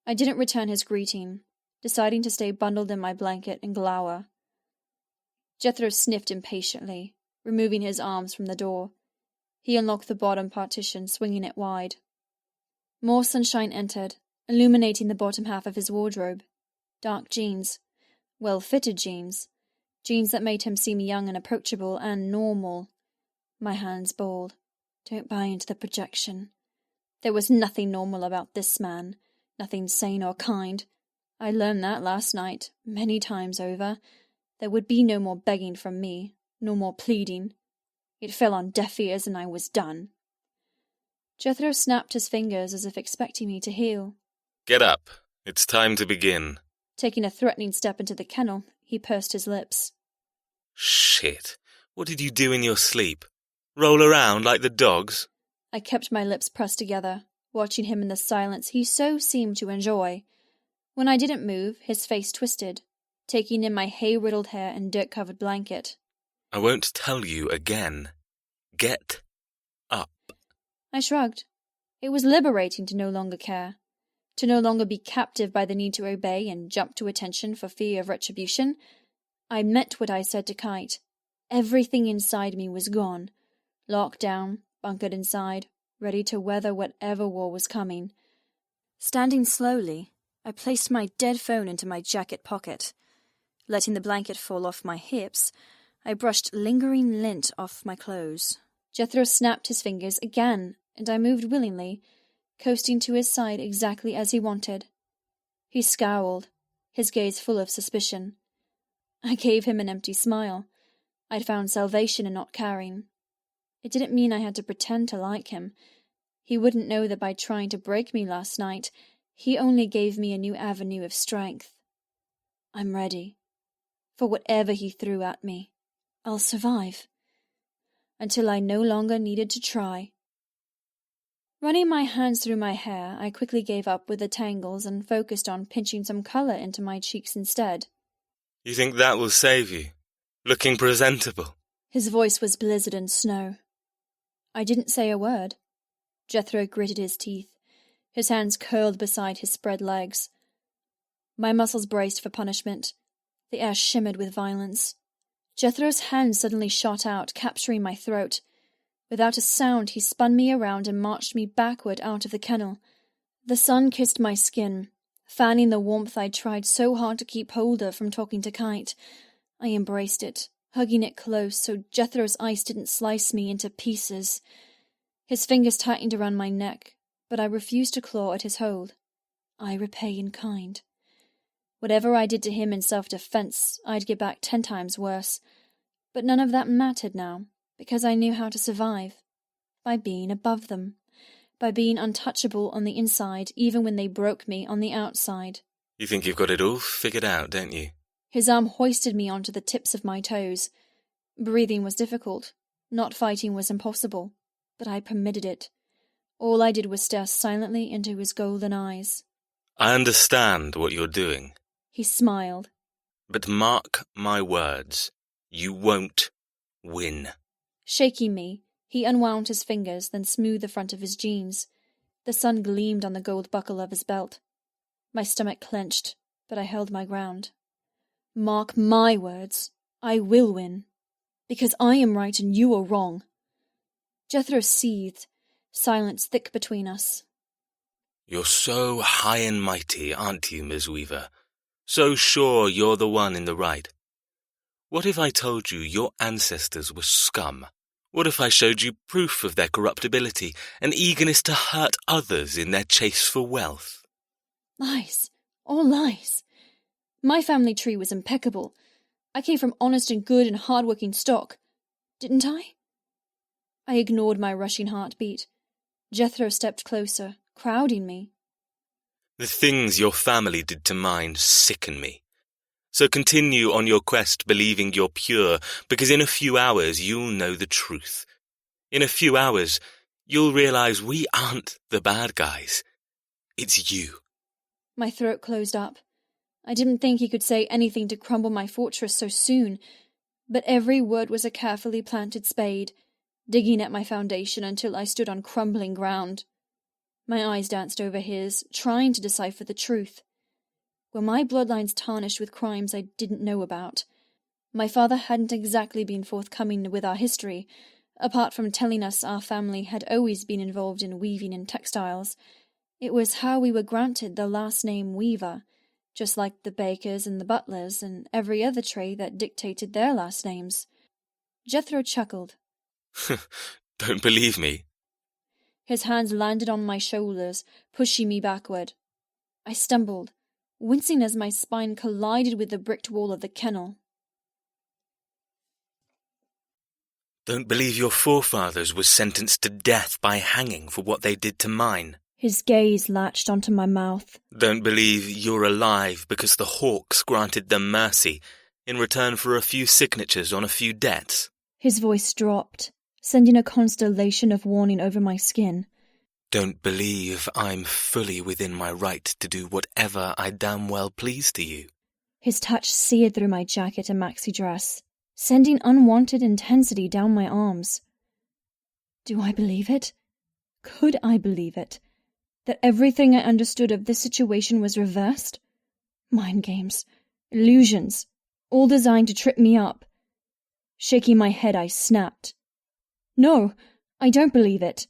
I didn't return his greeting, deciding to stay bundled in my blanket and glower. Jethro sniffed impatiently, removing his arms from the door. He unlocked the bottom partition, swinging it wide. More sunshine entered, illuminating the bottom half of his wardrobe. Dark jeans. Well-fitted jeans. Jeans that made him seem young and approachable and normal. My hands balled. Don't buy into the projection. There was nothing normal about this man, nothing sane or kind. I learned that last night, many times over. There would be no more begging from me, no more pleading. It fell on deaf ears and I was done. Jethro snapped his fingers as if expecting me to heal. Get up. It's time to begin. Taking a threatening step into the kennel, he pursed his lips. Shit. What did you do in your sleep? Roll around like the dogs? I kept my lips pressed together, watching him in the silence he so seemed to enjoy. When I didn't move, his face twisted, taking in my hay-riddled hair and dirt-covered blanket. I won't tell you again. Get up. I shrugged. It was liberating to no longer care, to no longer be captive by the need to obey and jump to attention for fear of retribution. I meant what I said to Kite. Everything inside me was gone, locked down, bunkered inside, ready to weather whatever war was coming. Standing slowly, I placed my dead phone into my jacket pocket. Letting the blanket fall off my hips, I brushed lingering lint off my clothes. Jethro snapped his fingers again, and I moved willingly, coasting to his side exactly as he wanted. He scowled, his gaze full of suspicion. I gave him an empty smile. I'd found salvation in not caring. It didn't mean I had to pretend to like him. He wouldn't know that by trying to break me last night, he only gave me a new avenue of strength. I'm ready. For whatever he threw at me, I'll survive. until I no longer needed to try. Running my hands through my hair, I quickly gave up with the tangles and focused on pinching some colour into my cheeks instead. You think that will save you? Looking presentable? His voice was blizzard and snow. I didn't say a word. Jethro gritted his teeth, his hands curled beside his spread legs. My muscles braced for punishment. The air shimmered with violence. Jethro's hand suddenly shot out, capturing my throat. Without a sound, he spun me around and marched me backward out of the kennel. The sun kissed my skin, fanning the warmth I'd tried so hard to keep hold of from talking to Kite. I embraced it, hugging it close so Jethro's ice didn't slice me into pieces. His fingers tightened around my neck, but I refused to claw at his hold. I repay in kind. Whatever I did to him in self-defense, I'd get back 10 times worse. But none of that mattered now, because I knew how to survive. By being above them. By being untouchable on the inside, even when they broke me on the outside. You think you've got it all figured out, don't you? His arm hoisted me onto the tips of my toes. Breathing was difficult. Not fighting was impossible. But I permitted it. All I did was stare silently into his golden eyes. I understand what you're doing. He smiled. But mark my words, you won't win. Shaking me, he unwound his fingers, then smoothed the front of his jeans. The sun gleamed on the gold buckle of his belt. My stomach clenched, but I held my ground. Mark my words, I will win. Because I am right and you are wrong. Jethro seethed, silence thick between us. You're so high and mighty, aren't you, Miss Weaver? So sure you're the one in the right. What if I told you your ancestors were scum? What if I showed you proof of their corruptibility and eagerness to hurt others in their chase for wealth? Lies. All lies. My family tree was impeccable. I came from honest and good and hard-working stock. Didn't I? I ignored my rushing heartbeat. Jethro stepped closer, crowding me. The things your family did to mine sicken me. So continue on your quest believing you're pure, because in a few hours you'll know the truth. In a few hours you'll realize we aren't the bad guys. It's you. My throat closed up. I didn't think he could say anything to crumble my fortress so soon, but every word was a carefully planted spade, digging at my foundation until I stood on crumbling ground. My eyes danced over his, trying to decipher the truth. Were my bloodlines tarnished with crimes I didn't know about? My father hadn't exactly been forthcoming with our history, apart from telling us our family had always been involved in weaving and textiles. It was how we were granted the last name Weaver, just like the bakers and the butlers and every other trade that dictated their last names. Jethro chuckled. Don't believe me? His hands landed on my shoulders, pushing me backward. I stumbled, wincing as my spine collided with the bricked wall of the kennel. Don't believe your forefathers were sentenced to death by hanging for what they did to mine? His gaze latched onto my mouth. Don't believe you're alive because the Hawks granted them mercy in return for a few signatures on a few debts? His voice dropped, sending a constellation of warning over my skin. Don't believe I'm fully within my right to do whatever I damn well please to you? His touch seared through my jacket and maxi dress, sending unwanted intensity down my arms. Do I believe it? Could I believe it? That everything I understood of this situation was reversed? Mind games, illusions, all designed to trip me up. Shaking my head, I snapped. No, I don't believe it.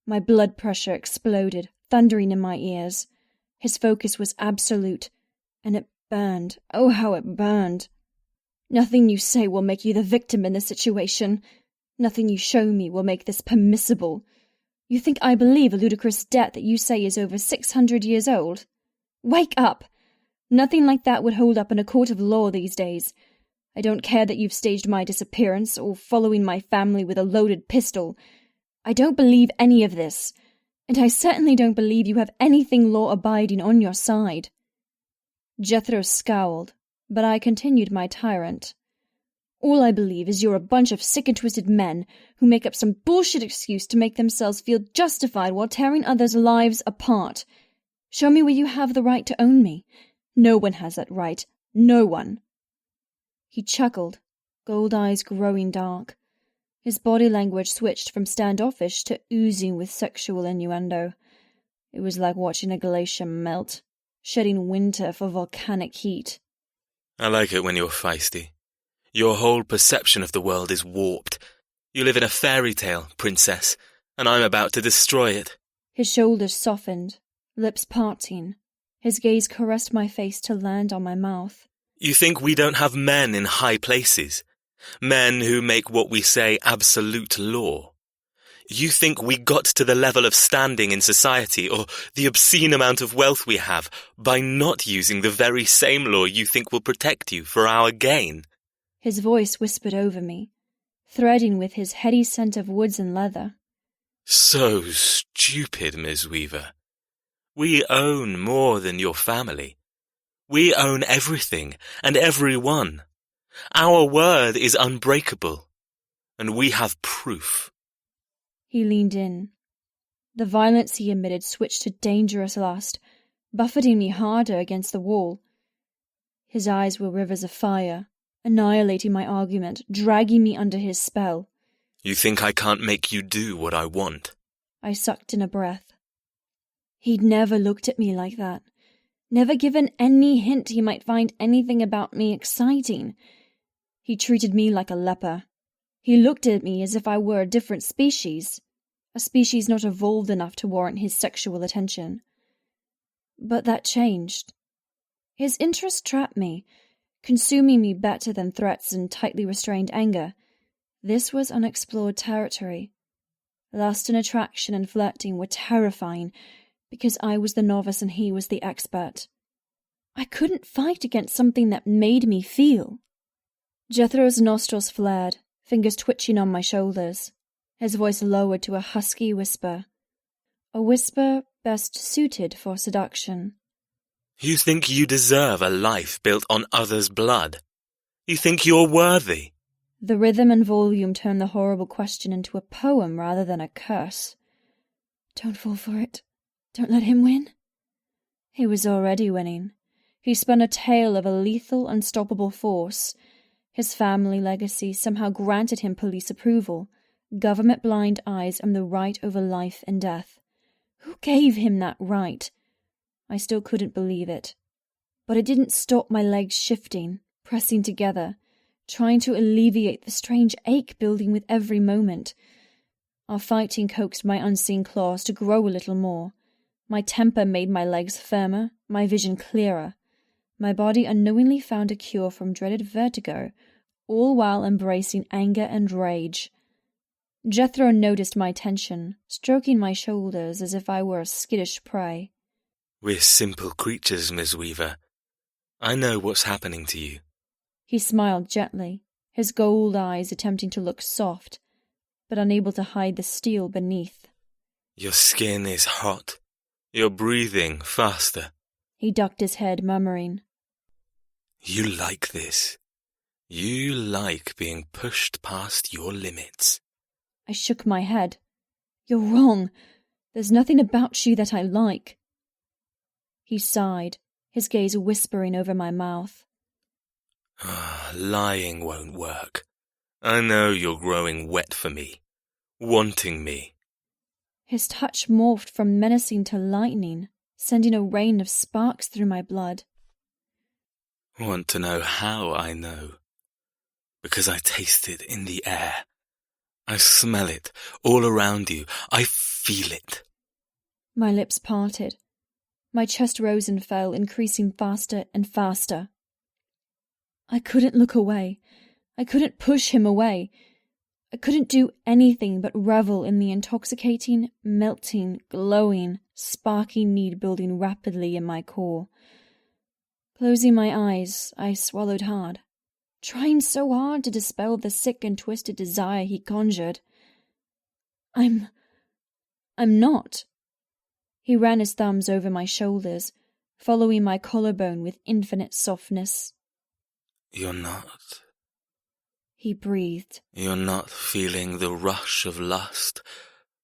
My blood pressure exploded, thundering in my ears. His focus was absolute, and it burned. Oh, how it burned. Nothing you say will make you the victim in this situation. Nothing you show me will make this permissible. You think I believe a ludicrous debt that you say is over 600 years old? Wake up! Nothing like that would hold up in a court of law these days. I don't care that you've staged my disappearance or following my family with a loaded pistol. I don't believe any of this, and I certainly don't believe you have anything law-abiding on your side. Jethro scowled, but I continued my tyrant. All I believe is you're a bunch of sick and twisted men who make up some bullshit excuse to make themselves feel justified while tearing others' lives apart. Show me where you have the right to own me. No one has that right. No one. He chuckled, gold eyes growing dark. His body language switched from standoffish to oozing with sexual innuendo. It was like watching a glacier melt, shedding winter for volcanic heat. I like it when you're feisty. Your whole perception of the world is warped. You live in a fairy tale, princess, and I'm about to destroy it. His shoulders softened, lips parting. His gaze caressed my face to land on my mouth. You think we don't have men in high places? Men who make what we say absolute law? You think we got to the level of standing in society or the obscene amount of wealth we have by not using the very same law you think will protect you for our gain? His voice whispered over me, threading with his heady scent of woods and leather. So stupid, Ms. Weaver. We own more than your family. We own everything and everyone. Our word is unbreakable, and we have proof. He leaned in. The violence he emitted switched to dangerous lust, buffeting me harder against the wall. His eyes were rivers of fire, annihilating my argument, dragging me under his spell. You think I can't make you do what I want? I sucked in a breath. He'd never looked at me like that, never given any hint he might find anything about me exciting. He treated me like a leper. He looked at me as if I were a different species, a species not evolved enough to warrant his sexual attention. But that changed. His interest trapped me, consuming me better than threats and tightly restrained anger. This was unexplored territory. Lust and attraction and flirting were terrifying because I was the novice and he was the expert. I couldn't fight against something that made me feel. Jethro's nostrils flared, fingers twitching on my shoulders. His voice lowered to a husky whisper. A whisper best suited for seduction. You think you deserve a life built on others' blood? You think you're worthy? The rhythm and volume turned the horrible question into a poem rather than a curse. Don't fall for it. Don't let him win. He was already winning. He spun a tale of a lethal, unstoppable force. His family legacy somehow granted him police approval, government blind eyes, and the right over life and death. Who gave him that right? I still couldn't believe it. But it didn't stop my legs shifting, pressing together, trying to alleviate the strange ache building with every moment. Our fighting coaxed my unseen claws to grow a little more. My temper made my legs firmer, my vision clearer. My body unknowingly found a cure from dreaded vertigo, all while embracing anger and rage. Jethro noticed my tension, stroking my shoulders as if I were a skittish prey. We're simple creatures, Miss Weaver. I know what's happening to you. He smiled gently, his gold eyes attempting to look soft, but unable to hide the steel beneath. Your skin is hot. You're breathing faster. He ducked his head, murmuring. You like this. You like being pushed past your limits. I shook my head. You're wrong. There's nothing about you that I like. He sighed, his gaze whispering over my mouth. Lying won't work. I know you're growing wet for me, wanting me. His touch morphed from menacing to lightning, sending a rain of sparks through my blood. Want to know how I know? Because I taste it in the air. I smell it all around you. I feel it. My lips parted. My chest rose and fell, increasing faster and faster. I couldn't look away. I couldn't push him away. I couldn't do anything but revel in the intoxicating, melting, glowing, sparking need building rapidly in my core. Closing my eyes, I swallowed hard, trying so hard to dispel the sick and twisted desire he conjured. I'm not. He ran his thumbs over my shoulders, following my collarbone with infinite softness. You're not. he breathed. You're not feeling the rush of lust,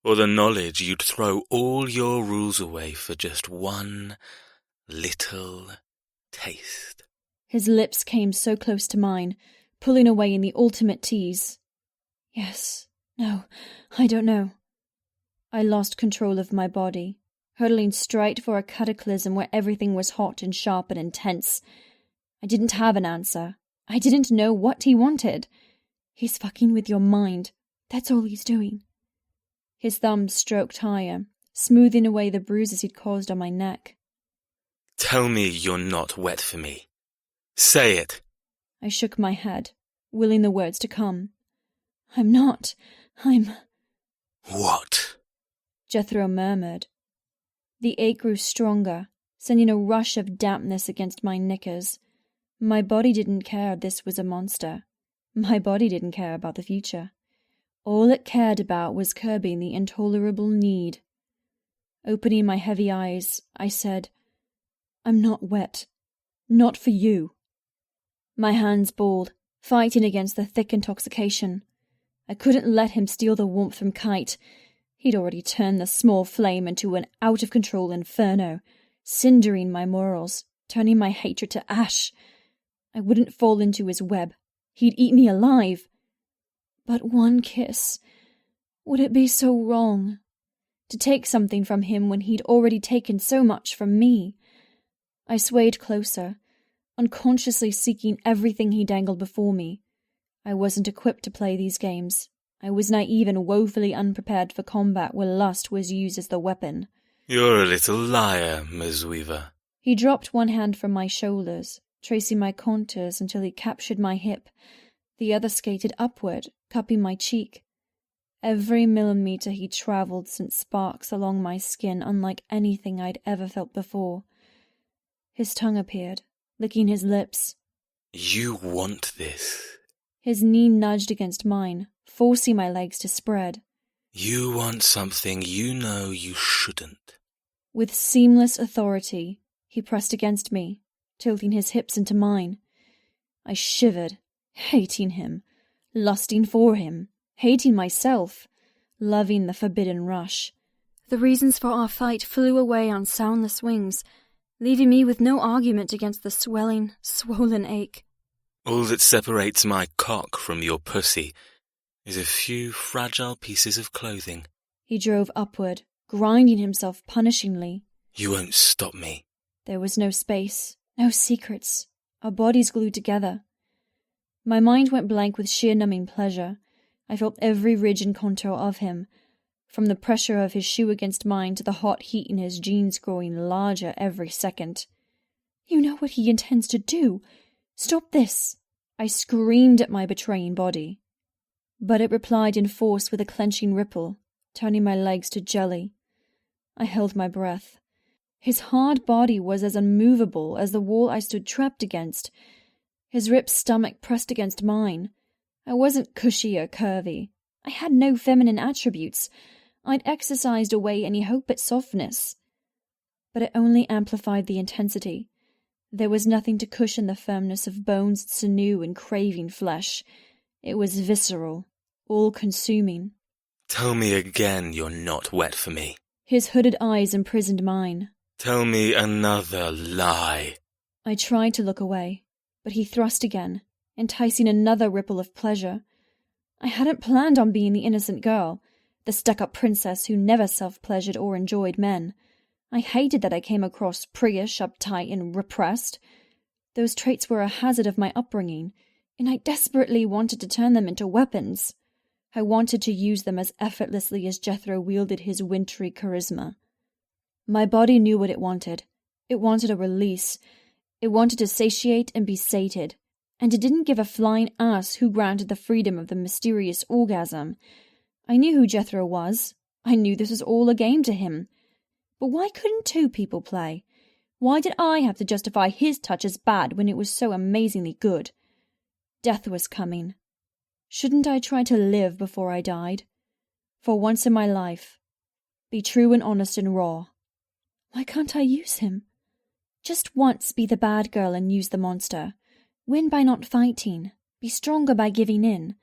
or the knowledge you'd throw all your rules away for just one little taste. His lips came so close to mine, pulling away in the ultimate tease. Yes, no, I don't know. I lost control of my body, hurtling straight for a cataclysm where everything was hot and sharp and intense. I didn't have an answer. I didn't know what he wanted. He's fucking with your mind. That's all he's doing. His thumbs stroked higher, smoothing away the bruises he'd caused on my neck. Tell me you're not wet for me. Say it. I shook my head, willing the words to come. I'm not. I'm... What? Jethro murmured. The ache grew stronger, sending a rush of dampness against my knickers. My body didn't care if this was a monster. My body didn't care about the future. All it cared about was curbing the intolerable need. Opening my heavy eyes, I said, I'm not wet. Not for you. My hands balled, fighting against the thick intoxication. I couldn't let him steal the warmth from Kite. He'd already turned the small flame into an out-of-control inferno, cindering my morals, turning my hatred to ash. I wouldn't fall into his web. He'd eat me alive. But one kiss. Would it be so wrong? To take something from him when he'd already taken so much from me? I swayed closer, unconsciously seeking everything he dangled before me. I wasn't equipped to play these games. I was naive and woefully unprepared for combat where lust was used as the weapon. You're a little liar, Ms. Weaver. He dropped one hand from my shoulders, tracing my contours until he captured my hip. The other skated upward, cupping my cheek. Every millimetre he travelled sent sparks along my skin unlike anything I'd ever felt before. His tongue appeared, licking his lips. You want this. His knee nudged against mine, forcing my legs to spread. You want something you know you shouldn't. With seamless authority, he pressed against me, tilting his hips into mine. I shivered, hating him, lusting for him, hating myself, loving the forbidden rush. The reasons for our fight flew away on soundless wings, leaving me with no argument against the swelling, swollen ache. All that separates my cock from your pussy is a few fragile pieces of clothing. He drove upward, grinding himself punishingly. You won't stop me. There was no space, no secrets. Our bodies glued together. My mind went blank with sheer numbing pleasure. I felt every ridge and contour of him, from the pressure of his shoe against mine to the hot heat in his jeans growing larger every second. You know what he intends to do. Stop this! I screamed at my betraying body. But it replied in force with a clenching ripple, turning my legs to jelly. I held my breath. His hard body was as unmovable as the wall I stood trapped against. His ripped stomach pressed against mine. I wasn't cushy or curvy. I had no feminine attributes. I'd exercised away any hope at softness. But it only amplified the intensity. There was nothing to cushion the firmness of bones, sinew, and craving flesh. It was visceral, all-consuming. Tell me again you're not wet for me. His hooded eyes imprisoned mine. Tell me another lie. I tried to look away, but he thrust again, enticing another ripple of pleasure. I hadn't planned on being the innocent girl, the stuck-up princess who never self-pleasured or enjoyed men. I hated that I came across priggish, uptight, and repressed. Those traits were a hazard of my upbringing, and I desperately wanted to turn them into weapons. I wanted to use them as effortlessly as Jethro wielded his wintry charisma. My body knew what it wanted. It wanted a release. It wanted to satiate and be sated. And it didn't give a flying ass who granted the freedom of the mysterious orgasm. I knew who Jethro was. I knew this was all a game to him. But why couldn't two people play? Why did I have to justify his touch as bad when it was so amazingly good? Death was coming. Shouldn't I try to live before I died? For once in my life, be true and honest and raw. Why can't I use him? Just once be the bad girl and use the monster. Win by not fighting. Be stronger by giving in.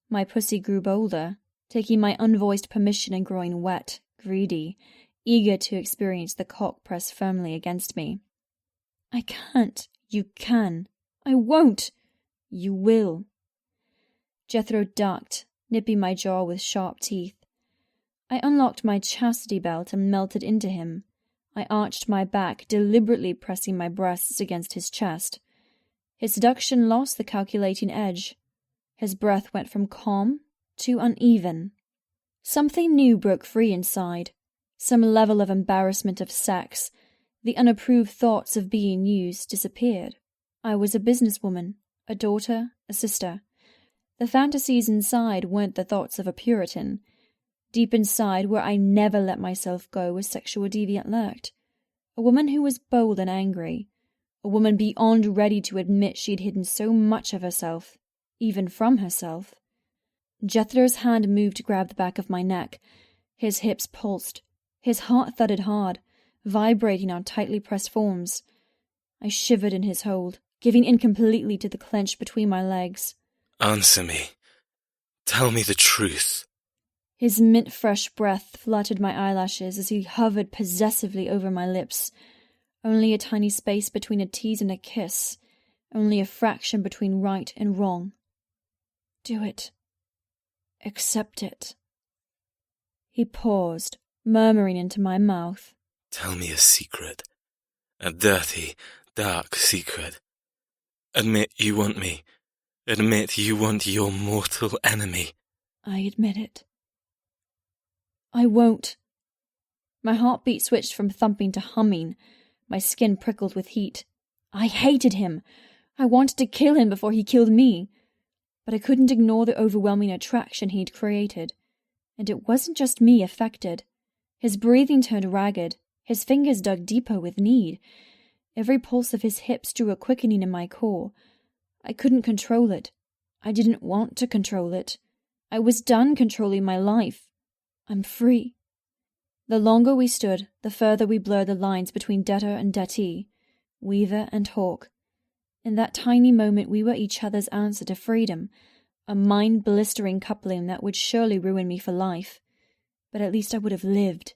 My pussy grew bolder, taking my unvoiced permission and growing wet, greedy, eager to experience the cock pressed firmly against me. I can't. You can. I won't. You will. Jethro ducked, nipping my jaw with sharp teeth. I unlocked my chastity belt and melted into him. I arched my back, deliberately pressing my breasts against his chest. His seduction lost the calculating edge. His breath went from calm to uneven. Something new broke free inside. Some level of embarrassment of sex. The unapproved thoughts of being used disappeared. I was a businesswoman, a daughter, a sister. The fantasies inside weren't the thoughts of a Puritan. Deep inside, where I never let myself go, a sexual deviant lurked. A woman who was bold and angry. A woman beyond ready to admit she'd hidden so much of herself, even from herself. Jethro's hand moved to grab the back of my neck. His hips pulsed. His heart thudded hard, vibrating on tightly pressed forms. I shivered in his hold, giving in completely to the clench between my legs. Answer me. Tell me the truth. His mint-fresh breath fluttered my eyelashes as he hovered possessively over my lips. Only a tiny space between a tease and a kiss. Only a fraction between right and wrong. Do it. Accept it. He paused, murmuring into my mouth. Tell me a secret. A dirty, dark secret. Admit you want me. Admit you want your mortal enemy. I admit it. I won't. My heartbeat switched from thumping to humming. My skin prickled with heat. I hated him. I wanted to kill him before he killed me. But I couldn't ignore the overwhelming attraction he'd created. And it wasn't just me affected. His breathing turned ragged. His fingers dug deeper with need. Every pulse of his hips drew a quickening in my core. I couldn't control it. I didn't want to control it. I was done controlling my life. I'm free. The longer we stood, the further we blurred the lines between debtor and dettee, weaver and hawk. In that tiny moment we were each other's answer to freedom, a mind-blistering coupling that would surely ruin me for life. But at least I would have lived.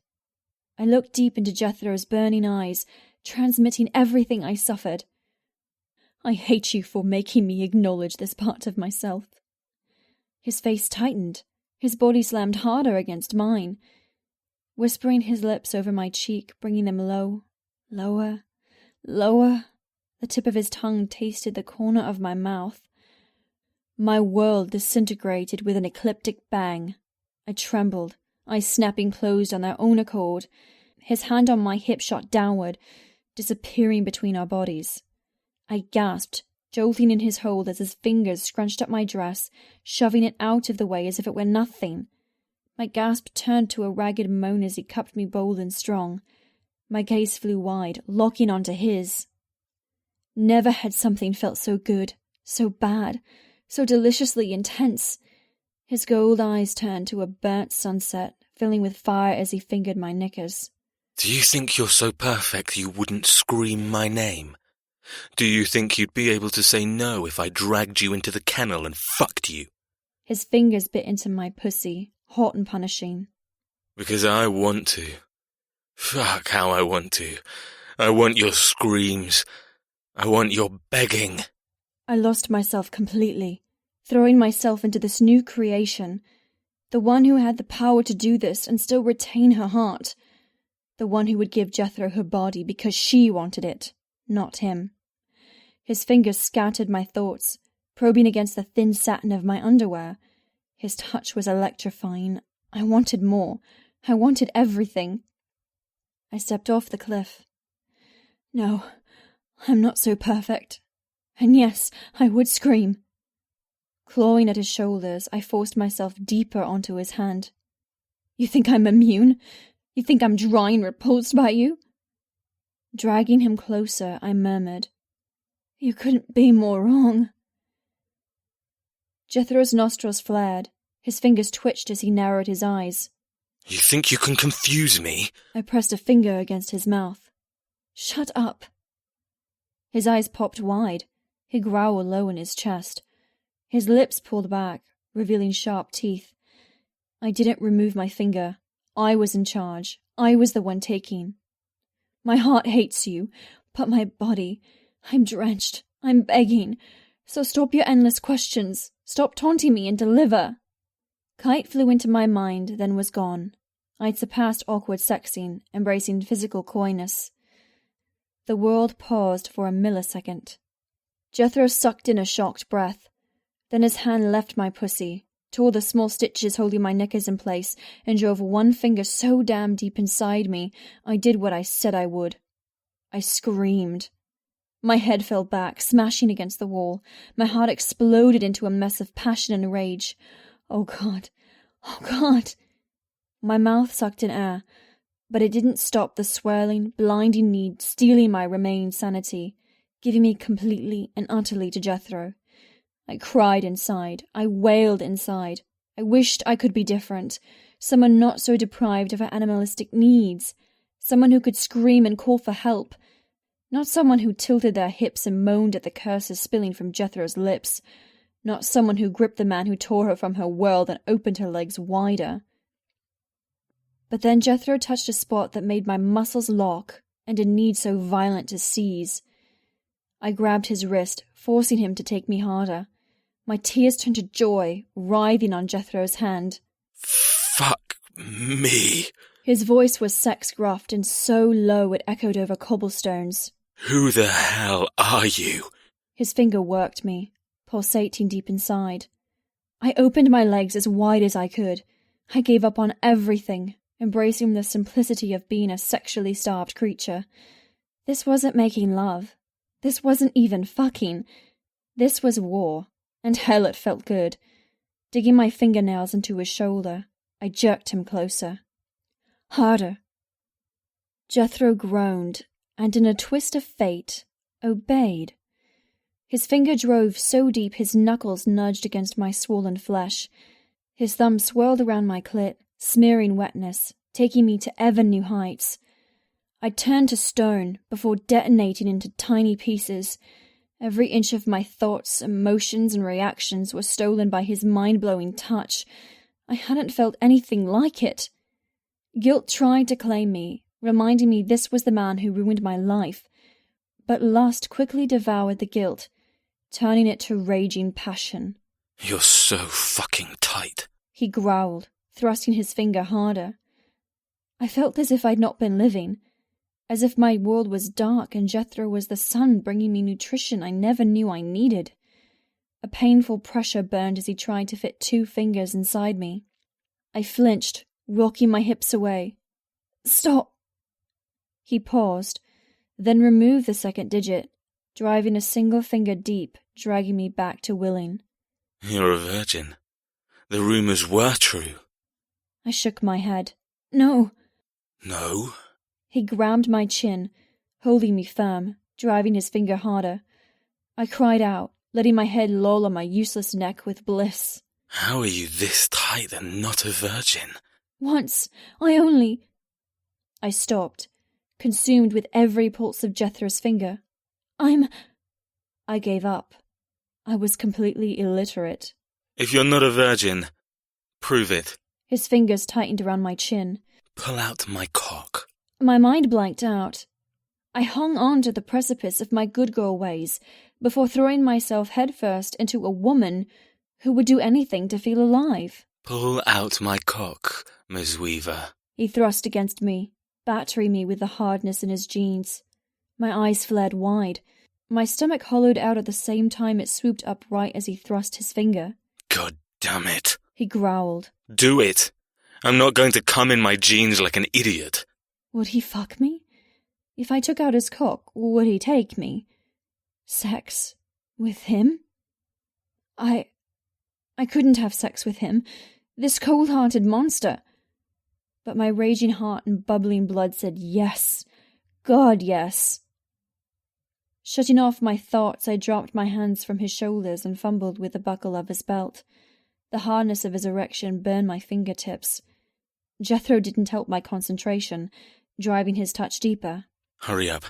I looked deep into Jethro's burning eyes, transmitting everything I suffered. I hate you for making me acknowledge this part of myself. His face tightened. His body slammed harder against mine, whispering his lips over my cheek, bringing them low, lower, lower. The tip of his tongue tasted the corner of my mouth. My world disintegrated with an ecliptic bang. I trembled, eyes snapping closed on their own accord. His hand on my hip shot downward, disappearing between our bodies. I gasped, jolting in his hold as his fingers scrunched up my dress, shoving it out of the way as if it were nothing. My gasp turned to a ragged moan as he cupped me bold and strong. My gaze flew wide, locking onto his. Never had something felt so good, so bad, so deliciously intense. His gold eyes turned to a burnt sunset, filling with fire as he fingered my knickers. Do you think you're so perfect you wouldn't scream my name? Do you think you'd be able to say no if I dragged you into the kennel and fucked you? His fingers bit into my pussy, hot and punishing. Because I want to. Fuck how I want to. I want your screams. I want your begging. I lost myself completely, throwing myself into this new creation. The one who had the power to do this and still retain her heart. The one who would give Jethro her body because she wanted it, not him. His fingers scattered my thoughts, probing against the thin satin of my underwear. His touch was electrifying. I wanted more. I wanted everything. I stepped off the cliff. No, I'm not so perfect. And yes, I would scream. Clawing at his shoulders, I forced myself deeper onto his hand. You think I'm immune? You think I'm dry and repulsed by you? Dragging him closer, I murmured, You couldn't be more wrong. Jethro's nostrils flared. His fingers twitched as he narrowed his eyes. You think you can confuse me? I pressed a finger against his mouth. Shut up. His eyes popped wide. He growled low in his chest. His lips pulled back, revealing sharp teeth. I didn't remove my finger. I was in charge. I was the one taking. My heart hates you, but my body, I'm drenched. I'm begging. So stop your endless questions. Stop taunting me and deliver. Kite flew into my mind, then was gone. I'd surpassed awkward sexing, embracing physical coyness. The world paused for a millisecond. Jethro sucked in a shocked breath. Then his hand left my pussy, tore the small stitches holding my knickers in place, and drove one finger so damn deep inside me, I did what I said I would. I screamed. My head fell back, smashing against the wall. My heart exploded into a mess of passion and rage. Oh God! Oh God! My mouth sucked in air, but it didn't stop the swirling, blinding need stealing my remaining sanity, giving me completely and utterly to Jethro. I cried inside. I wailed inside. I wished I could be different, someone not so deprived of her animalistic needs, someone who could scream and call for help, not someone who tilted their hips and moaned at the curses spilling from Jethro's lips, not someone who gripped the man who tore her from her world and opened her legs wider. But then Jethro touched a spot that made my muscles lock, and a need so violent to seize. I grabbed his wrist, forcing him to take me harder. My tears turned to joy, writhing on Jethro's hand. Fuck me. His voice was sex-gruffed and so low it echoed over cobblestones. Who the hell are you? His finger worked me, pulsating deep inside. I opened my legs as wide as I could. I gave up on everything, embracing the simplicity of being a sexually starved creature. This wasn't making love. This wasn't even fucking. This was war, and hell it felt good. Digging my fingernails into his shoulder, I jerked him closer. Harder. Jethro groaned, and in a twist of fate, obeyed. His finger drove so deep his knuckles nudged against my swollen flesh. His thumb swirled around my clit, smearing wetness, taking me to ever new heights. I turned to stone before detonating into tiny pieces. Every inch of my thoughts, emotions, and reactions was stolen by his mind-blowing touch. I hadn't felt anything like it. Guilt tried to claim me, reminding me this was the man who ruined my life. But lust quickly devoured the guilt, turning it to raging passion. You're so fucking tight, he growled, thrusting his finger harder. I felt as if I'd not been living, as if my world was dark and Jethro was the sun bringing me nutrition I never knew I needed. A painful pressure burned as he tried to fit 2 fingers inside me. I flinched, rocking my hips away. Stop! He paused, then removed the second digit, driving a single finger deep, dragging me back to willing. You're a virgin. The rumours were true. I shook my head. No. No? He grabbed my chin, holding me firm, driving his finger harder. I cried out, letting my head loll on my useless neck with bliss. How are you this tight and not a virgin? Once, I stopped, consumed with every pulse of Jethro's finger. I gave up. I was completely illiterate. If you're not a virgin, prove it. His fingers tightened around my chin. Pull out my cock. My mind blanked out. I hung on to the precipice of my good girl ways before throwing myself headfirst into a woman who would do anything to feel alive. Pull out my cock, Miss Weaver. He thrust against me, battering me with the hardness in his jeans. My eyes flared wide. My stomach hollowed out at the same time it swooped up right as he thrust his finger. God damn it. He growled. Do it. I'm not going to come in my jeans like an idiot. Would he fuck me? If I took out his cock, would he take me? Sex with him? I couldn't have sex with him, this cold-hearted monster. But my raging heart and bubbling blood said yes. God, yes. Shutting off my thoughts, I dropped my hands from his shoulders and fumbled with the buckle of his belt. The hardness of his erection burned my fingertips. Jethro didn't help my concentration, driving his touch deeper. Hurry up.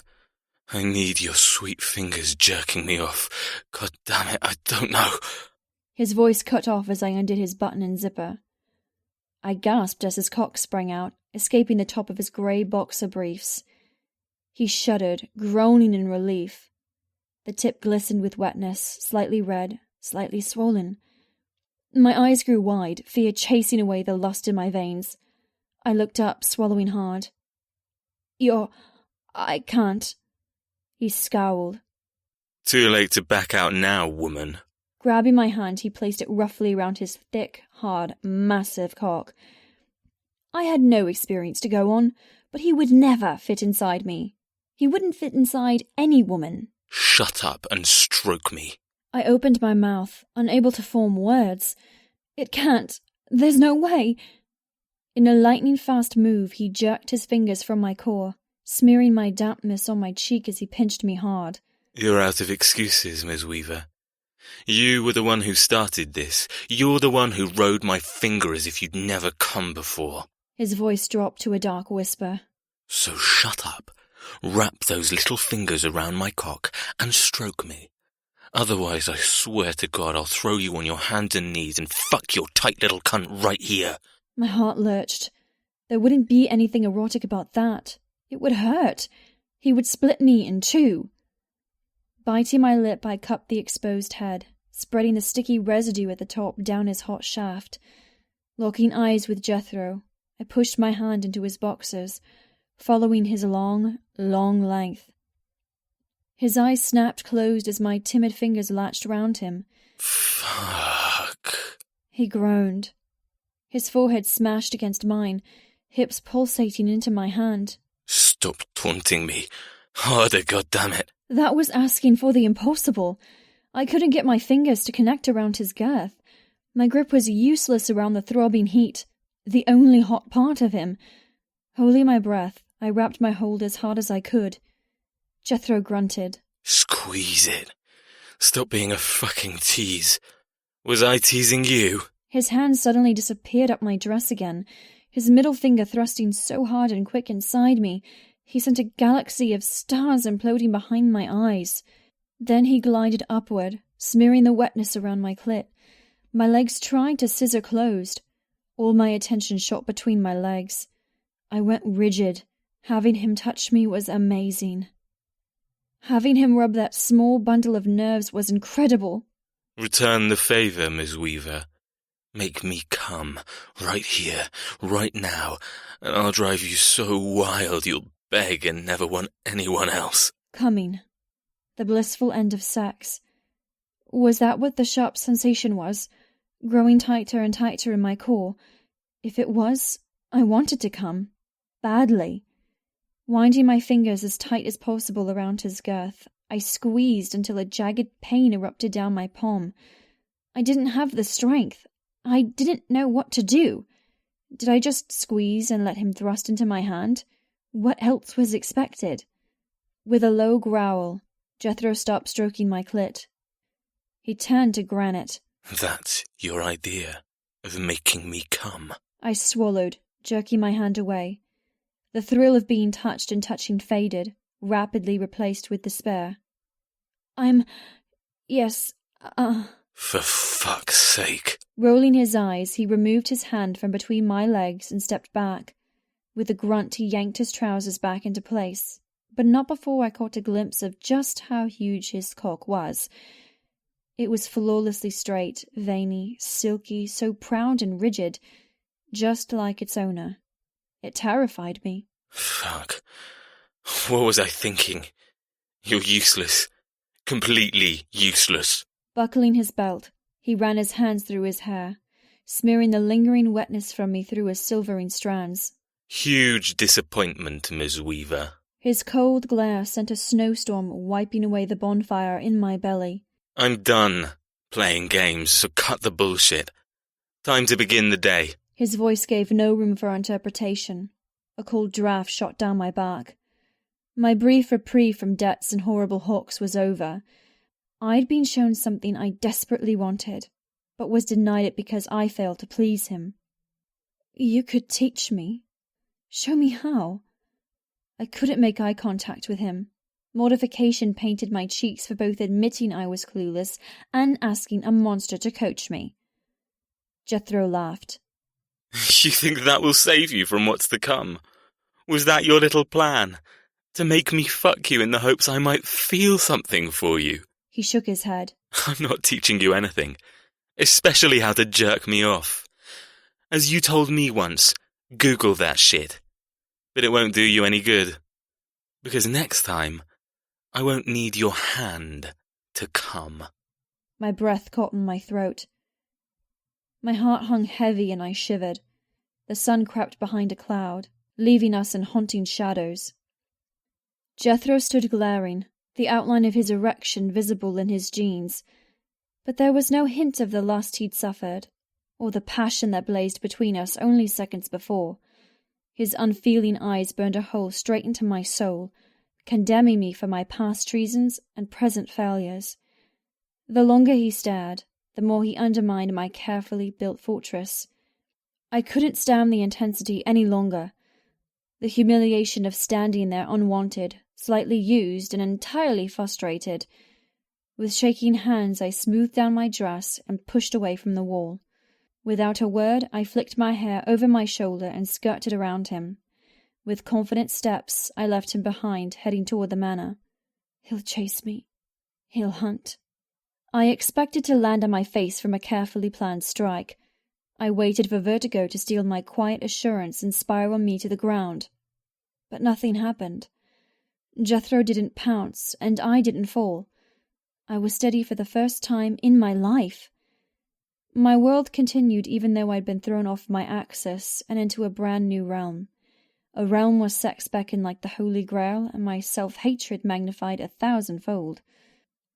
I need your sweet fingers jerking me off. God damn it, I don't know. His voice cut off as I undid his button and zipper. I gasped as his cock sprang out, escaping the top of his grey boxer briefs. He shuddered, groaning in relief. The tip glistened with wetness, slightly red, slightly swollen. My eyes grew wide, fear chasing away the lust in my veins. I looked up, swallowing hard. I can't. He scowled. Too late to back out now, woman. Grabbing my hand, he placed it roughly around his thick, hard, massive cock. I had no experience to go on, but he would never fit inside me. He wouldn't fit inside any woman. Shut up and stroke me. I opened my mouth, unable to form words. It can't. There's no way. In a lightning-fast move, he jerked his fingers from my core, smearing my dampness on my cheek as he pinched me hard. You're out of excuses, Ms. Weaver. You were the one who started this. You're the one who rode my finger as if you'd never come before. His voice dropped to a dark whisper. So shut up, wrap those little fingers around my cock and stroke me. Otherwise, I swear to God, I'll throw you on your hands and knees and fuck your tight little cunt right here. My heart lurched. There wouldn't be anything erotic about that. It would hurt. He would split me in two. Biting my lip, I cupped the exposed head, spreading the sticky residue at the top down his hot shaft. Locking eyes with Jethro, I pushed my hand into his boxers, following his long, long length. His eyes snapped closed as my timid fingers latched round him. Fuck. He groaned. His forehead smashed against mine, hips pulsating into my hand. Stop taunting me. Harder, goddammit. That was asking for the impossible. I couldn't get my fingers to connect around his girth. My grip was useless around the throbbing heat, the only hot part of him. Holding my breath, I wrapped my hold as hard as I could. Jethro grunted. Squeeze it. Stop being a fucking tease. Was I teasing you? His hand suddenly disappeared up my dress again, his middle finger thrusting so hard and quick inside me, he sent a galaxy of stars imploding behind my eyes. Then he glided upward, smearing the wetness around my clit. My legs tried to scissor closed. All my attention shot between my legs. I went rigid. Having him touch me was amazing. Having him rub that small bundle of nerves was incredible. Return the favour, Ms. Weaver. Make me come, right here, right now, and I'll drive you so wild you'll beg and never want anyone else. Coming. The blissful end of sex. Was that what the sharp sensation was? Growing tighter and tighter in my core. If it was, I wanted to come. Badly. Winding my fingers as tight as possible around his girth, I squeezed until a jagged pain erupted down my palm. I didn't have the strength. I didn't know what to do. Did I just squeeze and let him thrust into my hand? What else was expected? With a low growl, Jethro stopped stroking my clit. He turned to Granite. That's your idea of making me come. I swallowed, jerking my hand away. The thrill of being touched and touching faded, rapidly replaced with despair. Yes. For fuck's sake. Rolling his eyes, he removed his hand from between my legs and stepped back. With a grunt, he yanked his trousers back into place, but not before I caught a glimpse of just how huge his cock was. It was flawlessly straight, veiny, silky, so proud and rigid, just like its owner. It terrified me. Fuck. What was I thinking? You're useless. Completely useless. Buckling his belt, he ran his hands through his hair, smearing the lingering wetness from me through his silvering strands. Huge disappointment, Ms. Weaver. His cold glare sent a snowstorm wiping away the bonfire in my belly. I'm done playing games, so cut the bullshit. Time to begin the day. His voice gave no room for interpretation. A cold draft shot down my back. My brief reprieve from debts and horrible hooks was over. I'd been shown something I desperately wanted, but was denied it because I failed to please him. You could teach me. Show me how. I couldn't make eye contact with him. Mortification painted my cheeks for both admitting I was clueless and asking a monster to coach me. Jethro laughed. You think that will save you from what's to come? Was that your little plan? To make me fuck you in the hopes I might feel something for you? He shook his head. I'm not teaching you anything, especially how to jerk me off. As you told me once, Google that shit. But it won't do you any good. Because next time, I won't need your hand to come. My breath caught in my throat. My heart hung heavy and I shivered. The sun crept behind a cloud, leaving us in haunting shadows. Jethro stood glaring, the outline of his erection visible in his jeans, but there was no hint of the lust he'd suffered, or the passion that blazed between us only seconds before. His unfeeling eyes burned a hole straight into my soul, condemning me for my past treasons and present failures. The longer he stared, the more he undermined my carefully built fortress. I couldn't stand the intensity any longer. The humiliation of standing there unwanted, slightly used, and entirely frustrated. With shaking hands, I smoothed down my dress and pushed away from the wall. Without a word, I flicked my hair over my shoulder and skirted around him. With confident steps, I left him behind, heading toward the manor. He'll chase me. He'll hunt. I expected to land on my face from a carefully planned strike. I waited for vertigo to steal my quiet assurance and spiral me to the ground. But nothing happened. Jethro didn't pounce, and I didn't fall. I was steady for the first time in my life. My world continued even though I'd been thrown off my axis and into a brand new realm. A realm where sex beckoned like the Holy Grail and my self-hatred magnified 1,000-fold.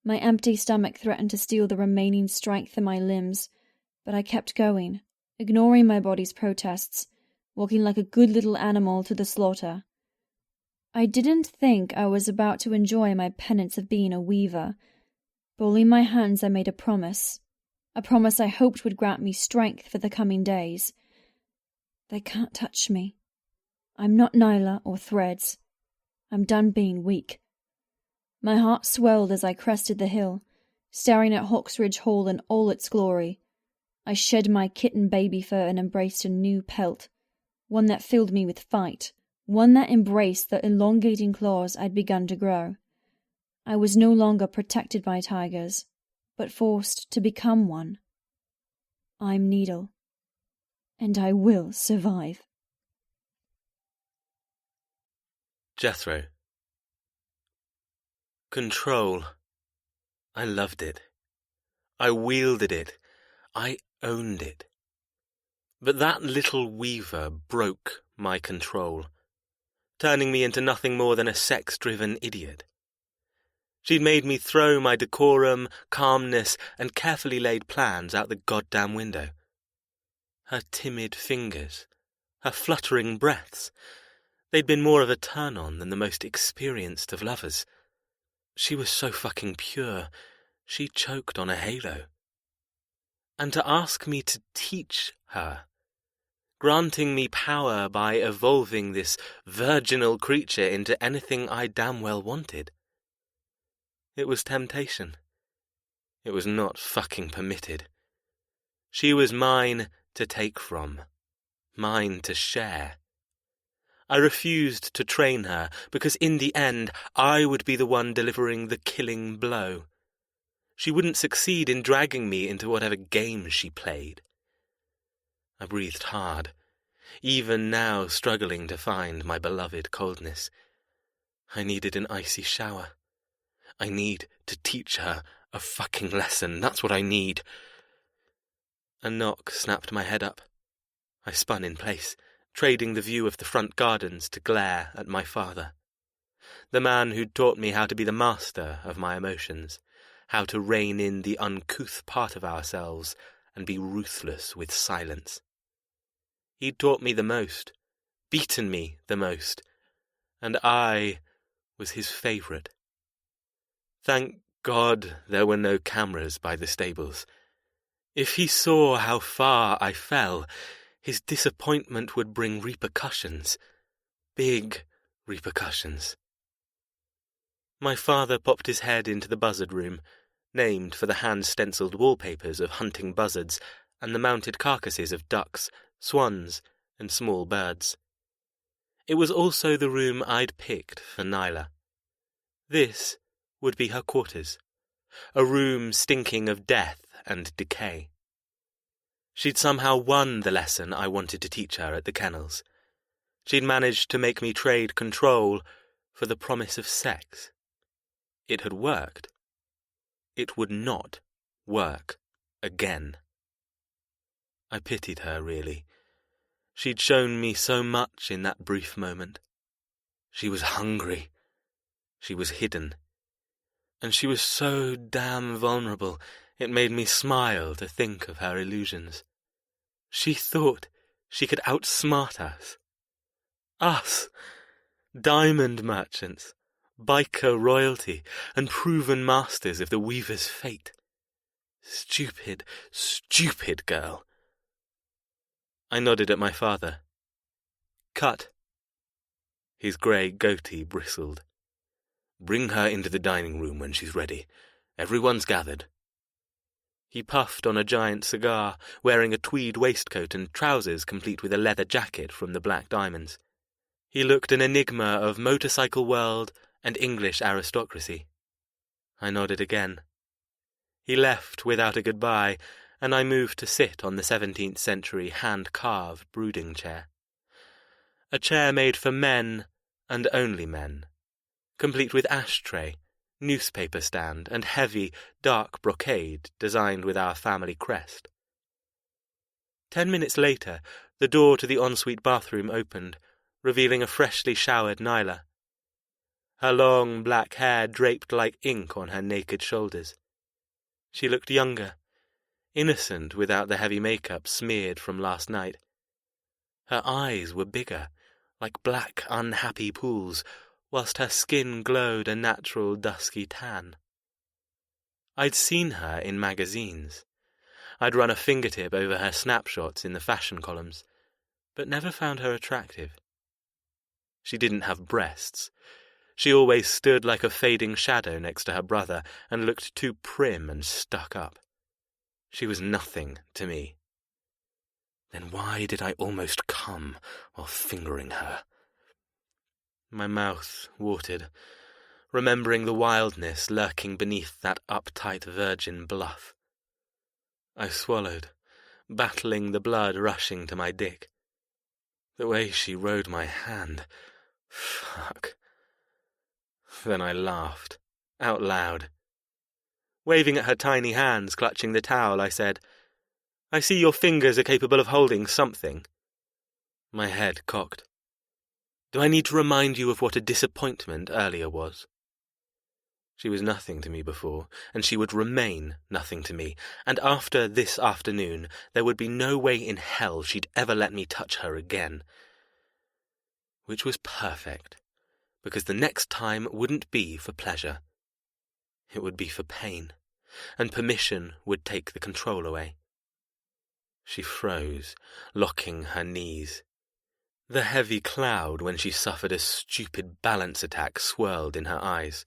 My empty stomach threatened to steal the remaining strength in my limbs, but I kept going, ignoring my body's protests, walking like a good little animal to the slaughter. I didn't think I was about to enjoy my penance of being a weaver. Balling my hands, I made a promise I hoped would grant me strength for the coming days. They can't touch me. I'm not Nyla or Threads. I'm done being weak. My heart swelled as I crested the hill, staring at Hawksridge Hall in all its glory. I shed my kitten baby fur and embraced a new pelt, one that filled me with fight, one that embraced the elongating claws I'd begun to grow. I was no longer protected by tigers, but forced to become one. I'm Needle, and I will survive. Jethro. Control. I loved it. I wielded it. I owned it. But that little weaver broke my control, turning me into nothing more than a sex-driven idiot. She'd made me throw my decorum, calmness, and carefully laid plans out the goddamn window. Her timid fingers, her fluttering breaths, they'd been more of a turn-on than the most experienced of lovers. She was so fucking pure, she choked on a halo. And to ask me to teach her, granting me power by evolving this virginal creature into anything I damn well wanted. It was temptation. It was not fucking permitted. She was mine to take from, mine to share. I refused to train her, because in the end I would be the one delivering the killing blow. She wouldn't succeed in dragging me into whatever game she played. I breathed hard, even now struggling to find my beloved coldness. I needed an icy shower. I need to teach her a fucking lesson, that's what I need. A knock snapped my head up. I spun in place, trading the view of the front gardens to glare at my father. The man who'd taught me how to be the master of my emotions, how to rein in the uncouth part of ourselves and be ruthless with silence. He'd taught me the most, beaten me the most, and I was his favourite. Thank God there were no cameras by the stables. If he saw how far I fell, his disappointment would bring repercussions, big repercussions. My father popped his head into the buzzard room, named for the hand-stenciled wallpapers of hunting buzzards and the mounted carcasses of ducks, swans, and small birds. It was also the room I'd picked for Nyla. This would be her quarters, a room stinking of death and decay. She'd somehow won the lesson I wanted to teach her at the kennels. She'd managed to make me trade control for the promise of sex. It had worked. It would not work again. I pitied her, really. She'd shown me so much in that brief moment. She was hungry. She was hidden. And she was so damn vulnerable, it made me smile to think of her illusions. She thought she could outsmart us. Us! Diamond merchants, biker royalty, and proven masters of the weaver's fate. Stupid, stupid girl. I nodded at my father. Cut. His grey goatee bristled. Bring her into the dining room when she's ready. Everyone's gathered. He puffed on a giant cigar, wearing a tweed waistcoat and trousers complete with a leather jacket from the Black Diamonds. He looked an enigma of motorcycle world and English aristocracy. I nodded again. He left without a goodbye, and I moved to sit on the 17th century hand-carved brooding chair. A chair made for men, and only men, complete with ashtray, newspaper stand, and heavy, dark brocade designed with our family crest. 10 minutes later, the door to the ensuite bathroom opened, revealing a freshly showered Nyla. Her long black hair draped like ink on her naked shoulders. She looked younger, innocent without the heavy makeup smeared from last night. Her eyes were bigger, like black, unhappy pools, whilst her skin glowed a natural dusky tan. I'd seen her in magazines. I'd run a fingertip over her snapshots in the fashion columns, but never found her attractive. She didn't have breasts. She always stood like a fading shadow next to her brother and looked too prim and stuck up. She was nothing to me. Then why did I almost come while fingering her? My mouth watered, remembering the wildness lurking beneath that uptight virgin bluff. I swallowed, battling the blood rushing to my dick. The way she rode my hand. Fuck. Then I laughed, out loud. Waving at her tiny hands clutching the towel, I said, I see your fingers are capable of holding something. My head cocked. Do I need to remind you of what a disappointment earlier was? She was nothing to me before, and she would remain nothing to me, and after this afternoon there would be no way in hell she'd ever let me touch her again. Which was perfect, because the next time wouldn't be for pleasure. It would be for pain, and permission would take the control away. She froze, locking her knees. The heavy cloud when she suffered a stupid balance attack swirled in her eyes.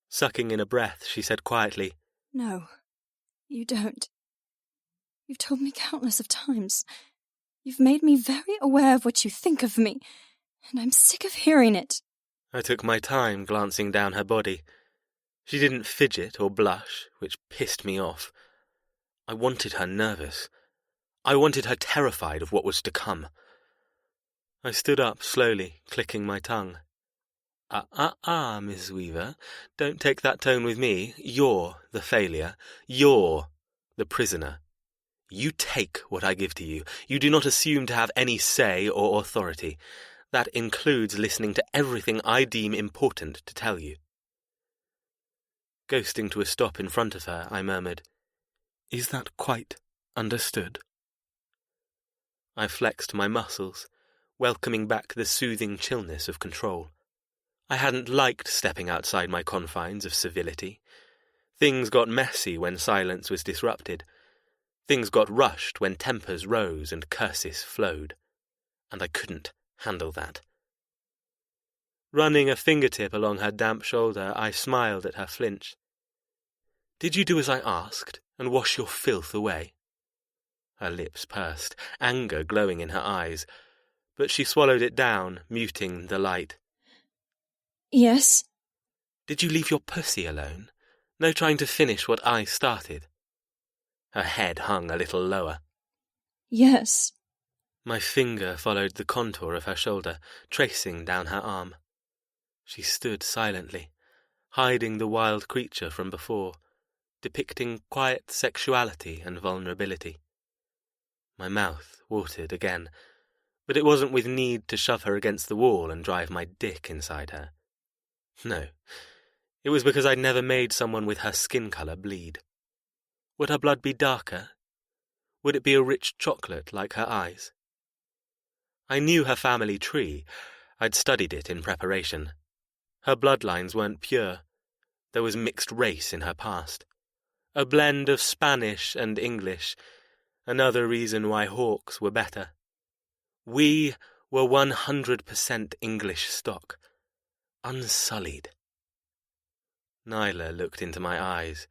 Sucking in a breath, she said quietly, No, you don't. You've told me countless of times. You've made me very aware of what you think of me, and I'm sick of hearing it. I took my time glancing down her body. She didn't fidget or blush, which pissed me off. I wanted her nervous. I wanted her terrified of what was to come. I stood up slowly, clicking my tongue. Miss Weaver, don't take that tone with me. You're the failure. You're the prisoner. You take what I give to you. You do not assume to have any say or authority. That includes listening to everything I deem important to tell you. Ghosting to a stop in front of her, I murmured, Is that quite understood? I flexed my muscles, welcoming back the soothing chillness of control. I hadn't liked stepping outside my confines of civility. Things got messy when silence was disrupted. Things got rushed when tempers rose and curses flowed. And I couldn't handle that. Running a fingertip along her damp shoulder, I smiled at her flinch. "Did you do as I asked, and wash your filth away?" Her lips pursed, anger glowing in her eyes, but she swallowed it down, muting the light. Yes. "Did you leave your pussy alone? No trying to finish what I started?" Her head hung a little lower. Yes. My finger followed the contour of her shoulder, tracing down her arm. She stood silently, hiding the wild creature from before, depicting quiet sexuality and vulnerability. My mouth watered again, but it wasn't with need to shove her against the wall and drive my dick inside her. No, it was because I'd never made someone with her skin colour bleed. Would her blood be darker? Would it be a rich chocolate like her eyes? I knew her family tree. I'd studied it in preparation. Her bloodlines weren't pure. There was mixed race in her past. A blend of Spanish and English. Another reason why hawks were better. We were 100% English stock. Unsullied. Nyla looked into my eyes.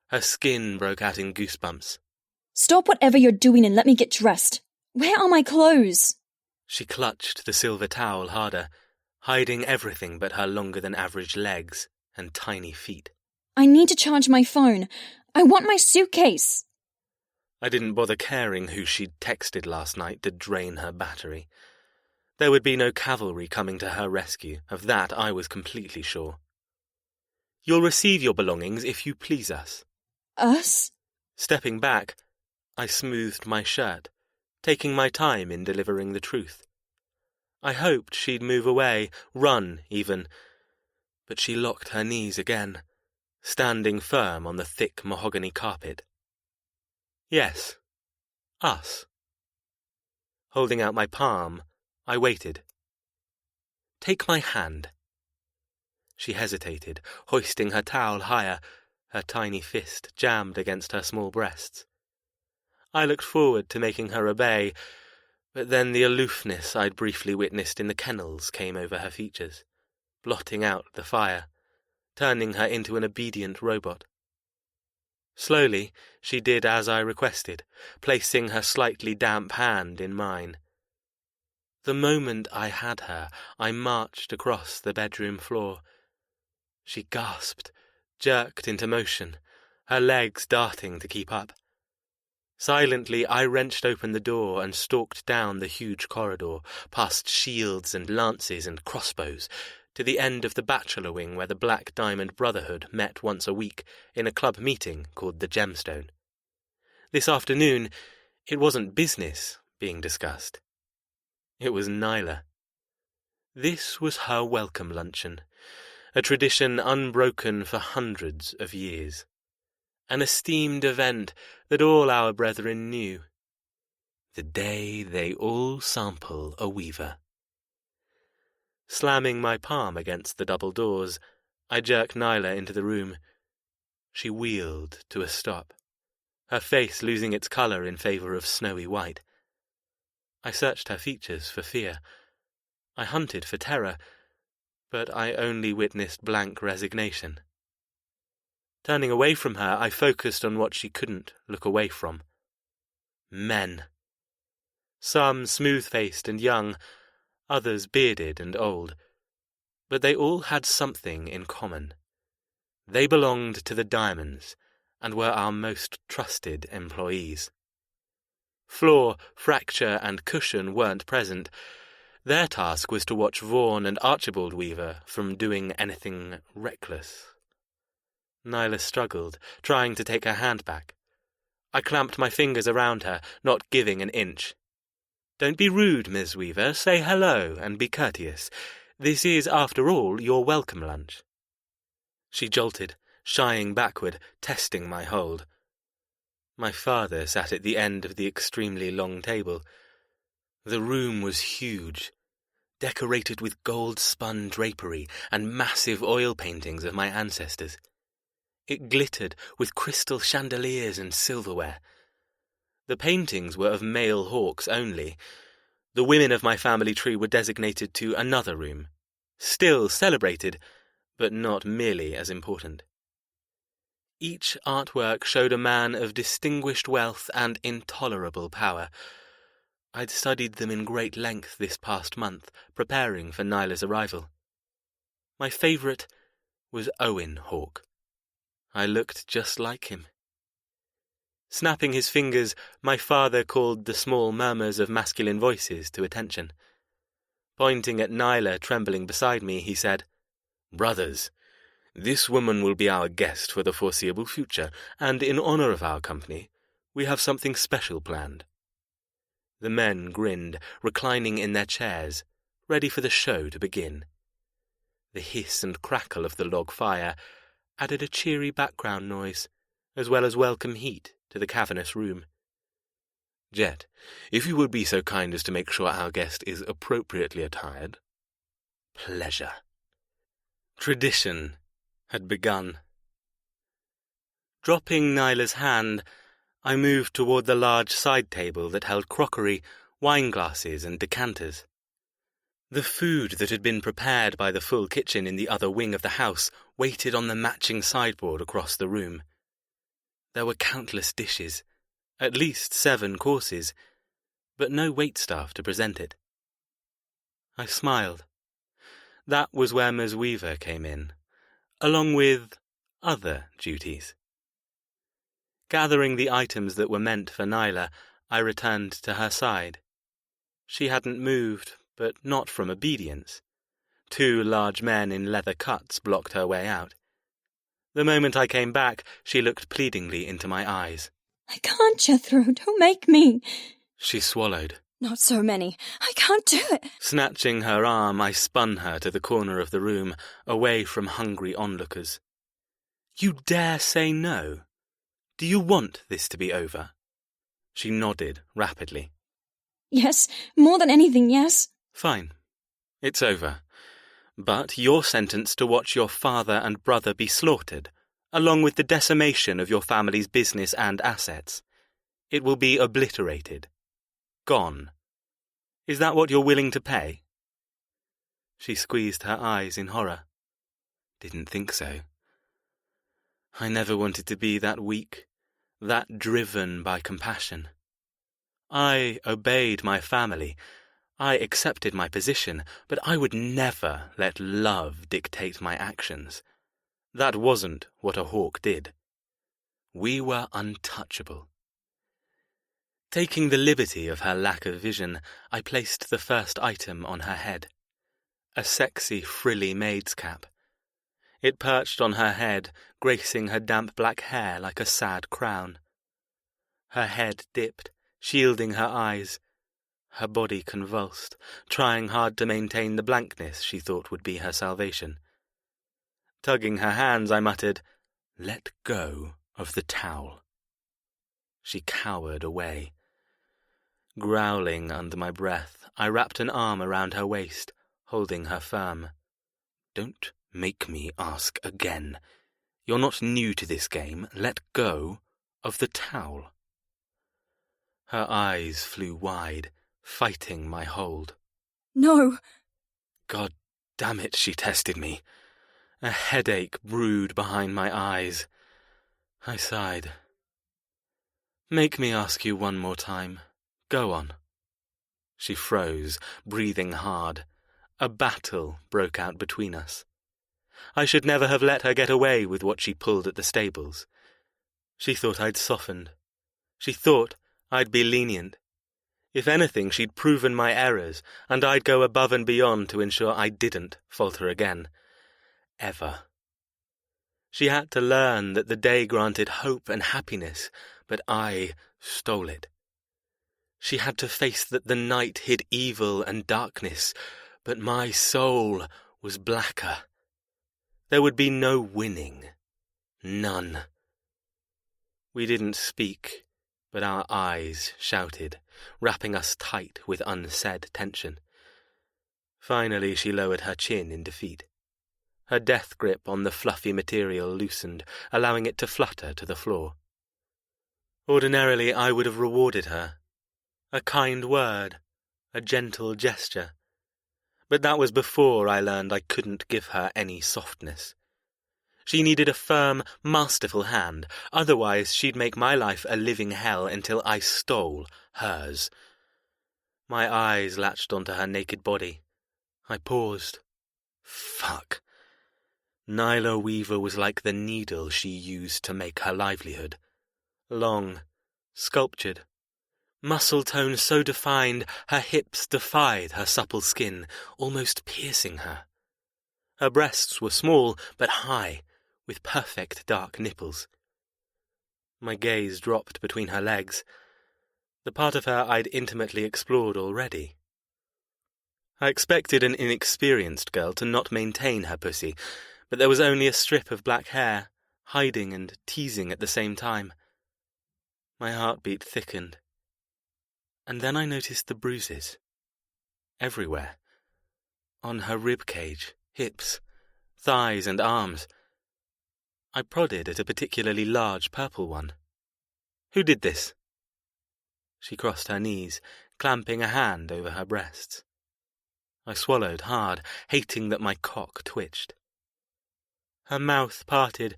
Her skin broke out in goosebumps. Stop whatever you're doing and let me get dressed. Where are my clothes? She clutched the silver towel harder, hiding everything but her longer-than-average legs and tiny feet. I need to charge my phone. I want my suitcase. I didn't bother caring who she'd texted last night to drain her battery. There would be no cavalry coming to her rescue, of that I was completely sure. "You'll receive your belongings if you please us." Us? Stepping back, I smoothed my shirt, taking my time in delivering the truth. I hoped she'd move away, run even, but she locked her knees again, standing firm on the thick mahogany carpet. "Yes, us." Holding out my palm, I waited. "Take my hand." She hesitated, hoisting her towel higher, her tiny fist jammed against her small breasts. I looked forward to making her obey, but then the aloofness I'd briefly witnessed in the kennels came over her features, blotting out the fire, turning her into an obedient robot. Slowly, she did as I requested, placing her slightly damp hand in mine. The moment I had her, I marched across the bedroom floor. She gasped, jerked into motion, her legs darting to keep up. Silently, I wrenched open the door and stalked down the huge corridor, past shields and lances and crossbows, to the end of the bachelor wing where the Black Diamond Brotherhood met once a week in a club meeting called the Gemstone. This afternoon, it wasn't business being discussed. It was Nyla. This was her welcome luncheon, a tradition unbroken for hundreds of years. An esteemed event that all our brethren knew. The day they all sample a weaver. Slamming my palm against the double doors, I jerked Nyla into the room. She wheeled to a stop, her face losing its colour in favour of snowy white. I searched her features for fear. I hunted for terror, but I only witnessed blank resignation. Turning away from her, I focused on what she couldn't look away from. Men. Some smooth-faced and young, others bearded and old. But they all had something in common. They belonged to the Diamonds, and were our most trusted employees. Floor, fracture, and cushion weren't present. Their task was to watch Vaughan and Archibald Weaver from doing anything reckless. Nyla struggled, trying to take her hand back. I clamped my fingers around her, not giving an inch. "Don't be rude, Miss Weaver. Say hello and be courteous. This is, after all, your welcome lunch." She jolted, shying backward, testing my hold. My father sat at the end of the extremely long table. The room was huge, decorated with gold-spun drapery and massive oil paintings of my ancestors. It glittered with crystal chandeliers and silverware. The paintings were of male hawks only. The women of my family tree were designated to another room, still celebrated, but not merely as important. Each artwork showed a man of distinguished wealth and intolerable power. I'd studied them in great length this past month, preparing for Nyla's arrival. My favourite was Owen Hawke. I looked just like him. Snapping his fingers, my father called the small murmurs of masculine voices to attention. Pointing at Nyla trembling beside me, he said, "Brothers, this woman will be our guest for the foreseeable future, and in honour of our company, we have something special planned." The men grinned, reclining in their chairs, ready for the show to begin. The hiss and crackle of the log fire added a cheery background noise, as well as welcome heat to the cavernous room. "Jet, if you would be so kind as to make sure our guest is appropriately attired." "Pleasure." Tradition had begun. Dropping Nyla's hand, I moved toward the large side table that held crockery, wine glasses, and decanters. The food that had been prepared by the full kitchen in the other wing of the house waited on the matching sideboard across the room. There were countless dishes, at least 7 courses, but no waitstaff to present it. I smiled. That was where Ms. Weaver came in, along with other duties. Gathering the items that were meant for Nyla, I returned to her side. She hadn't moved, but not from obedience. 2 large men in leather cuts blocked her way out. The moment I came back, she looked pleadingly into my eyes. "I can't, Jethro, don't make me." She swallowed. "Not so many. I can't do it." Snatching her arm, I spun her to the corner of the room, away from hungry onlookers. "You dare say no? Do you want this to be over?" She nodded rapidly. "Yes, more than anything, yes." "Fine. It's over. But you're sentenced to watch your father and brother be slaughtered, along with the decimation of your family's business and assets. It will be obliterated. Gone. Is that what you're willing to pay?" She squeezed her eyes in horror. "Didn't think so. I never wanted to be that weak, that driven by compassion. I obeyed my family. I accepted my position, but I would never let love dictate my actions. That wasn't what a hawk did. We were untouchable." Taking the liberty of her lack of vision, I placed the first item on her head. A sexy, frilly maid's cap. It perched on her head, gracing her damp black hair like a sad crown. Her head dipped, shielding her eyes. Her body convulsed, trying hard to maintain the blankness she thought would be her salvation. Tugging her hands, I muttered, "Let go of the towel." She cowered away. Growling under my breath, I wrapped an arm around her waist, holding her firm. "Don't make me ask again. You're not new to this game. Let go of the towel." Her eyes flew wide, fighting my hold. "No." God damn it, she tested me. A headache brewed behind my eyes. I sighed. "Make me ask you one more time. Go on." She froze, breathing hard. A battle broke out between us. I should never have let her get away with what she pulled at the stables. She thought I'd softened. She thought I'd be lenient. If anything, she'd proven my errors, and I'd go above and beyond to ensure I didn't falter again. Ever. She had to learn that the day granted hope and happiness, but I stole it. She had to face that the night hid evil and darkness, but my soul was blacker. There would be no winning. None. We didn't speak, but our eyes shouted, wrapping us tight with unsaid tension. Finally she lowered her chin in defeat. Her death grip on the fluffy material loosened, allowing it to flutter to the floor. Ordinarily I would have rewarded her. A kind word, a gentle gesture. But that was before I learned I couldn't give her any softness. She needed a firm, masterful hand, otherwise she'd make my life a living hell until I stole hers. My eyes latched onto her naked body. I paused. Fuck. Nyla Weaver was like the needle she used to make her livelihood. Long, sculptured, muscle tone so defined her hips defied her supple skin, almost piercing her. Her breasts were small but high, with perfect dark nipples. My gaze dropped between her legs, the part of her I'd intimately explored already. I expected an inexperienced girl to not maintain her pussy, but there was only a strip of black hair, hiding and teasing at the same time. My heartbeat thickened. And then I noticed the bruises. Everywhere. On her rib cage, hips, thighs and arms. I prodded at a particularly large purple one. Who did this? She crossed her knees, clamping a hand over her breasts. I swallowed hard, hating that my cock twitched. Her mouth parted,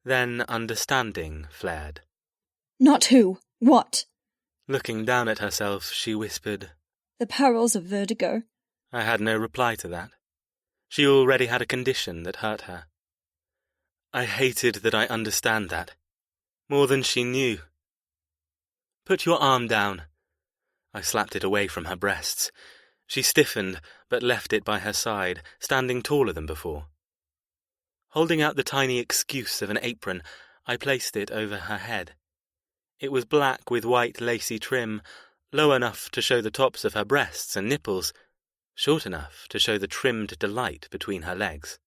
then understanding flared. Not who. What? Looking down at herself, she whispered, The perils of vertigo. I had no reply to that. She already had a condition that hurt her. I hated that I understand that, more than she knew. Put your arm down. I slapped it away from her breasts. She stiffened, but left it by her side, standing taller than before. Holding out the tiny excuse of an apron, I placed it over her head. It was black with white lacy trim, low enough to show the tops of her breasts and nipples, short enough to show the trimmed delight between her legs.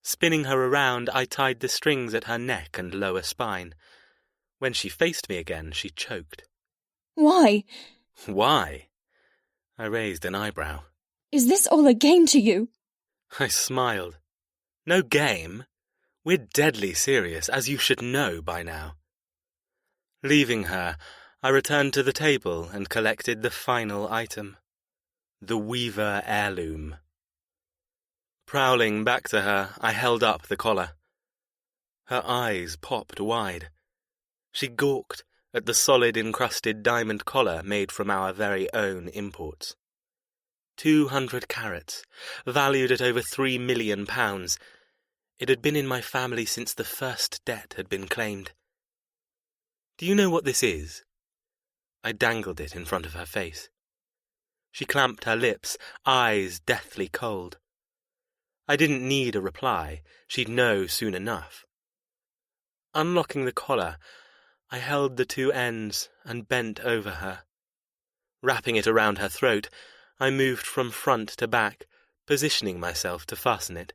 Spinning her around, I tied the strings at her neck and lower spine. When she faced me again, she choked. Why? Why? I raised an eyebrow. Is this all a game to you? I smiled. No game. We're deadly serious, as you should know by now. Leaving her, I returned to the table and collected the final item. The Weaver heirloom. Prowling back to her, I held up the collar. Her eyes popped wide. She gawked at the solid encrusted diamond collar made from our very own imports. 200 carats, valued at over £3 million. It had been in my family since the first debt had been claimed. Do you know what this is? I dangled it in front of her face. She clamped her lips, eyes deathly cold. I didn't need a reply. She'd know soon enough. Unlocking the collar, I held the two ends and bent over her. Wrapping it around her throat, I moved from front to back, positioning myself to fasten it.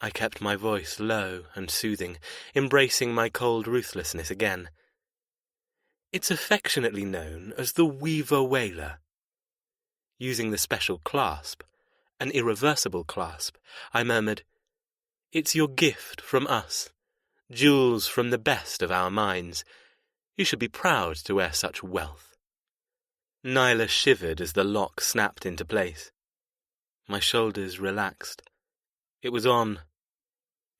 I kept my voice low and soothing, embracing my cold ruthlessness again. It's affectionately known as the Weaver Whaler. Using the special clasp, an irreversible clasp, I murmured, It's your gift from us, jewels from the best of our mines. You should be proud to wear such wealth. Nyla shivered as the lock snapped into place. My shoulders relaxed. It was on.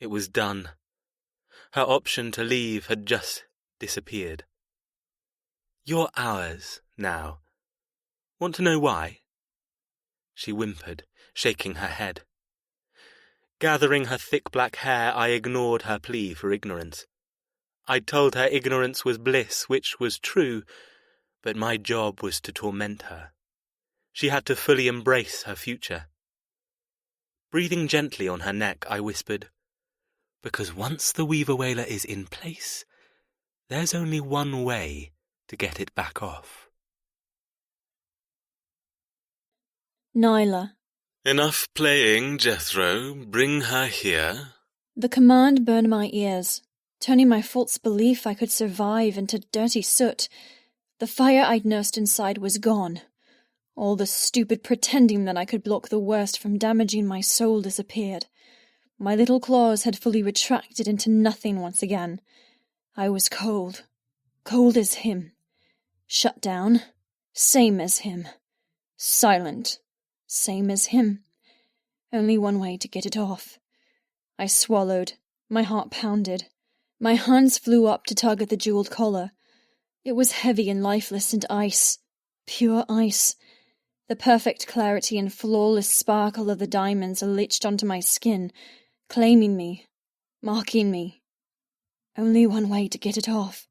It was done. Her option to leave had just disappeared. You're ours now. Want to know why? She whimpered, shaking her head. Gathering her thick black hair, I ignored her plea for ignorance. I'd told her ignorance was bliss, which was true, but my job was to torment her. She had to fully embrace her future. Breathing gently on her neck, I whispered, Because once the Weaver Whaler is in place, there's only one way to get it back off. Nyla. Enough playing, Jethro. Bring her here. The command burned my ears, turning my false belief I could survive into dirty soot. The fire I'd nursed inside was gone. All the stupid pretending that I could block the worst from damaging my soul disappeared. My little claws had fully retracted into nothing once again. I was cold. Cold as him. Shut down. Same as him. Silent. Same as him. Only one way to get it off. I swallowed. My heart pounded. My hands flew up to tug at the jeweled collar. It was heavy and lifeless and ice. Pure ice. The perfect clarity and flawless sparkle of the diamonds latched onto my skin, claiming me, marking me. Only one way to get it off.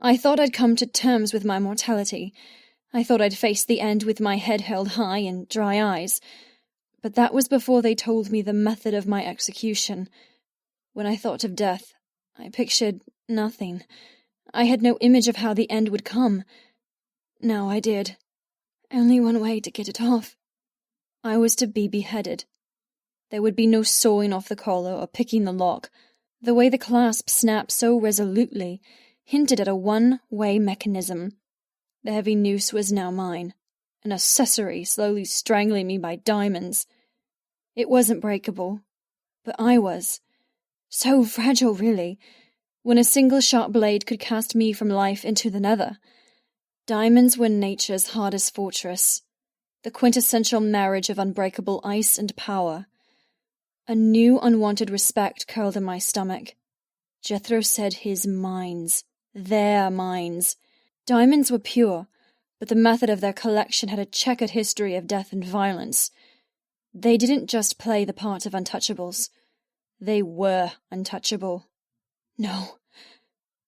I thought I'd come to terms with my mortality. I thought I'd face the end with my head held high and dry eyes. But that was before they told me the method of my execution. When I thought of death, I pictured nothing. I had no image of how the end would come. Now I did. Only one way to get it off. I was to be beheaded. There would be no sawing off the collar or picking the lock. The way the clasp snapped so resolutely hinted at a one-way mechanism. The heavy noose was now mine, an accessory slowly strangling me by diamonds. It wasn't breakable, but I was. So fragile, really, when a single sharp blade could cast me from life into the nether. Diamonds were nature's hardest fortress, the quintessential marriage of unbreakable ice and power. A new unwanted respect curled in my stomach. Jethro said his mines, their mines. Diamonds were pure, but the method of their collection had a checkered history of death and violence. They didn't just play the part of untouchables. They were untouchable. No.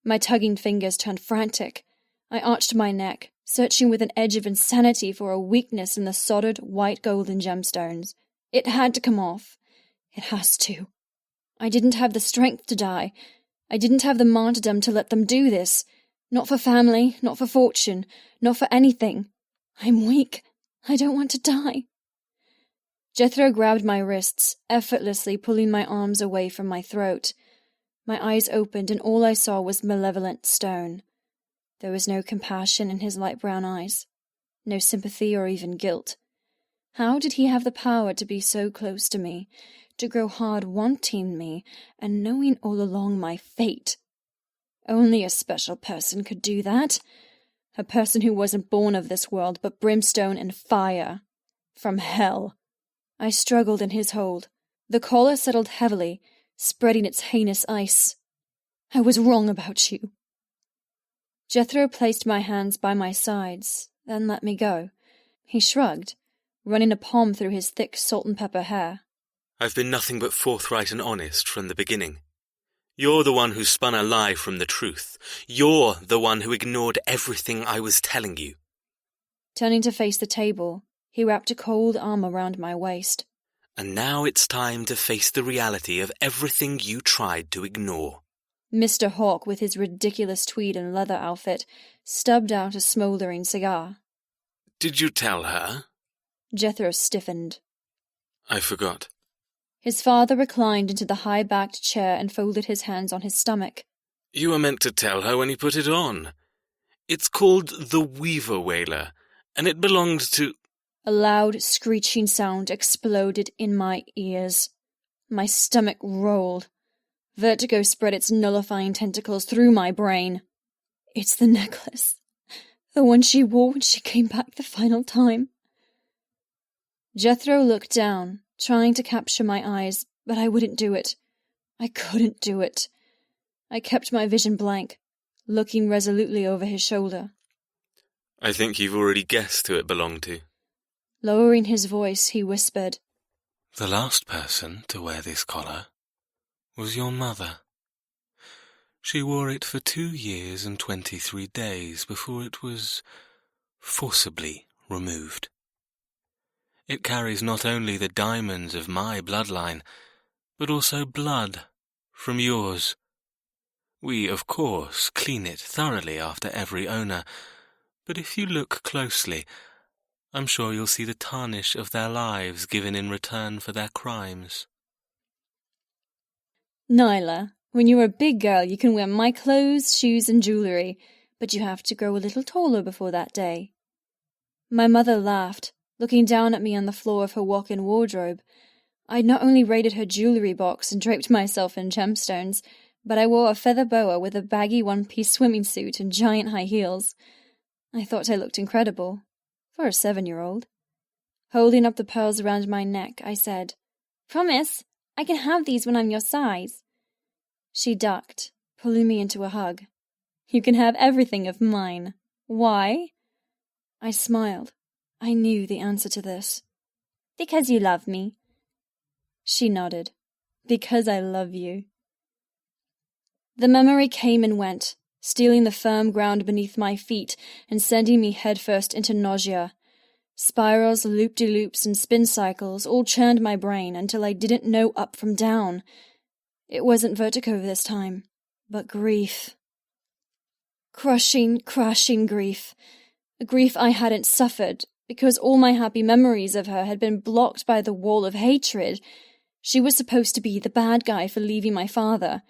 My tugging fingers turned frantic. I arched my neck, searching with an edge of insanity for a weakness in the solid white golden gemstones. It had to come off. It has to. I didn't have the strength to die. I didn't have the martyrdom to let them do this. Not for family, not for fortune, not for anything. I'm weak. I don't want to die. Jethro grabbed my wrists, effortlessly pulling my arms away from my throat. My eyes opened, and all I saw was malevolent stone. There was no compassion in his light brown eyes, no sympathy or even guilt. How did he have the power to be so close to me, to grow hard wanting me, and knowing all along my fate? Only a special person could do that. A person who wasn't born of this world, but brimstone and fire. From hell. I struggled in his hold. The collar settled heavily, spreading its heinous ice. I was wrong about you. Jethro placed my hands by my sides, then let me go. He shrugged, running a palm through his thick salt-and-pepper hair. I've been nothing but forthright and honest from the beginning. You're the one who spun a lie from the truth. You're the one who ignored everything I was telling you. Turning to face the table, he wrapped a cold arm around my waist. And now it's time to face the reality of everything you tried to ignore. Mr. Hawk, with his ridiculous tweed and leather outfit, stubbed out a smouldering cigar. Did you tell her? Jethro stiffened. I forgot. His father reclined into the high-backed chair and folded his hands on his stomach. You were meant to tell her when you put it on. It's called the Weaver Whaler, and it belonged to... A loud, screeching sound exploded in my ears. My stomach rolled. Vertigo spread its nullifying tentacles through my brain. It's the necklace. The one she wore when she came back the final time. Jethro looked down, trying to capture my eyes, but I wouldn't do it. I couldn't do it. I kept my vision blank, looking resolutely over his shoulder. I think you've already guessed who it belonged to. Lowering his voice, he whispered, The last person to wear this collar was your mother. She wore it for 2 years and 23 days before it was forcibly removed. It carries not only the diamonds of my bloodline, but also blood from yours. We, of course, clean it thoroughly after every owner, but if you look closely, I'm sure you'll see the tarnish of their lives given in return for their crimes. Nyla, when you're a big girl, you can wear my clothes, shoes, and jewellery, but you have to grow a little taller before that day. My mother laughed, looking down at me on the floor of her walk-in wardrobe. I'd not only raided her jewellery box and draped myself in gemstones, but I wore a feather boa with a baggy one-piece swimming suit and giant high heels. I thought I looked incredible, for a 7-year-old. Holding up the pearls around my neck, I said, "Promise, I can have these when I'm your size." She ducked, pulling me into a hug. "You can have everything of mine. Why?" I smiled. I knew the answer to this. "Because you love me." She nodded. "Because I love you." The memory came and went, stealing the firm ground beneath my feet and sending me headfirst into nausea. Spirals, loop-de-loops, and spin cycles all churned my brain until I didn't know up from down. It wasn't vertigo this time, but grief. Crushing, crashing grief. A grief I hadn't suffered, because all my happy memories of her had been blocked by the wall of hatred. She was supposed to be the bad guy for leaving my father.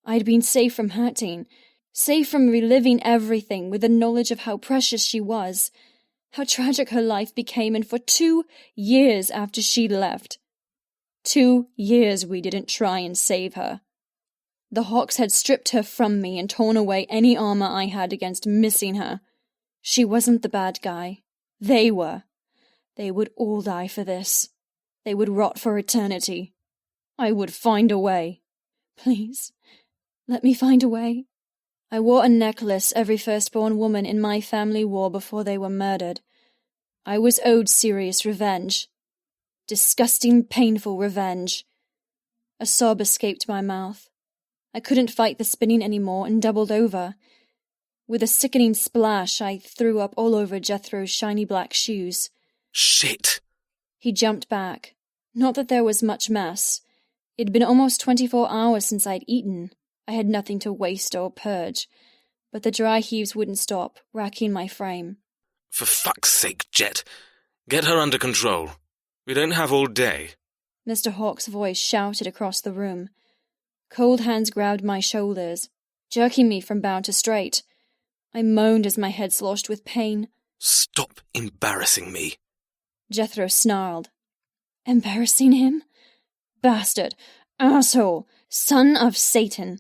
I'd been safe from hurting, safe from reliving everything with the knowledge of how precious she was, how tragic her life became, and for 2 years after she left. 2 years we didn't try and save her. The Hawks had stripped her from me and torn away any armor I had against missing her. She wasn't the bad guy. They were. They would all die for this. They would rot for eternity. I would find a way. Please, let me find a way. I wore a necklace every firstborn woman in my family wore before they were murdered. I was owed serious revenge. Disgusting, painful revenge. A sob escaped my mouth. I couldn't fight the spinning anymore and doubled over. With a sickening splash, I threw up all over Jethro's shiny black shoes. Shit! He jumped back. Not that there was much mess. It'd been almost 24 hours since I'd eaten. I had nothing to waste or purge. But the dry heaves wouldn't stop, racking my frame. For fuck's sake, Jet. Get her under control. We don't have all day. Mr. Hawk's voice shouted across the room. Cold hands grabbed my shoulders, jerking me from bow to straight. I moaned as my head sloshed with pain. Stop embarrassing me. Jethro snarled. Embarrassing him? Bastard! Asshole! Son of Satan!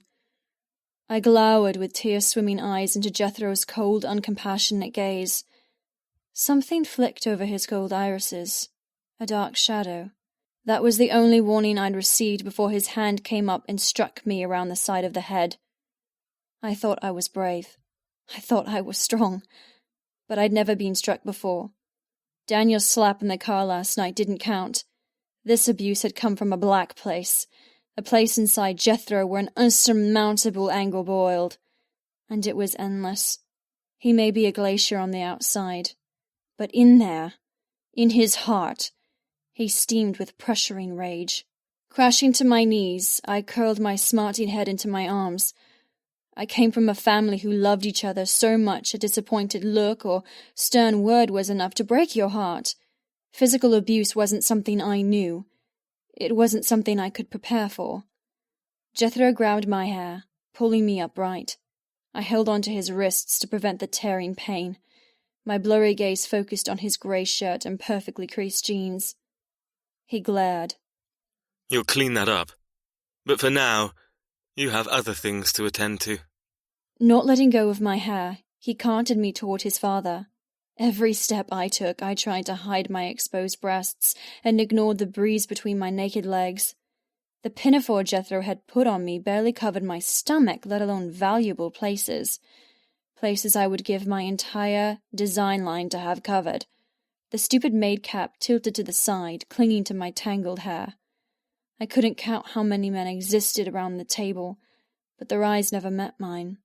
I glowered with tear-swimming eyes into Jethro's cold, uncompassionate gaze. Something flicked over his cold irises. A dark shadow. That was the only warning I'd received before his hand came up and struck me around the side of the head. I thought I was brave. I thought I was strong. But I'd never been struck before. Daniel's slap in the car last night didn't count. This abuse had come from a black place. A place inside Jethro where an unsurmountable anger boiled. And it was endless. He may be a glacier on the outside. But in there, in his heart, he steamed with pressuring rage. Crashing to my knees, I curled my smarting head into my arms. I came from a family who loved each other so much a disappointed look or stern word was enough to break your heart. Physical abuse wasn't something I knew. It wasn't something I could prepare for. Jethro grabbed my hair, pulling me upright. I held onto his wrists to prevent the tearing pain. My blurry gaze focused on his grey shirt and perfectly creased jeans. He glared. You'll clean that up. But for now, you have other things to attend to. Not letting go of my hair, he canted me toward his father. Every step I took, I tried to hide my exposed breasts and ignored the breeze between my naked legs. The pinafore Jethro had put on me barely covered my stomach, let alone valuable places. Places I would give my entire design line to have covered. The stupid maid cap tilted to the side, clinging to my tangled hair. I couldn't count how many men existed around the table, but their eyes never met mine.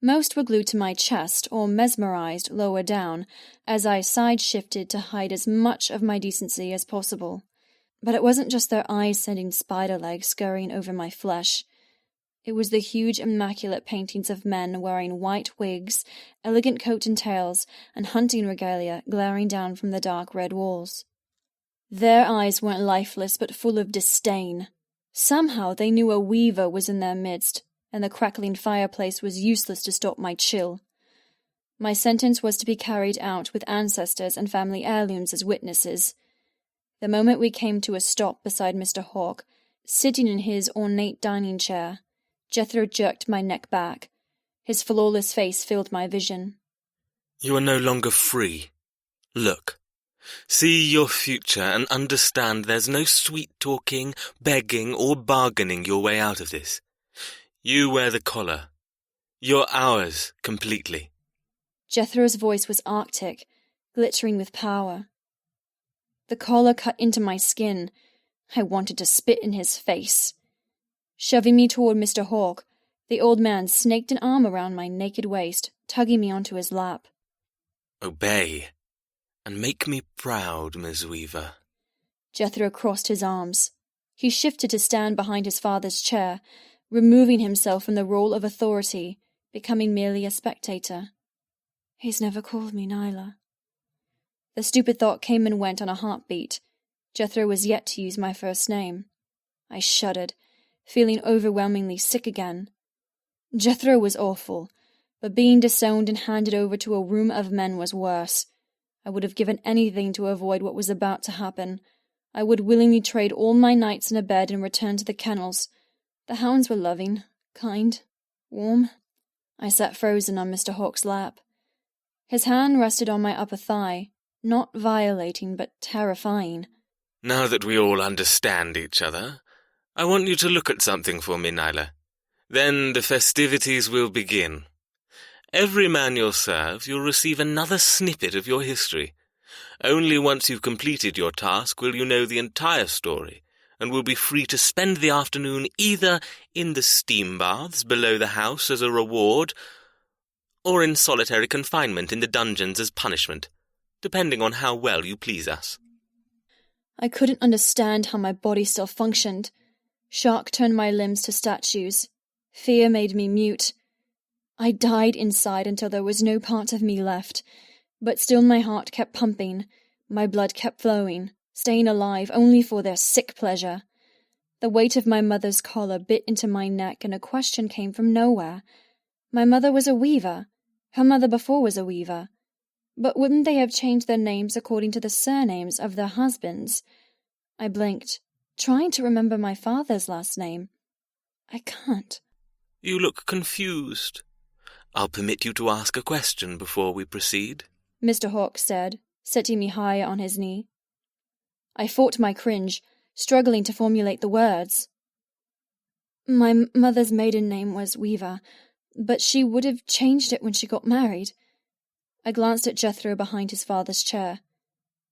Most were glued to my chest or mesmerized lower down as I side-shifted to hide as much of my decency as possible. But it wasn't just their eyes sending spider legs scurrying over my flesh. It was the huge, immaculate paintings of men wearing white wigs, elegant coat and tails, and hunting regalia glaring down from the dark red walls. Their eyes weren't lifeless but full of disdain. Somehow they knew a weaver was in their midst, and the crackling fireplace was useless to stop my chill. My sentence was to be carried out with ancestors and family heirlooms as witnesses. The moment we came to a stop beside Mr. Hawk, sitting in his ornate dining chair, Jethro jerked my neck back. His flawless face filled my vision. You are no longer free. Look, See your future and understand there's no sweet-talking, begging, or bargaining your way out of this. You wear the collar. You're ours, completely. Jethro's voice was arctic, glittering with power. The collar cut into my skin. I wanted to spit in his face. Shoving me toward Mr. Hawke, the old man snaked an arm around my naked waist, tugging me onto his lap. Obey, and make me proud, Miss Weaver. Jethro crossed his arms. He shifted to stand behind his father's chair, removing himself from the role of authority, becoming merely a spectator. He's never called me Nyla. The stupid thought came and went on a heartbeat. Jethro was yet to use my first name. I shuddered, feeling overwhelmingly sick again. Jethro was awful, but being disowned and handed over to a room of men was worse. I would have given anything to avoid what was about to happen. I would willingly trade all my nights in a bed and return to the kennels. The hounds were loving, kind, warm. I sat frozen on Mr. Hawke's lap. His hand rested on my upper thigh, not violating but terrifying. Now that we all understand each other, I want you to look at something for me, Nyla. Then the festivities will begin. Every man you'll serve, you'll receive another snippet of your history. Only once you've completed your task will you know the entire story, and will be free to spend the afternoon either in the steam baths below the house as a reward, or in solitary confinement in the dungeons as punishment, depending on how well you please us. I couldn't understand how my body still functioned. Shock turned my limbs to statues. Fear made me mute. I died inside until there was no part of me left, but still my heart kept pumping, my blood kept flowing, staying alive only for their sick pleasure. The weight of my mother's collar bit into my neck, and a question came from nowhere. My mother was a weaver. Her mother before was a weaver. But wouldn't they have changed their names according to the surnames of their husbands? I blinked, trying to remember my father's last name. I can't. You look confused. I'll permit you to ask a question before we proceed, Mr. Hawke said, setting me higher on his knee. I fought my cringe, struggling to formulate the words. My mother's maiden name was Weaver, but she would have changed it when she got married. I glanced at Jethro behind his father's chair.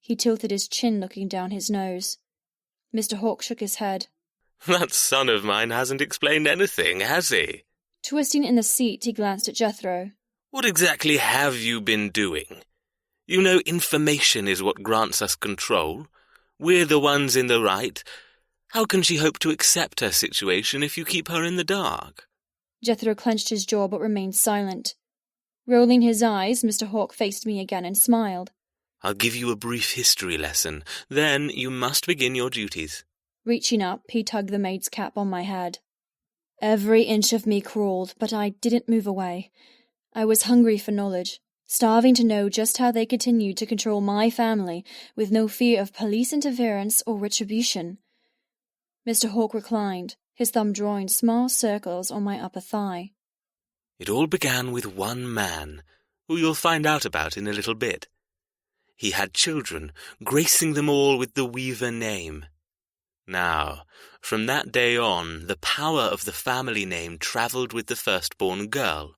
He tilted his chin, looking down his nose. Mr. Hawke shook his head. That son of mine hasn't explained anything, has he? Twisting in the seat, he glanced at Jethro. What exactly have you been doing? You know information is what grants us control. We're the ones in the right. How can she hope to accept her situation if you keep her in the dark? Jethro clenched his jaw but remained silent. Rolling his eyes, Mr. Hawke faced me again and smiled. I'll give you a brief history lesson. Then you must begin your duties. Reaching up, he tugged the maid's cap on my head. Every inch of me crawled, but I didn't move away. I was hungry for knowledge, starving to know just how they continued to control my family with no fear of police interference or retribution. Mr. Hawke reclined, his thumb drawing small circles on my upper thigh. It all began with one man, who you'll find out about in a little bit. He had children, gracing them all with the Weaver name. Now, from that day on, the power of the family name travelled with the firstborn girl.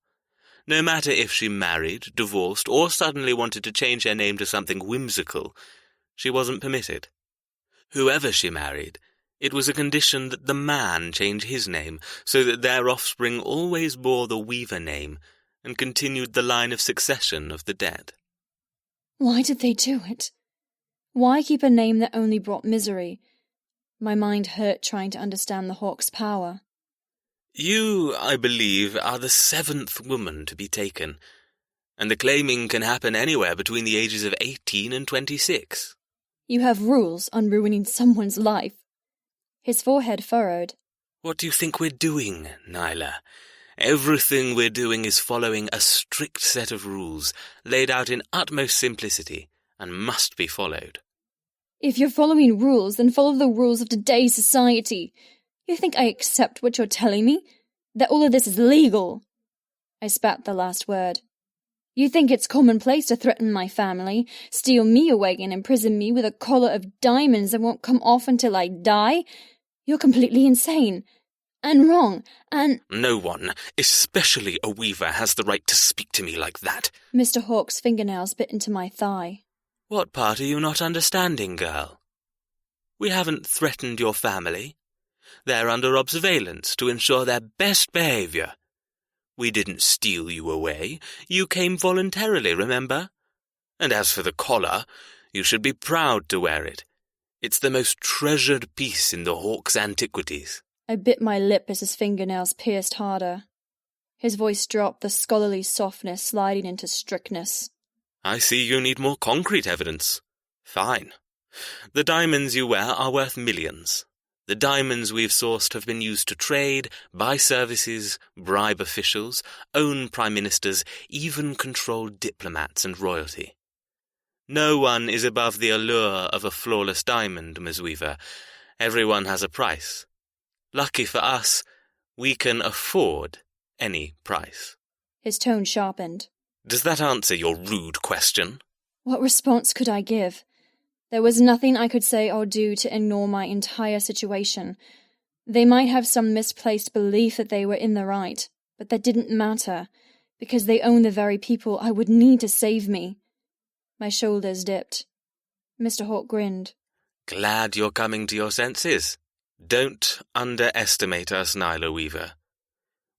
No matter if she married, divorced, or suddenly wanted to change her name to something whimsical, she wasn't permitted. Whoever she married, it was a condition that the man change his name, so that their offspring always bore the Weaver name and continued the line of succession of the dead. Why did they do it? Why keep a name that only brought misery? My mind hurt trying to understand the Hawke's power. You, I believe, are the 7th woman to be taken, and the claiming can happen anywhere between the ages of 18 and 26. You have rules on ruining someone's life. His forehead furrowed. What do you think we're doing, Nyla? Everything we're doing is following a strict set of rules, laid out in utmost simplicity, and must be followed. If you're following rules, then follow the rules of today's society. You think I accept what you're telling me? That all of this is legal? I spat the last word. You think it's commonplace to threaten my family, steal me away and imprison me with a collar of diamonds that won't come off until I die? You're completely insane. And wrong, and— No one, especially a weaver, has the right to speak to me like that. Mr. Hawke's fingernails bit into my thigh. What part are you not understanding, girl? We haven't threatened your family. They're under observance to ensure their best behavior. We didn't steal you away. You came voluntarily, remember? And as for the collar, you should be proud to wear it. It's the most treasured piece in the Hawke's antiquities. I bit my lip as his fingernails pierced harder. His voice dropped, the scholarly softness sliding into strictness. I see you need more concrete evidence. Fine. The diamonds you wear are worth millions. The diamonds we've sourced have been used to trade, buy services, bribe officials, own prime ministers, even control diplomats and royalty. No one is above the allure of a flawless diamond, Ms. Weaver. Everyone has a price. Lucky for us, we can afford any price. His tone sharpened. Does that answer your rude question? What response could I give? There was nothing I could say or do to ignore my entire situation. They might have some misplaced belief that they were in the right, but that didn't matter, because they owned the very people I would need to save me. My shoulders dipped. Mr. Hawke grinned. Glad you're coming to your senses. Don't underestimate us, Nyla Weaver.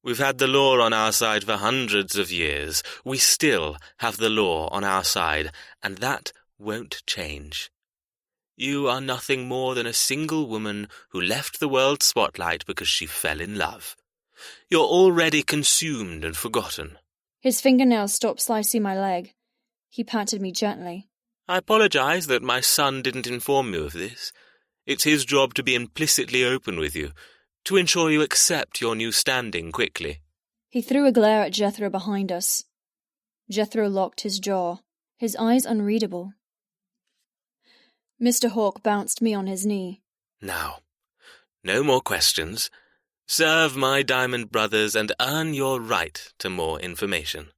We've had the law on our side for hundreds of years. We still have the law on our side, and that won't change. You are nothing more than a single woman who left the world's spotlight because she fell in love. You're already consumed and forgotten. His fingernails stopped slicing my leg. He patted me gently. I apologize that my son didn't inform you of this. It's his job to be implicitly open with you, to ensure you accept your new standing quickly. He threw a glare at Jethro behind us. Jethro locked his jaw, his eyes unreadable. Mr. Hawke bounced me on his knee. Now, no more questions. Serve my diamond brothers and earn your right to more information.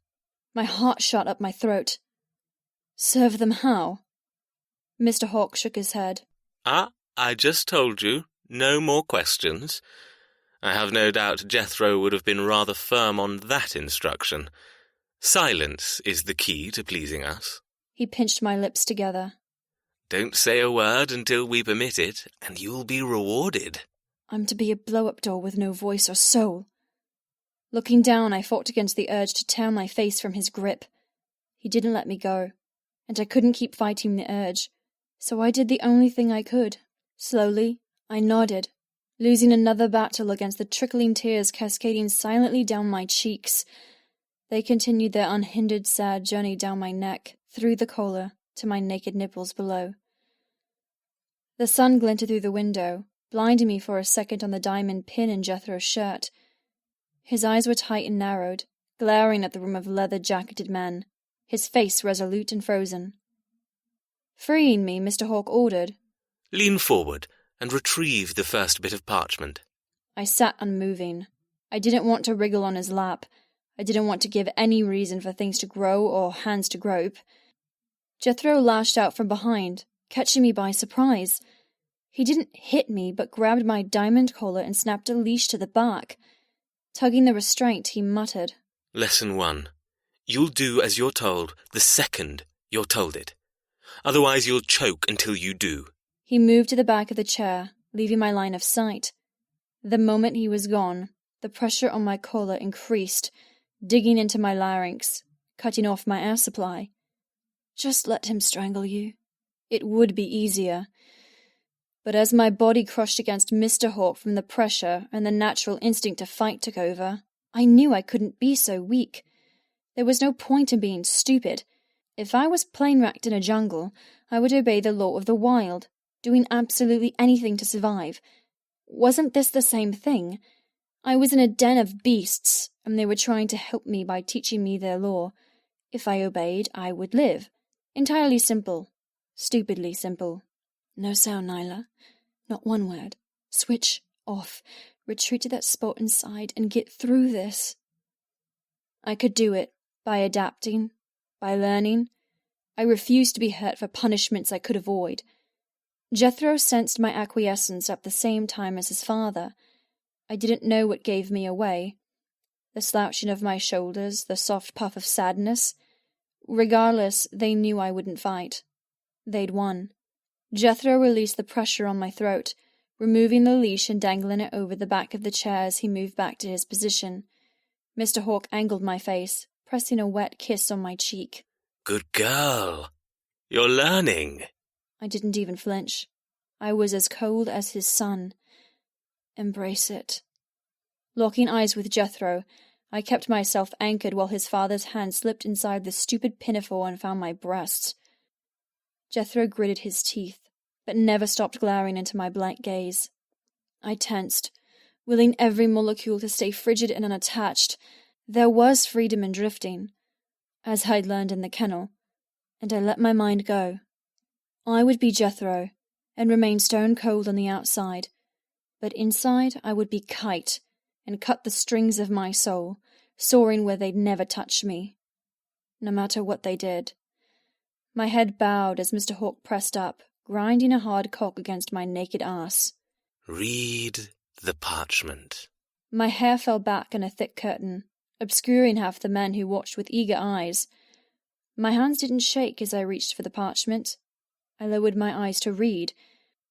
My heart shot up my throat. Serve them how? Mr. Hawke shook his head. I just told you, no more questions. I have no doubt Jethro would have been rather firm on that instruction. Silence is the key to pleasing us. He pinched my lips together. Don't say a word until we permit it, and you'll be rewarded. I'm to be a blow-up doll with no voice or soul. Looking down, I fought against the urge to tear my face from his grip. He didn't let me go, and I couldn't keep fighting the urge, so I did the only thing I could. Slowly, I nodded, losing another battle against the trickling tears cascading silently down my cheeks. They continued their unhindered, sad journey down my neck, through the collar, to my naked nipples below. The sun glinted through the window, blinding me for a second on the diamond pin in Jethro's shirt. His eyes were tight and narrowed, glaring at the room of leather-jacketed men, his face resolute and frozen. Freeing me, Mr. Hawke ordered. Lean forward and retrieve the first bit of parchment. I sat unmoving. I didn't want to wriggle on his lap. I didn't want to give any reason for things to grow or hands to grope. Jethro lashed out from behind, catching me by surprise. He didn't hit me, but grabbed my diamond collar and snapped a leash to the back. Tugging the restraint, he muttered. Lesson 1. You'll do as you're told the second you're told it. Otherwise you'll choke until you do. He moved to the back of the chair, leaving my line of sight. The moment he was gone, the pressure on my collar increased, digging into my larynx, cutting off my air supply. Just let him strangle you. It would be easier. But as my body crushed against Mr. Hawke from the pressure and the natural instinct to fight took over, I knew I couldn't be so weak. There was no point in being stupid. If I was plane-wrecked in a jungle, I would obey the law of the wild, doing absolutely anything to survive. Wasn't this the same thing? I was in a den of beasts, and they were trying to help me by teaching me their law. If I obeyed, I would live. Entirely simple. Stupidly simple. No sound, Nyla. Not one word. Switch off. Retreat to that spot inside and get through this. I could do it, by adapting, by learning. I refused to be hurt for punishments I could avoid. Jethro sensed my acquiescence at the same time as his father. I didn't know what gave me away. The slouching of my shoulders, the soft puff of sadness. Regardless, they knew I wouldn't fight. They'd won. Jethro released the pressure on my throat, removing the leash and dangling it over the back of the chair as he moved back to his position. Mr. Hawk angled my face, pressing a wet kiss on my cheek. Good girl. You're learning. I didn't even flinch. I was as cold as his son. Embrace it. Locking eyes with Jethro, I kept myself anchored while his father's hand slipped inside the stupid pinafore and found my breast. Jethro gritted his teeth, but never stopped glaring into my blank gaze. I tensed, willing every molecule to stay frigid and unattached. There was freedom in drifting, as I'd learned in the kennel, and I let my mind go. I would be Jethro, and remain stone cold on the outside, but inside I would be Kite, and cut the strings of my soul, soaring where they'd never touch me, no matter what they did. My head bowed as Mr. Hawk pressed up, grinding a hard cock against my naked ass. Read the parchment. My hair fell back in a thick curtain, obscuring half the men who watched with eager eyes. My hands didn't shake as I reached for the parchment. I lowered my eyes to read.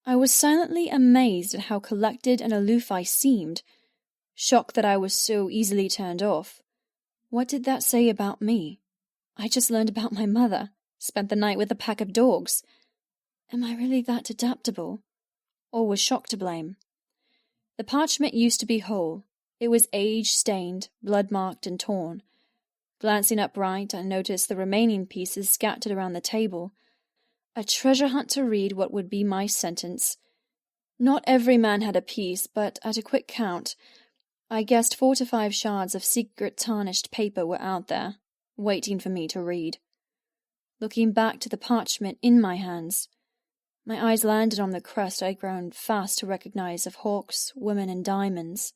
I was silently amazed at how collected and aloof I seemed, shocked that I was so easily turned off. What did that say about me? I just learned about my mother, spent the night with a pack of dogs. Am I really that adaptable? Or was shock to blame? The parchment used to be whole. It was age-stained, blood-marked and torn. Glancing upright, I noticed the remaining pieces scattered around the table. A treasure hunt to read what would be my sentence. Not every man had a piece, but at a quick count, I guessed 4 to 5 shards of secret tarnished paper were out there, waiting for me to read. Looking back to the parchment in my hands, my eyes landed on the crest I'd grown fast to recognize of hawks, women, and diamonds.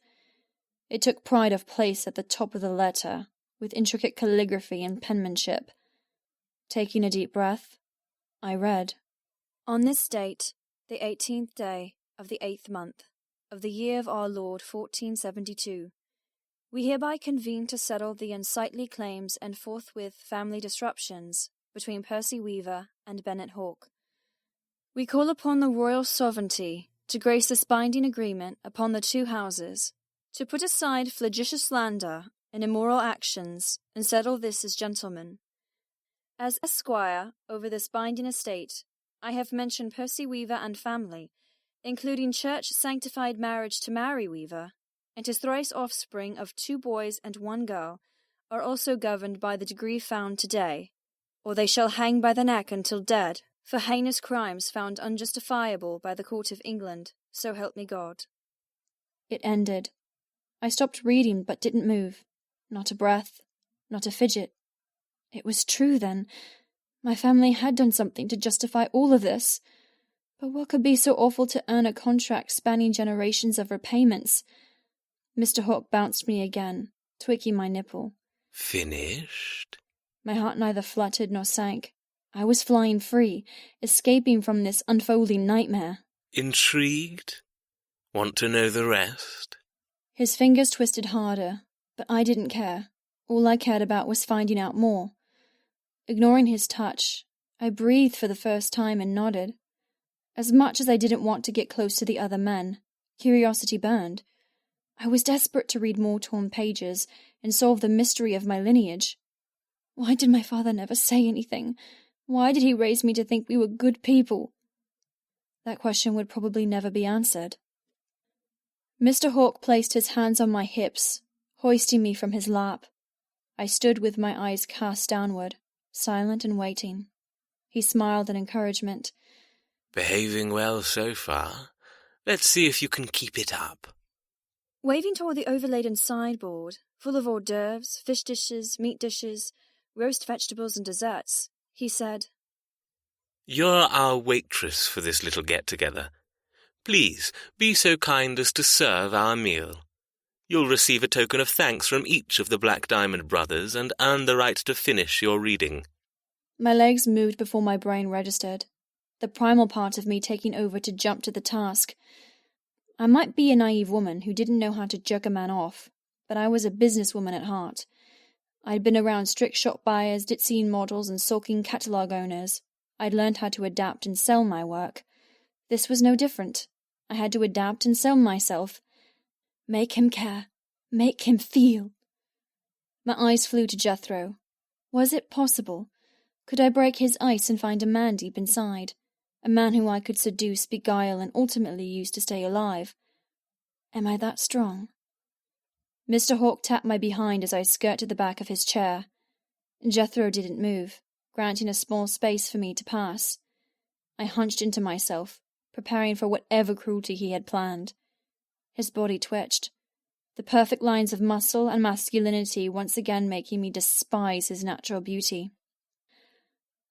It took pride of place at the top of the letter, with intricate calligraphy and penmanship. Taking a deep breath, I read, On this date, the 18th day of the 8th month, of the year of our Lord 1472, we hereby convene to settle the unsightly claims and forthwith family disruptions between Percy Weaver and Bennet Hawke. We call upon the royal sovereignty to grace this binding agreement upon the two houses, to put aside flagitious slander and immoral actions, and settle this as gentlemen. As esquire over this binding estate, I have mentioned Percy Weaver and family, including church-sanctified marriage to Mary Weaver, and his thrice offspring of 2 boys and 1 girl, are also governed by the degree found today, or they shall hang by the neck until dead, for heinous crimes found unjustifiable by the court of England, so help me God. It ended. I stopped reading but didn't move. Not a breath, not a fidget. It was true, then. My family had done something to justify all of this. But what could be so awful to earn a contract spanning generations of repayments? Mr. Hawke bounced me again, tweaking my nipple. Finished? My heart neither fluttered nor sank. I was flying free, escaping from this unfolding nightmare. Intrigued? Want to know the rest? His fingers twisted harder, but I didn't care. All I cared about was finding out more. Ignoring his touch, I breathed for the first time and nodded. As much as I didn't want to get close to the other men, curiosity burned. I was desperate to read more torn pages and solve the mystery of my lineage. Why did my father never say anything? Why did he raise me to think we were good people? That question would probably never be answered. Mr. Hawke placed his hands on my hips, hoisting me from his lap. I stood with my eyes cast downward, silent and waiting. He smiled in encouragement. Behaving well so far. Let's see if you can keep it up. Waving toward the overladen sideboard, full of hors d'oeuvres, fish dishes, meat dishes, roast vegetables and desserts, he said, You're our waitress for this little get-together. Please, be so kind as to serve our meal. You'll receive a token of thanks from each of the Black Diamond brothers and earn the right to finish your reading. My legs moved before my brain registered, the primal part of me taking over to jump to the task. I might be a naive woman who didn't know how to jerk a man off, but I was a businesswoman at heart. I'd been around strict shop buyers, ditzy models, and sulking catalogue owners. I'd learned how to adapt and sell my work. This was no different. I had to adapt and sell myself. Make him care. Make him feel. My eyes flew to Jethro. Was it possible? Could I break his ice and find a man deep inside? A man who I could seduce, beguile, and ultimately use to stay alive? Am I that strong? Mr. Hawk tapped my behind as I skirted the back of his chair. Jethro didn't move, granting a small space for me to pass. I hunched into myself, preparing for whatever cruelty he had planned. His body twitched, the perfect lines of muscle and masculinity once again making me despise his natural beauty.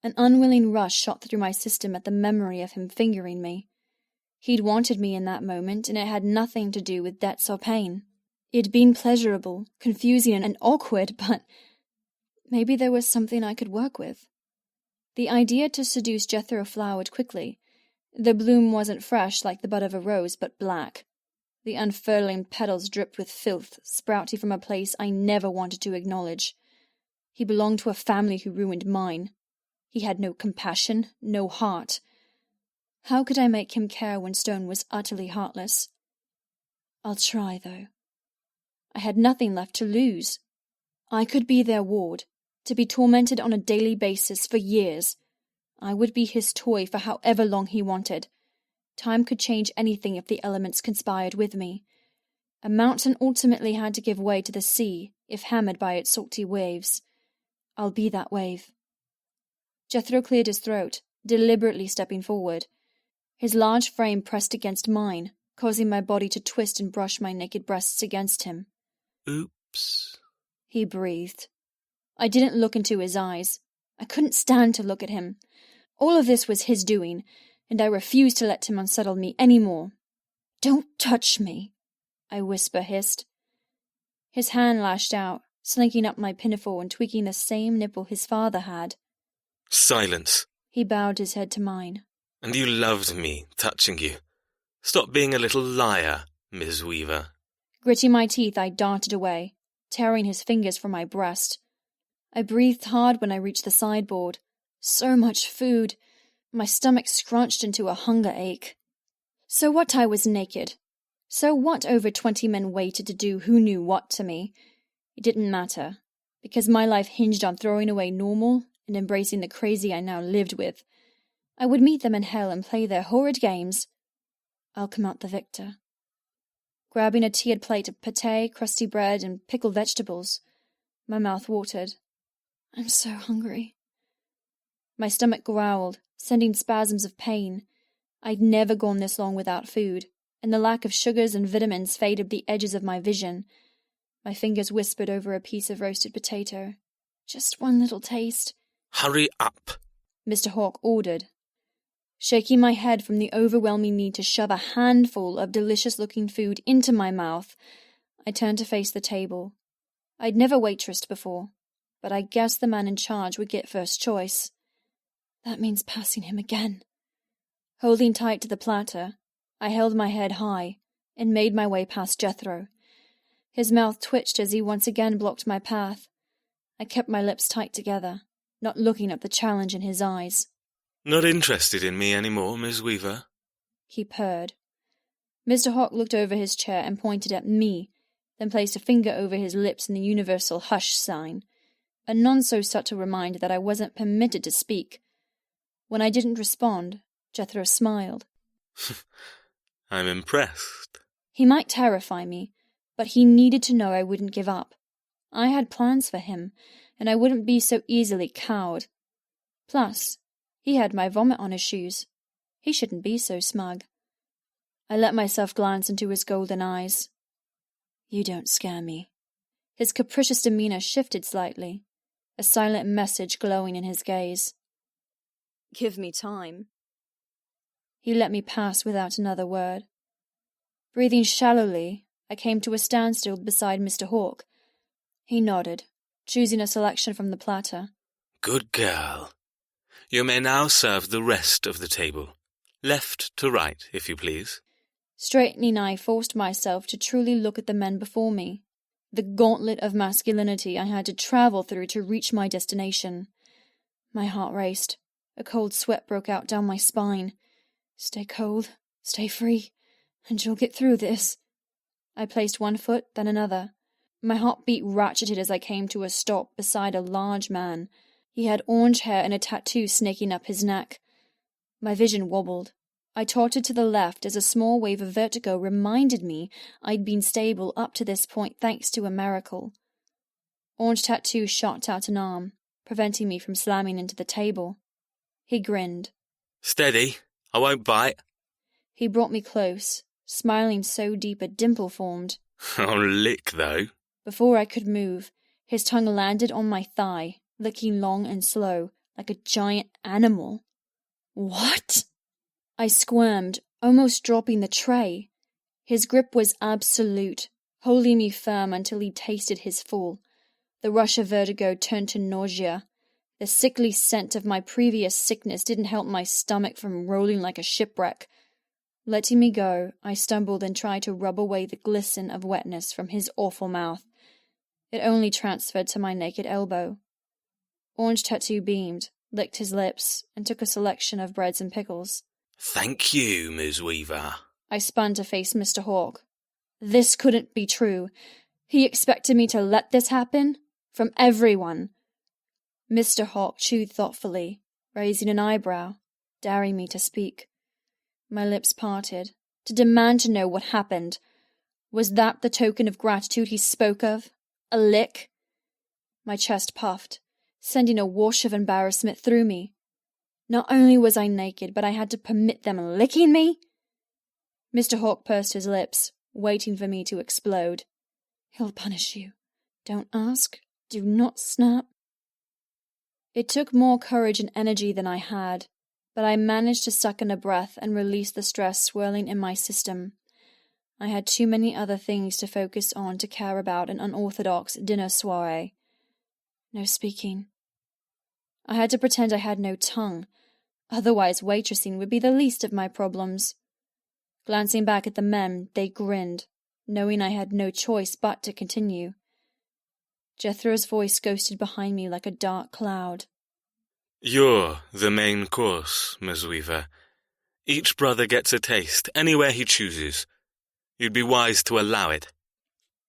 An unwilling rush shot through my system at the memory of him fingering me. He'd wanted me in that moment, and it had nothing to do with debts or pain. It'd been pleasurable, confusing, and awkward, but maybe there was something I could work with. The idea to seduce Jethro flowered quickly. The bloom wasn't fresh like the bud of a rose, but black. The unfurling petals dripped with filth, sprouting from a place I never wanted to acknowledge. He belonged to a family who ruined mine. He had no compassion, no heart. How could I make him care when Stone was utterly heartless? I'll try, though. I had nothing left to lose. I could be their ward, to be tormented on a daily basis for years. I would be his toy for however long he wanted. Time could change anything if the elements conspired with me. A mountain ultimately had to give way to the sea, if hammered by its salty waves. I'll be that wave. Jethro cleared his throat, deliberately stepping forward. His large frame pressed against mine, causing my body to twist and brush my naked breasts against him. Oops, he breathed. I didn't look into his eyes. I couldn't stand to look at him. All of this was his doing, and I refused to let him unsettle me any more. Don't touch me, I whisper-hissed. His hand lashed out, slinking up my pinafore and tweaking the same nipple his father had. Silence. He bowed his head to mine. And you loved me touching you. Stop being a little liar, Ms. Weaver. Gritting my teeth, I darted away, tearing his fingers from my breast. I breathed hard when I reached the sideboard. So much food. My stomach scrunched into a hunger ache. So what I was naked? So what over 20 men waited to do who knew what to me? It didn't matter, because my life hinged on throwing away normal and embracing the crazy I now lived with. I would meet them in hell and play their horrid games. I'll come out the victor. Grabbing a tiered plate of pâté, crusty bread, and pickled vegetables, my mouth watered. I'm so hungry. My stomach growled, sending spasms of pain. I'd never gone this long without food, and the lack of sugars and vitamins faded the edges of my vision. My fingers whispered over a piece of roasted potato. Just one little taste. Hurry up, Mr. Hawk ordered. Shaking my head from the overwhelming need to shove a handful of delicious-looking food into my mouth, I turned to face the table. I'd never waitressed before, but I guessed the man in charge would get first choice. That means passing him again. Holding tight to the platter, I held my head high and made my way past Jethro. His mouth twitched as he once again blocked my path. I kept my lips tight together, not looking at the challenge in his eyes. Not interested in me anymore, Miss Weaver? He purred. Mr. Hawk looked over his chair and pointed at me, then placed a finger over his lips in the universal hush sign, a none-so-subtle reminder that I wasn't permitted to speak. When I didn't respond, Jethro smiled. I'm impressed. He might terrify me, but he needed to know I wouldn't give up. I had plans for him, and I wouldn't be so easily cowed. Plus, he had my vomit on his shoes. He shouldn't be so smug. I let myself glance into his golden eyes. You don't scare me. His capricious demeanor shifted slightly, a silent message glowing in his gaze. Give me time. He let me pass without another word. Breathing shallowly, I came to a standstill beside Mr. Hawk. He nodded, choosing a selection from the platter. Good girl. You may now serve the rest of the table. Left to right, if you please. Straightening, I forced myself to truly look at the men before me. The gauntlet of masculinity I had to travel through to reach my destination. My heart raced. A cold sweat broke out down my spine. Stay cold, stay free, and you'll get through this. I placed one foot, then another. My heartbeat ratcheted as I came to a stop beside a large man. He had orange hair and a tattoo snaking up his neck. My vision wobbled. I tottered to the left as a small wave of vertigo reminded me I'd been stable up to this point thanks to a miracle. Orange tattoo shot out an arm, preventing me from slamming into the table. He grinned. Steady, I won't bite. He brought me close, smiling so deep a dimple formed. I'll lick, though. Before I could move, his tongue landed on my thigh, licking long and slow, like a giant animal. What? I squirmed, almost dropping the tray. His grip was absolute, holding me firm until he tasted his full. The rush of vertigo turned to nausea. The sickly scent of my previous sickness didn't help my stomach from rolling like a shipwreck. Letting me go, I stumbled and tried to rub away the glisten of wetness from his awful mouth. It only transferred to my naked elbow. Orange Tattoo beamed, licked his lips, and took a selection of breads and pickles. Thank you, Ms. Weaver. I spun to face Mr. Hawke. This couldn't be true. He expected me to let this happen? From everyone. Mr. Hawke chewed thoughtfully, raising an eyebrow, daring me to speak. My lips parted, to demand to know what happened. Was that the token of gratitude he spoke of? A lick? My chest puffed, sending a wash of embarrassment through me. Not only was I naked, but I had to permit them licking me? Mr. Hawke pursed his lips, waiting for me to explode. He'll punish you. Don't ask. Do not snap. It took more courage and energy than I had, but I managed to suck in a breath and release the stress swirling in my system. I had too many other things to focus on to care about an unorthodox dinner soiree. No speaking. I had to pretend I had no tongue, otherwise waitressing would be the least of my problems. Glancing back at the men, they grinned, knowing I had no choice but to continue. Jethro's voice ghosted behind me like a dark cloud. You're the main course, Ms. Weaver. Each brother gets a taste, anywhere he chooses. You'd be wise to allow it.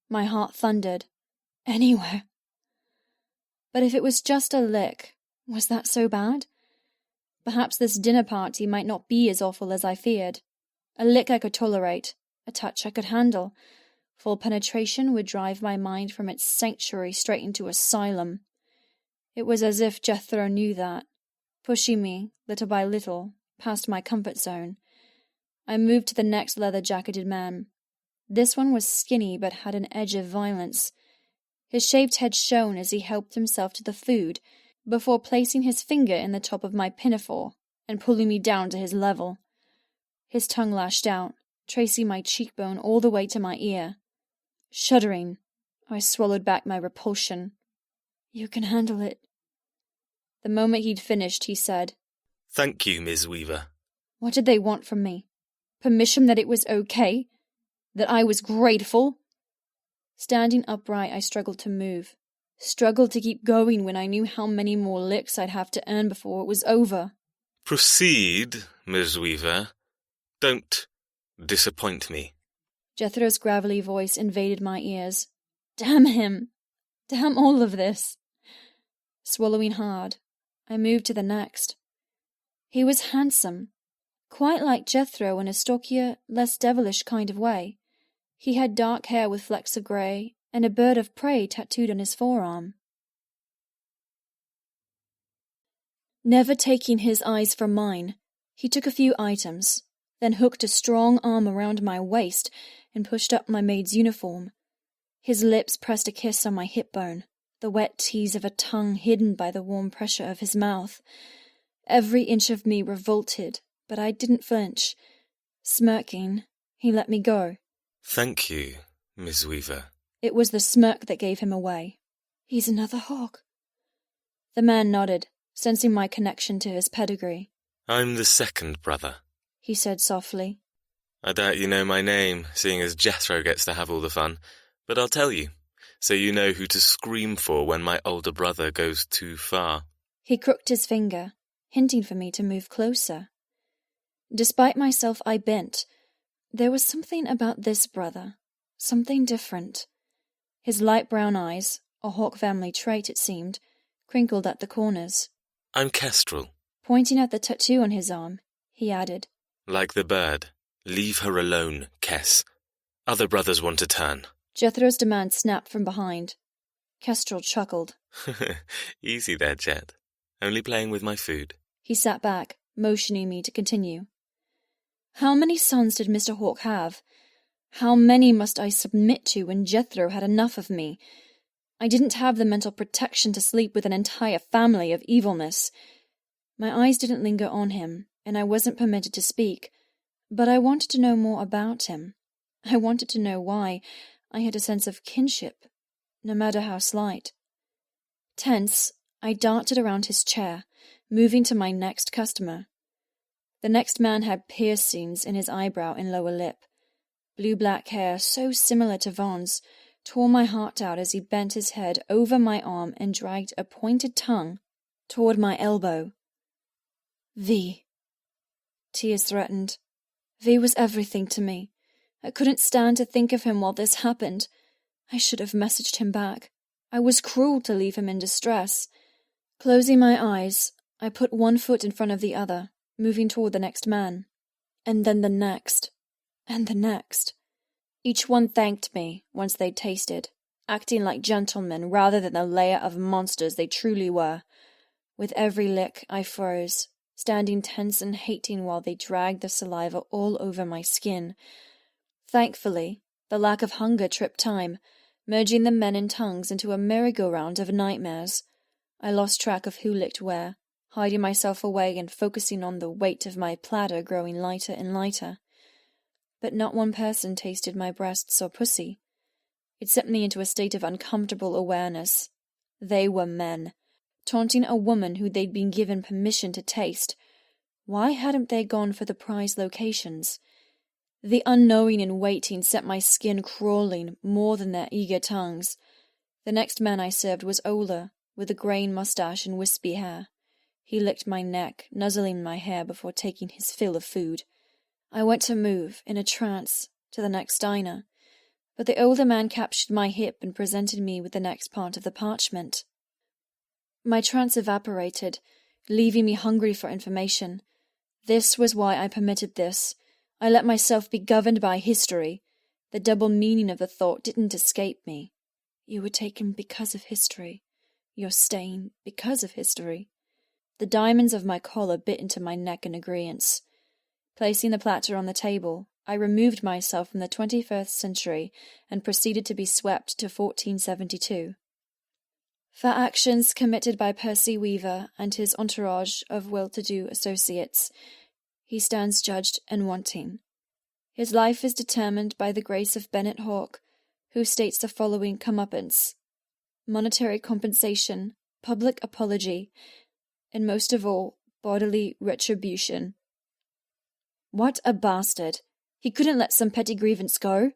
My heart thundered. Anywhere. But if it was just a lick, was that so bad? Perhaps this dinner party might not be as awful as I feared. A lick I could tolerate, a touch I could handle. Full penetration would drive my mind from its sanctuary straight into asylum. It was as if Jethro knew that, pushing me, little by little, past my comfort zone. I moved to the next leather-jacketed man. This one was skinny but had an edge of violence. His shaved head shone as he helped himself to the food, before placing his finger in the top of my pinafore and pulling me down to his level. His tongue lashed out, tracing my cheekbone all the way to my ear. Shuddering, I swallowed back my repulsion. You can handle it. The moment he'd finished, he said, Thank you, Ms. Weaver. What did they want from me? Permission that it was okay? That I was grateful? Standing upright, I struggled to move. Struggled to keep going when I knew how many more licks I'd have to earn before it was over. Proceed, Ms. Weaver. Don't disappoint me. Jethro's gravelly voice invaded my ears. Damn him! Damn all of this! Swallowing hard, I moved to the next. He was handsome, quite like Jethro in a stockier, less devilish kind of way. He had dark hair with flecks of grey, and a bird of prey tattooed on his forearm. Never taking his eyes from mine, he took a few items, then hooked a strong arm around my waist and pushed up my maid's uniform. His lips pressed a kiss on my hip bone, the wet tease of a tongue hidden by the warm pressure of his mouth. Every inch of me revolted, but I didn't flinch. Smirking, he let me go. Thank you, Miss Weaver. It was the smirk that gave him away. He's another Hawke. The man nodded, sensing my connection to his pedigree. I'm the second brother, he said softly. I doubt you know my name, seeing as Jethro gets to have all the fun, but I'll tell you, so you know who to scream for when my older brother goes too far. He crooked his finger, hinting for me to move closer. Despite myself, I bent. There was something about this brother, something different. His light brown eyes, a Hawk family trait it seemed, crinkled at the corners. I'm Kestrel. Pointing at the tattoo on his arm, he added, Like the bird. Leave her alone, Kess. Other brothers want to turn. Jethro's demand snapped from behind. Kestrel chuckled. Easy there, Jet. Only playing with my food. He sat back, motioning me to continue. How many sons did Mr. Hawk have? How many must I submit to when Jethro had enough of me? I didn't have the mental protection to sleep with an entire family of evilness. My eyes didn't linger on him, and I wasn't permitted to speak, but I wanted to know more about him. I wanted to know why I had a sense of kinship, no matter how slight. Tense, I darted around his chair, moving to my next customer. The next man had piercings in his eyebrow and lower lip. Blue-black hair, so similar to Vaughn's, tore my heart out as he bent his head over my arm and dragged a pointed tongue toward my elbow. V. Tears threatened. V was everything to me. I couldn't stand to think of him while this happened. I should have messaged him back. I was cruel to leave him in distress. Closing my eyes, I put one foot in front of the other, moving toward the next man. And then the next. And the next. Each one thanked me once they'd tasted, acting like gentlemen rather than the layer of monsters they truly were. With every lick, I froze, standing tense and hating while they dragged the saliva all over my skin. Thankfully, the lack of hunger tripped time, merging the men and tongues into a merry-go-round of nightmares. I lost track of who licked where, hiding myself away and focusing on the weight of my platter growing lighter and lighter. But not one person tasted my breasts or pussy. It sent me into a state of uncomfortable awareness. They were men, taunting a woman who they'd been given permission to taste. Why hadn't they gone for the prized locations? The unknowing and waiting set my skin crawling more than their eager tongues. The next man I served was older, with a graying mustache and wispy hair. He licked my neck, nuzzling my hair before taking his fill of food. I went to move, in a trance, to the next diner, but the older man captured my hip and presented me with the next part of the parchment. My trance evaporated, leaving me hungry for information. This was why I permitted this. I let myself be governed by history. The double meaning of the thought didn't escape me. You were taken because of history. You're staying because of history. The diamonds of my collar bit into my neck in agreeance. Placing the platter on the table, I removed myself from the 21st century and proceeded to be swept to 1472. For actions committed by Percy Weaver and his entourage of well-to-do associates, he stands judged and wanting. His life is determined by the grace of Bennett Hawke, who states the following comeuppance: monetary compensation, public apology, and most of all, bodily retribution. What a bastard! He couldn't let some petty grievance go.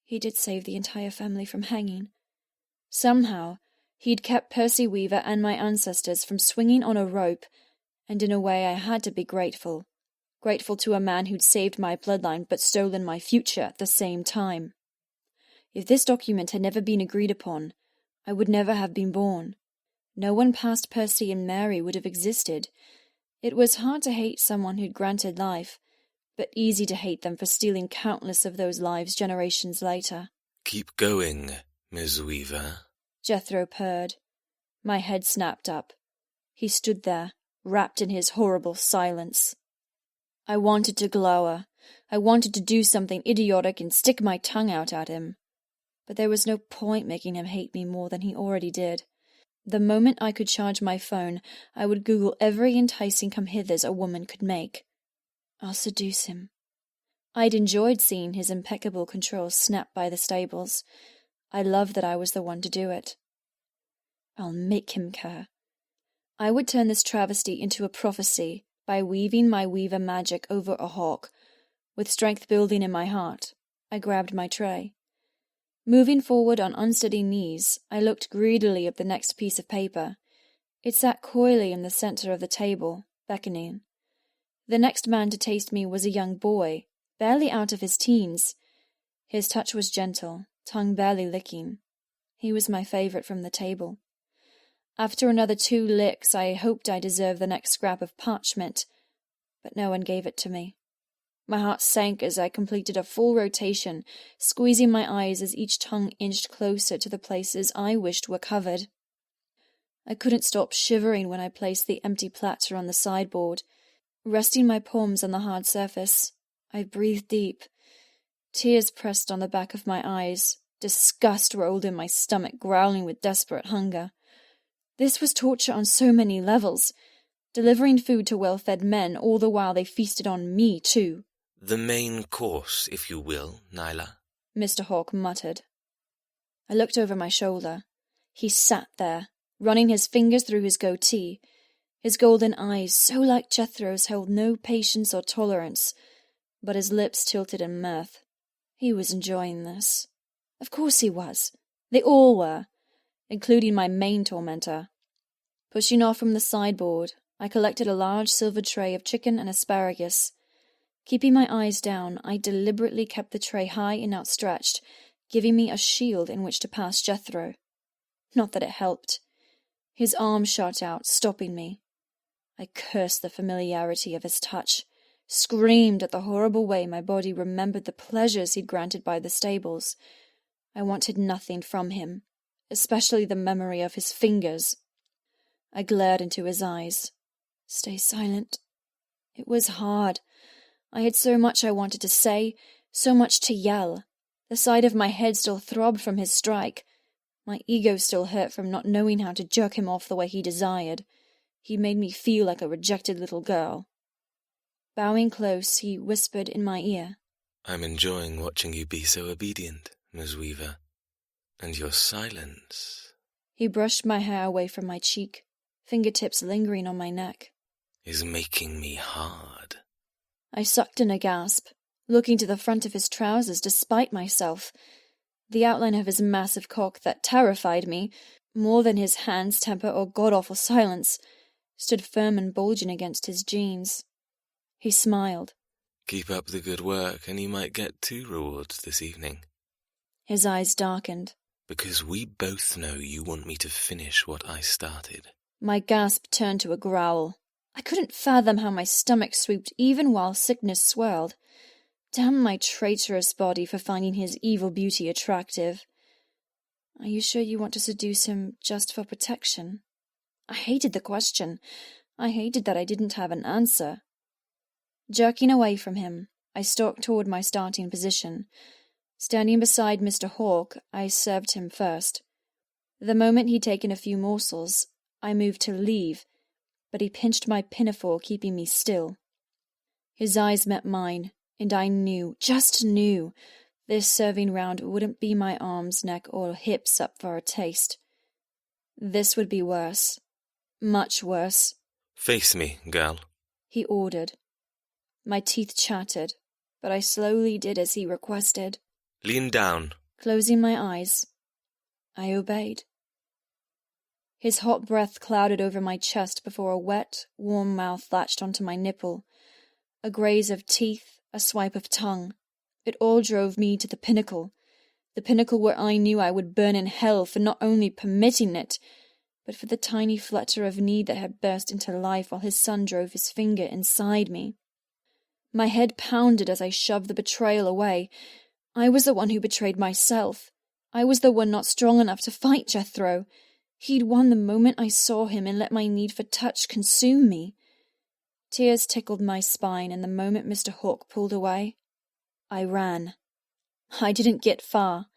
He did save the entire family from hanging. Somehow, he'd kept Percy Weaver and my ancestors from swinging on a rope, and in a way I had to be grateful. Grateful to a man who'd saved my bloodline but stolen my future at the same time. If this document had never been agreed upon, I would never have been born. No one past Percy and Mary would have existed. It was hard to hate someone who'd granted life, but easy to hate them for stealing countless of those lives generations later. Keep going, Ms. Weaver, Jethro purred. My head snapped up. He stood there, wrapped in his horrible silence. I wanted to glower. I wanted to do something idiotic and stick my tongue out at him. But there was no point making him hate me more than he already did. The moment I could charge my phone, I would Google every enticing come-hithers a woman could make. I'll seduce him. I'd enjoyed seeing his impeccable control snapped by the stables. I loved that I was the one to do it. I'll make him care. I would turn this travesty into a prophecy by weaving my weaver magic over a hawk. With strength building in my heart, I grabbed my tray. Moving forward on unsteady knees, I looked greedily at the next piece of paper. It sat coyly in the center of the table, beckoning. The next man to taste me was a young boy, barely out of his teens. His touch was gentle, tongue barely licking. He was my favorite from the table. After another 2 licks, I hoped I deserved the next scrap of parchment, but no one gave it to me. My heart sank as I completed a full rotation, squeezing my eyes as each tongue inched closer to the places I wished were covered. I couldn't stop shivering when I placed the empty platter on the sideboard. Resting my palms on the hard surface, I breathed deep. Tears pressed on the back of my eyes. Disgust rolled in my stomach, growling with desperate hunger. This was torture on so many levels, delivering food to well-fed men, all the while they feasted on me, too. The main course, if you will, Nyla, Mr. Hawk muttered. I looked over my shoulder. He sat there, running his fingers through his goatee. His golden eyes, so like Jethro's, held no patience or tolerance, but his lips tilted in mirth. He was enjoying this. Of course he was. They all were, including my main tormentor. Pushing off from the sideboard, I collected a large silver tray of chicken and asparagus. Keeping my eyes down, I deliberately kept the tray high and outstretched, giving me a shield in which to pass Jethro. Not that it helped. His arm shot out, stopping me. I cursed the familiarity of his touch, screamed at the horrible way my body remembered the pleasures he'd granted by the stables. I wanted nothing from him, especially the memory of his fingers. I glared into his eyes. Stay silent. It was hard. I had so much I wanted to say, so much to yell. The side of my head still throbbed from his strike. My ego still hurt from not knowing how to jerk him off the way he desired. He made me feel like a rejected little girl. Bowing close, he whispered in my ear. I'm enjoying watching you be so obedient, Miss Weaver. And your silence... He brushed my hair away from my cheek, fingertips lingering on my neck. ...is making me hard. I sucked in a gasp, looking to the front of his trousers despite myself. The outline of his massive cock that terrified me, more than his hand's temper or god-awful silence, stood firm and bulging against his jeans. He smiled. Keep up the good work and you might get 2 rewards this evening. His eyes darkened. Because we both know you want me to finish what I started. My gasp turned to a growl. I couldn't fathom how my stomach swooped even while sickness swirled. Damn my traitorous body for finding his evil beauty attractive. Are you sure you want to seduce him just for protection? I hated the question. I hated that I didn't have an answer. Jerking away from him, I stalked toward my starting position. Standing beside Mr. Hawk, I served him first. The moment he'd taken a few morsels, I moved to leave, but he pinched my pinafore, keeping me still. His eyes met mine, and I knew, just knew, this serving round wouldn't be my arms, neck, or hips up for a taste. This would be worse. Much worse. Face me, girl, he ordered. My teeth chattered, but I slowly did as he requested. Lean down. Closing my eyes, I obeyed. His hot breath clouded over my chest before a wet, warm mouth latched onto my nipple. A graze of teeth, a swipe of tongue. It all drove me to the pinnacle where I knew I would burn in hell for not only permitting it, but for the tiny flutter of need that had burst into life while his son drove his finger inside me. My head pounded as I shoved the betrayal away. I was the one who betrayed myself. I was the one not strong enough to fight Jethro. He'd won the moment I saw him and let my need for touch consume me. Tears tickled my spine, and the moment Mr. Hawk pulled away, I ran. I didn't get far.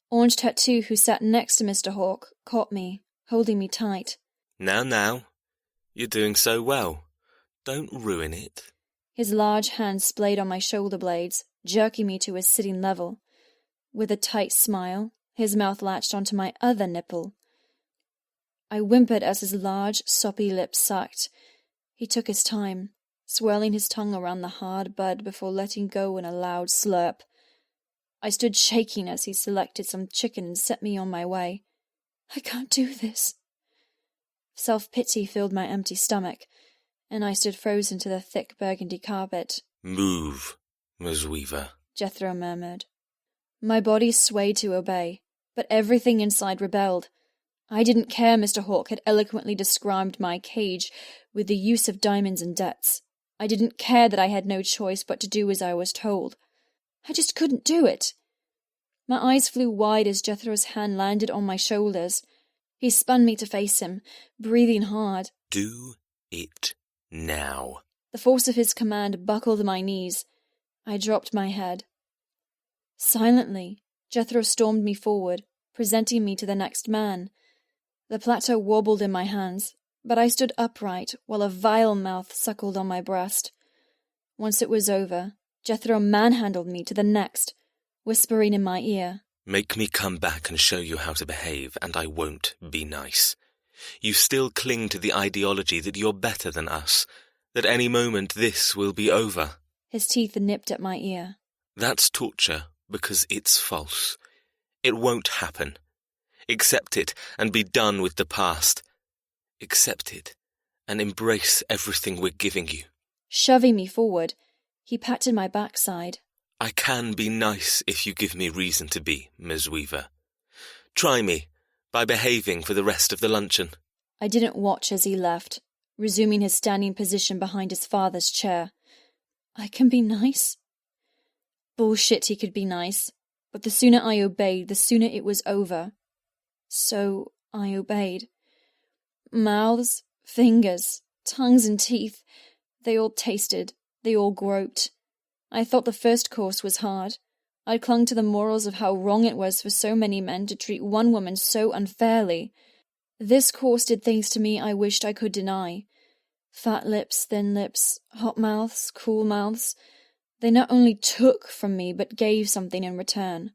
Orange Tattoo, who sat next to Mr. Hawk, caught me, holding me tight. Now. You're doing so well. Don't ruin it. His large hand splayed on my shoulder blades, jerking me to his sitting level. With a tight smile, his mouth latched onto my other nipple. I whimpered as his large, soppy lips sucked. He took his time, swirling his tongue around the hard bud before letting go in a loud slurp. I stood shaking as he selected some chicken and set me on my way. I can't do this. Self-pity filled my empty stomach, and I stood frozen to the thick burgundy carpet. Move, Ms. Weaver, Jethro murmured. My body swayed to obey, but everything inside rebelled. I didn't care Mr. Hawke had eloquently described my cage with the use of diamonds and debts. I didn't care that I had no choice but to do as I was told. I just couldn't do it. My eyes flew wide as Jethro's hand landed on my shoulders. He spun me to face him, breathing hard. Do it now. The force of his command buckled my knees. I dropped my head. Silently, Jethro stormed me forward, presenting me to the next man. The plateau wobbled in my hands, but I stood upright while a vile mouth suckled on my breast. Once it was over, Jethro manhandled me to the next, whispering in my ear, Make me come back and show you how to behave, and I won't be nice. You still cling to the ideology that you're better than us, that any moment this will be over. His teeth nipped at my ear. That's torture because it's false. It won't happen. Accept it and be done with the past. Accept it and embrace everything we're giving you. Shoving me forward, he patted my backside. I can be nice if you give me reason to be, Ms. Weaver. Try me by behaving for the rest of the luncheon. I didn't watch as he left, resuming his standing position behind his father's chair. I can be nice? Bullshit he could be nice, but the sooner I obeyed, the sooner it was over. So I obeyed. Mouths, fingers, tongues and teeth, they all tasted, they all groped. I thought the first course was hard. I clung to the morals of how wrong it was for so many men to treat one woman so unfairly. This course did things to me I wished I could deny. Fat lips, thin lips, hot mouths, cool mouths. They not only took from me, but gave something in return.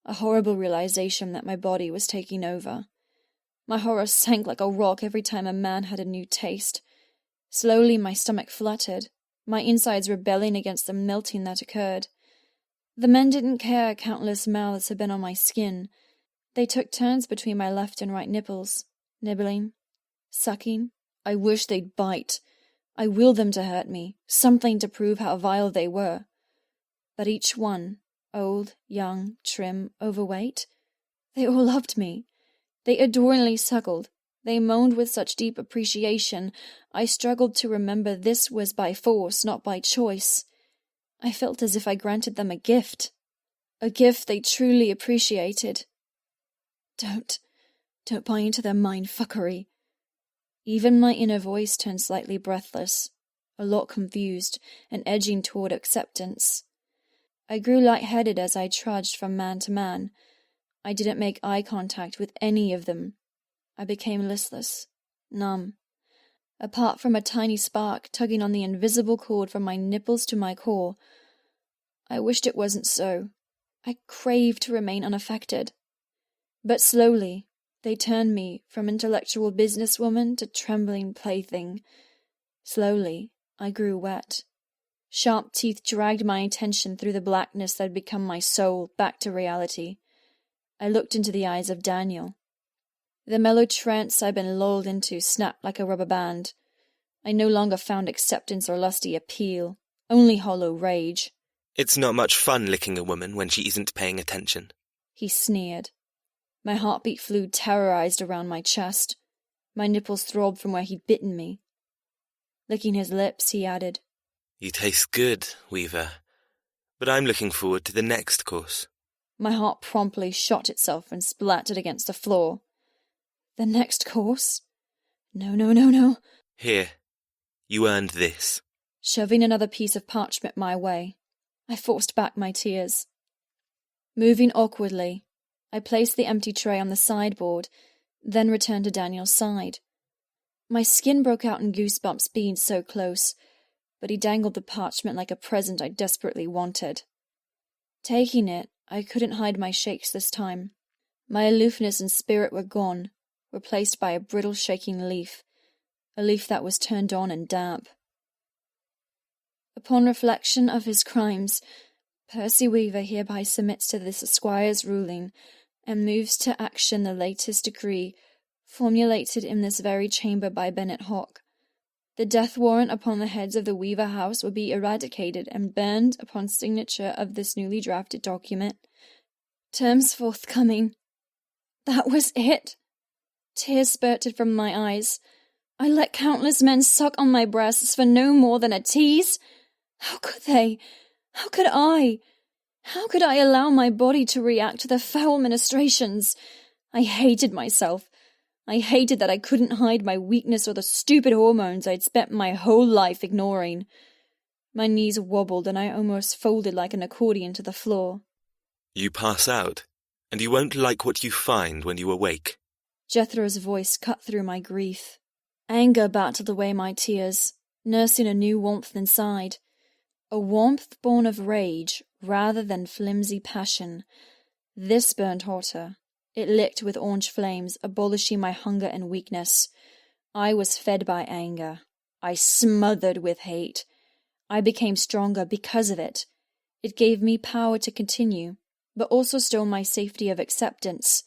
A horrible realization that my body was taking over. My horror sank like a rock every time a man had a new taste. Slowly my stomach fluttered, my insides rebelling against the melting that occurred. The men didn't care countless mouths had been on my skin. They took turns between my left and right nipples, nibbling, sucking. I wished they'd bite. I willed them to hurt me, something to prove how vile they were. But each one, old, young, trim, overweight, they all loved me. They adoringly suckled. They moaned with such deep appreciation, I struggled to remember this was by force, not by choice. I felt as if I granted them a gift they truly appreciated. Don't buy into their mind-fuckery. Even my inner voice turned slightly breathless, a lot confused, and edging toward acceptance. I grew lightheaded as I trudged from man to man. I didn't make eye contact with any of them. I became listless, numb. Apart from a tiny spark tugging on the invisible cord from my nipples to my core, I wished it wasn't so. I craved to remain unaffected. But slowly, they turned me from intellectual businesswoman to trembling plaything. Slowly, I grew wet. Sharp teeth dragged my attention through the blackness that had become my soul back to reality. I looked into the eyes of Daniel. The mellow trance I'd been lulled into snapped like a rubber band. I no longer found acceptance or lusty appeal, only hollow rage. It's not much fun licking a woman when she isn't paying attention. He sneered. My heartbeat flew terrorized around my chest. My nipples throbbed from where he'd bitten me. Licking his lips, he added, You taste good, Weaver, but I'm looking forward to the next course. My heart promptly shot itself and splattered against the floor. The next course? No. Here, you earned this. Shoving another piece of parchment my way, I forced back my tears. Moving awkwardly, I placed the empty tray on the sideboard, then returned to Daniel's side. My skin broke out in goosebumps being so close, but he dangled the parchment like a present I desperately wanted. Taking it, I couldn't hide my shakes this time. My aloofness and spirit were gone. replaced by a brittle shaking leaf, a leaf that was turned on and damp. Upon reflection of his crimes, Percy Weaver hereby submits to this Esquire's ruling, and moves to action the latest decree, formulated in this very chamber by Bennet Hawke. The death warrant upon the heads of the Weaver house will be eradicated and burned upon signature of this newly drafted document. Terms forthcoming. That was it. Tears spurted from my eyes. I let countless men suck on my breasts for no more than a tease. How could they? How could I? How could I allow my body to react to the foul ministrations? I hated myself. I hated that I couldn't hide my weakness or the stupid hormones I'd spent my whole life ignoring. My knees wobbled and I almost folded like an accordion to the floor. You pass out, and you won't like what you find when you awake. Jethro's voice cut through my grief. Anger battled away my tears, nursing a new warmth inside. A warmth born of rage rather than flimsy passion. This burned hotter. It licked with orange flames, abolishing my hunger and weakness. I was fed by anger. I smothered with hate. I became stronger because of it. It gave me power to continue, but also stole my safety of acceptance.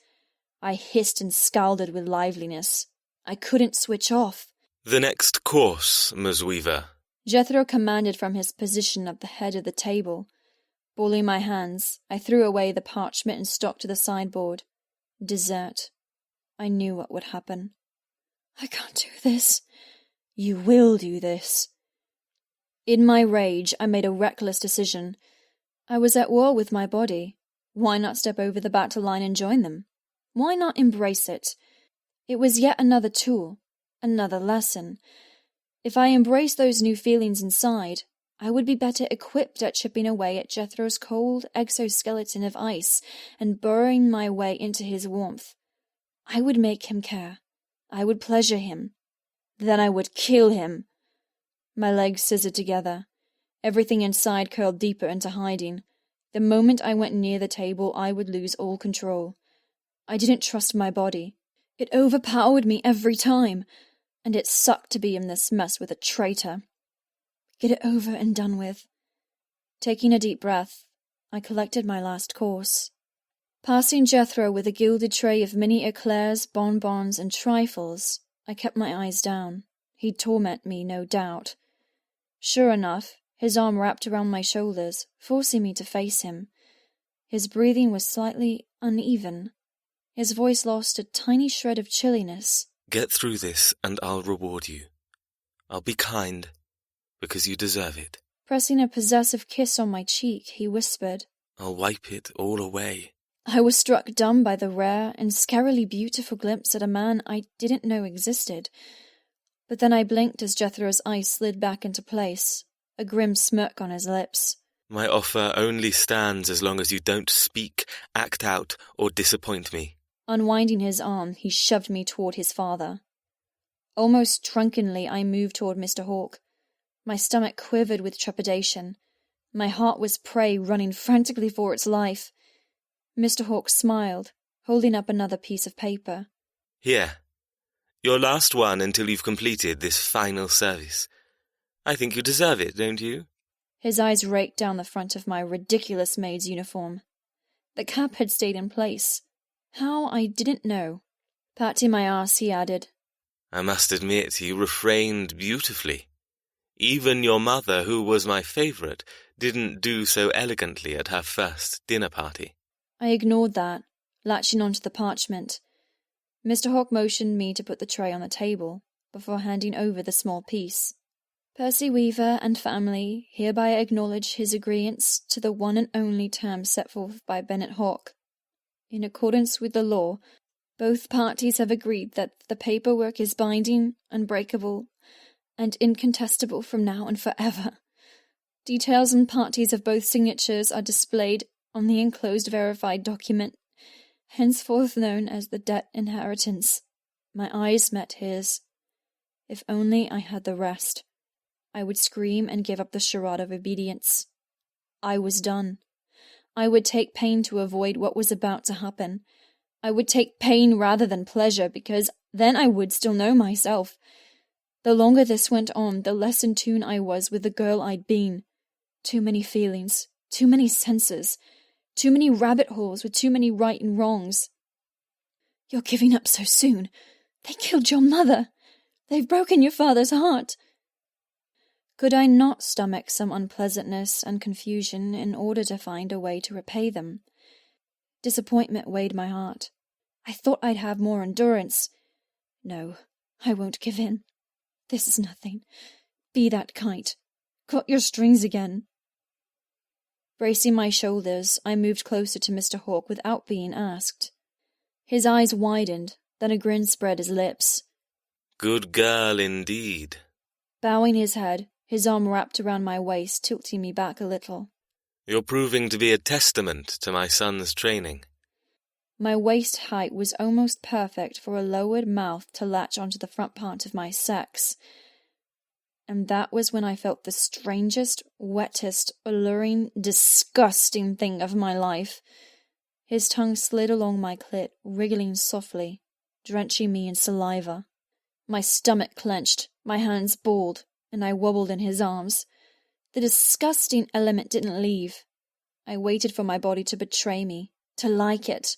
I hissed and scowled with liveliness. I couldn't switch off. The next course, Ms. Weaver. Jethro commanded from his position at the head of the table. Balling my hands, I threw away the parchment and stalked to the sideboard. Dessert. I knew what would happen. I can't do this. You will do this. In my rage, I made a reckless decision. I was at war with my body. Why not step over the battle line and join them? Why not embrace it? It was yet another tool, another lesson. If I embraced those new feelings inside, I would be better equipped at chipping away at Jethro's cold exoskeleton of ice and burrowing my way into his warmth. I would make him care. I would pleasure him. Then I would kill him. My legs scissored together. Everything inside curled deeper into hiding. The moment I went near the table, I would lose all control. I didn't trust my body. It overpowered me every time, and it sucked to be in this mess with a traitor. Get it over and done with. Taking a deep breath, I collected my last course. Passing Jethro with a gilded tray of mini eclairs, bonbons, and trifles, I kept my eyes down. He'd torment me, no doubt. Sure enough, his arm wrapped around my shoulders, forcing me to face him. His breathing was slightly uneven. His voice lost a tiny shred of chilliness. Get through this, and I'll reward you. I'll be kind, because you deserve it. Pressing a possessive kiss on my cheek, he whispered, I'll wipe it all away. I was struck dumb by the rare and scarily beautiful glimpse at a man I didn't know existed. But then I blinked as Jethro's eyes slid back into place, a grim smirk on his lips. My offer only stands as long as you don't speak, act out, or disappoint me. Unwinding his arm, he shoved me toward his father. Almost drunkenly, I moved toward Mr. Hawke. My stomach quivered with trepidation. My heart was prey running frantically for its life. Mr. Hawke smiled, holding up another piece of paper. Here. Your last one until you've completed this final service. I think you deserve it, don't you? His eyes raked down the front of my ridiculous maid's uniform. The cap had stayed in place. How, I didn't know. Patting my arse, he added, I must admit you refrained beautifully. Even your mother, who was my favourite, didn't do so elegantly at her first dinner party. I ignored that, latching onto the parchment. Mr. Hawke motioned me to put the tray on the table, before handing over the small piece. Percy Weaver and family hereby acknowledge his agreeance to the one and only term set forth by Bennet Hawke. In accordance with the law, both parties have agreed that the paperwork is binding, unbreakable, and incontestable from now and forever. Details and parties of both signatures are displayed on the enclosed verified document, henceforth known as the debt inheritance. My eyes met his. If only I had the rest, I would scream and give up the charade of obedience. I was done. I would take pain to avoid what was about to happen. I would take pain rather than pleasure, because then I would still know myself. The longer this went on, the less in tune I was with the girl I'd been. Too many feelings, too many senses, too many rabbit holes with too many right and wrongs. You're giving up so soon. They killed your mother. They've broken your father's heart. Could I not stomach some unpleasantness and confusion in order to find a way to repay them? Disappointment weighed my heart. I thought I'd have more endurance. No, I won't give in. This is nothing. Be that kite. Cut your strings again. Bracing my shoulders, I moved closer to Mr. Hawke without being asked. His eyes widened, then a grin spread his lips. Good girl indeed. Bowing his head, his arm wrapped around my waist, tilting me back a little. You're proving to be a testament to my son's training. My waist height was almost perfect for a lowered mouth to latch onto the front part of my sex. And that was when I felt the strangest, wettest, alluring, disgusting thing of my life. His tongue slid along my clit, wriggling softly, drenching me in saliva. My stomach clenched, my hands balled, and I wobbled in his arms. The disgusting element didn't leave. I waited for my body to betray me, to like it.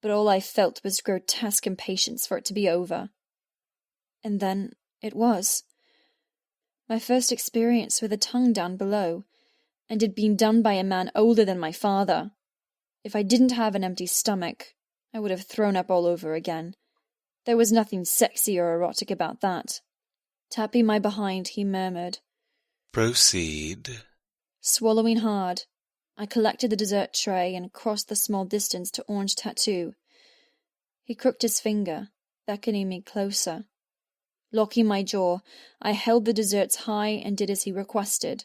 But all I felt was grotesque impatience for it to be over. And then it was. My first experience with a tongue down below, and it being done by a man older than my father. If I didn't have an empty stomach, I would have thrown up all over again. There was nothing sexy or erotic about that. Tapping my behind, he murmured, Proceed. Swallowing hard, I collected the dessert tray and crossed the small distance to Orange Tattoo. He crooked his finger, beckoning me closer. Locking my jaw, I held the desserts high and did as he requested.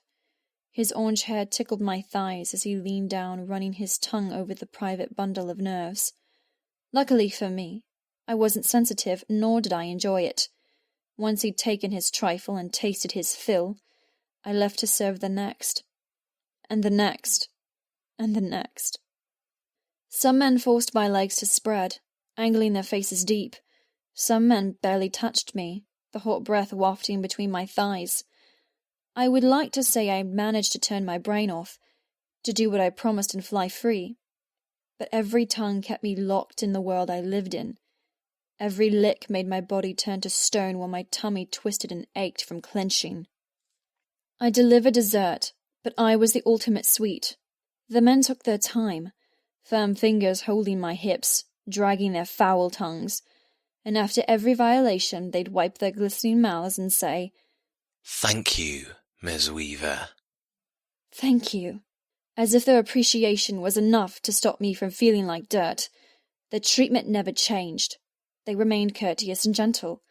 His orange hair tickled my thighs as he leaned down, running his tongue over the private bundle of nerves. Luckily for me, I wasn't sensitive, nor did I enjoy it. Once he'd taken his trifle and tasted his fill, I left to serve the next. And the next. And the next. Some men forced my legs to spread, angling their faces deep. Some men barely touched me, the hot breath wafting between my thighs. I would like to say I managed to turn my brain off, to do what I promised and fly free. But every tongue kept me locked in the world I lived in. Every lick made my body turn to stone while my tummy twisted and ached from clenching. I delivered dessert, but I was the ultimate sweet. The men took their time, firm fingers holding my hips, dragging their foul tongues, and after every violation they'd wipe their glistening mouths and say, Thank you, Ms. Weaver. Thank you, as if their appreciation was enough to stop me from feeling like dirt. Their treatment never changed. They remained courteous and gentle,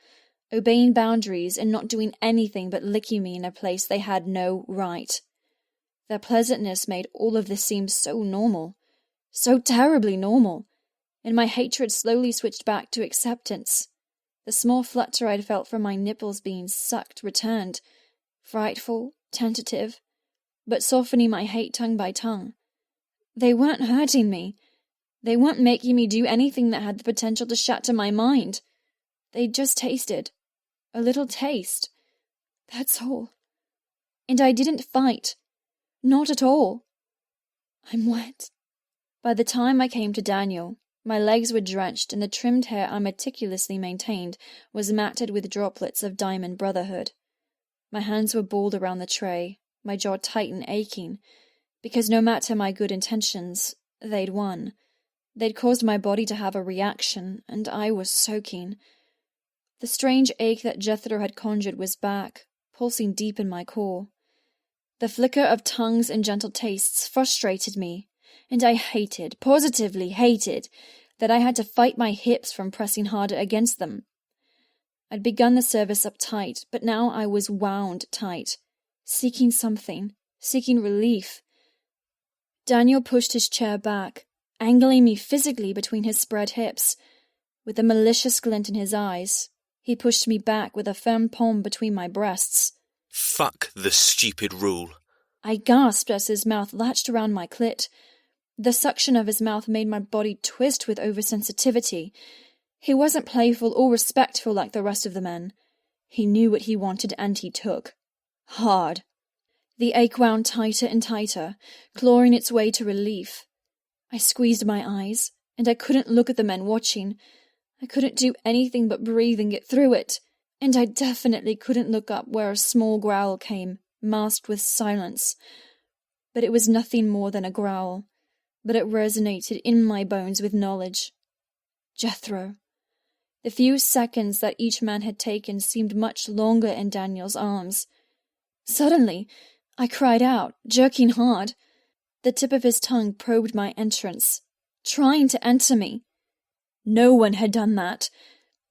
obeying boundaries and not doing anything but licking me in a place they had no right. Their pleasantness made all of this seem so normal, so terribly normal, and my hatred slowly switched back to acceptance. The small flutter I'd felt from my nipples being sucked returned, frightful, tentative, but softening my hate tongue by tongue. They weren't hurting me. They weren't making me do anything that had the potential to shatter my mind. They'd just tasted. A little taste. That's all. And I didn't fight. Not at all. I'm wet. By the time I came to Daniel, my legs were drenched and the trimmed hair I meticulously maintained was matted with droplets of diamond brotherhood. My hands were balled around the tray, my jaw tight and aching, because no matter my good intentions, they'd won. They'd caused my body to have a reaction, and I was soaking. The strange ache that Jethro had conjured was back, pulsing deep in my core. The flicker of tongues and gentle tastes frustrated me, and I hated, positively hated, that I had to fight my hips from pressing harder against them. I'd begun the service up tight, but now I was wound tight, seeking something, seeking relief. Daniel pushed his chair back, angling me physically between his spread hips. With a malicious glint in his eyes, he pushed me back with a firm palm between my breasts. Fuck the stupid rule. I gasped as his mouth latched around my clit. The suction of his mouth made my body twist with oversensitivity. He wasn't playful or respectful like the rest of the men. He knew what he wanted and he took. Hard. The ache wound tighter and tighter, clawing its way to relief. I squeezed my eyes, and I couldn't look at the men watching. I couldn't do anything but breathe and get through it, and I definitely couldn't look up where a small growl came, masked with silence. But it was nothing more than a growl, but it resonated in my bones with knowledge. Jethro. The few seconds that each man had taken seemed much longer in Daniel's arms. Suddenly, I cried out, jerking hard. The tip of his tongue probed my entrance, trying to enter me. No one had done that.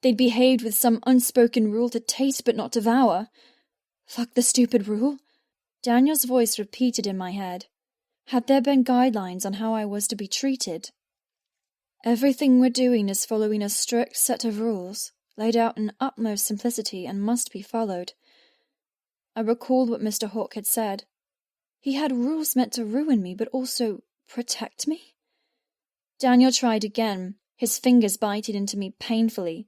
They'd behaved with some unspoken rule to taste but not devour. Fuck the stupid rule. Daniel's voice repeated in my head. Had there been guidelines on how I was to be treated? Everything we're doing is following a strict set of rules, laid out in utmost simplicity and must be followed. I recalled what Mr. Hawke had said. He had rules meant to ruin me, but also protect me? Daniel tried again, his fingers biting into me painfully.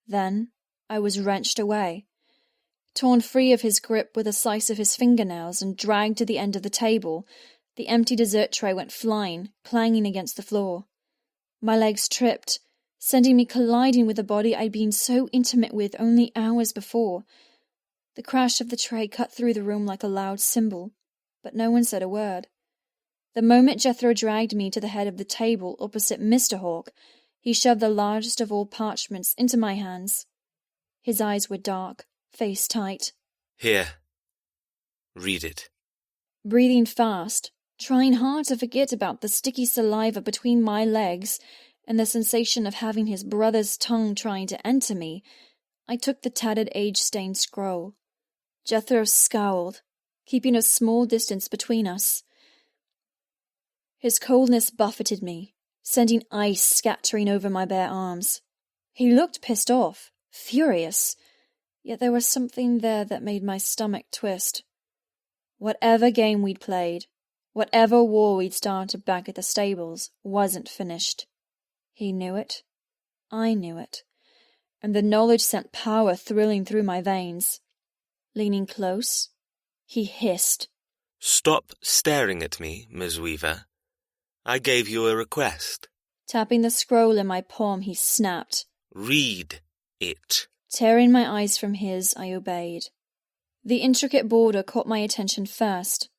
Then I was wrenched away, torn free of his grip with a slice of his fingernails and dragged to the end of the table. The empty dessert tray went flying, clanging against the floor. My legs tripped, sending me colliding with a body I'd been so intimate with only hours before. The crash of the tray cut through the room like a loud cymbal, but no one said a word. The moment Jethro dragged me to the head of the table opposite Mr. Hawke, he shoved the largest of all parchments into my hands. His eyes were dark, face tight. Here. Read it. Breathing fast, trying hard to forget about the sticky saliva between my legs and the sensation of having his brother's tongue trying to enter me, I took the tattered age-stained scroll. Jethro scowled, keeping a small distance between us. His coldness buffeted me, sending ice scattering over my bare arms. He looked pissed off, furious, yet there was something there that made my stomach twist. Whatever game we'd played, whatever war we'd started back at the stables, wasn't finished. He knew it. I knew it. And the knowledge sent power thrilling through my veins. Leaning close, he hissed. Stop staring at me, Ms. Weaver. I gave you a request. Tapping the scroll in my palm, he snapped. Read it. Tearing my eyes from his, I obeyed. The intricate border caught my attention first.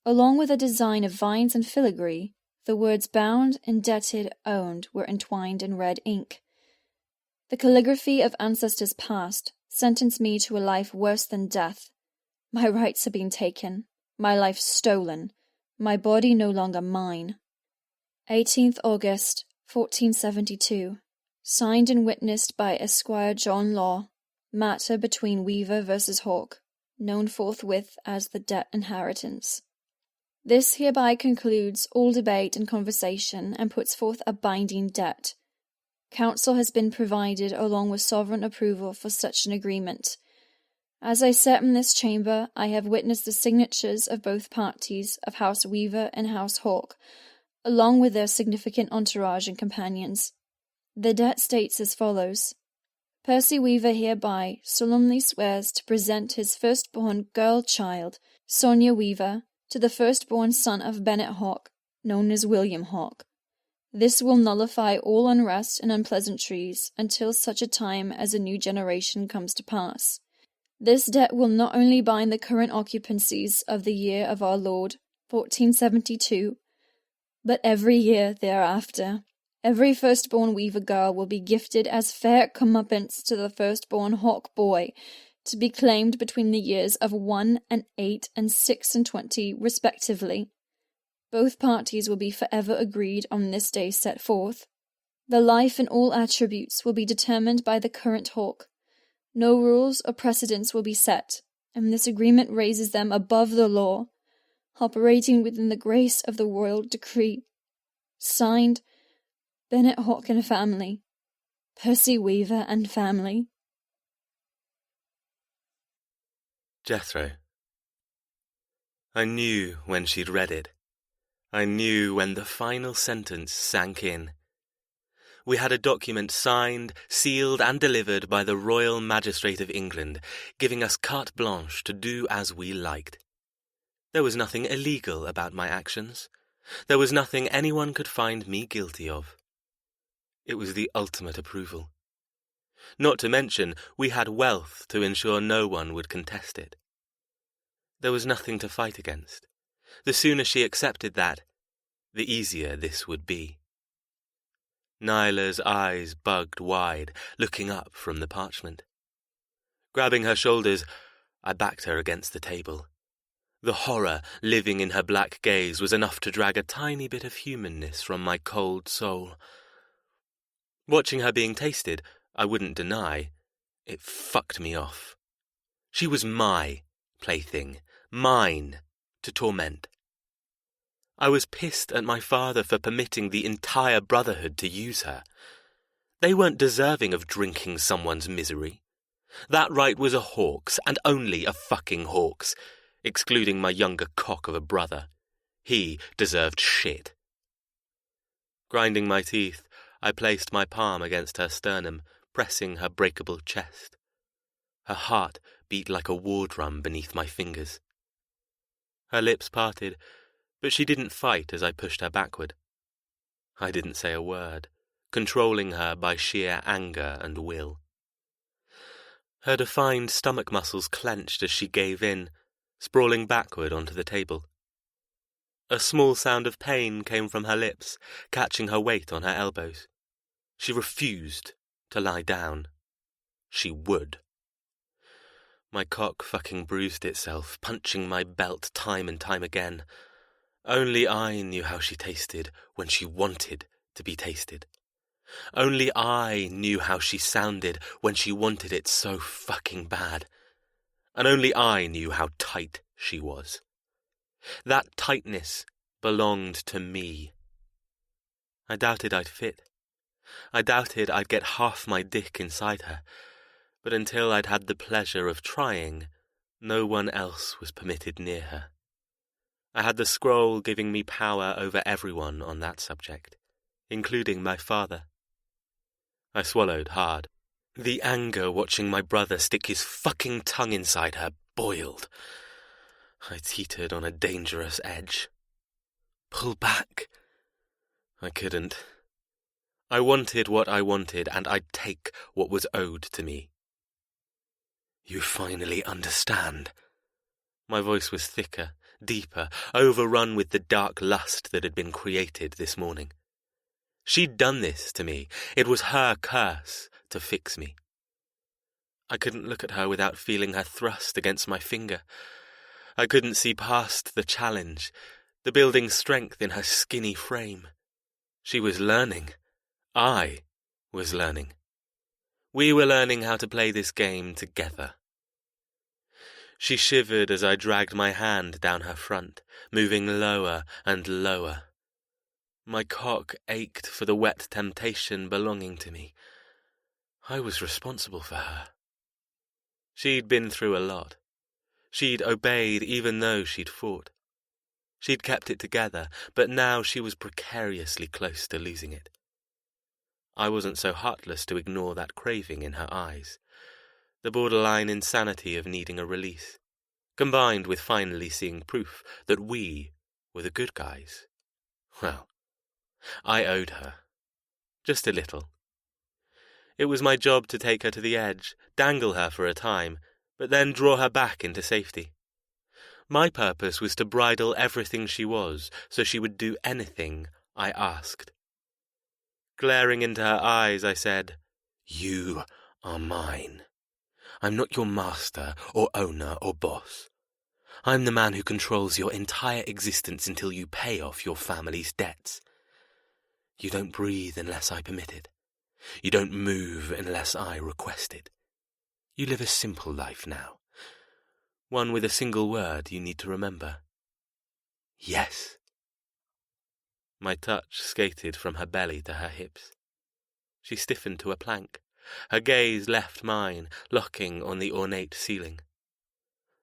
Along with a design of vines and filigree, the words bound, indebted, owned were entwined in red ink. The calligraphy of ancestors past sentenced me to a life worse than death. My rights had been taken, my life stolen, my body no longer mine. 18th August, 1472. Signed and witnessed by Esquire John Law. Matter between Weaver versus Hawke, known forthwith as the debt inheritance. This hereby concludes all debate and conversation and puts forth a binding debt. Counsel has been provided along with sovereign approval for such an agreement. As I sat in this chamber, I have witnessed the signatures of both parties of House Weaver and House Hawke, along with their significant entourage and companions. The debt states as follows. Percy Weaver hereby solemnly swears to present his firstborn girl child, Sonia Weaver, to the firstborn son of Bennet Hawke, known as William Hawke. This will nullify all unrest and unpleasantries until such a time as a new generation comes to pass. This debt will not only bind the current occupancies of the year of our Lord, 1472, but every year thereafter. Every firstborn Weaver girl will be gifted as fair comeuppance to the firstborn Hawke boy, to be claimed between the years of 1 and 8 and 6 and 20, respectively. Both parties will be forever agreed on this day set forth. The life and all attributes will be determined by the current Hawke. No rules or precedents will be set, and this agreement raises them above the law, operating within the grace of the royal decree. Signed, Bennet Hawke and family. Percy Weaver and family. Jethro. I knew when she'd read it. I knew when the final sentence sank in. We had a document signed, sealed and delivered by the Royal Magistrate of England, giving us carte blanche to do as we liked. There was nothing illegal about my actions. There was nothing anyone could find me guilty of. It was the ultimate approval. Not to mention, we had wealth to ensure no one would contest it. There was nothing to fight against. The sooner she accepted that, the easier this would be. Nyla's eyes bugged wide, looking up from the parchment. Grabbing her shoulders, I backed her against the table. The horror living in her black gaze was enough to drag a tiny bit of humanness from my cold soul. Watching her being tasted, I wouldn't deny, it fucked me off. She was my plaything, mine to torment. I was pissed at my father for permitting the entire Brotherhood to use her. They weren't deserving of drinking someone's misery. That right was a Hawke's, and only a fucking Hawke's, excluding my younger cock of a brother. He deserved shit. Grinding my teeth, I placed my palm against her sternum, pressing her breakable chest. Her heart beat like a war drum beneath my fingers. Her lips parted, but she didn't fight as I pushed her backward. I didn't say a word, controlling her by sheer anger and will. Her defined stomach muscles clenched as she gave in, sprawling backward onto the table. A small sound of pain came from her lips, catching her weight on her elbows. She refused to lie down. She would. My cock fucking bruised itself, punching my belt time and time again. Only I knew how she tasted when she wanted to be tasted. Only I knew how she sounded when she wanted it so fucking bad. And only I knew how tight she was. That tightness belonged to me. I doubted I'd fit. I doubted I'd get half my dick inside her. But until I'd had the pleasure of trying, no one else was permitted near her. I had the scroll giving me power over everyone on that subject, including my father. I swallowed hard. The anger watching my brother stick his fucking tongue inside her boiled. I teetered on a dangerous edge. Pull back. I couldn't. I wanted what I wanted, and I'd take what was owed to me. You finally understand. My voice was thicker, deeper, overrun with the dark lust that had been created this morning. She'd done this to me. It was her curse to fix me. I couldn't look at her without feeling her thrust against my finger. I couldn't see past the challenge, the building strength in her skinny frame. She was learning. I was learning. We were learning how to play this game together. She shivered as I dragged my hand down her front, moving lower and lower. My cock ached for the wet temptation belonging to me. I was responsible for her. She'd been through a lot. She'd obeyed even though she'd fought. She'd kept it together, but now she was precariously close to losing it. I wasn't so heartless to ignore that craving in her eyes. The borderline insanity of needing a release, combined with finally seeing proof that we were the good guys. Well, I owed her. Just a little. It was my job to take her to the edge, dangle her for a time, but then draw her back into safety. My purpose was to bridle everything she was, so she would do anything I asked. Glaring into her eyes, I said, "You are mine. I'm not your master or owner or boss. I'm the man who controls your entire existence until you pay off your family's debts. You don't breathe unless I permit it. You don't move unless I request it. You live a simple life now. One with a single word you need to remember. Yes." My touch skated from her belly to her hips. She stiffened to a plank. Her gaze left mine, locking on the ornate ceiling.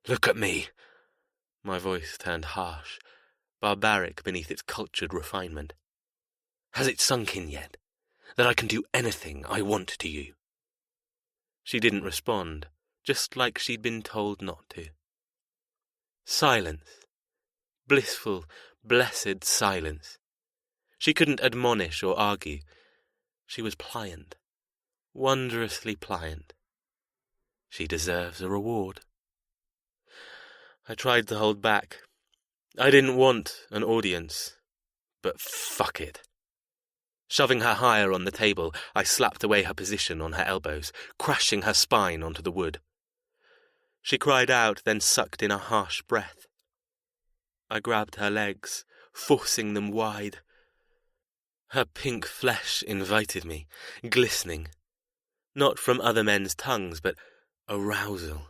"Look at me." My voice turned harsh, barbaric beneath its cultured refinement. Has it sunk in yet, that I can do anything I want to you? She didn't respond, just like she'd been told not to. Silence. Blissful, blessed silence. She couldn't admonish or argue. She was pliant, wondrously pliant. She deserves a reward. I tried to hold back. I didn't want an audience, but fuck it. Shoving her higher on the table, I slapped away her position on her elbows, crashing her spine onto the wood. She cried out, then sucked in a harsh breath. I grabbed her legs, forcing them wide. Her pink flesh invited me, glistening. Not from other men's tongues, but arousal.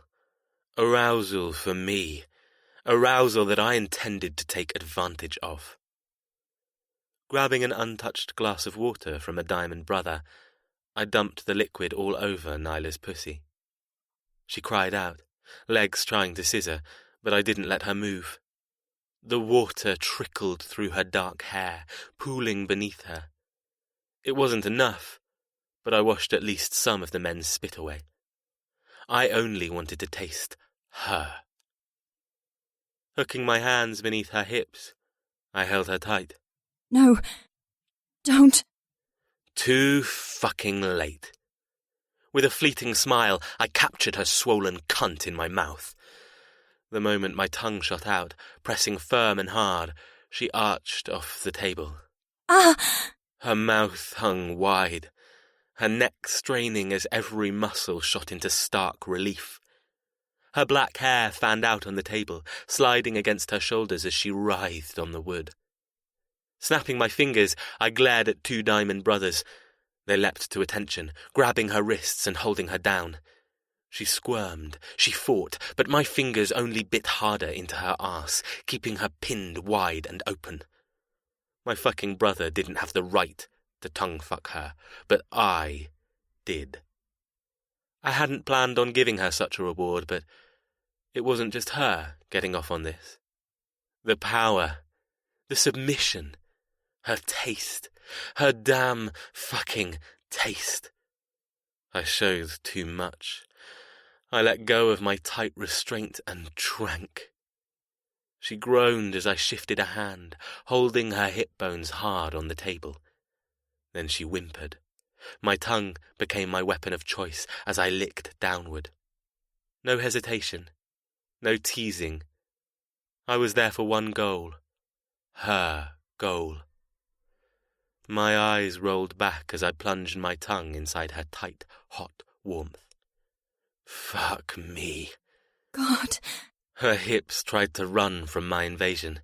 Arousal for me. Arousal that I intended to take advantage of. Grabbing an untouched glass of water from a diamond brother, I dumped the liquid all over Nyla's pussy. She cried out, legs trying to scissor, but I didn't let her move. The water trickled through her dark hair, pooling beneath her. It wasn't enough, but I washed at least some of the men's spit away. I only wanted to taste her. Hooking my hands beneath her hips, I held her tight. No, don't. Too fucking late. With a fleeting smile, I captured her swollen cunt in my mouth. The moment my tongue shot out, pressing firm and hard, she arched off the table. Ah! Her mouth hung wide, her neck straining as every muscle shot into stark relief. Her black hair fanned out on the table, sliding against her shoulders as she writhed on the wood. Snapping my fingers, I glared at two diamond brothers. They leapt to attention, grabbing her wrists and holding her down. She squirmed, she fought, but my fingers only bit harder into her arse, keeping her pinned wide and open. My fucking brother didn't have the right to tongue-fuck her, but I did. I hadn't planned on giving her such a reward, but it wasn't just her getting off on this. The power, the submission, her taste, her damn fucking taste. I showed too much. I let go of my tight restraint and drank. She groaned as I shifted a hand, holding her hip bones hard on the table. Then she whimpered. My tongue became my weapon of choice as I licked downward. No hesitation, no teasing. I was there for one goal. Her goal. My eyes rolled back as I plunged my tongue inside her tight, hot warmth. Fuck me. God. Her hips tried to run from my invasion.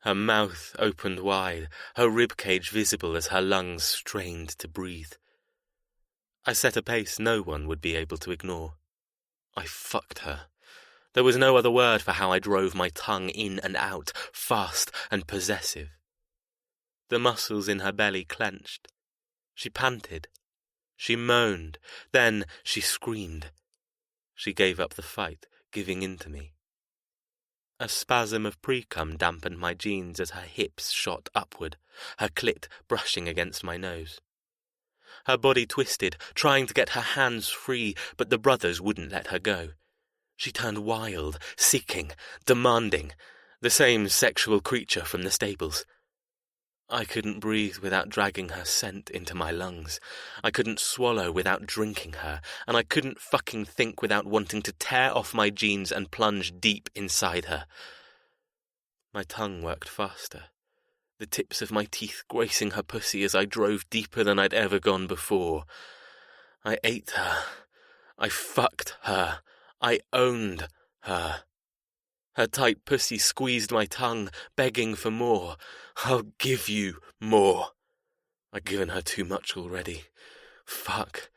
Her mouth opened wide, her ribcage visible as her lungs strained to breathe. I set a pace no one would be able to ignore. I fucked her. There was no other word for how I drove my tongue in and out, fast and possessive. The muscles in her belly clenched. She panted. She moaned. Then she screamed. She gave up the fight, giving in to me. A spasm of pre-cum dampened my jeans as her hips shot upward, her clit brushing against my nose. Her body twisted, trying to get her hands free, but the brothers wouldn't let her go. She turned wild, seeking, demanding, the same sexual creature from the stables. I couldn't breathe without dragging her scent into my lungs. I couldn't swallow without drinking her, and I couldn't fucking think without wanting to tear off my jeans and plunge deep inside her. My tongue worked faster, the tips of my teeth gracing her pussy as I drove deeper than I'd ever gone before. I ate her. I fucked her. I owned her. Her tight pussy squeezed my tongue, begging for more. I'll give you more. I'd given her too much already. Fuck.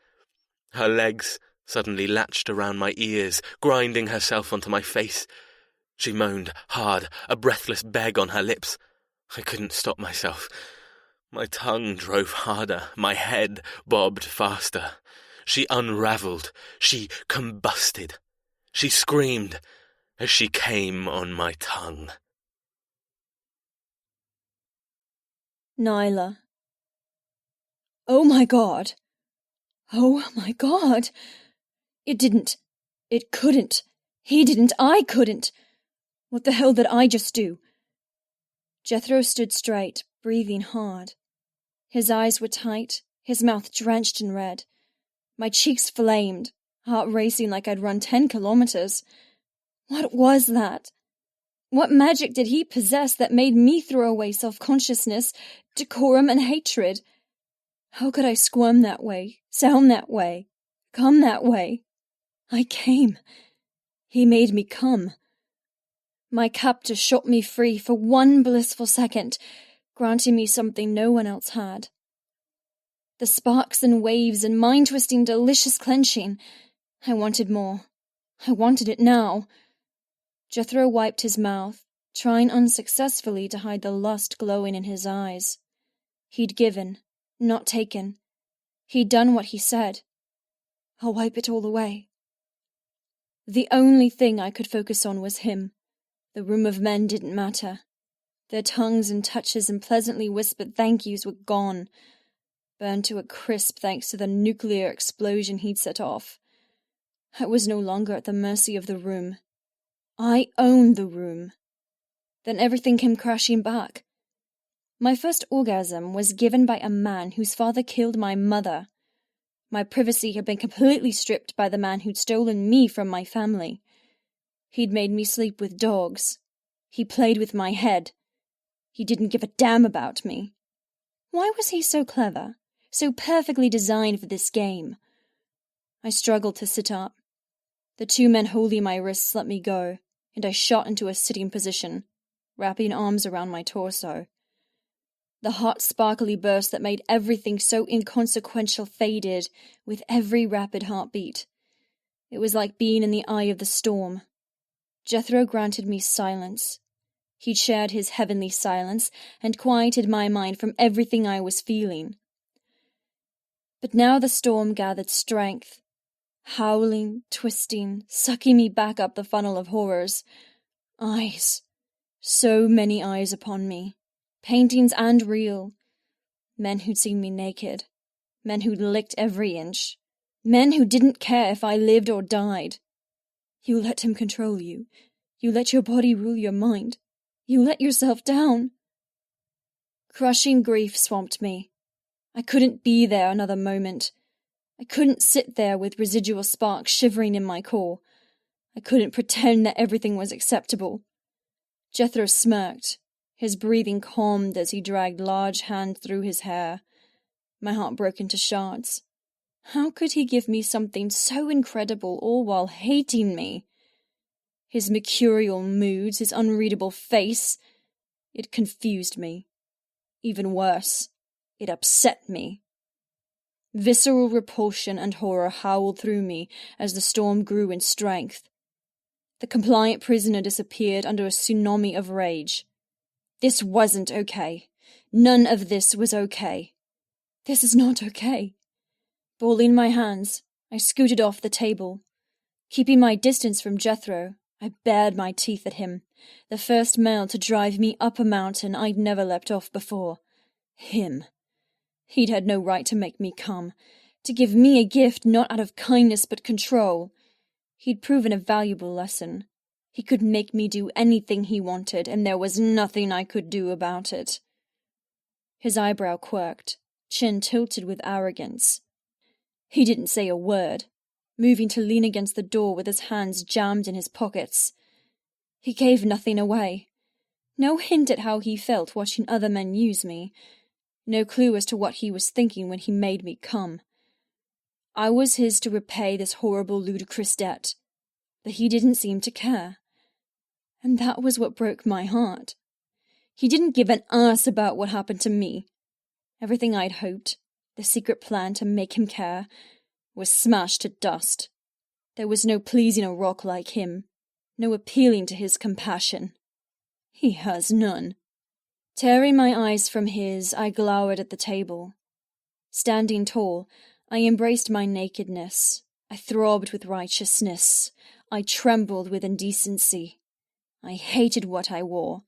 Her legs suddenly latched around my ears, grinding herself onto my face. She moaned hard, a breathless beg on her lips. I couldn't stop myself. My tongue drove harder, my head bobbed faster. She unravelled. She combusted. She screamed as she came on my tongue. Nyla. Oh my God! Oh my God! It didn't. It couldn't. He didn't. I couldn't. What the hell did I just do? Jethro stood straight, breathing hard. His eyes were tight, his mouth drenched in red. My cheeks flamed, heart racing like I'd run 10 kilometers. What was that? What magic did he possess that made me throw away self-consciousness, decorum, and hatred? How could I squirm that way, sound that way, come that way? I came. He made me come. My captor shot me free for one blissful second, granting me something no one else had. The sparks and waves and mind-twisting delicious clenching. I wanted more. I wanted it now. Jethro wiped his mouth, trying unsuccessfully to hide the lust glowing in his eyes. He'd given, not taken. He'd done what he said. I'll wipe it all away. The only thing I could focus on was him. The room of men didn't matter. Their tongues and touches and pleasantly whispered thank yous were gone, burned to a crisp thanks to the nuclear explosion he'd set off. I was no longer at the mercy of the room. I owned the room. Then everything came crashing back. My first orgasm was given by a man whose father killed my mother. My privacy had been completely stripped by the man who'd stolen me from my family. He'd made me sleep with dogs. He played with my head. He didn't give a damn about me. Why was he so clever, so perfectly designed for this game? I struggled to sit up. The two men holding my wrists let me go, and I shot into a sitting position, wrapping arms around my torso. The hot, sparkly burst that made everything so inconsequential faded with every rapid heartbeat. It was like being in the eye of the storm. Jethro granted me silence. He'd shared his heavenly silence and quieted my mind from everything I was feeling. But now the storm gathered strength, howling, twisting, sucking me back up the funnel of horrors. Eyes. So many eyes upon me. Paintings and real. Men who'd seen me naked. Men who'd licked every inch. Men who didn't care if I lived or died. You let him control you. You let your body rule your mind. You let yourself down. Crushing grief swamped me. I couldn't be there another moment. I couldn't sit there with residual sparks shivering in my core. I couldn't pretend that everything was acceptable. Jethro smirked. His breathing calmed as he dragged large hands through his hair. My heart broke into shards. How could he give me something so incredible all while hating me? His mercurial moods, his unreadable face. It confused me. Even worse, it upset me. Visceral repulsion and horror howled through me as the storm grew in strength. The compliant prisoner disappeared under a tsunami of rage. This wasn't okay. None of this was okay. This is not okay. Balling my hands, I scooted off the table. Keeping my distance from Jethro, I bared my teeth at him, the first male to drive me up a mountain I'd never leapt off before. Him. He'd had no right to make me come, to give me a gift not out of kindness but control. He'd proven a valuable lesson. He could make me do anything he wanted, and there was nothing I could do about it. His eyebrow quirked, chin tilted with arrogance. He didn't say a word, moving to lean against the door with his hands jammed in his pockets. He gave nothing away. No hint at how he felt watching other men use me. No clue as to what he was thinking when he made me come. I was his to repay this horrible, ludicrous debt, but he didn't seem to care. And that was what broke my heart. He didn't give an ass about what happened to me. Everything I'd hoped, the secret plan to make him care, was smashed to dust. There was no pleasing a rock like him, no appealing to his compassion. He has none. Tearing my eyes from his, I glowered at the table. Standing tall, I embraced my nakedness. I throbbed with righteousness. I trembled with indecency. I hated what I wore.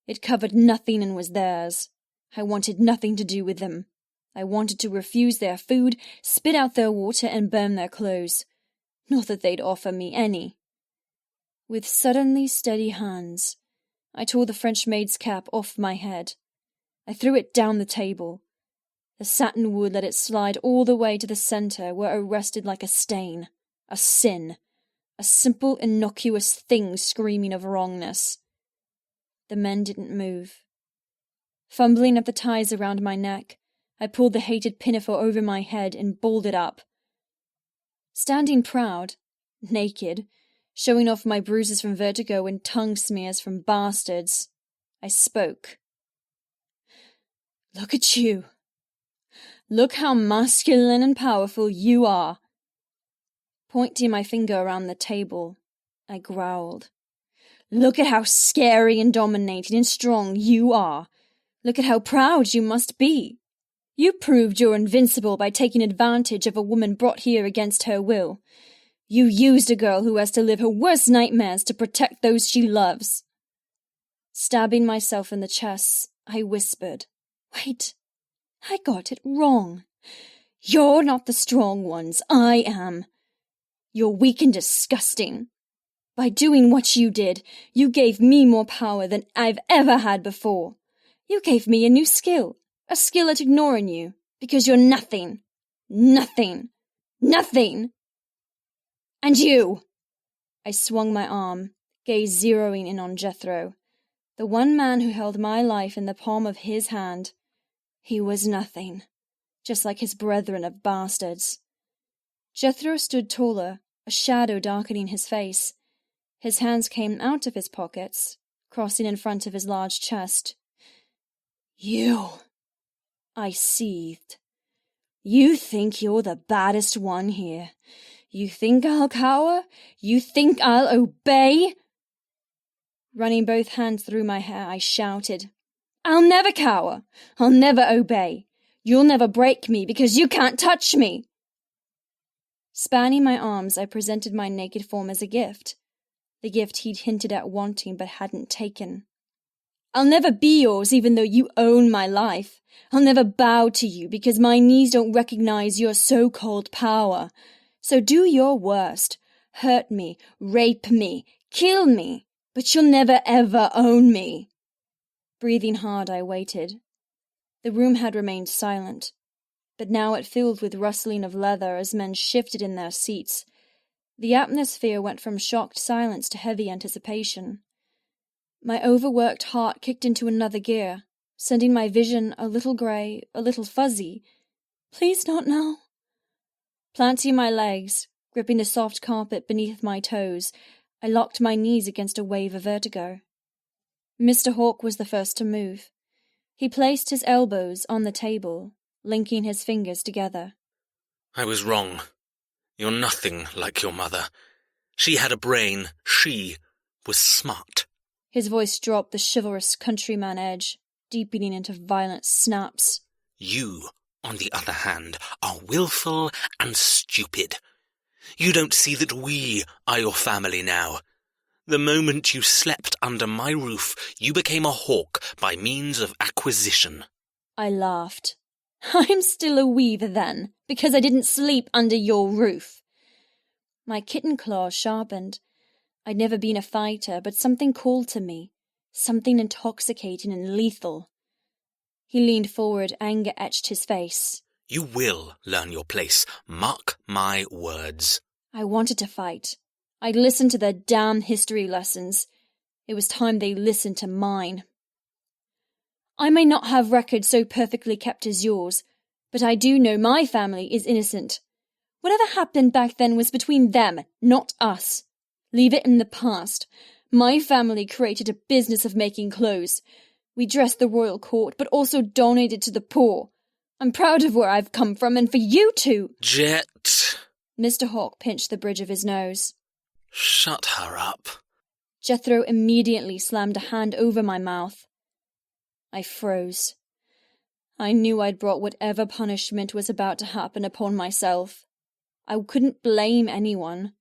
It covered nothing and was theirs. I wanted nothing to do with them. I wanted to refuse their food, spit out their water, and burn their clothes. Not that they'd offer me any. With suddenly steady hands, I tore the French maid's cap off my head. I threw it down the table. The satin wood let it slide all the way to the centre, where it rested like a stain, a sin, a simple, innocuous thing screaming of wrongness. The men didn't move. Fumbling at the ties around my neck, I pulled the hated pinafore over my head and balled it up. Standing proud, naked, showing off my bruises from vertigo and tongue smears from bastards, I spoke. Look at you. Look how masculine and powerful you are. Pointing my finger around the table, I growled. Look at how scary and dominating and strong you are. Look at how proud you must be. You proved you're invincible by taking advantage of a woman brought here against her will. You used a girl who has to live her worst nightmares to protect those she loves. Stabbing myself in the chest, I whispered, Wait, I got it wrong. You're not the strong ones, I am. You're weak and disgusting. By doing what you did, you gave me more power than I've ever had before. You gave me a new skill, a skill at ignoring you, because you're nothing. Nothing. Nothing. And you! I swung my arm, gaze zeroing in on Jethro, the one man who held my life in the palm of his hand. He was nothing, just like his brethren of bastards. Jethro stood taller, a shadow darkening his face. His hands came out of his pockets, crossing in front of his large chest. You! I seethed. You think you're the baddest one here. You think I'll cower? You think I'll obey? Running both hands through my hair, I shouted, I'll never cower. I'll never obey. You'll never break me because you can't touch me. Spanning my arms, I presented my naked form as a gift, the gift he'd hinted at wanting but hadn't taken. I'll never be yours even though you own my life. I'll never bow to you because my knees don't recognize your so-called power. So do your worst. Hurt me, rape me, kill me, but you'll never ever own me. Breathing hard, I waited. The room had remained silent, but now it filled with rustling of leather as men shifted in their seats. The atmosphere went from shocked silence to heavy anticipation. My overworked heart kicked into another gear, sending my vision a little grey, a little fuzzy. Please not now. Planting my legs, gripping the soft carpet beneath my toes, I locked my knees against a wave of vertigo. Mr. Hawke was the first to move. He placed his elbows on the table, linking his fingers together. I was wrong. You're nothing like your mother. She had a brain. She was smart. His voice dropped the chivalrous countryman edge, deepening into violent snaps. You, on the other hand, are willful and stupid. You don't see that we are your family now. The moment you slept under my roof, you became a hawk by means of acquisition. I laughed. I'm still a weaver then, because I didn't sleep under your roof. My kitten claws sharpened. I'd never been a fighter, but something called to me, something intoxicating and lethal. He leaned forward, anger etched his face. You will learn your place. Mark my words. I wanted to fight. I'd listened to their damn history lessons. It was time they listened to mine. I may not have records so perfectly kept as yours, but I do know my family is innocent. Whatever happened back then was between them, not us. Leave it in the past. My family created a business of making clothes. We dressed the royal court, but also donated to the poor. I'm proud of where I've come from, and for you to— Jet. Mr. Hawke pinched the bridge of his nose. Shut her up. Jethro immediately slammed a hand over my mouth. I froze. I knew I'd brought whatever punishment was about to happen upon myself. I couldn't blame anyone,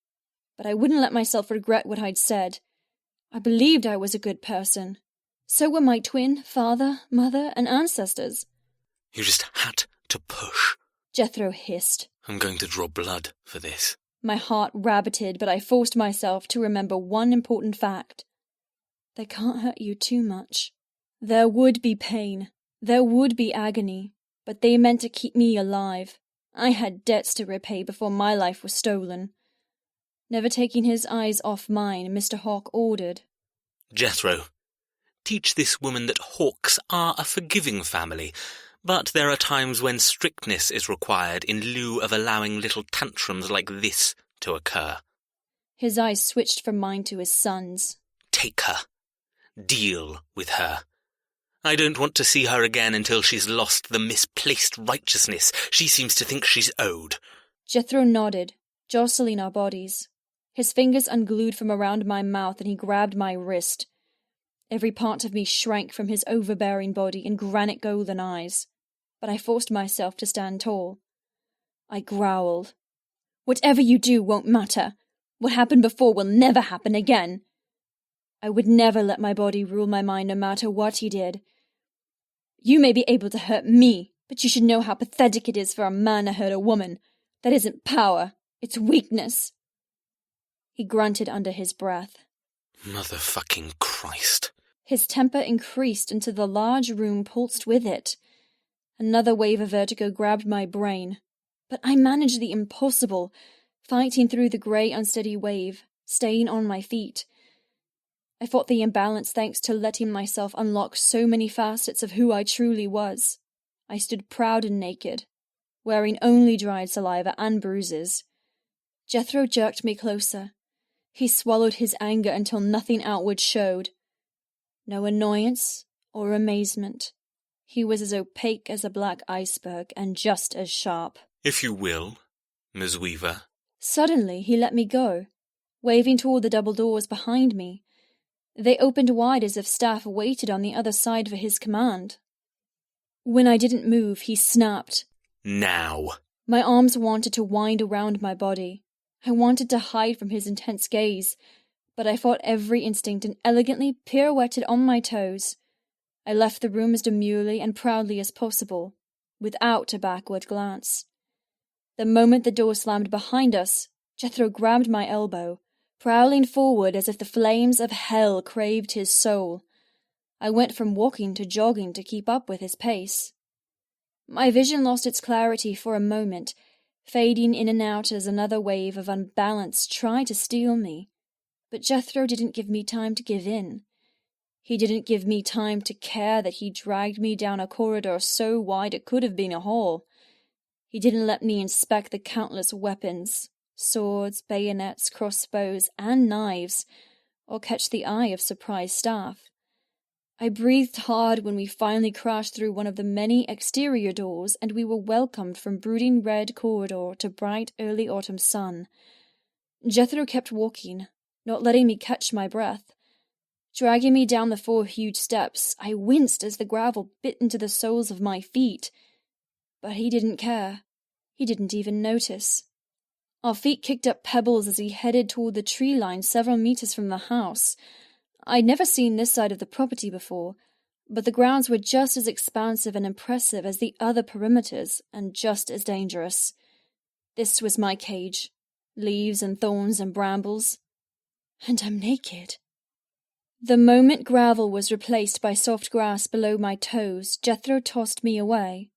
but I wouldn't let myself regret what I'd said. I believed I was a good person. So were my twin, father, mother, and ancestors. You just had to push. Jethro hissed. I'm going to draw blood for this. My heart rabbited, but I forced myself to remember one important fact. They can't hurt you too much. There would be pain. There would be agony. But they meant to keep me alive. I had debts to repay before my life was stolen. Never taking his eyes off mine, Mr. Hawk ordered. Jethro, teach this woman that hawks are a forgiving family, but there are times when strictness is required in lieu of allowing little tantrums like this to occur. His eyes switched from mine to his son's. Take her. Deal with her. I don't want to see her again until she's lost the misplaced righteousness she seems to think she's owed. Jethro nodded, jostling our bodies. His fingers unglued from around my mouth and he grabbed my wrist. Every part of me shrank from his overbearing body and granite golden eyes, but I forced myself to stand tall. I growled. Whatever you do won't matter. What happened before will never happen again. I would never let my body rule my mind no matter what he did. You may be able to hurt me, but you should know how pathetic it is for a man to hurt a woman. That isn't power, it's weakness. He grunted under his breath. Motherfucking Christ. His temper increased until the large room pulsed with it. Another wave of vertigo grabbed my brain. But I managed the impossible, fighting through the grey, unsteady wave, staying on my feet. I fought the imbalance thanks to letting myself unlock so many facets of who I truly was. I stood proud and naked, wearing only dried saliva and bruises. Jethro jerked me closer. He swallowed his anger until nothing outward showed. No annoyance or amazement. He was as opaque as a black iceberg and just as sharp. If you will, Ms. Weaver. Suddenly he let me go, waving toward the double doors behind me. They opened wide as if staff waited on the other side for his command. When I didn't move, he snapped. Now. My arms wanted to wind around my body. I wanted to hide from his intense gaze, but I fought every instinct and elegantly pirouetted on my toes. I left the room as demurely and proudly as possible, without a backward glance. The moment the door slammed behind us, Jethro grabbed my elbow, prowling forward as if the flames of hell craved his soul. I went from walking to jogging to keep up with his pace. My vision lost its clarity for a moment, fading in and out as another wave of unbalance tried to steal me. But Jethro didn't give me time to give in. He didn't give me time to care that he dragged me down a corridor so wide it could have been a hall. He didn't let me inspect the countless weapons, swords, bayonets, crossbows, and knives, or catch the eye of surprised staff. I breathed hard when we finally crashed through one of the many exterior doors and we were welcomed from brooding red corridor to bright early autumn sun. Jethro kept walking, not letting me catch my breath. Dragging me down the 4 huge steps, I winced as the gravel bit into the soles of my feet. But he didn't care. He didn't even notice. Our feet kicked up pebbles as he headed toward the tree line several meters from the house. I'd never seen this side of the property before, but the grounds were just as expansive and impressive as the other perimeters, and just as dangerous. This was my cage. Leaves and thorns and brambles. And I'm naked. The moment gravel was replaced by soft grass below my toes, Jethro tossed me away.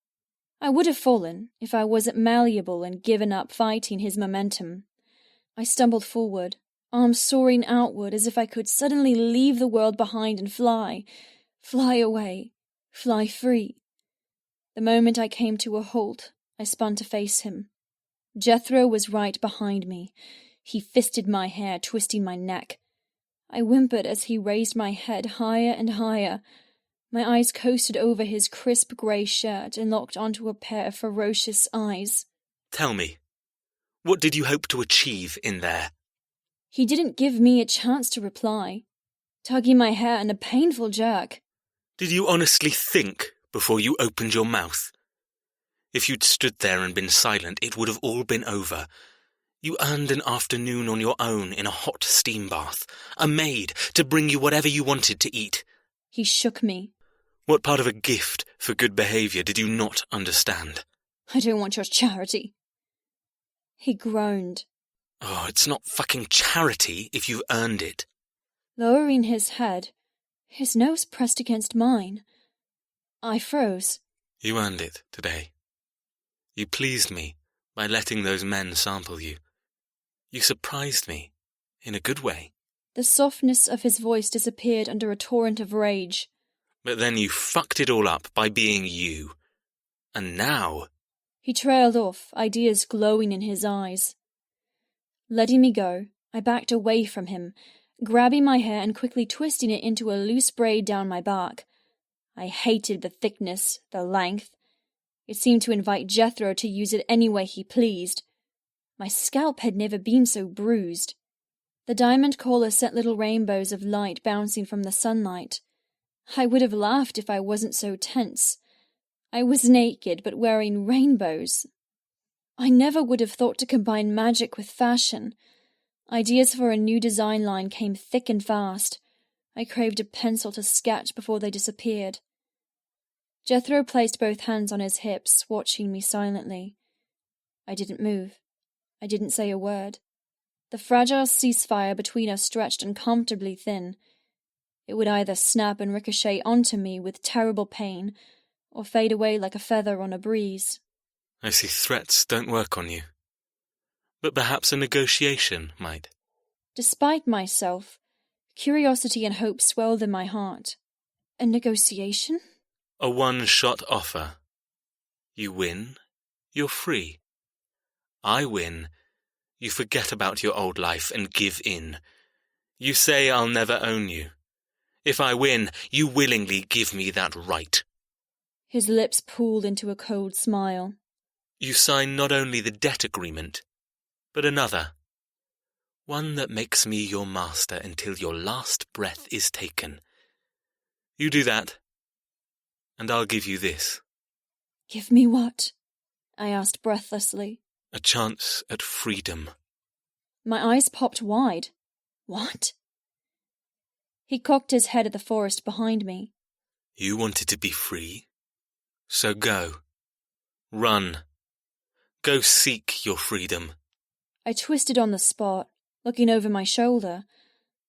I would have fallen if I wasn't malleable and given up fighting his momentum. I stumbled forward, arms soaring outward as if I could suddenly leave the world behind and fly away, fly free. The moment I came to a halt, I spun to face him. Jethro was right behind me. He fisted my hair, twisting my neck. I whimpered as he raised my head higher and higher. My eyes coasted over his crisp grey shirt and locked onto a pair of ferocious eyes. Tell me, what did you hope to achieve in there? He didn't give me a chance to reply, tugging my hair in a painful jerk. Did you honestly think before you opened your mouth? If you'd stood there and been silent, it would have all been over. You earned an afternoon on your own in a hot steam bath, a maid to bring you whatever you wanted to eat. He shook me. What part of a gift for good behaviour did you not understand? I don't want your charity. He groaned. Oh, it's not fucking charity if you've earned it. Lowering his head, his nose pressed against mine. I froze. You earned it today. You pleased me by letting those men sample you. You surprised me, in a good way. The softness of his voice disappeared under a torrent of rage. But then you fucked it all up by being you. And now... He trailed off, ideas glowing in his eyes. Letting me go, I backed away from him, grabbing my hair and quickly twisting it into a loose braid down my back. I hated the thickness, the length. It seemed to invite Jethro to use it any way he pleased. My scalp had never been so bruised. The diamond collar sent little rainbows of light bouncing from the sunlight. I would have laughed if I wasn't so tense. I was naked, but wearing rainbows. I never would have thought to combine magic with fashion. Ideas for a new design line came thick and fast. I craved a pencil to sketch before they disappeared. Jethro placed both hands on his hips, watching me silently. I didn't move. I didn't say a word. The fragile ceasefire between us stretched uncomfortably thin. It would either snap and ricochet onto me with terrible pain, or fade away like a feather on a breeze. I see threats don't work on you. But perhaps a negotiation might. Despite myself, curiosity and hope swelled in my heart. A negotiation? A one-shot offer. You win, you're free. I win, you forget about your old life and give in. You say I'll never own you. If I win, you willingly give me that right. His lips pooled into a cold smile. You sign not only the debt agreement, but another. One that makes me your master until your last breath is taken. You do that, and I'll give you this. Give me what? I asked breathlessly. A chance at freedom. My eyes popped wide. What? He cocked his head at the forest behind me. You wanted to be free? So go. Run. Go seek your freedom. I twisted on the spot, looking over my shoulder.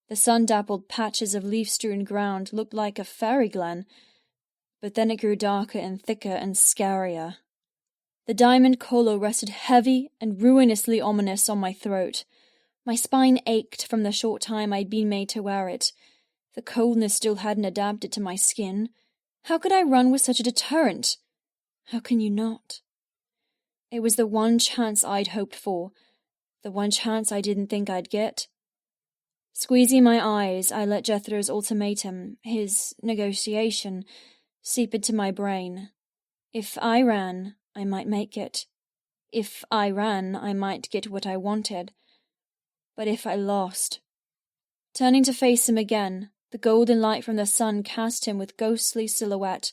The sun-dappled patches of leaf-strewn ground looked like a fairy glen, but then it grew darker and thicker and scarier. The diamond collar rested heavy and ruinously ominous on my throat. My spine ached from the short time I'd been made to wear it. The coldness still hadn't adapted to my skin. How could I run with such a deterrent? How can you not? It was the one chance I'd hoped for, the one chance I didn't think I'd get. Squeezing my eyes, I let Jethro's ultimatum, his negotiation, seep into my brain. If I ran, I might make it. If I ran, I might get what I wanted. But if I lost... Turning to face him again, the golden light from the sun cast him with ghostly silhouette,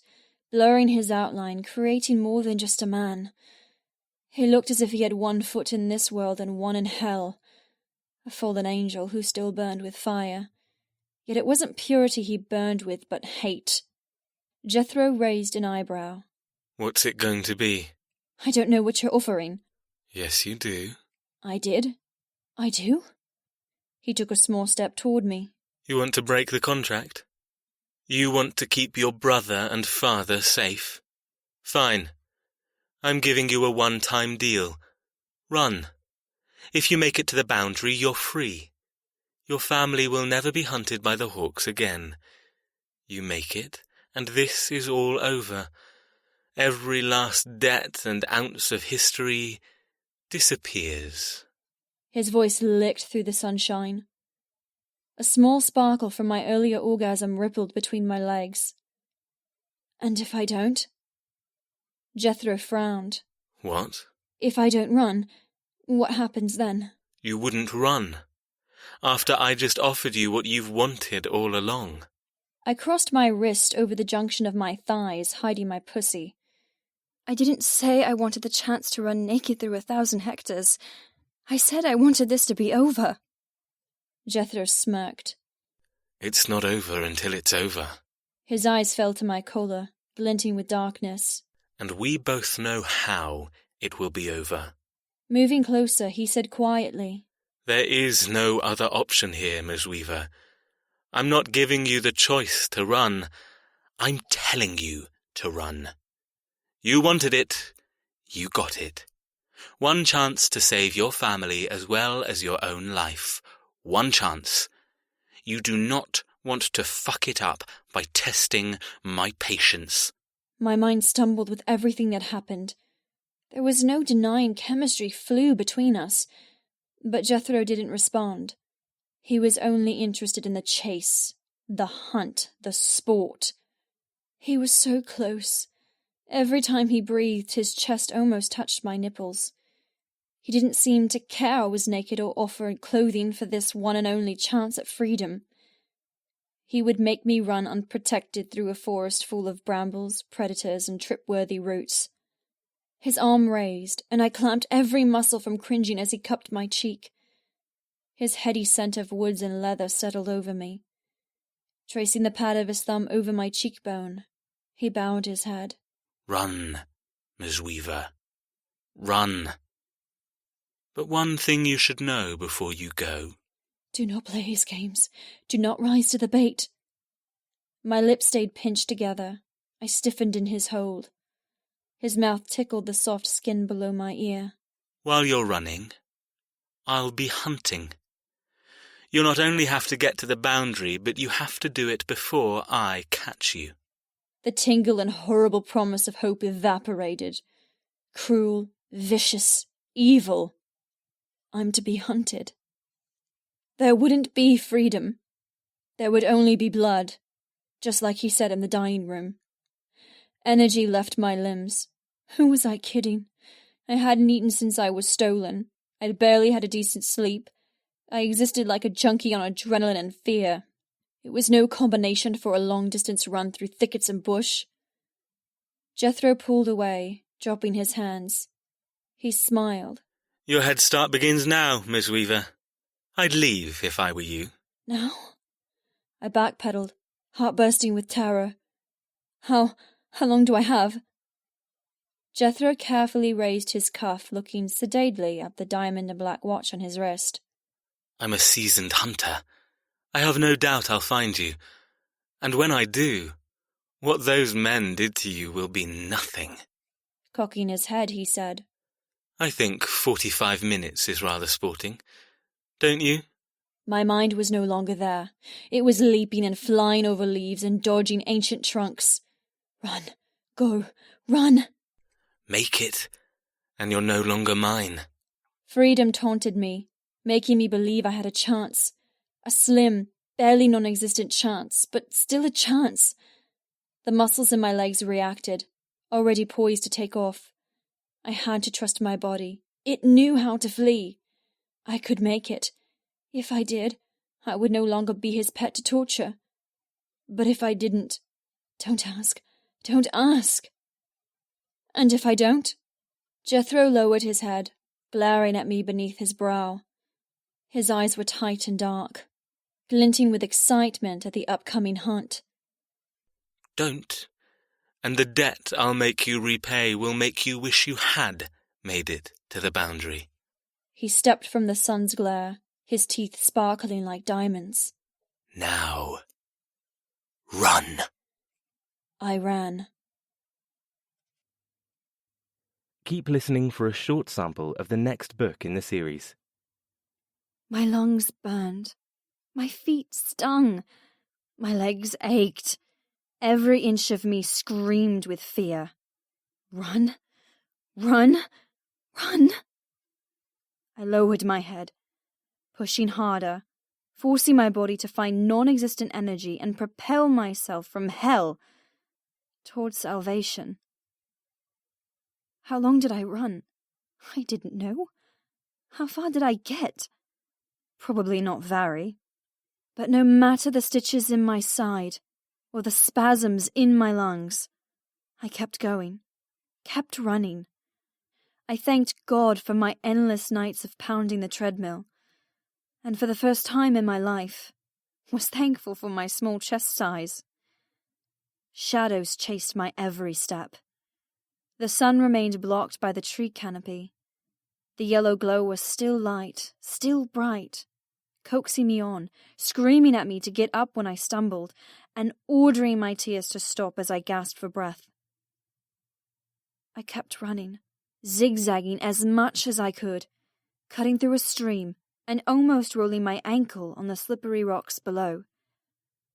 blurring his outline, creating more than just a man. He looked as if he had one foot in this world and one in hell, a fallen angel who still burned with fire. Yet it wasn't purity he burned with, but hate. Jethro raised an eyebrow. What's it going to be? I don't know what you're offering. Yes, you do. I did. I do? He took a small step toward me. You want to break the contract? You want to keep your brother and father safe? Fine. I'm giving you a one-time deal. Run. If you make it to the boundary, you're free. Your family will never be hunted by the hawks again. You make it, and this is all over. Every last debt and ounce of history disappears. His voice licked through the sunshine. A small sparkle from my earlier orgasm rippled between my legs. And if I don't? Jethro frowned. What? If I don't run, what happens then? You wouldn't run. After I just offered you what you've wanted all along. I crossed my wrist over the junction of my thighs, hiding my pussy. I didn't say I wanted the chance to run naked through 1,000 hectares. I said I wanted this to be over. Jethro smirked. It's not over until it's over. His eyes fell to my collar, glinting with darkness. And we both know how it will be over. Moving closer, he said quietly, There is no other option here, Miss Weaver. I'm not giving you the choice to run. I'm telling you to run. You wanted it. You got it. One chance to save your family as well as your own life. One chance. You do not want to fuck it up by testing my patience. My mind stumbled with everything that happened. There was no denying chemistry flew between us, but Jethro didn't respond. He was only interested in the chase, the hunt, the sport. He was so close. Every time he breathed, his chest almost touched my nipples. He didn't seem to care I was naked or offer clothing for this one and only chance at freedom. He would make me run unprotected through a forest full of brambles, predators, and trip-worthy roots. His arm raised, and I clamped every muscle from cringing as he cupped my cheek. His heady scent of woods and leather settled over me. Tracing the pad of his thumb over my cheekbone, he bowed his head. Run, Miss Weaver. Run. But one thing you should know before you go. Do not play his games. Do not rise to the bait. My lips stayed pinched together. I stiffened in his hold. His mouth tickled the soft skin below my ear. While you're running, I'll be hunting. You'll not only have to get to the boundary, but you have to do it before I catch you. The tingle and horrible promise of hope evaporated. Cruel, vicious, evil. I'm to be hunted. There wouldn't be freedom. There would only be blood, just like he said in the dining room. Energy left my limbs. Who was I kidding? I hadn't eaten since I was stolen. I'd barely had a decent sleep. I existed like a junkie on adrenaline and fear. It was no combination for a long-distance run through thickets and bush. Jethro pulled away, dropping his hands. He smiled. Your head start begins now, Miss Weaver. I'd leave if I were you. Now? I backpedaled, heart bursting with terror. How long do I have? Jethro carefully raised his cuff, looking sedately at the diamond and black watch on his wrist. I'm a seasoned hunter. I have no doubt I'll find you. And when I do, what those men did to you will be nothing. Cocking his head, he said, I think 45 minutes is rather sporting. Don't you? My mind was no longer there. It was leaping and flying over leaves and dodging ancient trunks. Run. Go. Run. Make it, and you're no longer mine. Freedom taunted me, making me believe I had a chance. A slim, barely non-existent chance, but still a chance. The muscles in my legs reacted, already poised to take off. I had to trust my body. It knew how to flee. I could make it. If I did, I would no longer be his pet to torture. But if I didn't, don't ask. Don't ask. And if I don't? Jethro lowered his head, glaring at me beneath his brow. His eyes were tight and dark, glinting with excitement at the upcoming hunt. Don't. And the debt I'll make you repay will make you wish you had made it to the boundary. He stepped from the sun's glare, his teeth sparkling like diamonds. Now, run. I ran. Keep listening for a short sample of the next book in the series. My lungs burned. My feet stung. My legs ached. Every inch of me screamed with fear. Run, run, run. I lowered my head, pushing harder, forcing my body to find non-existent energy and propel myself from hell towards salvation. How long did I run? I didn't know. How far did I get? Probably not very. But no matter the stitches in my side, or the spasms in my lungs, I kept going, kept running. I thanked God for my endless nights of pounding the treadmill, and for the first time in my life, was thankful for my small chest size. Shadows chased my every step. The sun remained blocked by the tree canopy. The yellow glow was still light, still bright, coaxing me on, screaming at me to get up when I stumbled, and ordering my tears to stop as I gasped for breath. I kept running, zigzagging as much as I could, cutting through a stream and almost rolling my ankle on the slippery rocks below.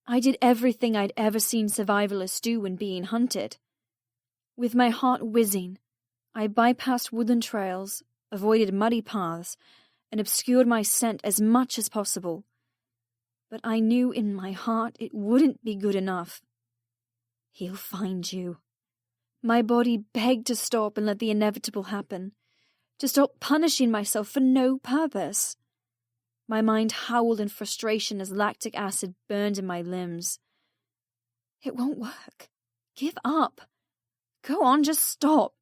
I did everything I'd ever seen survivalists do when being hunted. With my heart whizzing, I bypassed woodland trails, avoided muddy paths, and obscured my scent as much as possible. But I knew in my heart it wouldn't be good enough. He'll find you. My body begged to stop and let the inevitable happen, to stop punishing myself for no purpose. My mind howled in frustration as lactic acid burned in my limbs. It won't work. Give up. Go on, just stop.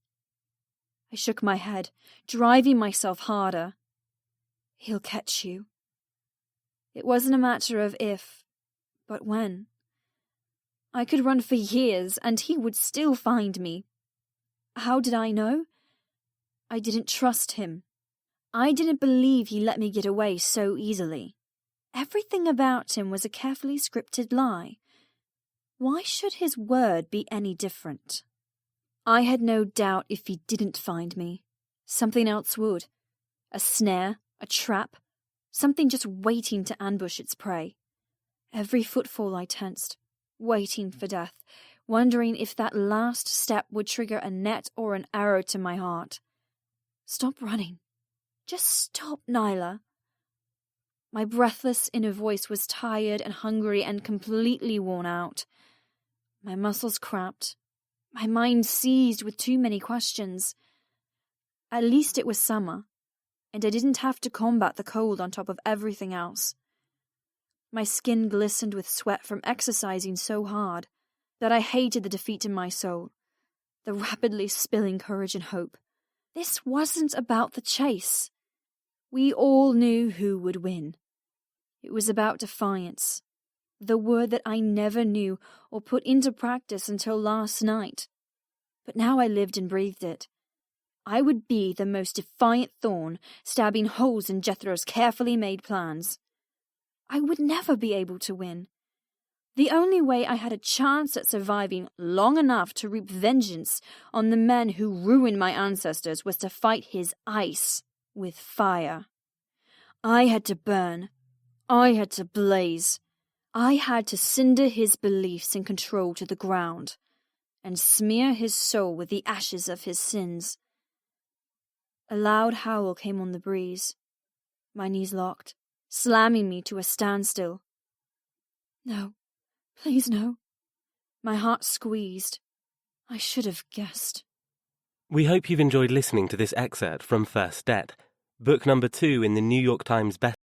I shook my head, driving myself harder. He'll catch you. It wasn't a matter of if, but when. I could run for years, and he would still find me. How did I know? I didn't trust him. I didn't believe he let me get away so easily. Everything about him was a carefully scripted lie. Why should his word be any different? I had no doubt if he didn't find me, something else would. A snare, a trap, something just waiting to ambush its prey. Every footfall I tensed, waiting for death, wondering if that last step would trigger a net or an arrow to my heart. Stop running. Just stop, Nyla. My breathless inner voice was tired and hungry and completely worn out. My muscles cramped. My mind seized with too many questions. At least it was summer, and I didn't have to combat the cold on top of everything else. My skin glistened with sweat from exercising so hard that I hated the defeat in my soul, the rapidly spilling courage and hope. This wasn't about the chase. We all knew who would win. It was about defiance, the word that I never knew or put into practice until last night. But now I lived and breathed it. I would be the most defiant thorn, stabbing holes in Jethro's carefully made plans. I would never be able to win. The only way I had a chance at surviving long enough to reap vengeance on the men who ruined my ancestors was to fight his ice with fire. I had to burn. I had to blaze. I had to cinder his beliefs and control to the ground, and smear his soul with the ashes of his sins. A loud howl came on the breeze. My knees locked, slamming me to a standstill. No, please no. My heart squeezed. I should have guessed. We hope you've enjoyed listening to this excerpt from First Debt, book number 2 in the New York Times